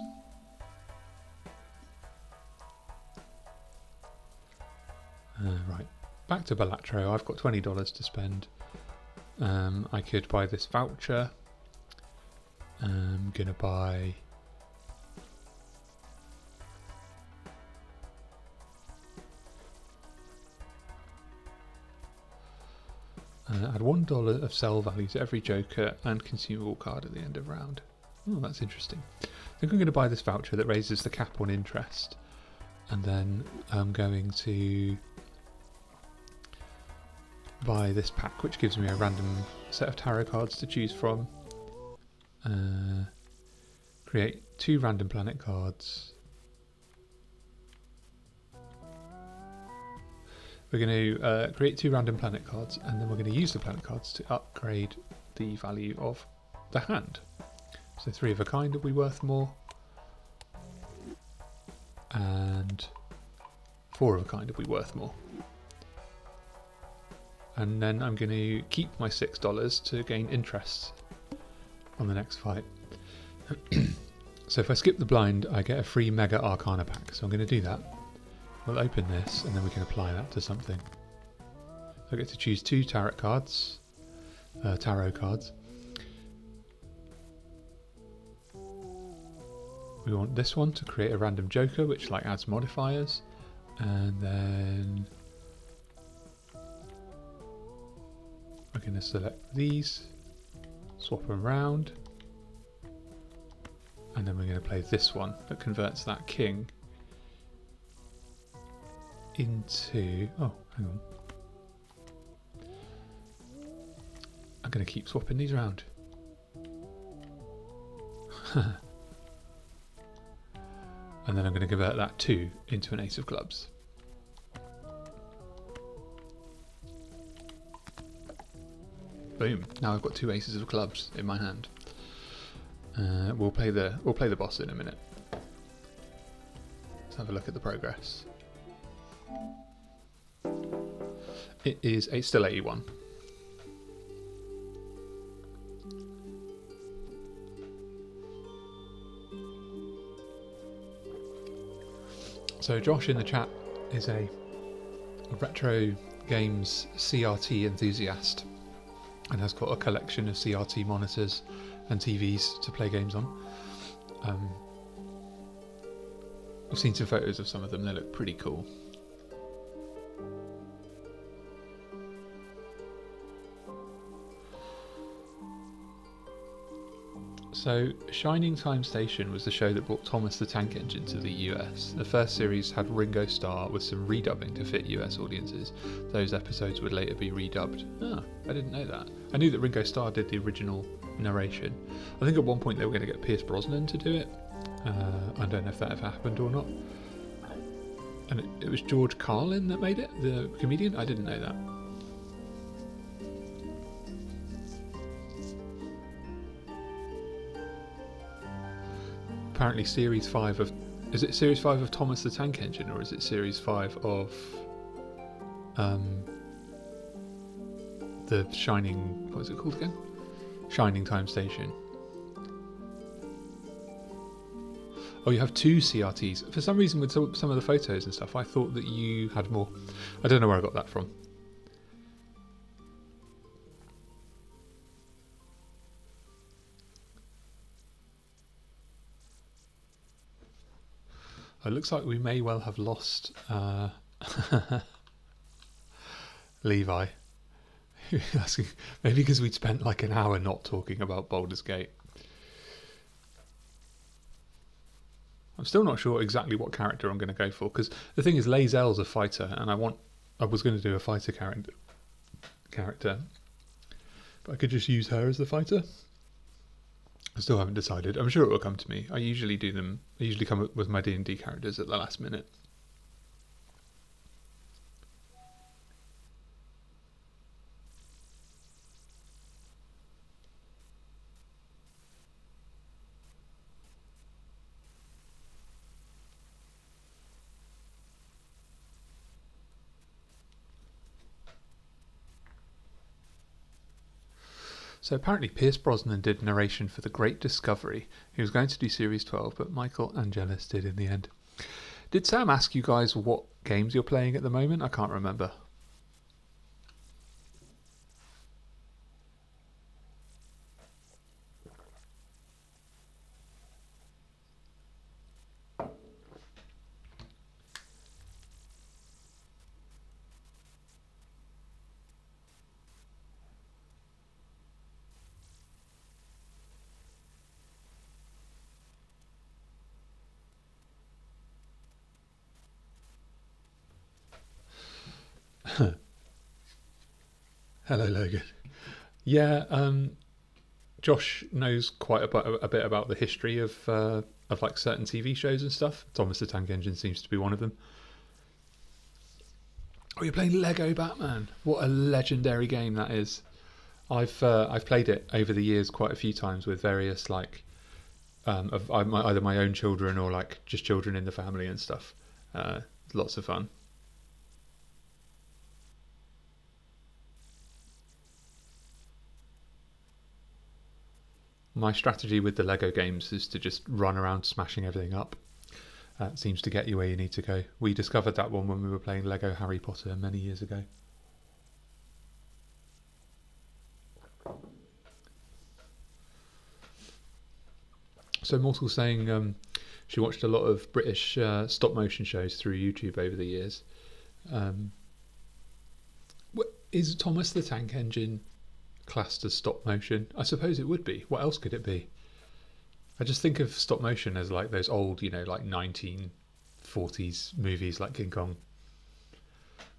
Right, back to Balatro. I've got $20 to spend. I could buy this voucher. I'm gonna buy... add $1 of sell value to every Joker and consumable card at the end of round. Oh, that's interesting. I think I'm going to buy this voucher that raises the cap on interest, and then I'm going to buy this pack, which gives me a random set of tarot cards to choose from. Create 2 random planet cards. We're going to create 2 random planet cards, and then we're going to use the planet cards to upgrade the value of the hand. So 3 of a kind will be worth more, and 4 of a kind will be worth more. And then I'm going to keep my $6 to gain interest on the next fight. So if I skip the blind, I get a free Mega Arcana pack, so I'm going to do that. We'll open this and then we can apply that to something. So I get to choose 2 tarot cards. We want this one to create a random Joker, which adds modifiers, and then we're going to select these, swap them around, and then we're going to play this one that converts that king into... oh, hang on. I'm going to keep swapping these around. And then I'm going to convert that 2 into an ace of clubs. Boom! Now I've got 2 aces of clubs in my hand. We'll play the boss in a minute. Let's have a look at the progress. It's still 81. So Josh in the chat is a retro games CRT enthusiast and has got a collection of CRT monitors and TVs to play games on. I've seen some photos of some of them, they look pretty cool. So, Shining Time Station was the show that brought Thomas the Tank Engine to the US. The first series had Ringo Starr with some redubbing to fit US audiences. Those episodes would later be redubbed. Ah, I didn't know that. I knew that Ringo Starr did the original narration. I think at one point they were going to get Pierce Brosnan to do it. I don't know if that ever happened or not. And it was George Carlin that made it, the comedian? I didn't know that. Apparently series 5 of... Is it series 5 of Thomas the Tank Engine, or is it series 5 of the Shining... What is it called again? Shining Time Station. Oh, you have 2 CRTs. For some reason with some of the photos and stuff, I thought that you had more. I don't know where I got that from. It looks like we may well have lost Levi. Maybe because we'd spent like an hour not talking about Baldur's Gate. I'm still not sure exactly what character I'm going to go for, because the thing is, Lae'zel's a fighter, and I was going to do a fighter character, but I could just use her as the fighter. I still haven't decided. I'm sure it will come to me. I usually come up with my D&D characters at the last minute. So apparently Pierce Brosnan did narration for The Great Discovery. He was going to do Series 12, but Michael Angelis did in the end. Did Sam ask you guys what games you're playing at the moment? I can't remember. Hello, Logan. Yeah, Josh knows quite a bit about the history of like certain TV shows and stuff. Thomas the Tank Engine seems to be one of them. Oh, you're playing Lego Batman! What a legendary game that is. I've played it over the years quite a few times with various like either my own children or like just children in the family and stuff. Lots of fun. My strategy with the Lego games is to just run around smashing everything up. That seems to get you where you need to go. We discovered that one when we were playing Lego Harry Potter many years ago. So Mortal's saying she watched a lot of British stop motion shows through YouTube over the years. Is Thomas the Tank Engine classed as stop motion? I suppose it would be. What else could it be? I just think of stop motion as like those old, like 1940s movies like King Kong.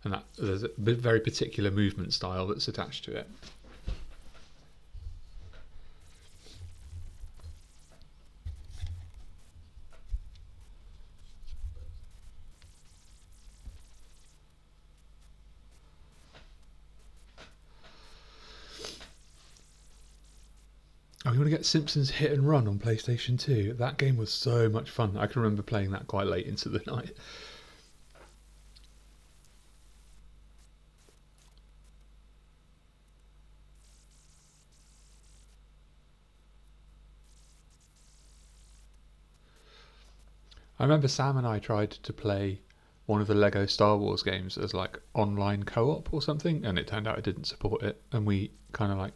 And that there's a very particular movement style that's attached to it. Oh, you want to get Simpsons Hit and Run on PlayStation 2? That game was so much fun. I can remember playing that quite late into the night. I remember Sam and I tried to play one of the Lego Star Wars games as like online co-op or something, and it turned out it didn't support it, and we kind of like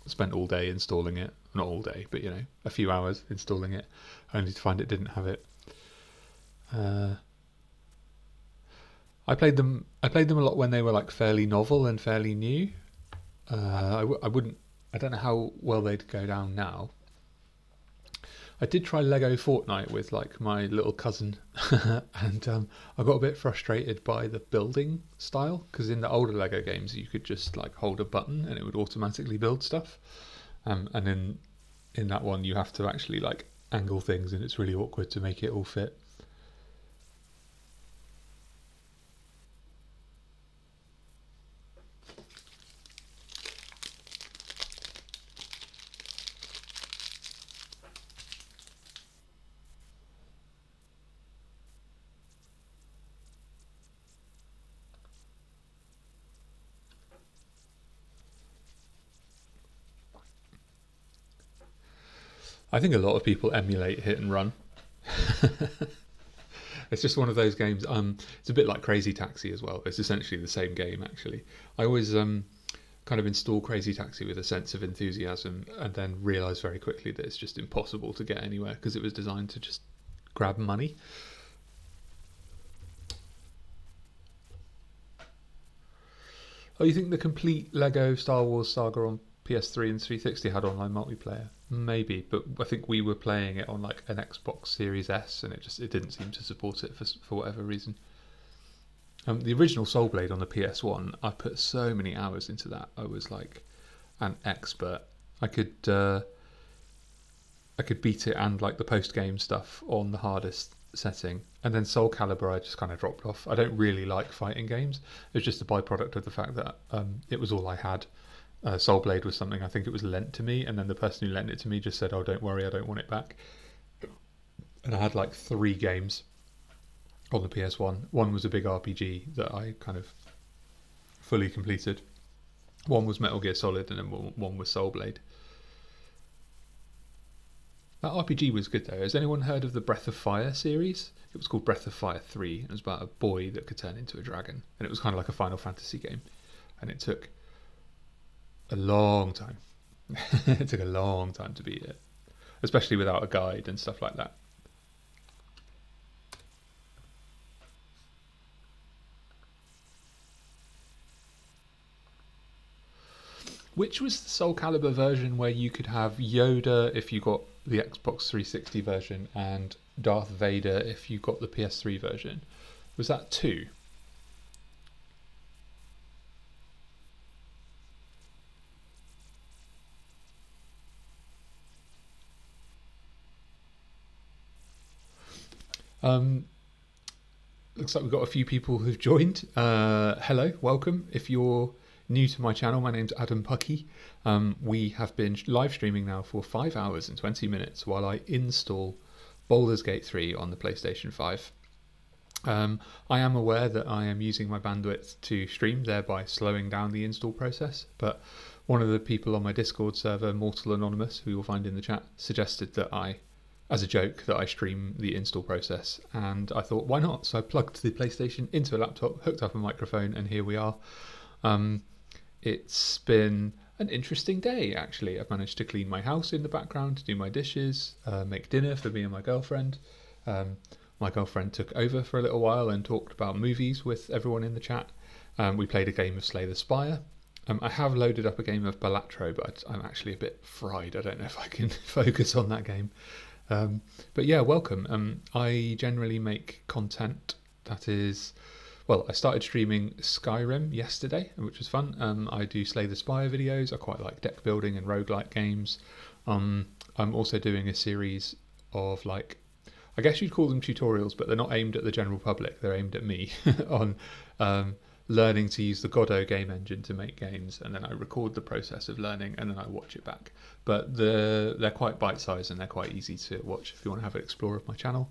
spent all day installing it. Not all day, but a few hours installing it, only to find it didn't have it. I played them a lot when they were like fairly novel and fairly new. I don't know how well they'd go down now. I did try Lego Fortnite with like my little cousin, and I got a bit frustrated by the building style, because in the older Lego games you could just like hold a button and it would automatically build stuff, and in that one you have to actually like angle things, and it's really awkward to make it all fit. I think a lot of people emulate Hit and Run. It's just one of those games. It's a bit like Crazy Taxi as well. It's essentially the same game, actually. I always kind of install Crazy Taxi with a sense of enthusiasm, and then realise very quickly that it's just impossible to get anywhere, because it was designed to just grab money. Oh, you think the complete Lego Star Wars saga on PS3 and 360 had online multiplayer? Maybe, but I think we were playing it on like an Xbox Series S, and it didn't seem to support it for whatever reason. The original Soul Blade on the PS1, I put so many hours into that. I was like an expert. I could beat it and like the post game stuff on the hardest setting. And then Soul Calibur, I just kind of dropped off. I don't really like fighting games. It was just a byproduct of the fact that it was all I had. Soul Blade was something I think it was lent to me, and then the person who lent it to me just said, "Oh, don't worry, I don't want it back." And I had like 3 games on the PS1. One was a big RPG that I kind of fully completed. One was Metal Gear Solid, and then one was Soul Blade. That RPG was good though. Has anyone heard of the Breath of Fire series? It was called Breath of Fire 3. It was about a boy that could turn into a dragon, and it was kind of like a Final Fantasy game. And it took a long time. It took a long time to beat it, especially without a guide and stuff like that. Which was the Soul Calibur version where you could have Yoda if you got the Xbox 360 version and Darth Vader if you got the PS3 version? Was that 2? Looks like we've got a few people who've joined. Hello, welcome. If you're new to my channel, my name's Adam Pucky. We have been live streaming now for 5 hours and 20 minutes while I install Baldur's Gate 3 on the PlayStation 5. I am aware that I am using my bandwidth to stream, thereby slowing down the install process, but one of the people on my Discord server, Mortal Anonymous, who you'll find in the chat, suggested that I, as a joke, that I stream the install process, and I thought, why not? So I plugged the PlayStation into a laptop, hooked up a microphone, and here we are. It's been an interesting day, actually. I've managed to clean my house in the background, do my dishes, make dinner for me and my girlfriend. My girlfriend took over for a little while and talked about movies with everyone in the chat. We played a game of Slay the Spire. I have loaded up a game of Balatro, but I'm actually a bit fried. I don't know if I can focus on that game. But yeah, welcome. I generally make content that is... Well, I started streaming Skyrim yesterday, which was fun. I do Slay the Spire videos. I quite like deck building and roguelike games. I'm also doing a series of, like, I guess you'd call them tutorials, but they're not aimed at the general public. They're aimed at me on learning to use the Godot game engine to make games, and then I record the process of learning, and then I watch it back. But they're quite bite-sized, and they're quite easy to watch if you want to have an explore of my channel.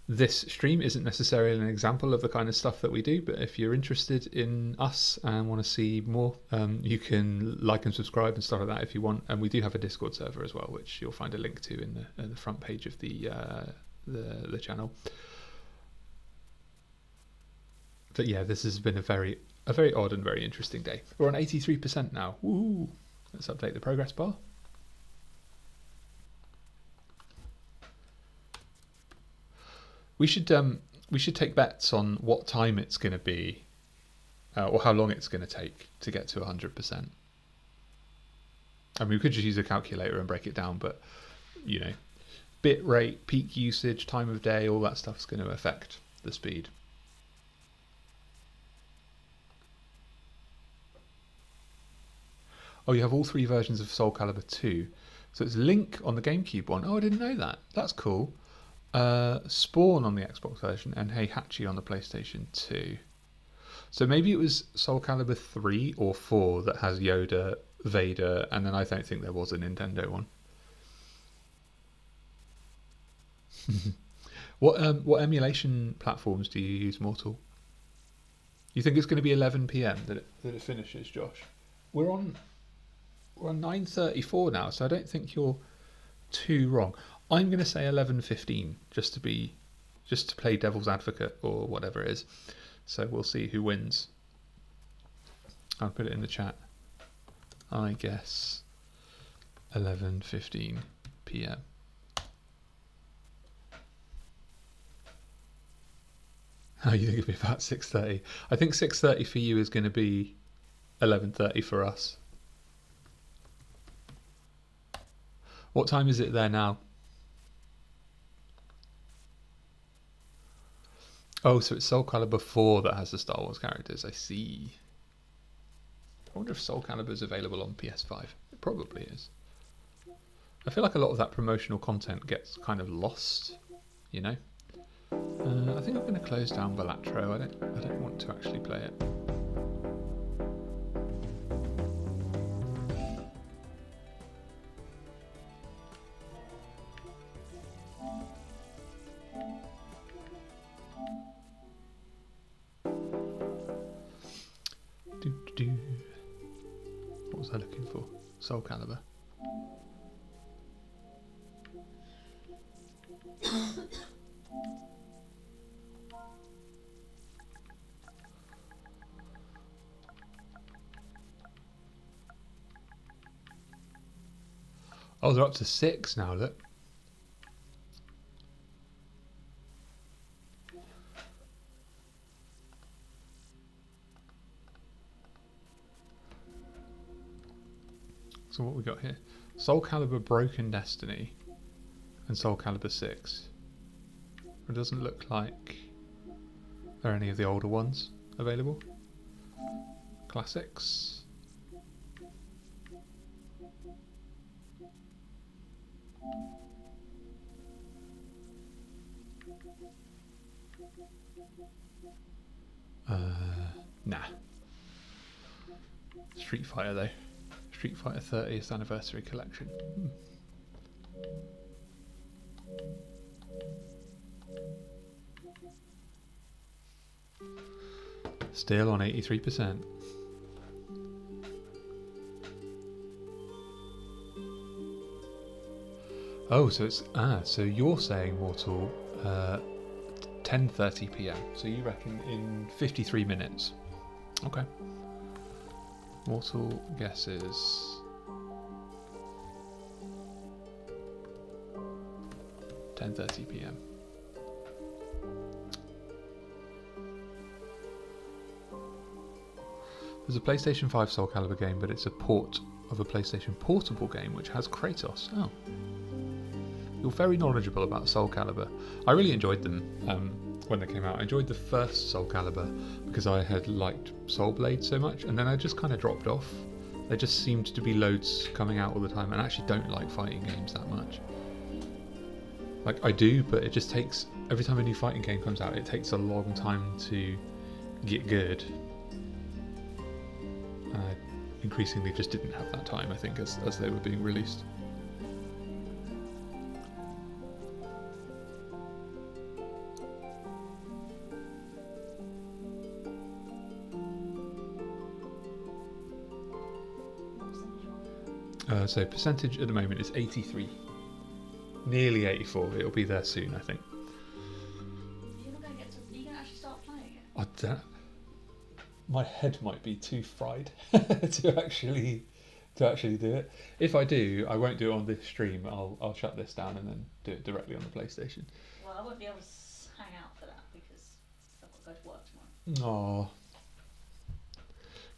This stream isn't necessarily an example of the kind of stuff that we do, but if you're interested in us and want to see more, you can like and subscribe and stuff like that if you want. And we do have a Discord server as well, which you'll find a link to in the front page of the channel. But yeah, this has been a very odd and very interesting day. We're on 83% now. Woo! Let's update the progress bar. We should take bets on what time it's going to be, or how long it's going to take to get to 100%. I mean, we could just use a calculator and break it down, but you know, bit rate, peak usage, time of day, all that stuff's going to affect the speed. Oh, you have all 3 versions of Soul Calibur 2. So it's Link on the GameCube one. Oh, I didn't know that. That's cool. Spawn on the Xbox version and Heihachi on the PlayStation 2. So maybe it was Soul Calibur 3 or 4 that has Yoda, Vader, and then I don't think there was a Nintendo one. What emulation platforms do you use, Mortal? You think it's going to be 11 p.m. that it finishes, Josh? We're on 9:34 now, so I don't think you're too wrong. I'm going to say 11:15 just to play devil's advocate or whatever it is. So we'll see who wins. I'll put it in the chat. I guess 11:15 p.m. Oh, you think it'll be about 6:30? I think 6:30 for you is going to be 11:30 for us. What time is it there now? Oh, so it's Soul Calibur 4 that has the Star Wars characters. I see. I wonder if Soul Calibur is available on PS5. It probably is. I feel like a lot of that promotional content gets kind of lost, you know. I think I'm going to close down Balatro. I don't want to actually play it. What was I looking for? Soul Calibur. Oh, they're up to 6 now, look. So what we got here? Soul Calibur Broken Destiny and Soul Calibur 6. It doesn't look like there are any of the older ones available. Classics. Nah. Street Fighter though. Street Fighter 30th Anniversary Collection. Still on 83%. Oh, so it's so you're saying Mortal 10:30 p.m. So you reckon in 53 minutes. Okay. Mortal guesses 10:30 p.m. There's a PlayStation 5 Soul Calibur game, but it's a port of a PlayStation Portable game which has Kratos. Oh. You're very knowledgeable about Soul Calibur. I really enjoyed them when they came out. I enjoyed the first Soul Calibur because I had liked Soul Blade so much, and then I just kind of dropped off. There just seemed to be loads coming out all the time, and I actually don't like fighting games that much. Like, I do, but it just takes... Every time a new fighting game comes out, it takes a long time to get good. And I increasingly just didn't have that time, I think, as they were being released. So percentage at the moment is 83. Nearly 84. It'll be there soon, I think. You're not going to get to... Are you going to actually start playing it? I don't... My head might be too fried to actually do it. If I do, I won't do it on this stream. I'll shut this down and then do it directly on the PlayStation. Well, I won't be able to hang out for that because I've got to go to work tomorrow. Oh.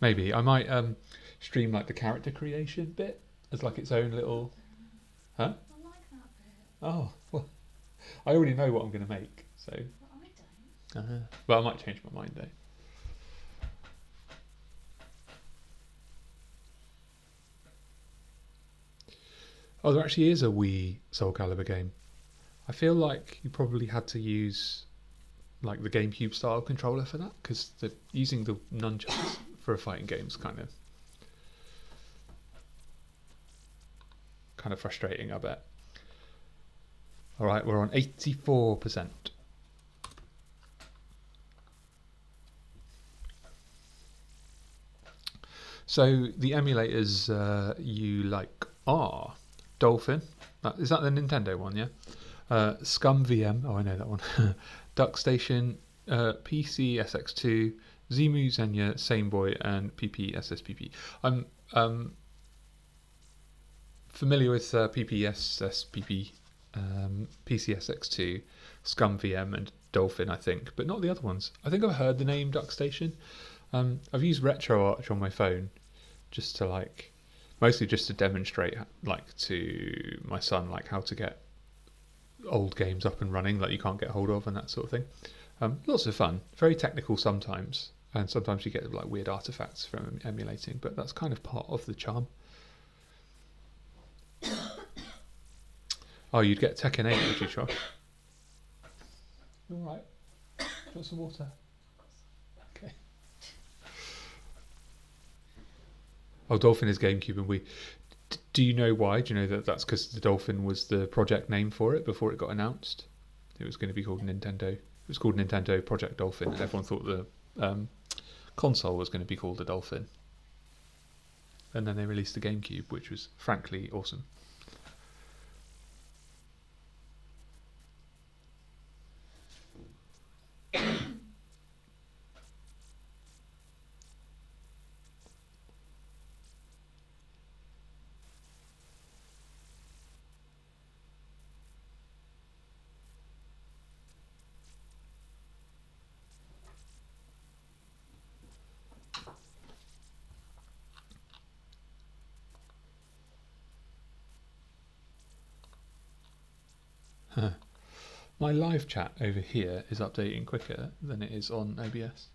Maybe I might stream like the character creation bit as like its own little. Huh? I like that bit. Oh well, I already know what I'm going to make, so. Well, I don't. But I might change my mind though. Oh, there actually is a Wii Soul Calibur game. I feel like you probably had to use like the GameCube style controller for that, because using the nunchucks for a fighting game is kind of frustrating, I bet. All right, we're on 84%. So the emulators you like are Dolphin. Is that the Nintendo one? Yeah. Scum VM. Oh, I know that one. Duck Station, PC SX2, Zemu Xenia, Sameboy, and PP SSPP. I'm familiar with PP SSPP, PC SX2, Scum VM, and Dolphin, I think, but not the other ones. I think I've heard the name Duck Station. I've used RetroArch on my phone just to mostly just to demonstrate to my son how to get old games up and running that you can't get hold of and that sort of thing. Lots of fun, very technical sometimes, and sometimes you get weird artifacts from emulating, but that's kind of part of the charm. Oh, you'd get Tekken 8, would you, Josh? You all right? Got some water? Okay. Oh, Dolphin is GameCube, and do you know why? Do you know that's because the Dolphin was the project name for it before it got announced? It was going to be called Nintendo. It was called Nintendo Project Dolphin, and everyone thought the console was going to be called the Dolphin. And then they released the GameCube, which was frankly awesome. My live chat over here is updating quicker than it is on OBS.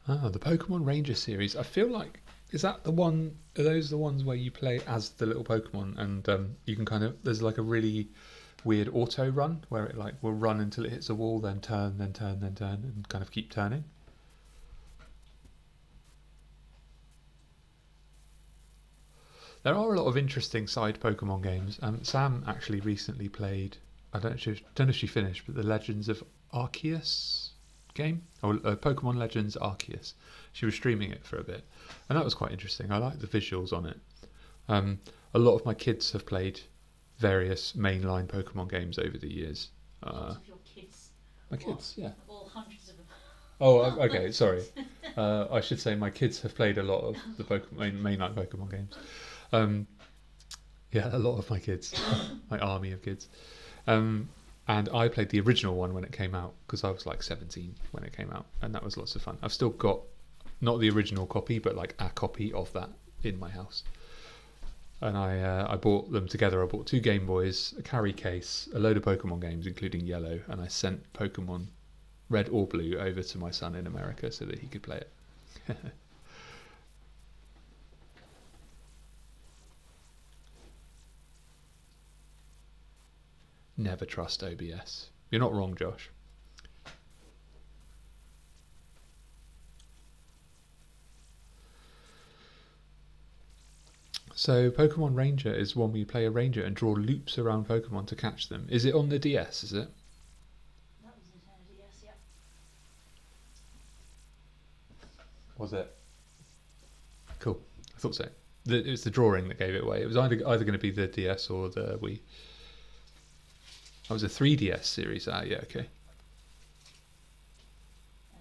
Ah, the Pokemon Ranger series. I feel like, is that the one, are those the ones where you play as the little Pokemon and you can there's a really weird auto run where it will run until it hits a wall, then turn, then turn, then turn, and kind of keep turning? There are a lot of interesting side Pokemon games. Sam actually recently played, I don't know if she finished, but the Legends of Arceus game, or Pokemon Legends Arceus. She was streaming it for a bit, and that was quite interesting. I like the visuals on it. A lot of my kids have played various mainline Pokemon games over the years. Of your kids? My kids, yeah. All hundreds of them. Oh, okay, sorry. I should say my kids have played a lot of the mainline Pokemon games. Yeah, a lot of my kids, my army of kids. And I played the original one when it came out because I was 17 when it came out, and that was lots of fun. I've still got not the original copy, but a copy of that in my house. And I bought them together. I bought 2 Game Boys, a carry case, a load of Pokemon games, including Yellow, and I sent Pokemon Red or Blue over to my son in America so that he could play it. Never trust OBS. You're not wrong, Josh. So Pokemon Ranger is one where you play a ranger and draw loops around Pokemon to catch them. Is it on the DS, is it? That was Nintendo DS, yeah. Was it? Cool. I thought so. It was the drawing that gave it away. It was either going to be the DS or the Wii. That was a 3DS series. Ah, yeah, okay. I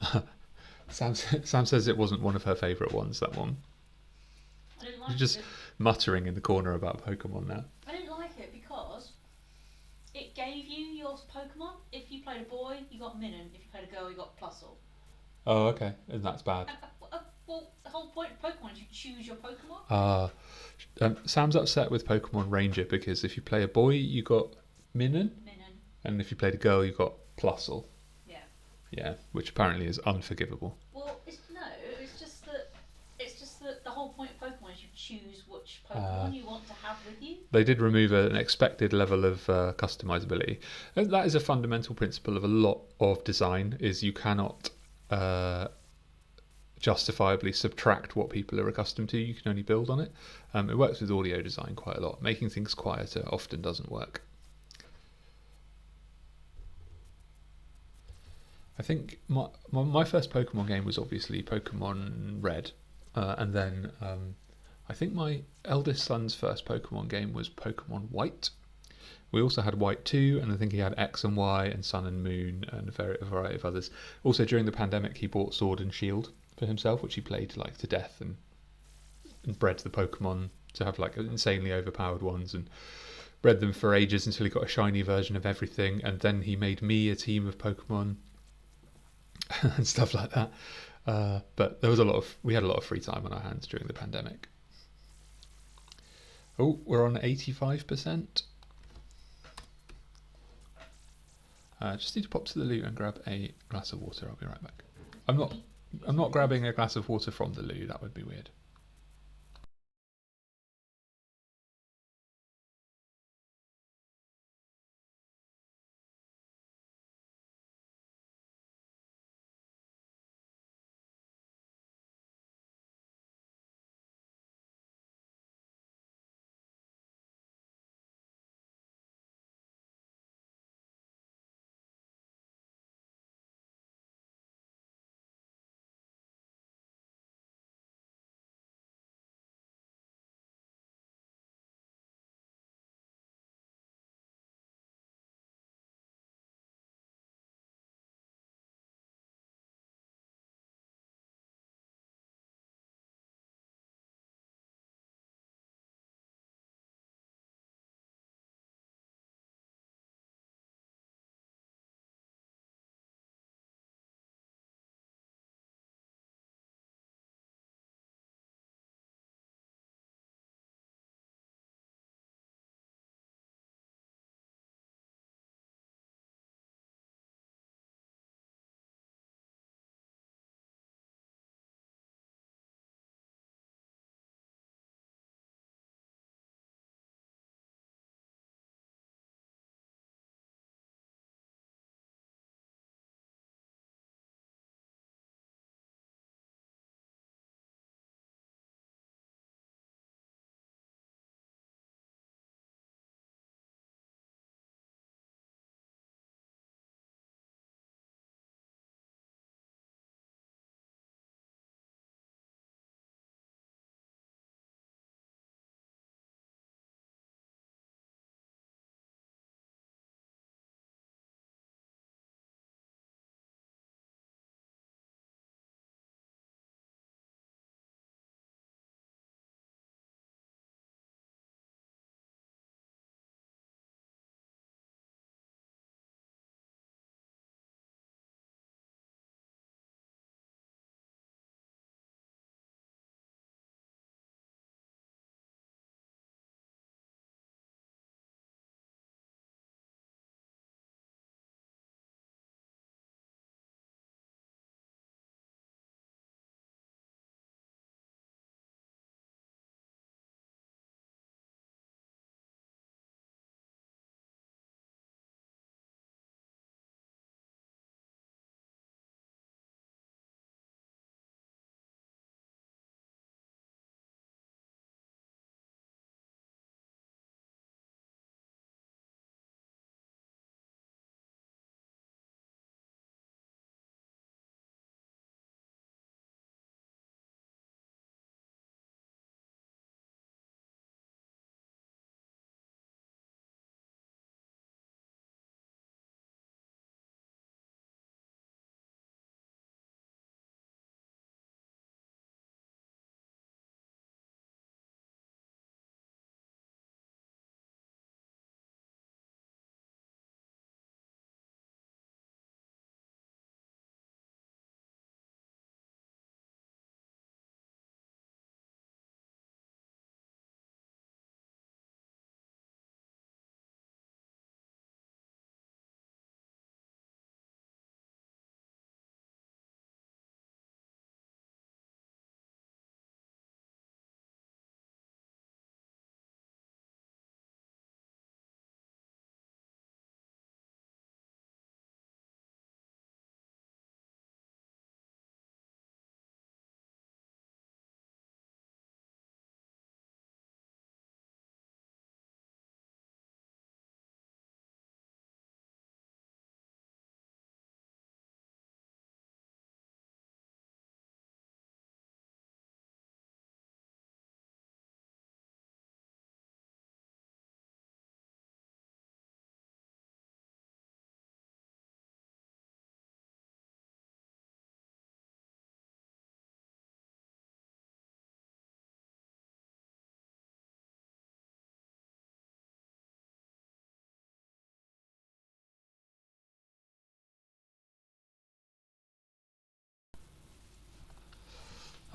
didn't like it. Sam says it wasn't one of her favourite ones, that one. I didn't like You're just muttering in the corner about Pokemon now. I didn't like it because it gave you your Pokemon. If you played a boy, you got Minun. If you played a girl, you got Plusle. Oh, okay. And that's bad. Well, the whole point of Pokemon is you choose your Pokemon. Sam's upset with Pokemon Ranger because if you play a boy, you got Minun. And if you played a girl, you got Plusle. Yeah. Yeah, which apparently is unforgivable. Well, it's just that the whole point of Pokemon is you choose which Pokemon you want to have with you. They did remove an expected level of customizability. And that is a fundamental principle of a lot of design, is you cannot justifiably subtract what people are accustomed to. You can only build on it. It works with audio design quite a lot. Making things quieter often doesn't work. I think my first Pokemon game was obviously Pokemon Red, and then I think my eldest son's first Pokemon game was Pokemon White. We also had White 2, and I think he had X and Y and Sun and Moon and a variety of others. Also during the pandemic he bought Sword and Shield for himself, which he played to death, and and bred the Pokemon to have like insanely overpowered ones, and bred them for ages until he got a shiny version of everything, and then he made me a team of Pokemon and stuff like that. But there was we had a lot of free time on our hands during the pandemic. Oh, we're on 85%. Just need to pop to the loo and grab a glass of water. I'll be right back. I'm not grabbing a glass of water from the loo. That would be weird.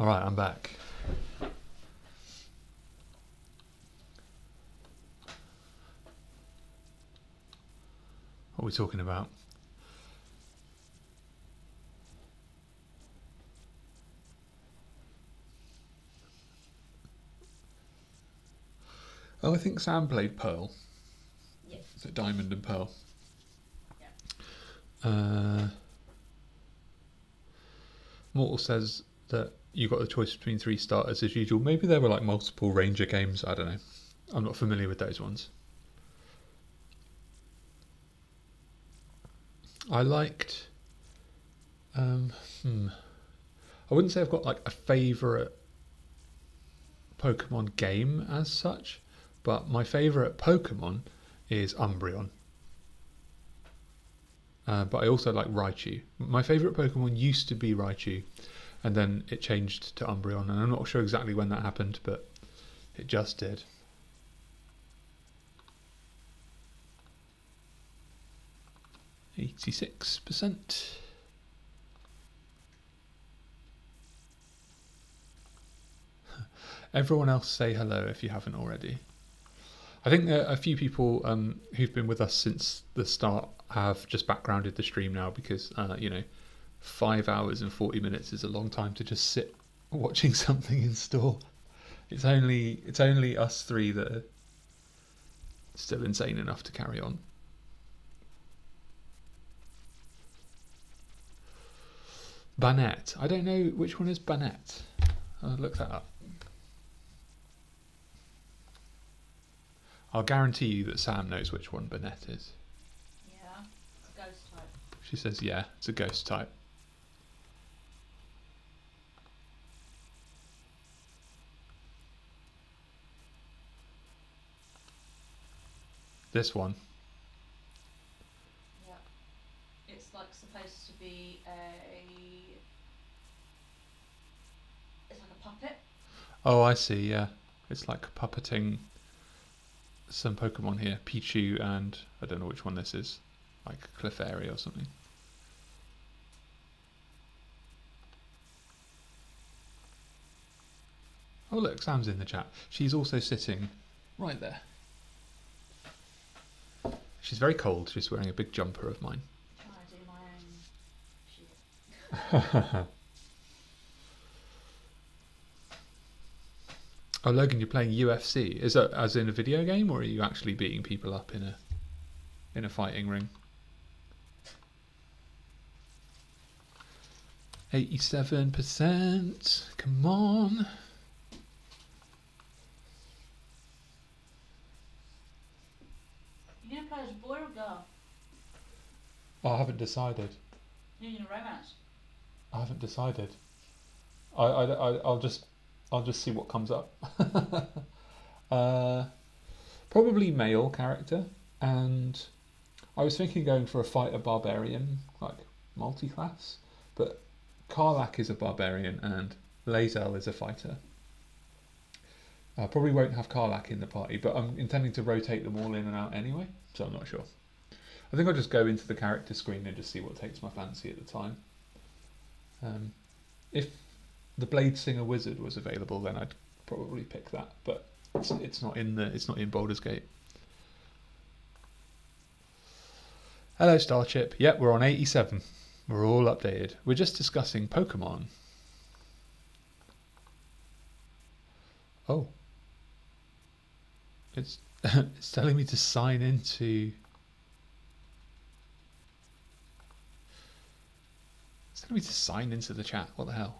Alright, I'm back. What are we talking about? Oh, I think Sam played Pearl. Yes. So Diamond and Pearl. Yeah. Mortal says that you got the choice between 3 starters as usual. Maybe there were like multiple Ranger games. I don't know. I'm not familiar with those ones. I liked. I wouldn't say I've got like a favourite Pokemon game as such, but my favourite Pokemon is Umbreon. But I also like Raichu. My favourite Pokemon used to be Raichu, and then it changed to Umbreon, and I'm not sure exactly when that happened, but it just did. %. Everyone else say hello if you haven't already. I think a few people who've been with us since the start have just backgrounded the stream now because, 5 hours and 40 minutes is a long time to just sit watching something install. It's only us 3 that are still insane enough to carry on. Banette. I don't know which one is Banette. I'll look that up. I'll guarantee you that Sam knows which one Banette is. Yeah, it's a ghost type. She says, yeah, it's a ghost type. This one. Yeah. It's like supposed to be it's like a puppet. Oh, I see, yeah. It's like puppeting some Pokemon here. Pichu and I don't know which one this is. Like Clefairy or something. Oh look, Sam's in the chat. She's also sitting right there. She's very cold. She's wearing a big jumper of mine. I'm trying to do my own shit. Oh, Logan, you're playing UFC. Is that as in a video game, or are you actually beating people up in a fighting ring? 87%. Come on. You gonna play as a boy or a girl? I haven't decided. You're in a romance. I haven't decided. I'll just see what comes up. Probably male character, and I was thinking going for a fighter barbarian, like multi-class, but Karlach is a barbarian and Lae'zel is a fighter. I probably won't have Karlach in the party, but I'm intending to rotate them all in and out anyway, so I'm not sure. I think I'll just go into the character screen and just see what takes my fancy at the time. If the Blade Singer Wizard was available, then I'd probably pick that, but it's not in Baldur's Gate. Hello Starship. Yep, we're on 87. We're all updated. We're just discussing Pokemon. Oh. It's it's telling me to sign into. It's telling me to sign into the chat. What the hell?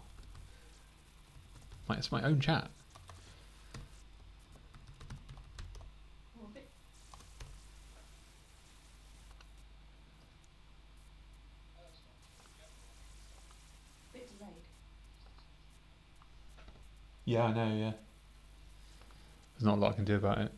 It's my own chat. Oh, a bit delayed. Yeah, I know, yeah. There's not a lot I can do about it.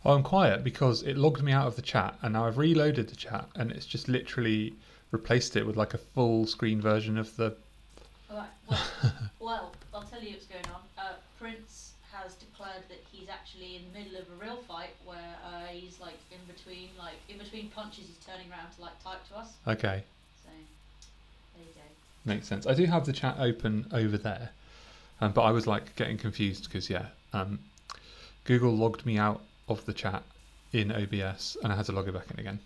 Oh, I'm quiet because it logged me out of the chat, and now I've reloaded the chat, and it's just literally replaced it with like a full screen version of the. Alright, well, I'll tell you what's going on. Prince has declared that he's actually in the middle of a real fight where he's like in between punches, he's turning around to like type to us. Okay. So there you go. Makes sense. I do have the chat open over there, but I was like getting confused because Google logged me out of the chat in OBS, and I had to log it back in again.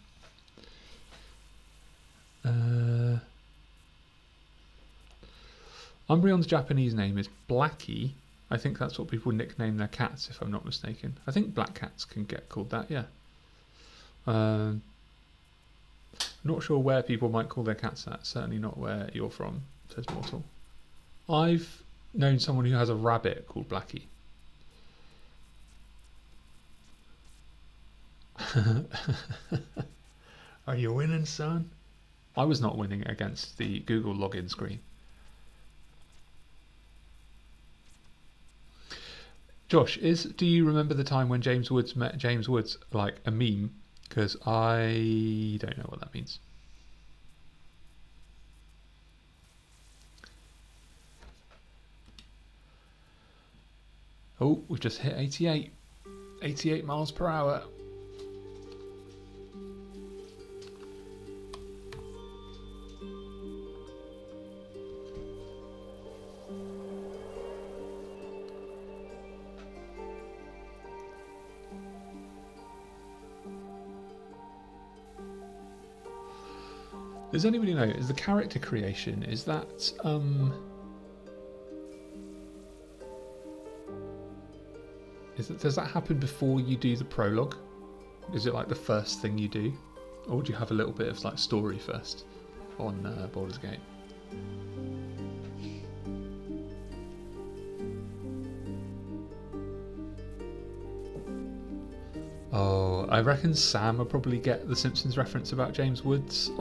Umbreon's Japanese name is Blackie. I think that's what people nickname their cats, if I'm not mistaken. I think black cats can get called that, yeah. Not sure where people might call their cats that. Certainly not where you're from, says Mortal. I've known someone who has a rabbit called Blackie. Are you winning, son? I was not winning against the Google login screen. Josh, do you remember the time when James Woods met James Woods like a meme? Because I don't know what that means. Oh, we've just hit 88. 88 miles per hour. Does anybody know, is the character creation, is that, does that happen before you do the prologue? Is it like the first thing you do? Or do you have a little bit of like story first on Baldur's Gate? Oh, I reckon Sam will probably get the Simpsons reference about James Woods.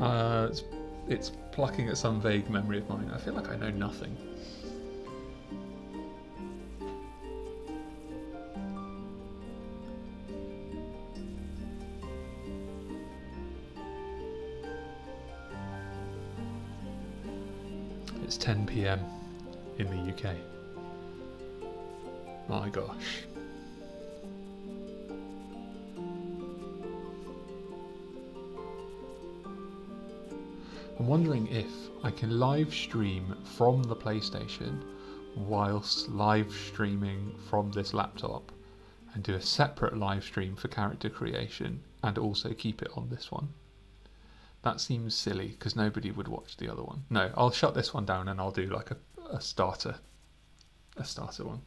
It's plucking at some vague memory of mine. I feel like I know nothing. It's 10 PM in the UK. My gosh. I'm wondering if I can live stream from the PlayStation whilst live streaming from this laptop and do a separate live stream for character creation and also keep it on this one. That seems silly because nobody would watch the other one. No, I'll shut this one down and I'll do like a starter one.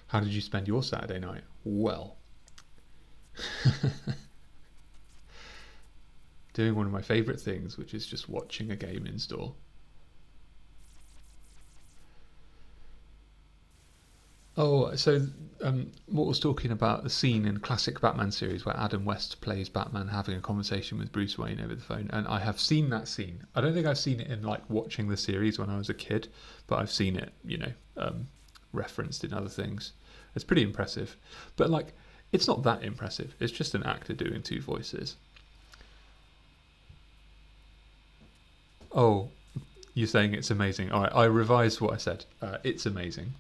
How did you spend your Saturday night? Well, doing one of my favourite things, which is just watching a game install. Oh, so Mortal's talking about the scene in classic Batman series where Adam West plays Batman having a conversation with Bruce Wayne over the phone, and I have seen that scene. I don't think I've seen it in like watching the series when I was a kid, but I've seen it, referenced in other things. It's pretty impressive, but like it's not that impressive. It's just an actor doing two voices. Oh, you're saying it's amazing. All right, I revised what I said. It's amazing.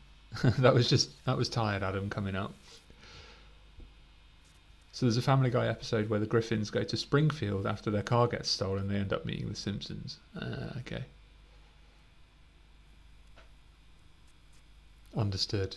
that was tired Adam coming out. So there's a Family Guy episode where the Griffins go to Springfield after their car gets stolen. They end up meeting the Simpsons. Okay. Understood.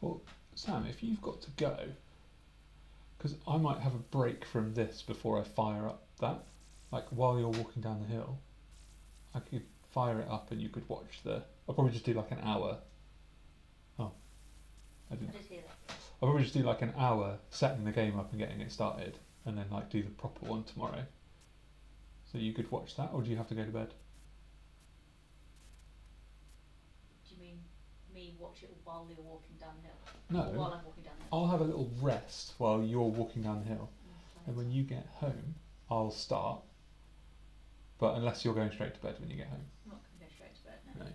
Well, Sam, if you've got to go, because I might have a break from this before I fire up that. like while you're walking down the hill, I could fire it up and you could watch I'll probably just do like an hour. Oh, I didn't. I did hear that. I'll probably just do like an hour setting the game up and getting it started, and then like do the proper one tomorrow. So you could watch that, or do you have to go to bed? Do you mean me watch it while you're walking down the hill? No. Or while I'm walking down the hill? I'll have a little rest while you're walking down the hill, Okay. and when you get home, I'll start. But unless you're going straight to bed when you get home. I'm not going to go straight to bed now. No.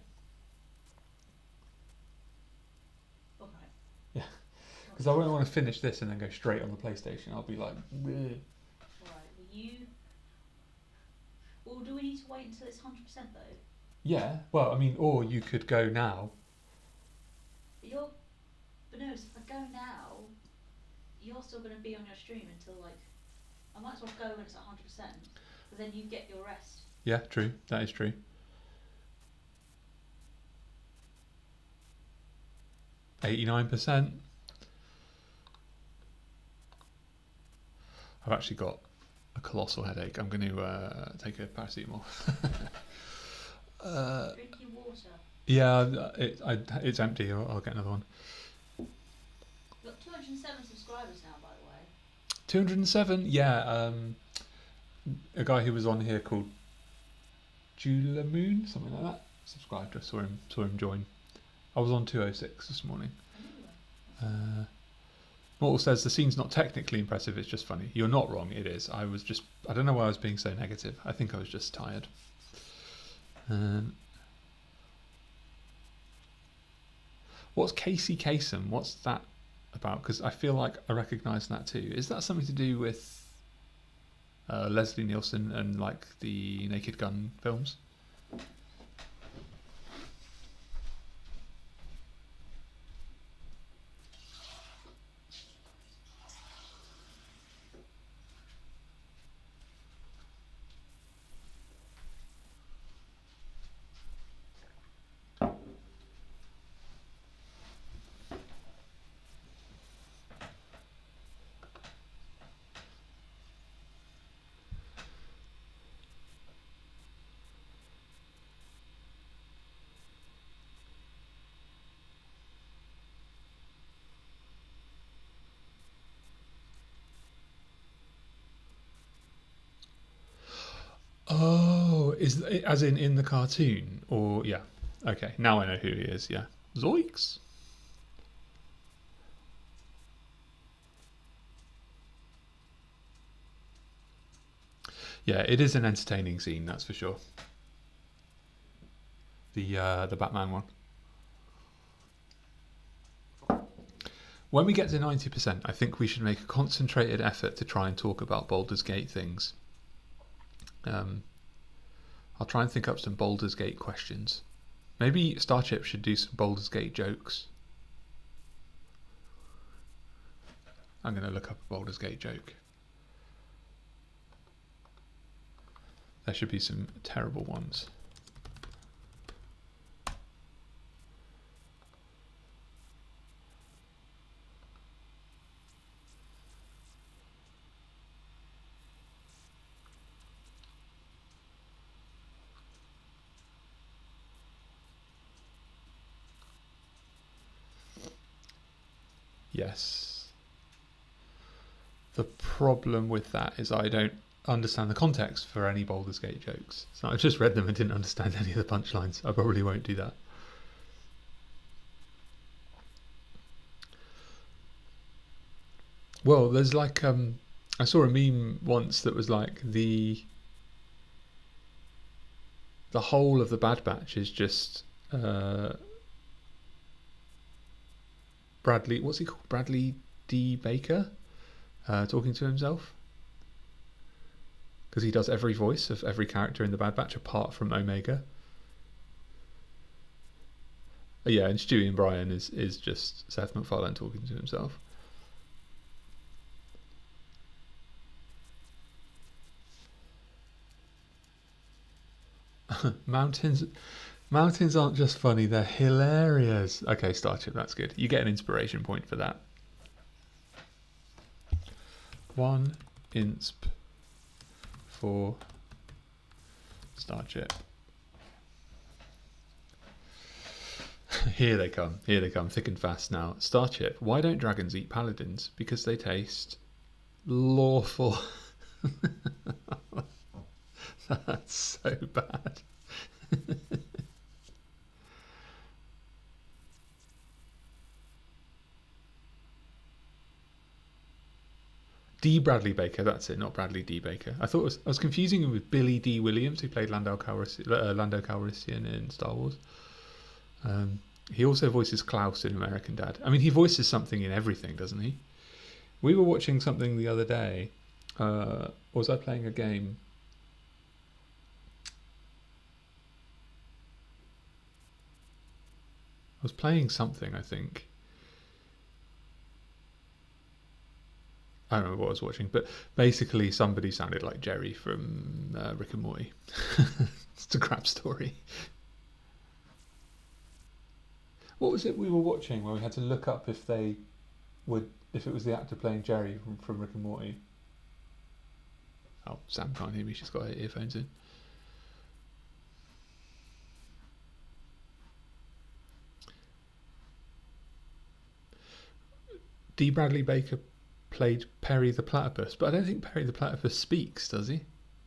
Alright. Yeah. Because I won't want to finish this and then go straight on the PlayStation. I'll be like, bleh. Alright, will you... Or do we need to wait until it's 100% though? Yeah. Well, I mean, or you could go now. But no, if I go now, you're still going to be on your stream until like... I might as well go when it's 100%, but then you get your rest. Yeah, true. That is true. 89%. I've actually got a colossal headache. I'm going to take a paracetamol. Drink your water. Yeah, it's empty. I'll get another one. You've got 207 subscribers now, by the way. 207? Yeah. A guy who was on here called Jula Moon, something like that, subscribed. I saw him join. I was on 206 this morning. Mortal says the scene's not technically impressive, it's just funny. You're not wrong, it is. I don't know why I was being so negative. I think I was just tired. What's Casey Kasem? What's that about? Because I feel like I recognise that too. Is that something to do with Leslie Nielsen and like the Naked Gun films? Oh, is as in the cartoon, or yeah? Okay, now I know who he is. Yeah, Zoinks. Yeah, it is an entertaining scene, that's for sure. The Batman one. When we get to 90%, I think we should make a concentrated effort to try and talk about Baldur's Gate things. I'll try and think up some Baldur's Gate questions. Maybe Starship should do some Baldur's Gate jokes. I'm going to look up a Baldur's Gate joke. There should be some terrible ones. Yes. The problem with that is I don't understand the context for any Baldur's Gate jokes. So I just read them and didn't understand any of the punchlines. I probably won't do that. Well, there's like I saw a meme once that was like the whole of the Bad Batch is just Bradley, what's he called? Bradley D. Baker talking to himself. Because he does every voice of every character in the Bad Batch apart from Omega. Yeah, and Stewie and Brian is just Seth MacFarlane talking to himself. Mountains aren't just funny, they're hilarious. Okay, Starship, that's good. You get an inspiration point for that. 1 insp for Starship. Here they come, thick and fast now. Starship. Why don't dragons eat paladins? Because they taste lawful. That's so bad. D. Bradley Baker, that's it, not Bradley D. Baker. I was confusing him with Billy D. Williams, who played Lando Calrissian in Star Wars. He also voices Klaus in American Dad. I mean, he voices something in everything, doesn't he? We were watching something the other day. Was I playing a game? I was playing something, I think. I don't remember what I was watching, but basically somebody sounded like Jerry from Rick and Morty. It's a crap story. What was it we were watching where we had to look up if it was the actor playing Jerry from Rick and Morty? Oh, Sam can't hear me. She's got her earphones in. D. Bradley Baker played Perry the Platypus, but I don't think Perry the Platypus speaks, does he?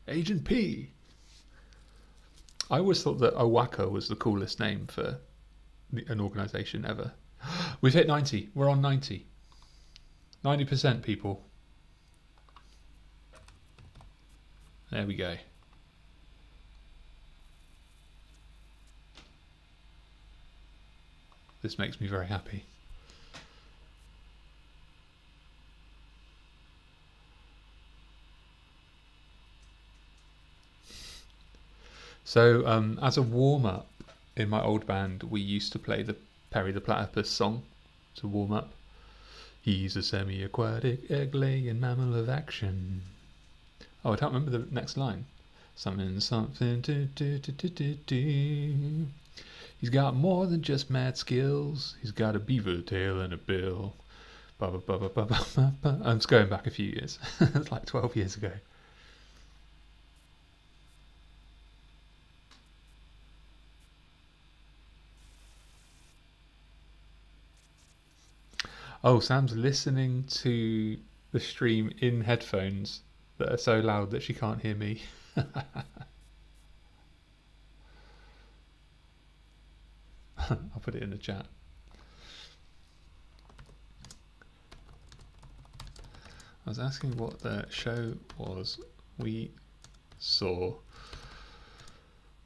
Agent P. I always thought that OWACA was the coolest name for an organisation ever. We've hit 90. We're on 90. 90% people. There we go. This makes me very happy. So as a warm-up in my old band, we used to play the Perry the Platypus song to warm up. He's a semi-aquatic, egg-laying mammal of action. Oh, I can't remember the next line. Something do. He's got more than just mad skills. He's got a beaver tail and a bill. I'm just going back a few years. It's like 12 years ago. Oh, Sam's listening to the stream in headphones that are so loud that she can't hear me. I'll put it in the chat. I was asking what the show was we saw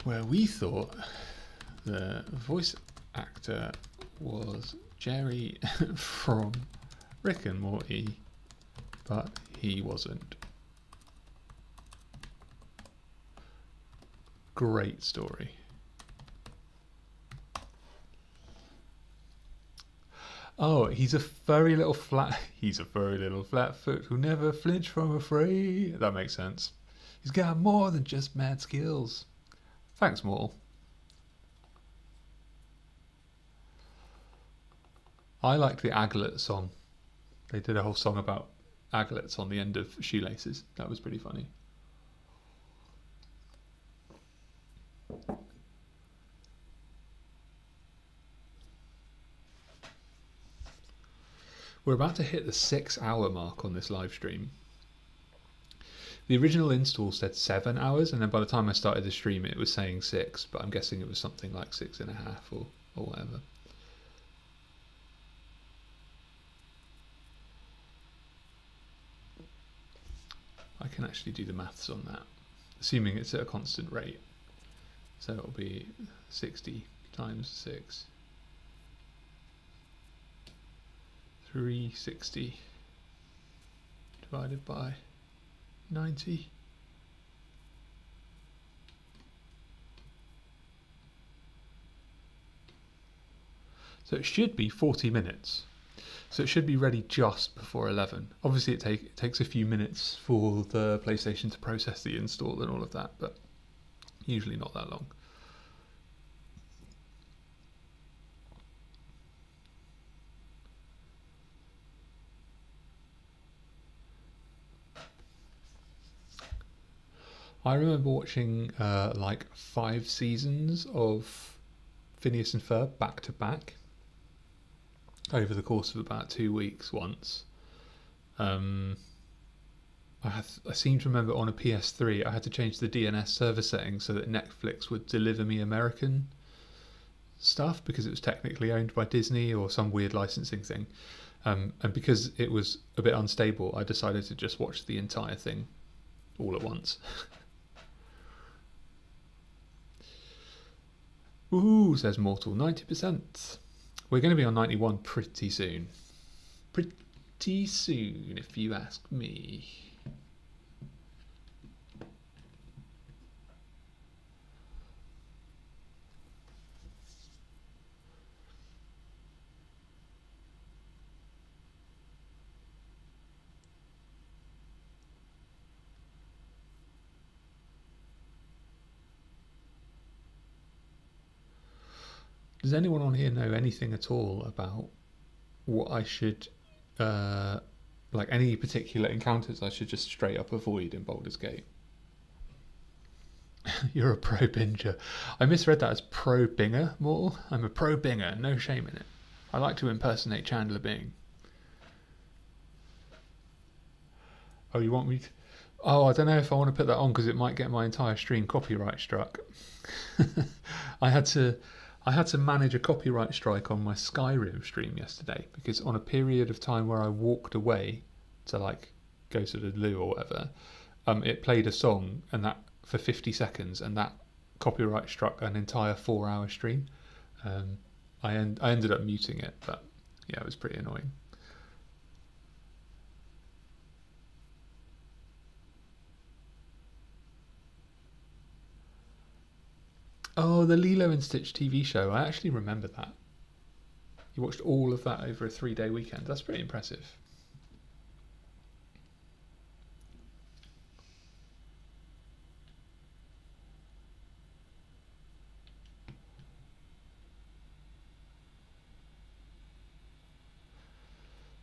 where we thought the voice actor was Jerry from Rick and Morty, but he wasn't. Great story. Oh, he's a furry little flatfoot who never flinch from a fray. That makes sense. He's got more than just mad skills. Thanks, Mortal. I liked the aglet song. They did a whole song about aglets on the end of shoelaces. That was pretty funny. We're about to hit the 6-hour mark on this live stream. The original install said 7 hours, and then by the time I started the stream it was saying 6, but I'm guessing it was something like 6.5 or whatever. I can actually do the maths on that, assuming it's at a constant rate. So it'll be 60 times 6. 360 divided by 90. So it should be 40 minutes. So it should be ready just before 11. Obviously it takes a few minutes for the PlayStation to process the install and all of that, but usually not that long. I remember watching like 5 seasons of Phineas and Ferb back to back over the course of about 2 weeks once. Um, I seem to remember on a PS3 I had to change the DNS server settings so that Netflix would deliver me American stuff because it was technically owned by Disney or some weird licensing thing. And because it was a bit unstable, I decided to just watch the entire thing all at once. Ooh, says Mortal, 90%. We're going to be on 91 pretty soon. Pretty soon, if you ask me. Does anyone on here know anything at all about what I should, like any particular encounters I should just straight up avoid in Baldur's Gate? You're a pro binger. I misread that as pro binger, Mortal. I'm a pro binger, no shame in it. I like to impersonate Chandler Bing. Oh, you want me to? Oh, I don't know if I want to put that on because it might get my entire stream copyright struck. I had to manage a copyright strike on my Skyrim stream yesterday because on a period of time where I walked away to like go to the loo or whatever, it played a song and that for 50 seconds and that copyright struck an entire 4-hour stream. I ended up muting it, but yeah, it was pretty annoying. Oh, the Lilo and Stitch TV show. I actually remember that. You watched all of that over a 3-day weekend. That's pretty impressive.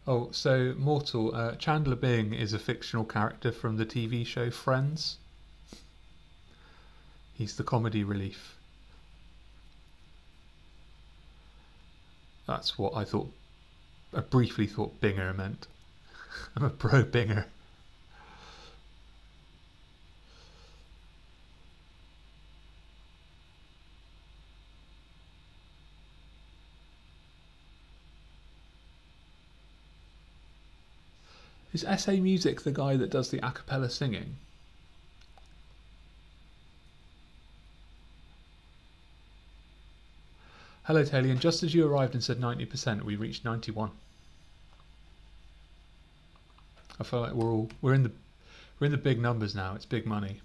Oh, so Mortal, Chandler Bing is a fictional character from the TV show Friends. He's the comedy relief. That's what I briefly thought binger meant. I'm a pro binger. Is SA Music the guy that does the a cappella singing? Hello, Talion. Just as you arrived and said 90%, we reached 91. I feel like we're in the big numbers now. It's big money.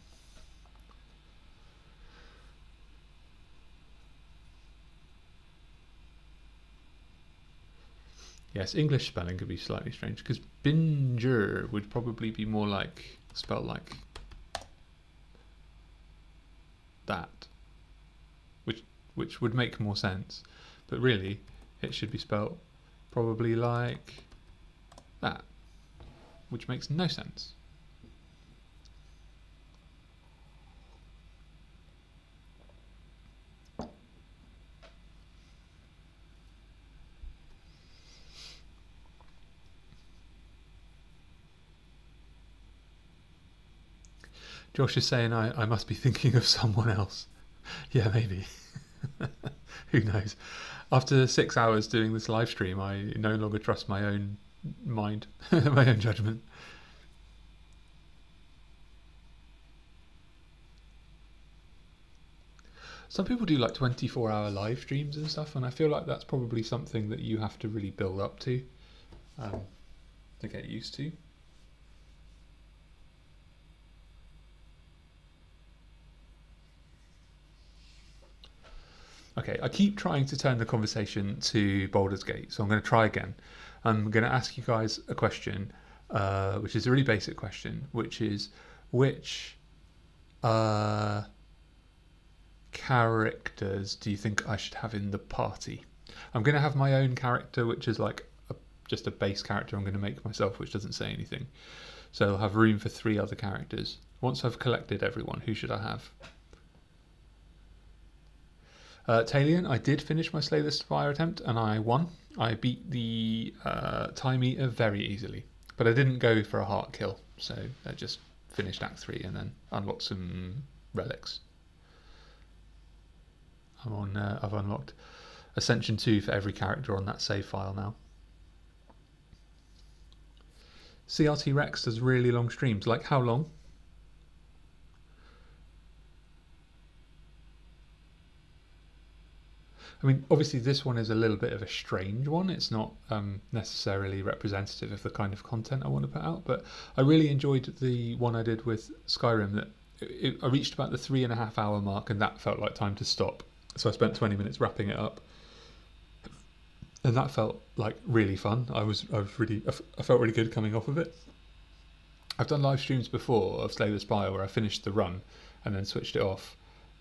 Yes, English spelling could be slightly strange because binger would probably be more like spelled like that, which would make more sense, but really it should be spelled probably like that, which makes no sense. Josh is saying I must be thinking of someone else. Yeah, maybe. Who knows? After 6 hours doing this live stream, I no longer trust my own mind, my own judgment. Some people do like 24-hour live streams and stuff, and I feel like that's probably something that you have to really build up to get used to. Okay, I keep trying to turn the conversation to Baldur's Gate, so I'm going to try again. I'm going to ask you guys a question, which is a really basic question, which is which characters do you think I should have in the party? I'm going to have my own character, which is like just a base character I'm going to make myself, which doesn't say anything. So I'll have room for 3 other characters. Once I've collected everyone, who should I have? Talion, I did finish my Slay the Spire attempt and I won. I beat the Time Eater very easily, but I didn't go for a heart kill, so I just finished Act 3 and then unlocked some relics. I've unlocked Ascension 2 for every character on that save file now. CRT Rex does really long streams. Like how long? I mean, obviously this one is a little bit of a strange one. It's not necessarily representative of the kind of content I want to put out, but I really enjoyed the one I did with Skyrim. That I reached about the 3.5 hour mark, and that felt like time to stop. So I spent 20 minutes wrapping it up, and that felt like really fun. I felt really good coming off of it. I've done live streams before of Slay the Spire where I finished the run and then switched it off,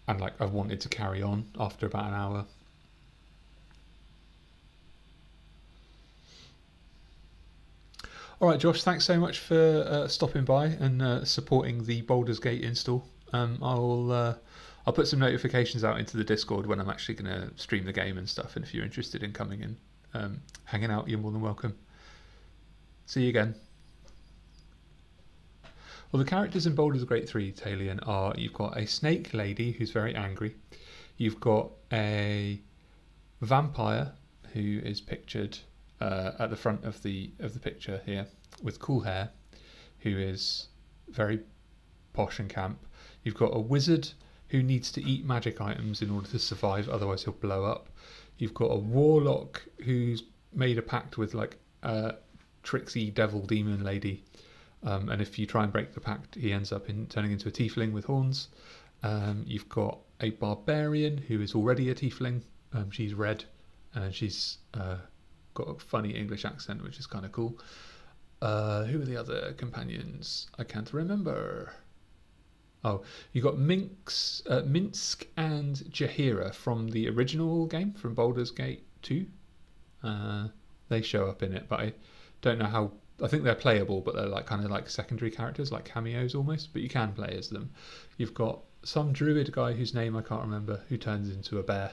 and like I wanted to carry on after about an hour. All right, Josh, thanks so much for stopping by and supporting the Baldur's Gate install. I'll put some notifications out into the Discord when I'm actually going to stream the game and stuff. And if you're interested in coming in, hanging out, you're more than welcome. See you again. Well, the characters in Baldur's Gate 3, Talion, are you've got a snake lady who's very angry. You've got a vampire who is pictured at the front of the picture here with cool hair, who is very posh and camp. You've got a wizard who needs to eat magic items in order to survive, otherwise he'll blow up. You've got a warlock who's made a pact with like a tricksy devil demon lady, and if you try and break the pact, he ends up turning into a tiefling with horns. You've got a barbarian who is already a tiefling. She's red, and she's got a funny English accent, which is kind of cool. Who are the other companions? I can't remember. Oh, you got Minsk and Jaheira from the original game, from Baldur's Gate 2. They show up in it, but I don't know how. I think they're playable, but they're like kind of like secondary characters, like cameos almost. But you can play as them. You've got some druid guy whose name I can't remember, who turns into a bear.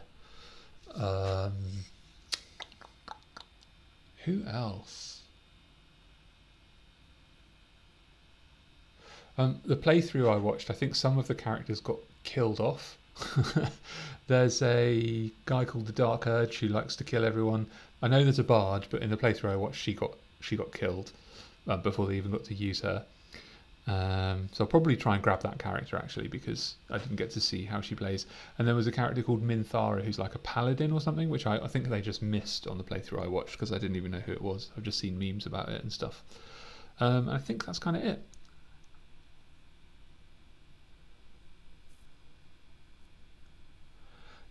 Who else? The playthrough I watched, I think some of the characters got killed off. There's a guy called the Dark Urge who likes to kill everyone. I know there's a bard, but in the playthrough I watched, she got killed before they even got to use her. So I'll probably try and grab that character actually, because I didn't get to see how she plays. And there was a character called Minthara who's like a paladin or something, which I think they just missed on the playthrough I watched because I didn't even know who it was. I've just seen memes about it and stuff. I think that's kind of it.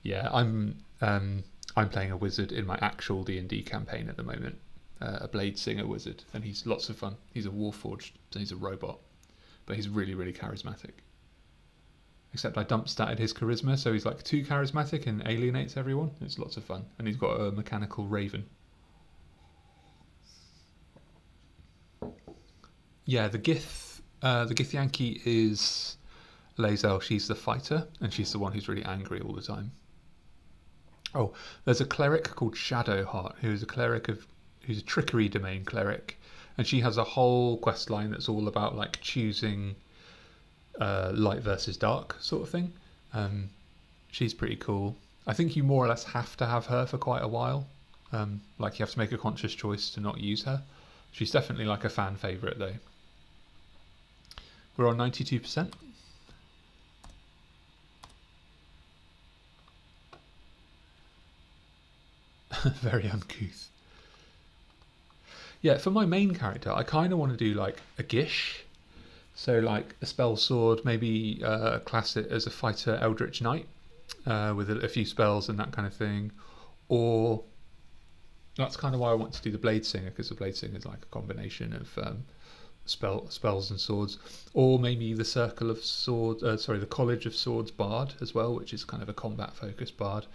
Yeah, I'm playing a wizard in my actual D&D campaign at the moment, a blade singer wizard, and he's lots of fun. He's a warforged, so he's a robot, but he's really, really charismatic. Except I dump statted his charisma, so he's like too charismatic and alienates everyone. It's lots of fun, and he's got a mechanical raven. Yeah, the Githyanki is Lae'zel. She's the fighter, and she's the one who's really angry all the time. Oh, there's a cleric called Shadowheart, who's a trickery domain cleric, and she has a whole quest line that's all about like choosing light versus dark sort of thing. She's pretty cool. I think you more or less have to have her for quite a while. Like you have to make a conscious choice to not use her. She's definitely like a fan favourite though. We're on 92%. Very uncouth. Yeah, for my main character, I kind of want to do like a Gish. So like a spell sword, maybe class it as a fighter Eldritch Knight with a few spells and that kind of thing. Or that's kind of why I want to do the Blade Singer, because the Blade Singer is like a combination of spells and swords. Or maybe the Circle of Swords, the College of Swords Bard as well, which is kind of a combat focused bard.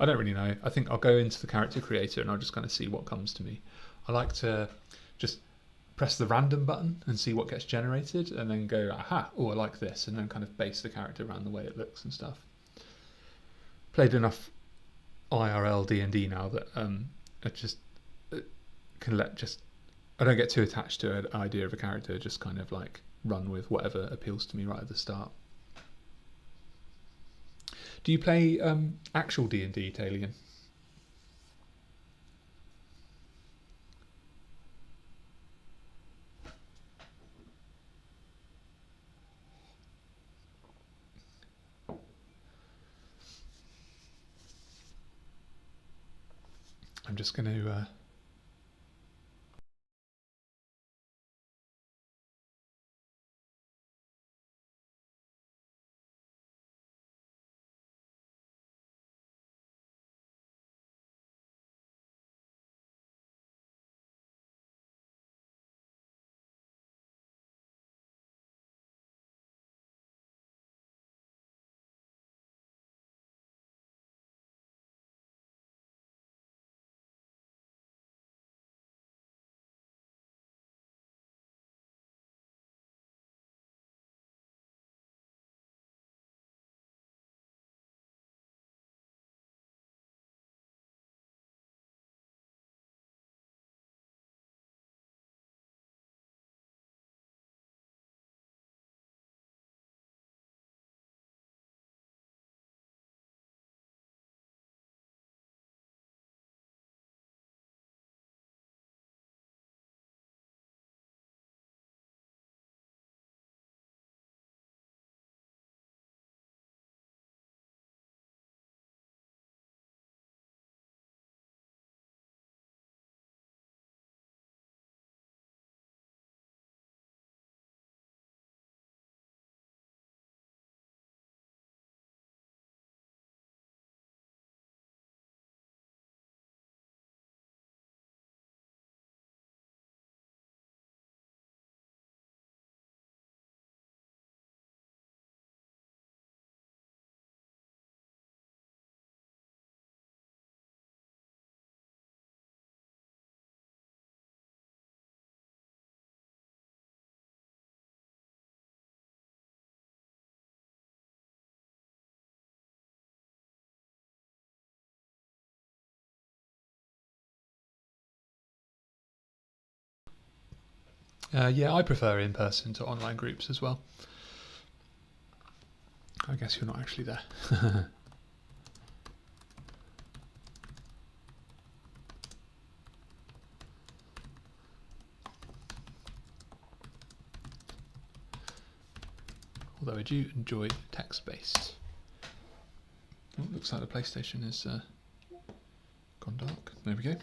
I don't really know. I think I'll go into the character creator and I'll just kind of see what comes to me. I like to just press the random button and see what gets generated, and then go, aha, oh, I like this, and then kind of base the character around the way it looks and stuff. Played enough IRL D&D now that I just can I don't get too attached to an idea of a character, just kind of like run with whatever appeals to me right at the start. Do you play actual D&D, Talion? I'm just going to... yeah, I prefer in-person to online groups as well. I guess you're not actually there. Although I do enjoy text-based. Oh, looks like the PlayStation is gone dark. There we go.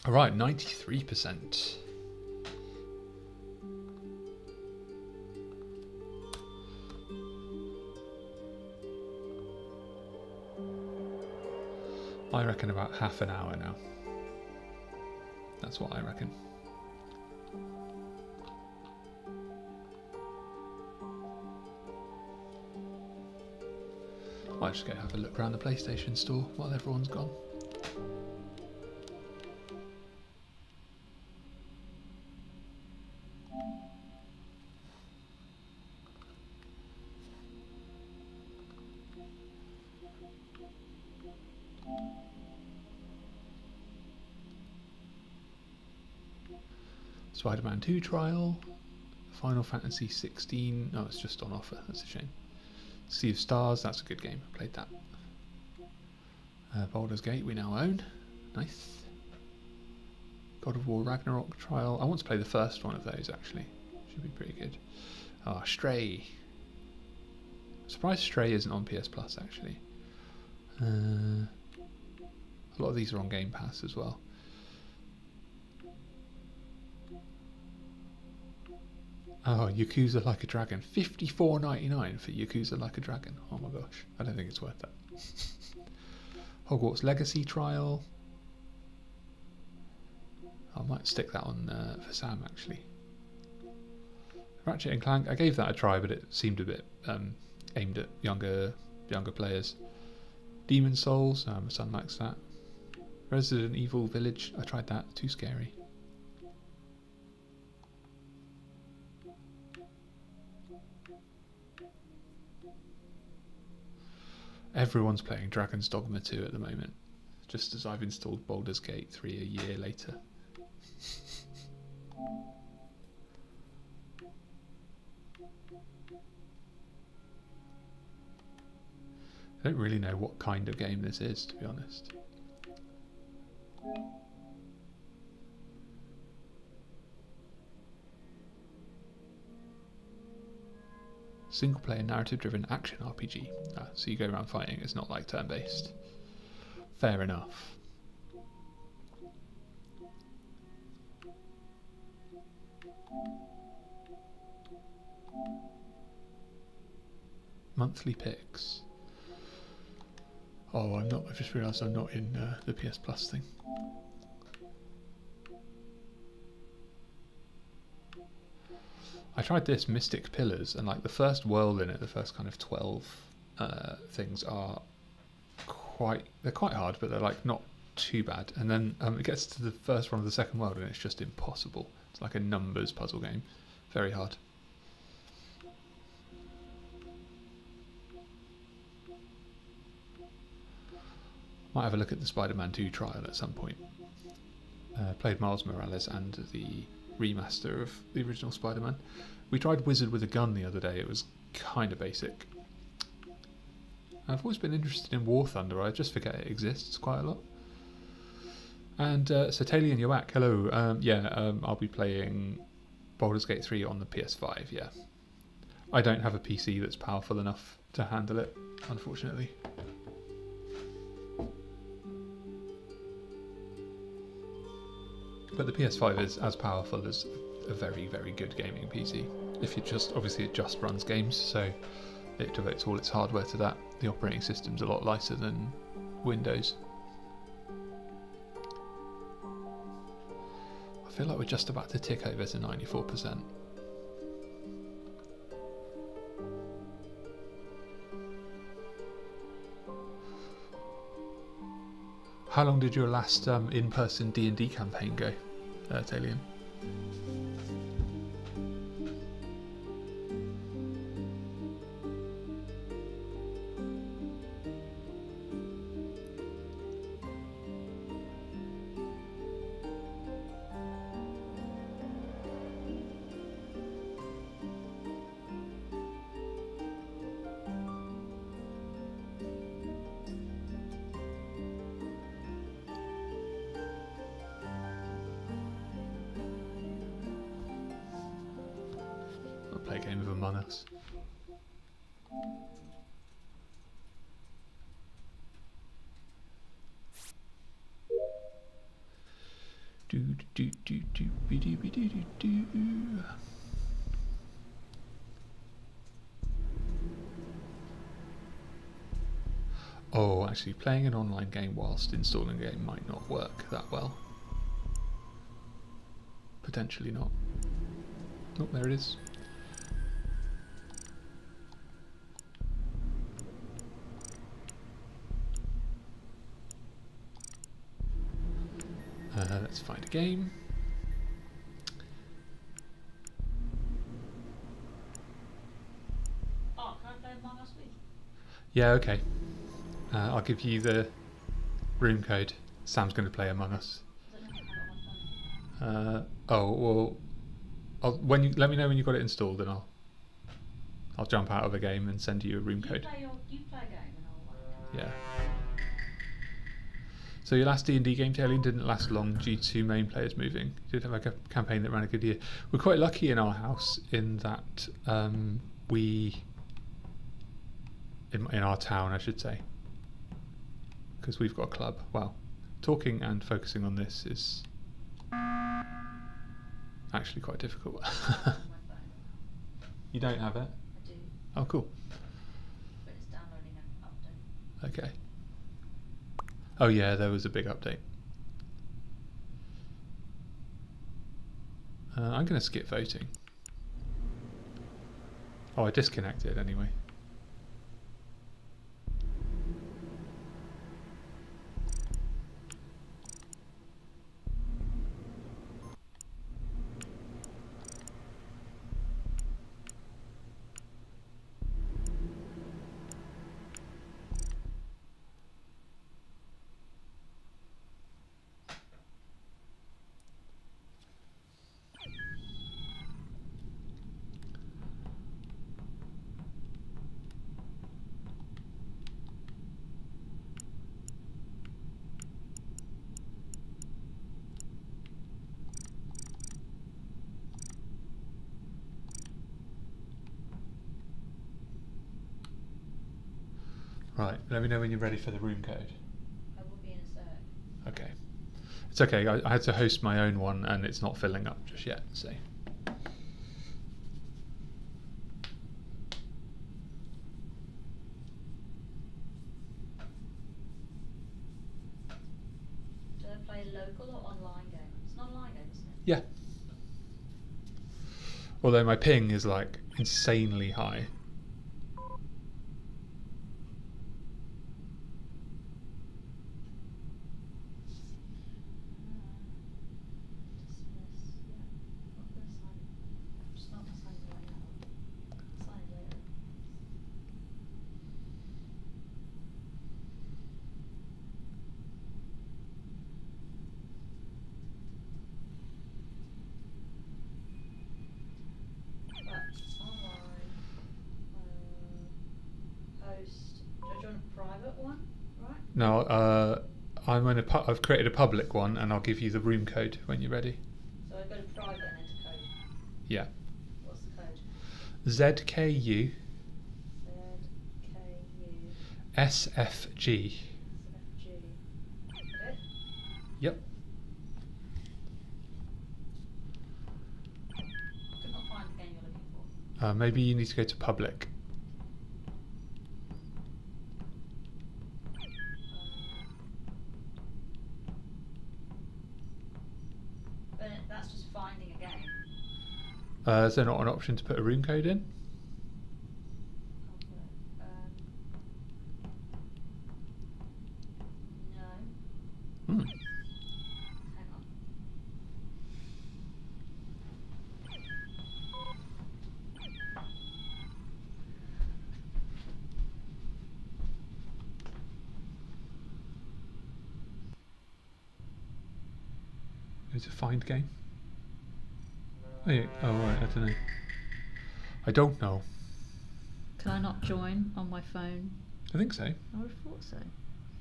All right, 93%. I reckon about half an hour now. That's what I reckon. Might just go have a look around the PlayStation store while everyone's gone. Spider-Man 2 trial, Final Fantasy 16. No, it's just on offer. That's a shame. Sea of Stars. That's a good game. I played that. Baldur's Gate we now own. Nice. God of War Ragnarok trial. I want to play the first one of those actually. Should be pretty good. Ah, Stray. Surprised Stray isn't on PS Plus actually. A lot of these are on Game Pass as well. Oh, Yakuza Like a Dragon. $54.99 for Yakuza Like a Dragon. Oh my gosh. I don't think it's worth that. Hogwarts Legacy trial. I might stick that on for Sam actually. Ratchet and Clank. I gave that a try, but it seemed a bit aimed at younger players. Demon Souls. My son likes that. Resident Evil Village. I tried that. Too scary. Everyone's playing Dragon's Dogma 2 at the moment, just as I've installed Baldur's Gate 3 a year later. I don't really know what kind of game this is, to be honest. Single player narrative driven action RPG. So you go around fighting, it's not like turn based. Fair enough. Monthly picks. Oh, I'm not. I've just realised I'm not in the PS Plus thing. I tried this Mystic Pillars, and like the first world in it, the first kind of 12 things are they're quite hard, but they're like not too bad. And then it gets to the first one of the second world, and it's just impossible. It's like a numbers puzzle game, very hard. Might have a look at the Spider-Man 2 trial at some point. Played Miles Morales and the remaster of the original Spider-Man. We tried Wizard with a Gun the other day. It was kind of basic. I've always been interested in War Thunder. I just forget it exists quite a lot. And so Taylor and Yoak, hello. I'll be playing Baldur's Gate 3 on the PS5, yeah. I don't have a PC that's powerful enough to handle it, unfortunately. But the PS5 is as powerful as a very, very good gaming PC. If you obviously it just runs games, so it devotes all its hardware to that. The operating system's a lot lighter than Windows. I feel like we're just about to tick over to 94%. How long did your last in-person D&D campaign go, Talion? Play a game of Among Us. Oh, actually, playing an online game whilst installing a game might not work that well. Potentially not. Oh, there it is. Let's find a game. Oh, can I play Among Us with you? Yeah, okay. I'll give you the room code. Sam's going to play Among Us. Oh well. Let me know when you got it installed, and I'll jump out of a game and send you a room code. You play a game and I'll Yeah. So your last D&D game, Taylor, didn't last long due to main players moving. You did have a campaign that ran a good year. We're quite lucky in our house in that in our town, I should say, because we've got a club. Well, talking and focusing on this is actually quite difficult. You don't have it? I do. Oh, cool. But it's downloading an update. Okay. Oh yeah, there was a big update. I'm going to skip voting. Oh, I disconnected anyway. Right, let me know when you're ready for the room code. I will be in a sec. Okay. It's okay, I had to host my own one and it's not filling up just yet, so. Do they play local or online game? It's an online game, isn't it? Yeah. Although my ping is like insanely high. Dismiss. Yeah. I'm gonna sign it. I'm just not gonna sign it right now. Sign it later. Right, online. Host. Do I join a private one? Right? No, I've created a public one and I'll give you the room code when you're ready. So I go to private and enter code. Yeah. What's the code? ZKU ZKU SFG. FG. Okay. Yep. Could not find the game you're looking for. Maybe you need to go to public. But that's just finding a game. Is there not an option to put a room code in? No. Hmm. Hang on. Is it find game? Oh, yeah. Oh right, I don't know. I don't know. Can I not join on my phone? I think so. I would have thought so.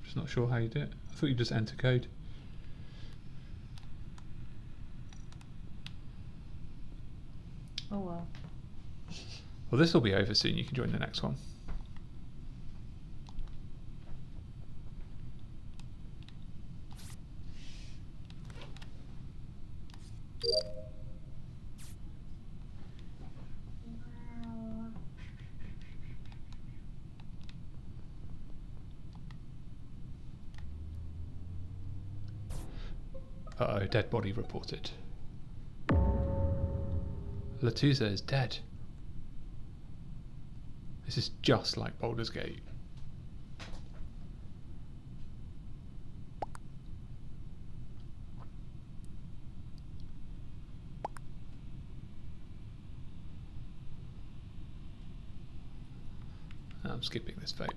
Just not sure how you do it. I thought you just enter code. Oh well. Well, this will be over soon. You can join the next one. Uh-oh, dead body reported. Latuza is dead. This is just like Baldur's Gate. I'm skipping this vote.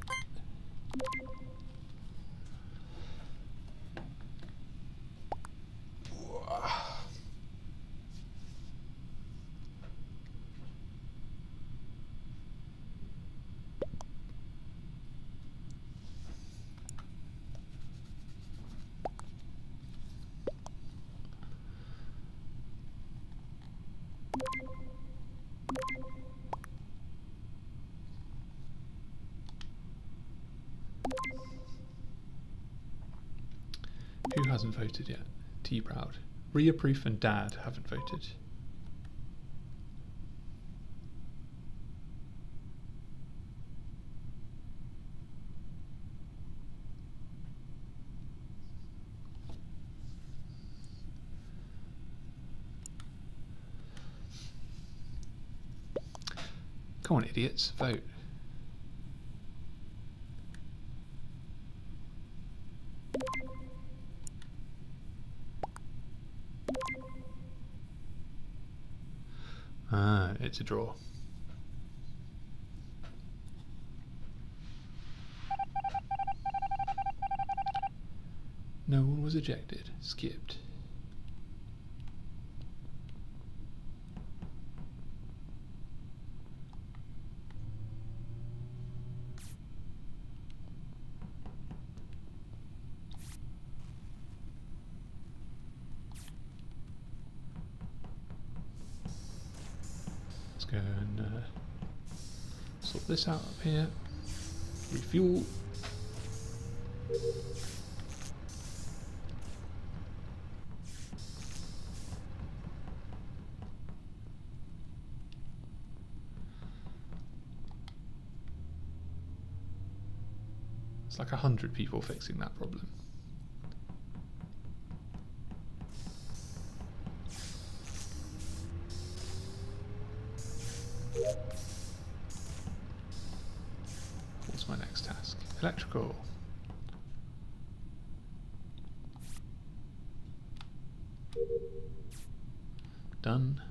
Who hasn't voted yet? T-Proud. Ria Proof and Dad haven't voted. Come on, idiots, vote. Ah, it's a draw. No one was ejected. Skipped. Let's go and sort this out up here. Refuel. It's like 100 people fixing that problem. What's my next task? Electrical. Done.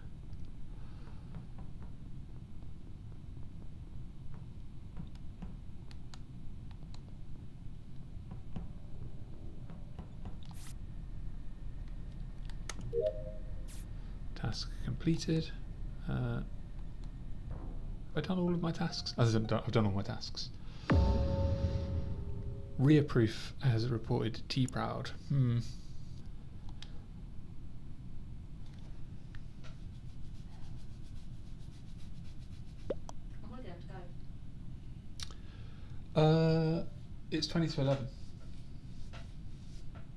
Task completed. Have I done all of my tasks? I've done all my tasks. Reaproof has reported T-Proud. I want to go. It's 20 to 11.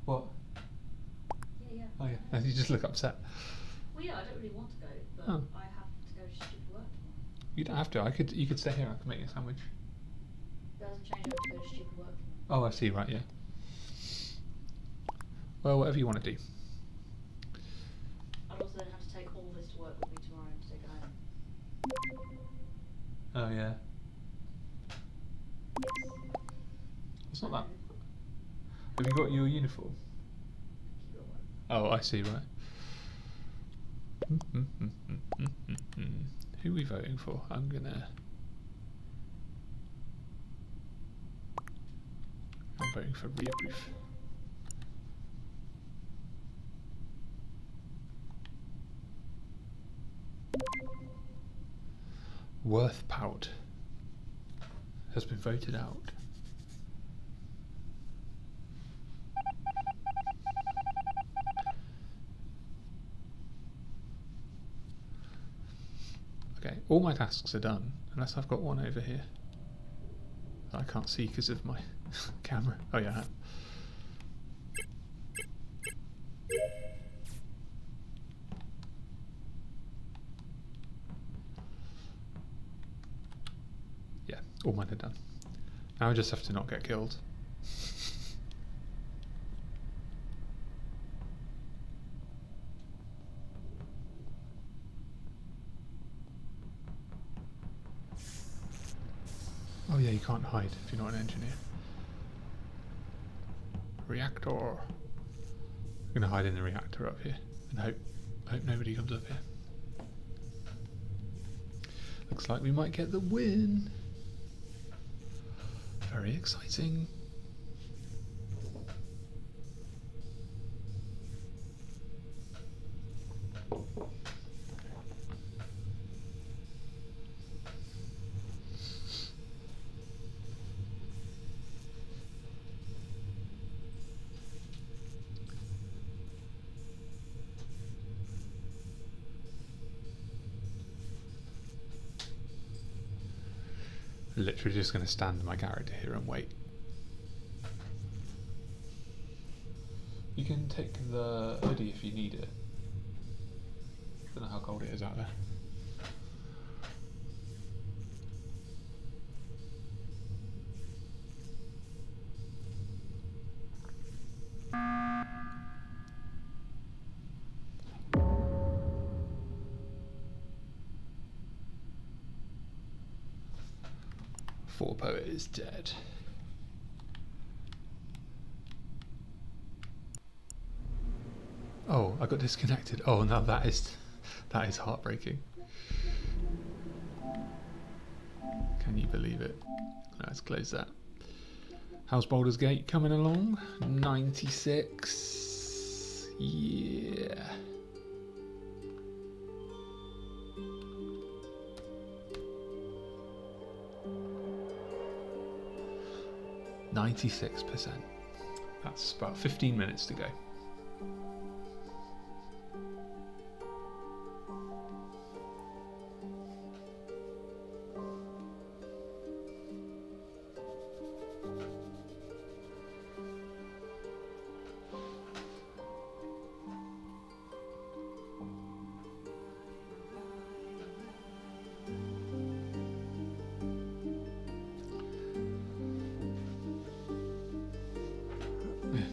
What? Yeah. Oh yeah, you just look upset. Well, yeah, I don't really want to go, but Oh. I have to go to stupid work. You don't have to. You could stay here. I could make you a sandwich. It doesn't change. I have to go to stupid work. Oh, I see. Right, yeah. Well, whatever you want to do. I'd also then have to take all this to work with me tomorrow to take it home. Oh yeah. It's not that. Have you got your uniform? Oh, I see. Right. Who are we voting for? I'm voting for Reaproof. Worthpout has been voted out. Okay, all my tasks are done, unless I've got one over here that I can't see because of my camera. Oh yeah, I have. Yeah, all mine are done. Now I just have to not get killed. Oh yeah, you can't hide if you're not an engineer. Reactor. I'm gonna hide in the reactor up here and hope nobody comes up here. Looks like we might get the win. Very exciting. Literally just going to stand in my character here and wait. You can take the hoodie if you need it. Don't know how cold it is out there. Poet is dead. Oh, I got disconnected. Oh, now that is heartbreaking. Can you believe it? Let's close that. How's Baldur's Gate coming along? 96. Yeah. 96%. That's about 15 minutes to go.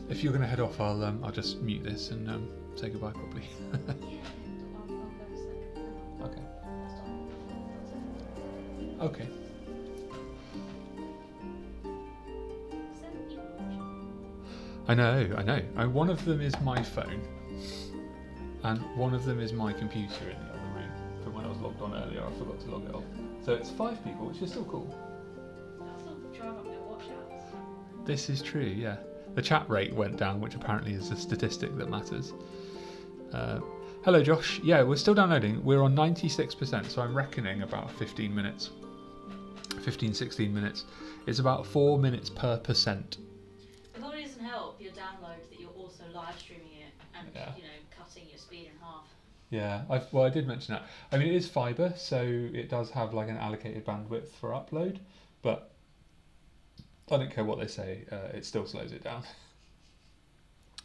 If you're going to head off, I'll just mute this and say goodbye properly. Okay. Okay. I know. One of them is my phone, and one of them is my computer in the other room. From when I was logged on earlier, I forgot to log it off. So it's 5 people, which is still cool. This is true, yeah. The chat rate went down, which apparently is a statistic that matters. Hello, Josh. Yeah, we're still downloading. We're on 96%, so I'm reckoning about 15 minutes. 15, 16 minutes. It's about 4 minutes per percent. It probably doesn't help your download that you're also live streaming it and cutting your speed in half. Yeah, I did mention that. I mean, it is fibre, so it does have like an allocated bandwidth for upload, but I don't care what they say, it still slows it down.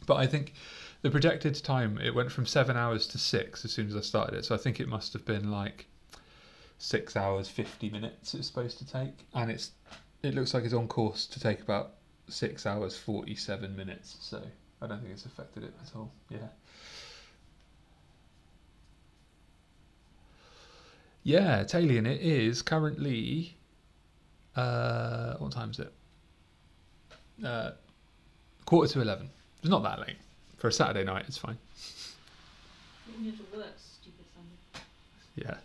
But I think the projected time, it went from 7 hours to 6 as soon as I started it, so I think it must have been like 6 hours 50 minutes it's supposed to take, and it looks like it's on course to take about 6 hours 47 minutes, so I don't think it's affected it at all. Yeah, Talion, it is currently what time is it? 11:15. It's not that late for a Saturday night. It's fine. You have to work, stupid Sunday.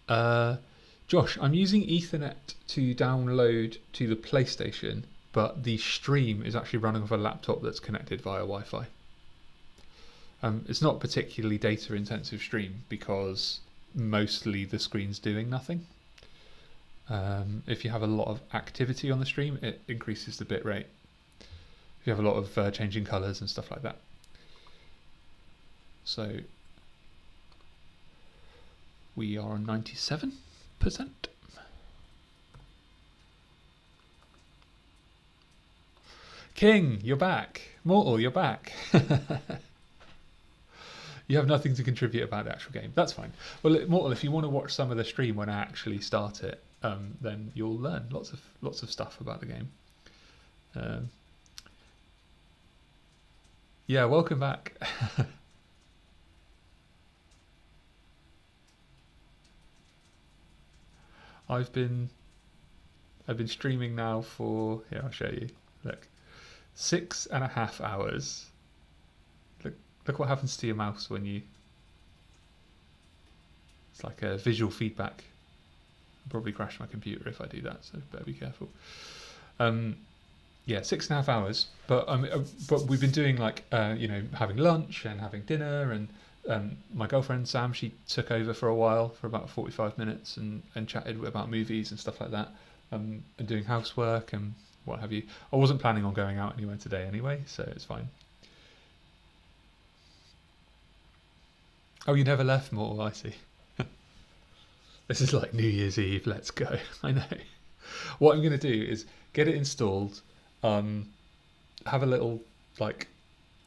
Yeah. Josh, I'm using Ethernet to download to the PlayStation, but the stream is actually running off a laptop that's connected via Wi-Fi. It's not particularly data intensive stream because mostly the screen's doing nothing. If you have a lot of activity on the stream, it increases the bit rate. If you have a lot of changing colours and stuff like that. So we are on 97%. King, you're back. Mortal, you're back. You have nothing to contribute about the actual game. That's fine. Well, Mortal, if you want to watch some of the stream when I actually start it, then you'll learn lots of stuff about the game. Yeah, welcome back. I've been streaming now for, here, I'll show you. Look, 6.5 hours. Look what happens to your mouse when you. It's like a visual feedback. I'll probably crash my computer if I do that, so better be careful. Yeah, 6.5 hours. But we've been doing like having lunch and having dinner, and my girlfriend Sam, she took over for a while for about 45 minutes and chatted about movies and stuff like that, and doing housework and what have you. I wasn't planning on going out anywhere today anyway, so it's fine. Oh, you never left, Mortal, I see. This is like New Year's Eve, let's go. I know. What I'm going to do is get it installed, have a little like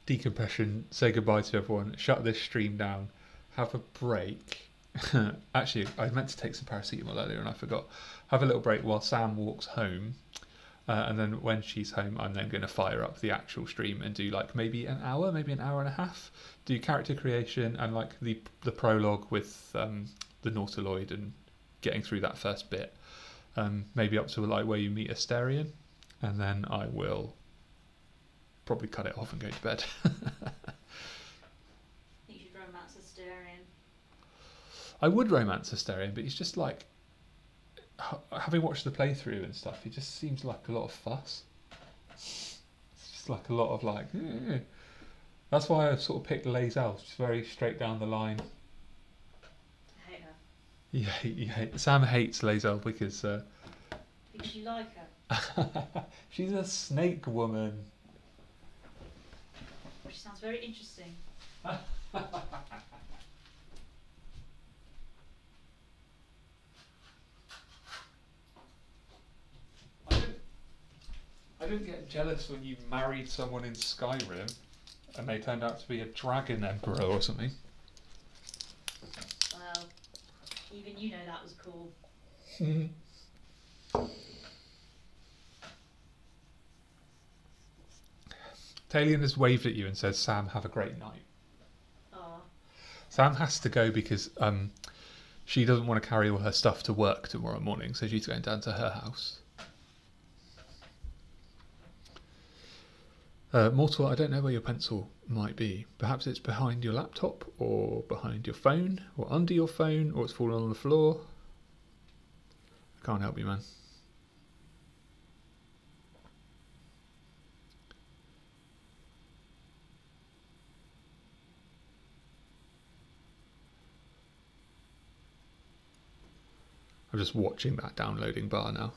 decompression, say goodbye to everyone, shut this stream down, have a break. Actually, I meant to take some paracetamol earlier and I forgot. Have a little break while Sam walks home. And then when she's home, I'm then going to fire up the actual stream and do like maybe an hour and a half. Do character creation and like the prologue with the Nautiloid and getting through that first bit. Maybe up to like where you meet Asterion. And then I will probably cut it off and go to bed. I think you should romance Asterion. I would romance Asterion, but he's just like, having watched the playthrough and stuff, he just seems like a lot of fuss. It's just like a lot of like. That's why I sort of picked Lae'zel. She's very straight down the line. I hate her. Yeah, Sam hates Lae'zel because. Because you like her. She's a snake woman. She sounds very interesting. I didn't get jealous when you married someone in Skyrim and they turned out to be a dragon emperor or something. Well, even you know that was cool. Talion has waved at you and says, Sam, have a great night. Oh. Sam has to go because she doesn't want to carry all her stuff to work tomorrow morning, so she's going down to her house. Mortal, I don't know where your pencil might be. Perhaps it's behind your laptop, or behind your phone, or under your phone, or it's fallen on the floor. I can't help you, man. I'm just watching that downloading bar now.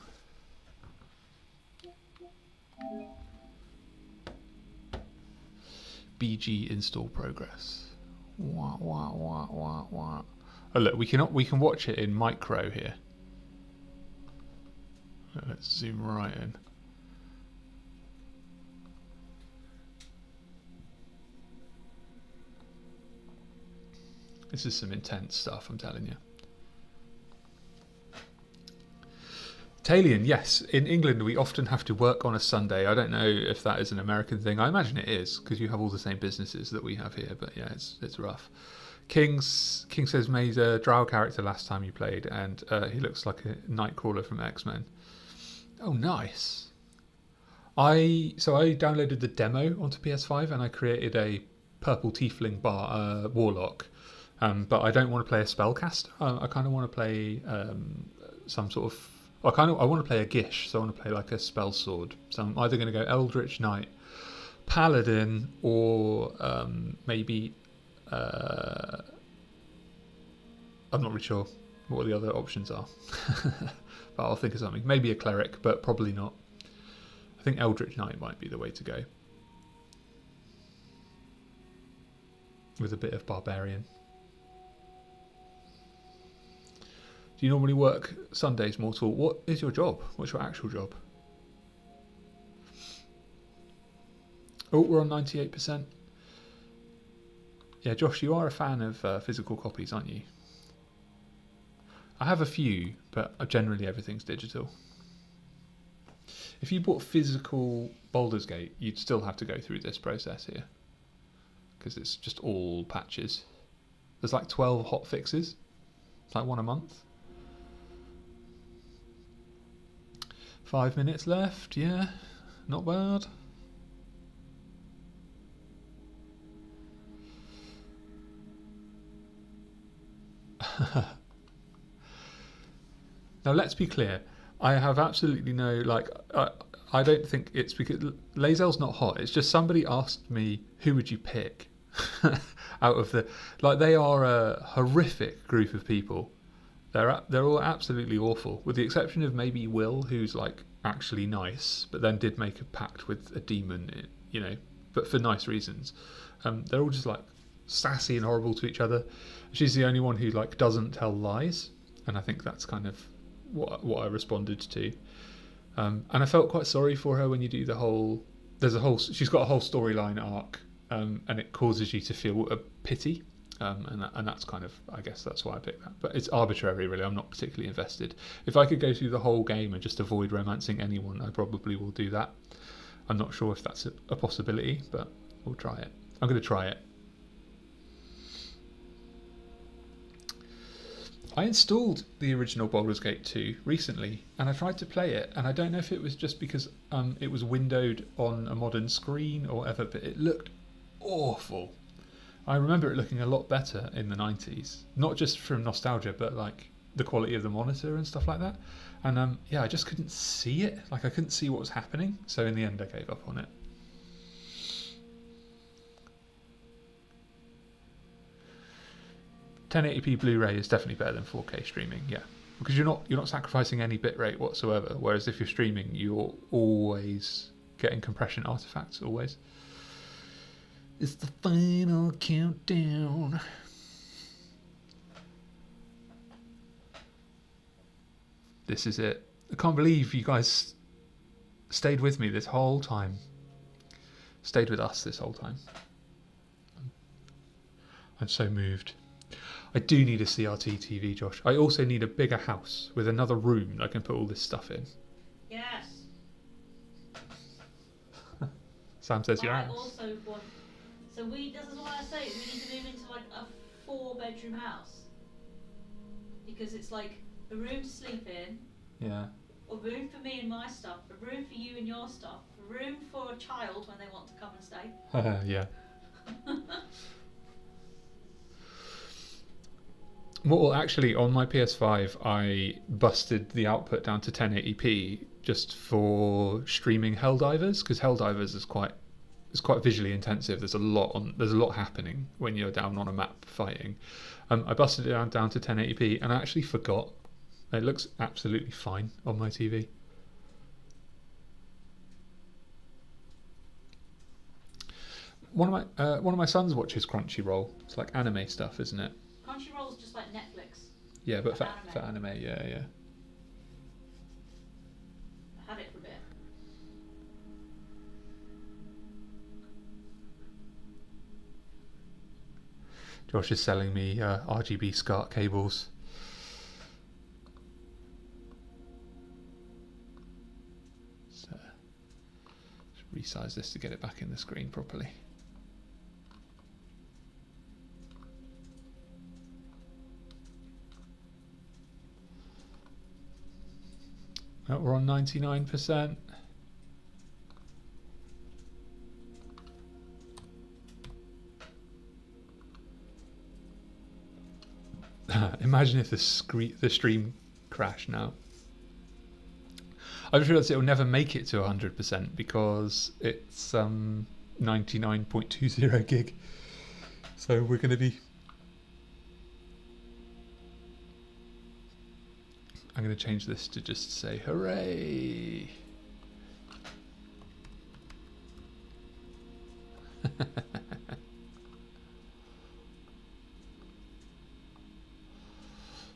BG install progress. Wah, wah, wah, wah, wah. Oh look, we can watch it in micro here. Let's zoom right in. This is some intense stuff, I'm telling you. Talion, yes. In England, we often have to work on a Sunday. I don't know if that is an American thing. I imagine it is, because you have all the same businesses that we have here. But yeah, it's rough. King says made a drow character last time you played, and he looks like a Nightcrawler from X-Men. Oh, nice. I downloaded the demo onto PS5, and I created a purple tiefling warlock. But I don't want to play a spellcaster. I kind of want to play some sort of... I want to play a Gish, so I want to play like a spell sword. So I'm either going to go Eldritch Knight, Paladin, or maybe I'm not really sure what the other options are. But I'll think of something. Maybe a cleric, but probably not. I think Eldritch Knight might be the way to go, with a bit of barbarian. Do you normally work Sundays, Mortal? What is your job? What's your actual job? Oh, we're on 98%. Yeah, Josh, you are a fan of physical copies, aren't you? I have a few, but generally everything's digital. If you bought physical Baldur's Gate, you'd still have to go through this process here, because it's just all patches. There's like 12 hot fixes. It's like one a month. 5 minutes left, yeah, not bad. Now let's be clear, I have absolutely no, I don't think it's because Lae'zel's not hot, it's just somebody asked me, who would you pick out of the, they are a horrific group of people. They're all absolutely awful, with the exception of maybe Will, who's actually nice, but then did make a pact with a demon, but for nice reasons. They're all just sassy and horrible to each other. She's the only one who doesn't tell lies, and I think that's kind of what I responded to. And I felt quite sorry for her when you do she's got a whole storyline arc, and it causes you to feel a pity. And that's kind of, I guess that's why I picked that. But it's arbitrary, really. I'm not particularly invested. If I could go through the whole game and just avoid romancing anyone, I probably will do that. I'm not sure if that's a possibility, but we'll try it. I'm going to try it. I installed the original Baldur's Gate 2 recently, and I tried to play it, and I don't know if it was just because it was windowed on a modern screen or whatever, but it looked awful. I remember it looking a lot better in the 90s, not just from nostalgia, but the quality of the monitor and stuff like that. And I just couldn't see it. I couldn't see what was happening. So in the end, I gave up on it. .1080p Blu-ray is definitely better than 4K streaming. Yeah, because you're not sacrificing any bitrate whatsoever. Whereas if you're streaming, you're always getting compression artifacts. Always. It's the final countdown. This is it. I can't believe you guys stayed with me this whole time. Stayed with us this whole time. I'm so moved. I do need a CRT TV, Josh. I also need a bigger house with another room that I can put all this stuff in. Yes. Sam says your I house. also want. So this is what I say. We need to move into like a 4-bedroom house because it's like a room to sleep in, Yeah. a room for me and my stuff, a room for you and your stuff, a room for a child when they want to come and stay. Yeah. Well, actually, on my PS5, I busted the output down to 1080p just for streaming Helldivers, because Helldivers is quite visually intensive. There's a lot happening when you're down on a map fighting. I busted it down to 1080p, and I actually forgot. It looks absolutely fine on my TV. One of my sons watches Crunchyroll. It's like anime stuff, isn't it? Crunchyroll's just like Netflix. Yeah, but for anime, yeah. I had it for a bit. Josh is selling me RGB SCART cables. So, just resize this to get it back in the screen properly. Oh, we're on 99%. Imagine if the stream crashed now. I just realised it will never make it to 100% because it's 99.20 gig. So we're going to be... I'm going to change this to just say hooray.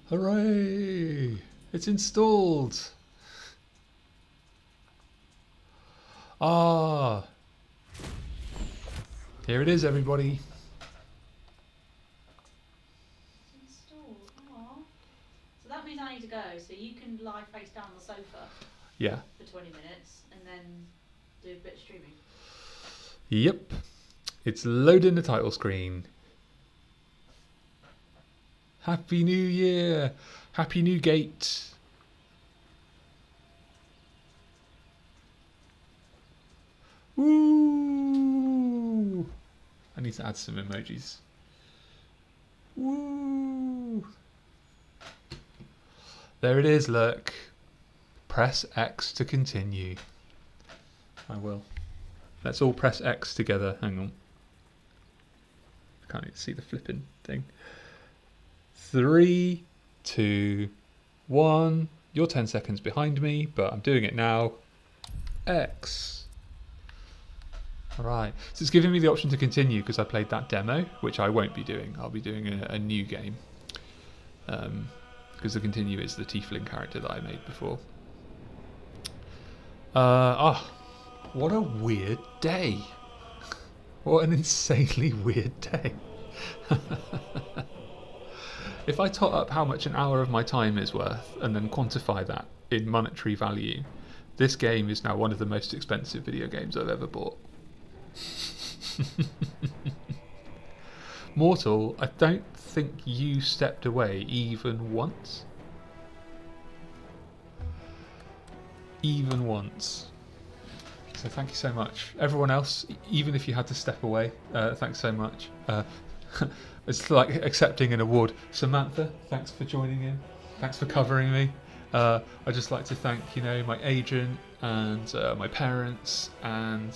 Hooray! It's installed. Ah, here it is, everybody. Installed. Aww. So that means I need to go. So you can lie face down on the sofa. Yeah. For 20 minutes and then do a bit of streaming. Yep. It's loading the title screen. Happy New Year! Happy New Gate! Woo! I need to add some emojis. Woo! There it is, look. Press X to continue. I will. Let's all press X together. Hang on. I can't even see the flipping thing. 3, 2, 1. You're 10 seconds behind me, but I'm doing it now. X. Alright, so it's giving me the option to continue because I played that demo, which I won't be doing. I'll be doing a new game. Because the continue is the tiefling character that I made before. What a weird day. What an insanely weird day. If I tot up how much an hour of my time is worth and then quantify that in monetary value, this game is now one of the most expensive video games I've ever bought. Mortal, I don't think you stepped away even once. Even once. So thank you so much. Everyone else, even if you had to step away, thanks so much. It's like accepting an award. Samantha, thanks for joining in. Thanks for covering me. I'd just like to thank, my agent and my parents and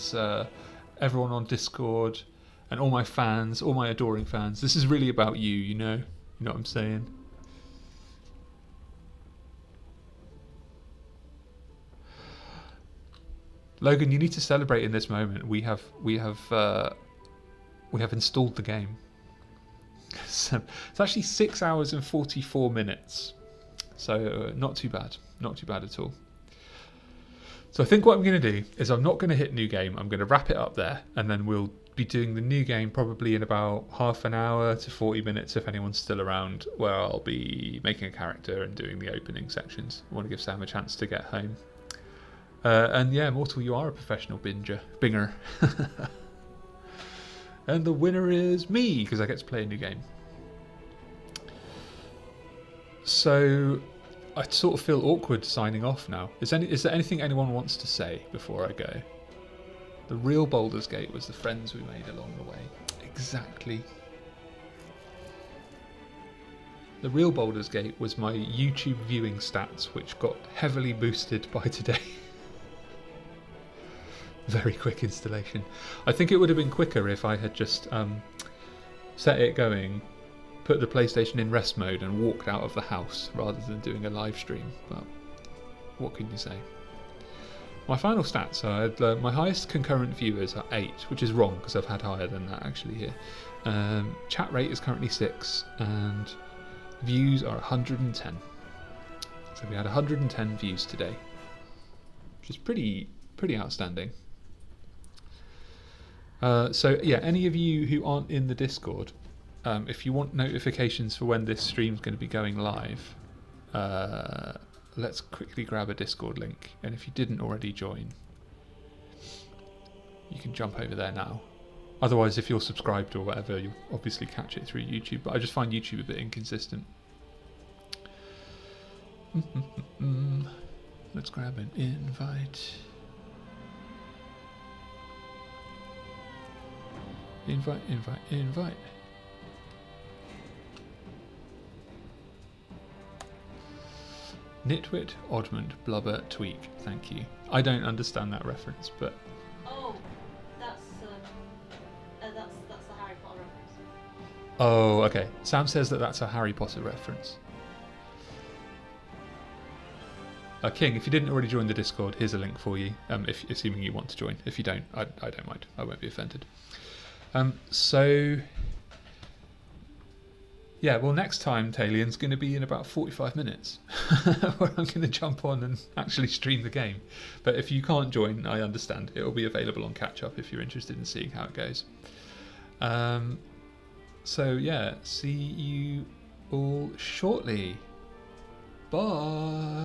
everyone on Discord and all my fans, all my adoring fans. This is really about you, you know what I'm saying? Logan, you need to celebrate in this moment. We have installed the game. So it's actually 6 hours and 44 minutes. So not too bad at all. So I think what I'm going to do is I'm not going to hit new game. I'm going to wrap it up there, and then we'll be doing the new game probably in about half an hour to 40 minutes if anyone's still around, where I'll be making a character and doing the opening sections. I want to give Sam a chance to get home. And yeah, Mortal, you are a professional binger. And the winner is me, because I get to play a new game. So I sort of feel awkward signing off now. Is there anything anyone wants to say before I go? The real Baldur's Gate was the friends we made along the way. Exactly. The real Baldur's Gate was my YouTube viewing stats, which got heavily boosted by today. Very quick installation. I think it would have been quicker if I had just set it going, put the PlayStation in rest mode and walked out of the house rather than doing a live stream, but what can you say? My final stats are my highest concurrent viewers are 8, which is wrong because I've had higher than that actually here. Chat rate is currently 6 and views are 110. So we had 110 views today, which is pretty outstanding. So yeah, any of you who aren't in the Discord, if you want notifications for when this stream's going to be going live, let's quickly grab a Discord link, and if you didn't already join, you can jump over there now. Otherwise, if you're subscribed or whatever, you'll obviously catch it through YouTube, but I just find YouTube a bit inconsistent. Let's grab an invite. Invite. Nitwit, Oddmund, Blubber, Tweak. Thank you. I don't understand that reference, but... Oh, that's the Harry Potter reference. Oh, okay. Sam says that's a Harry Potter reference. King, if you didn't already join the Discord, here's a link for you, assuming you want to join. If you don't, I don't mind. I won't be offended. So, yeah, well, next time, Talian's going to be in about 45 minutes, where I'm going to jump on and actually stream the game. But if you can't join, I understand. It will be available on Catch Up if you're interested in seeing how it goes. So, yeah, see you all shortly. Bye.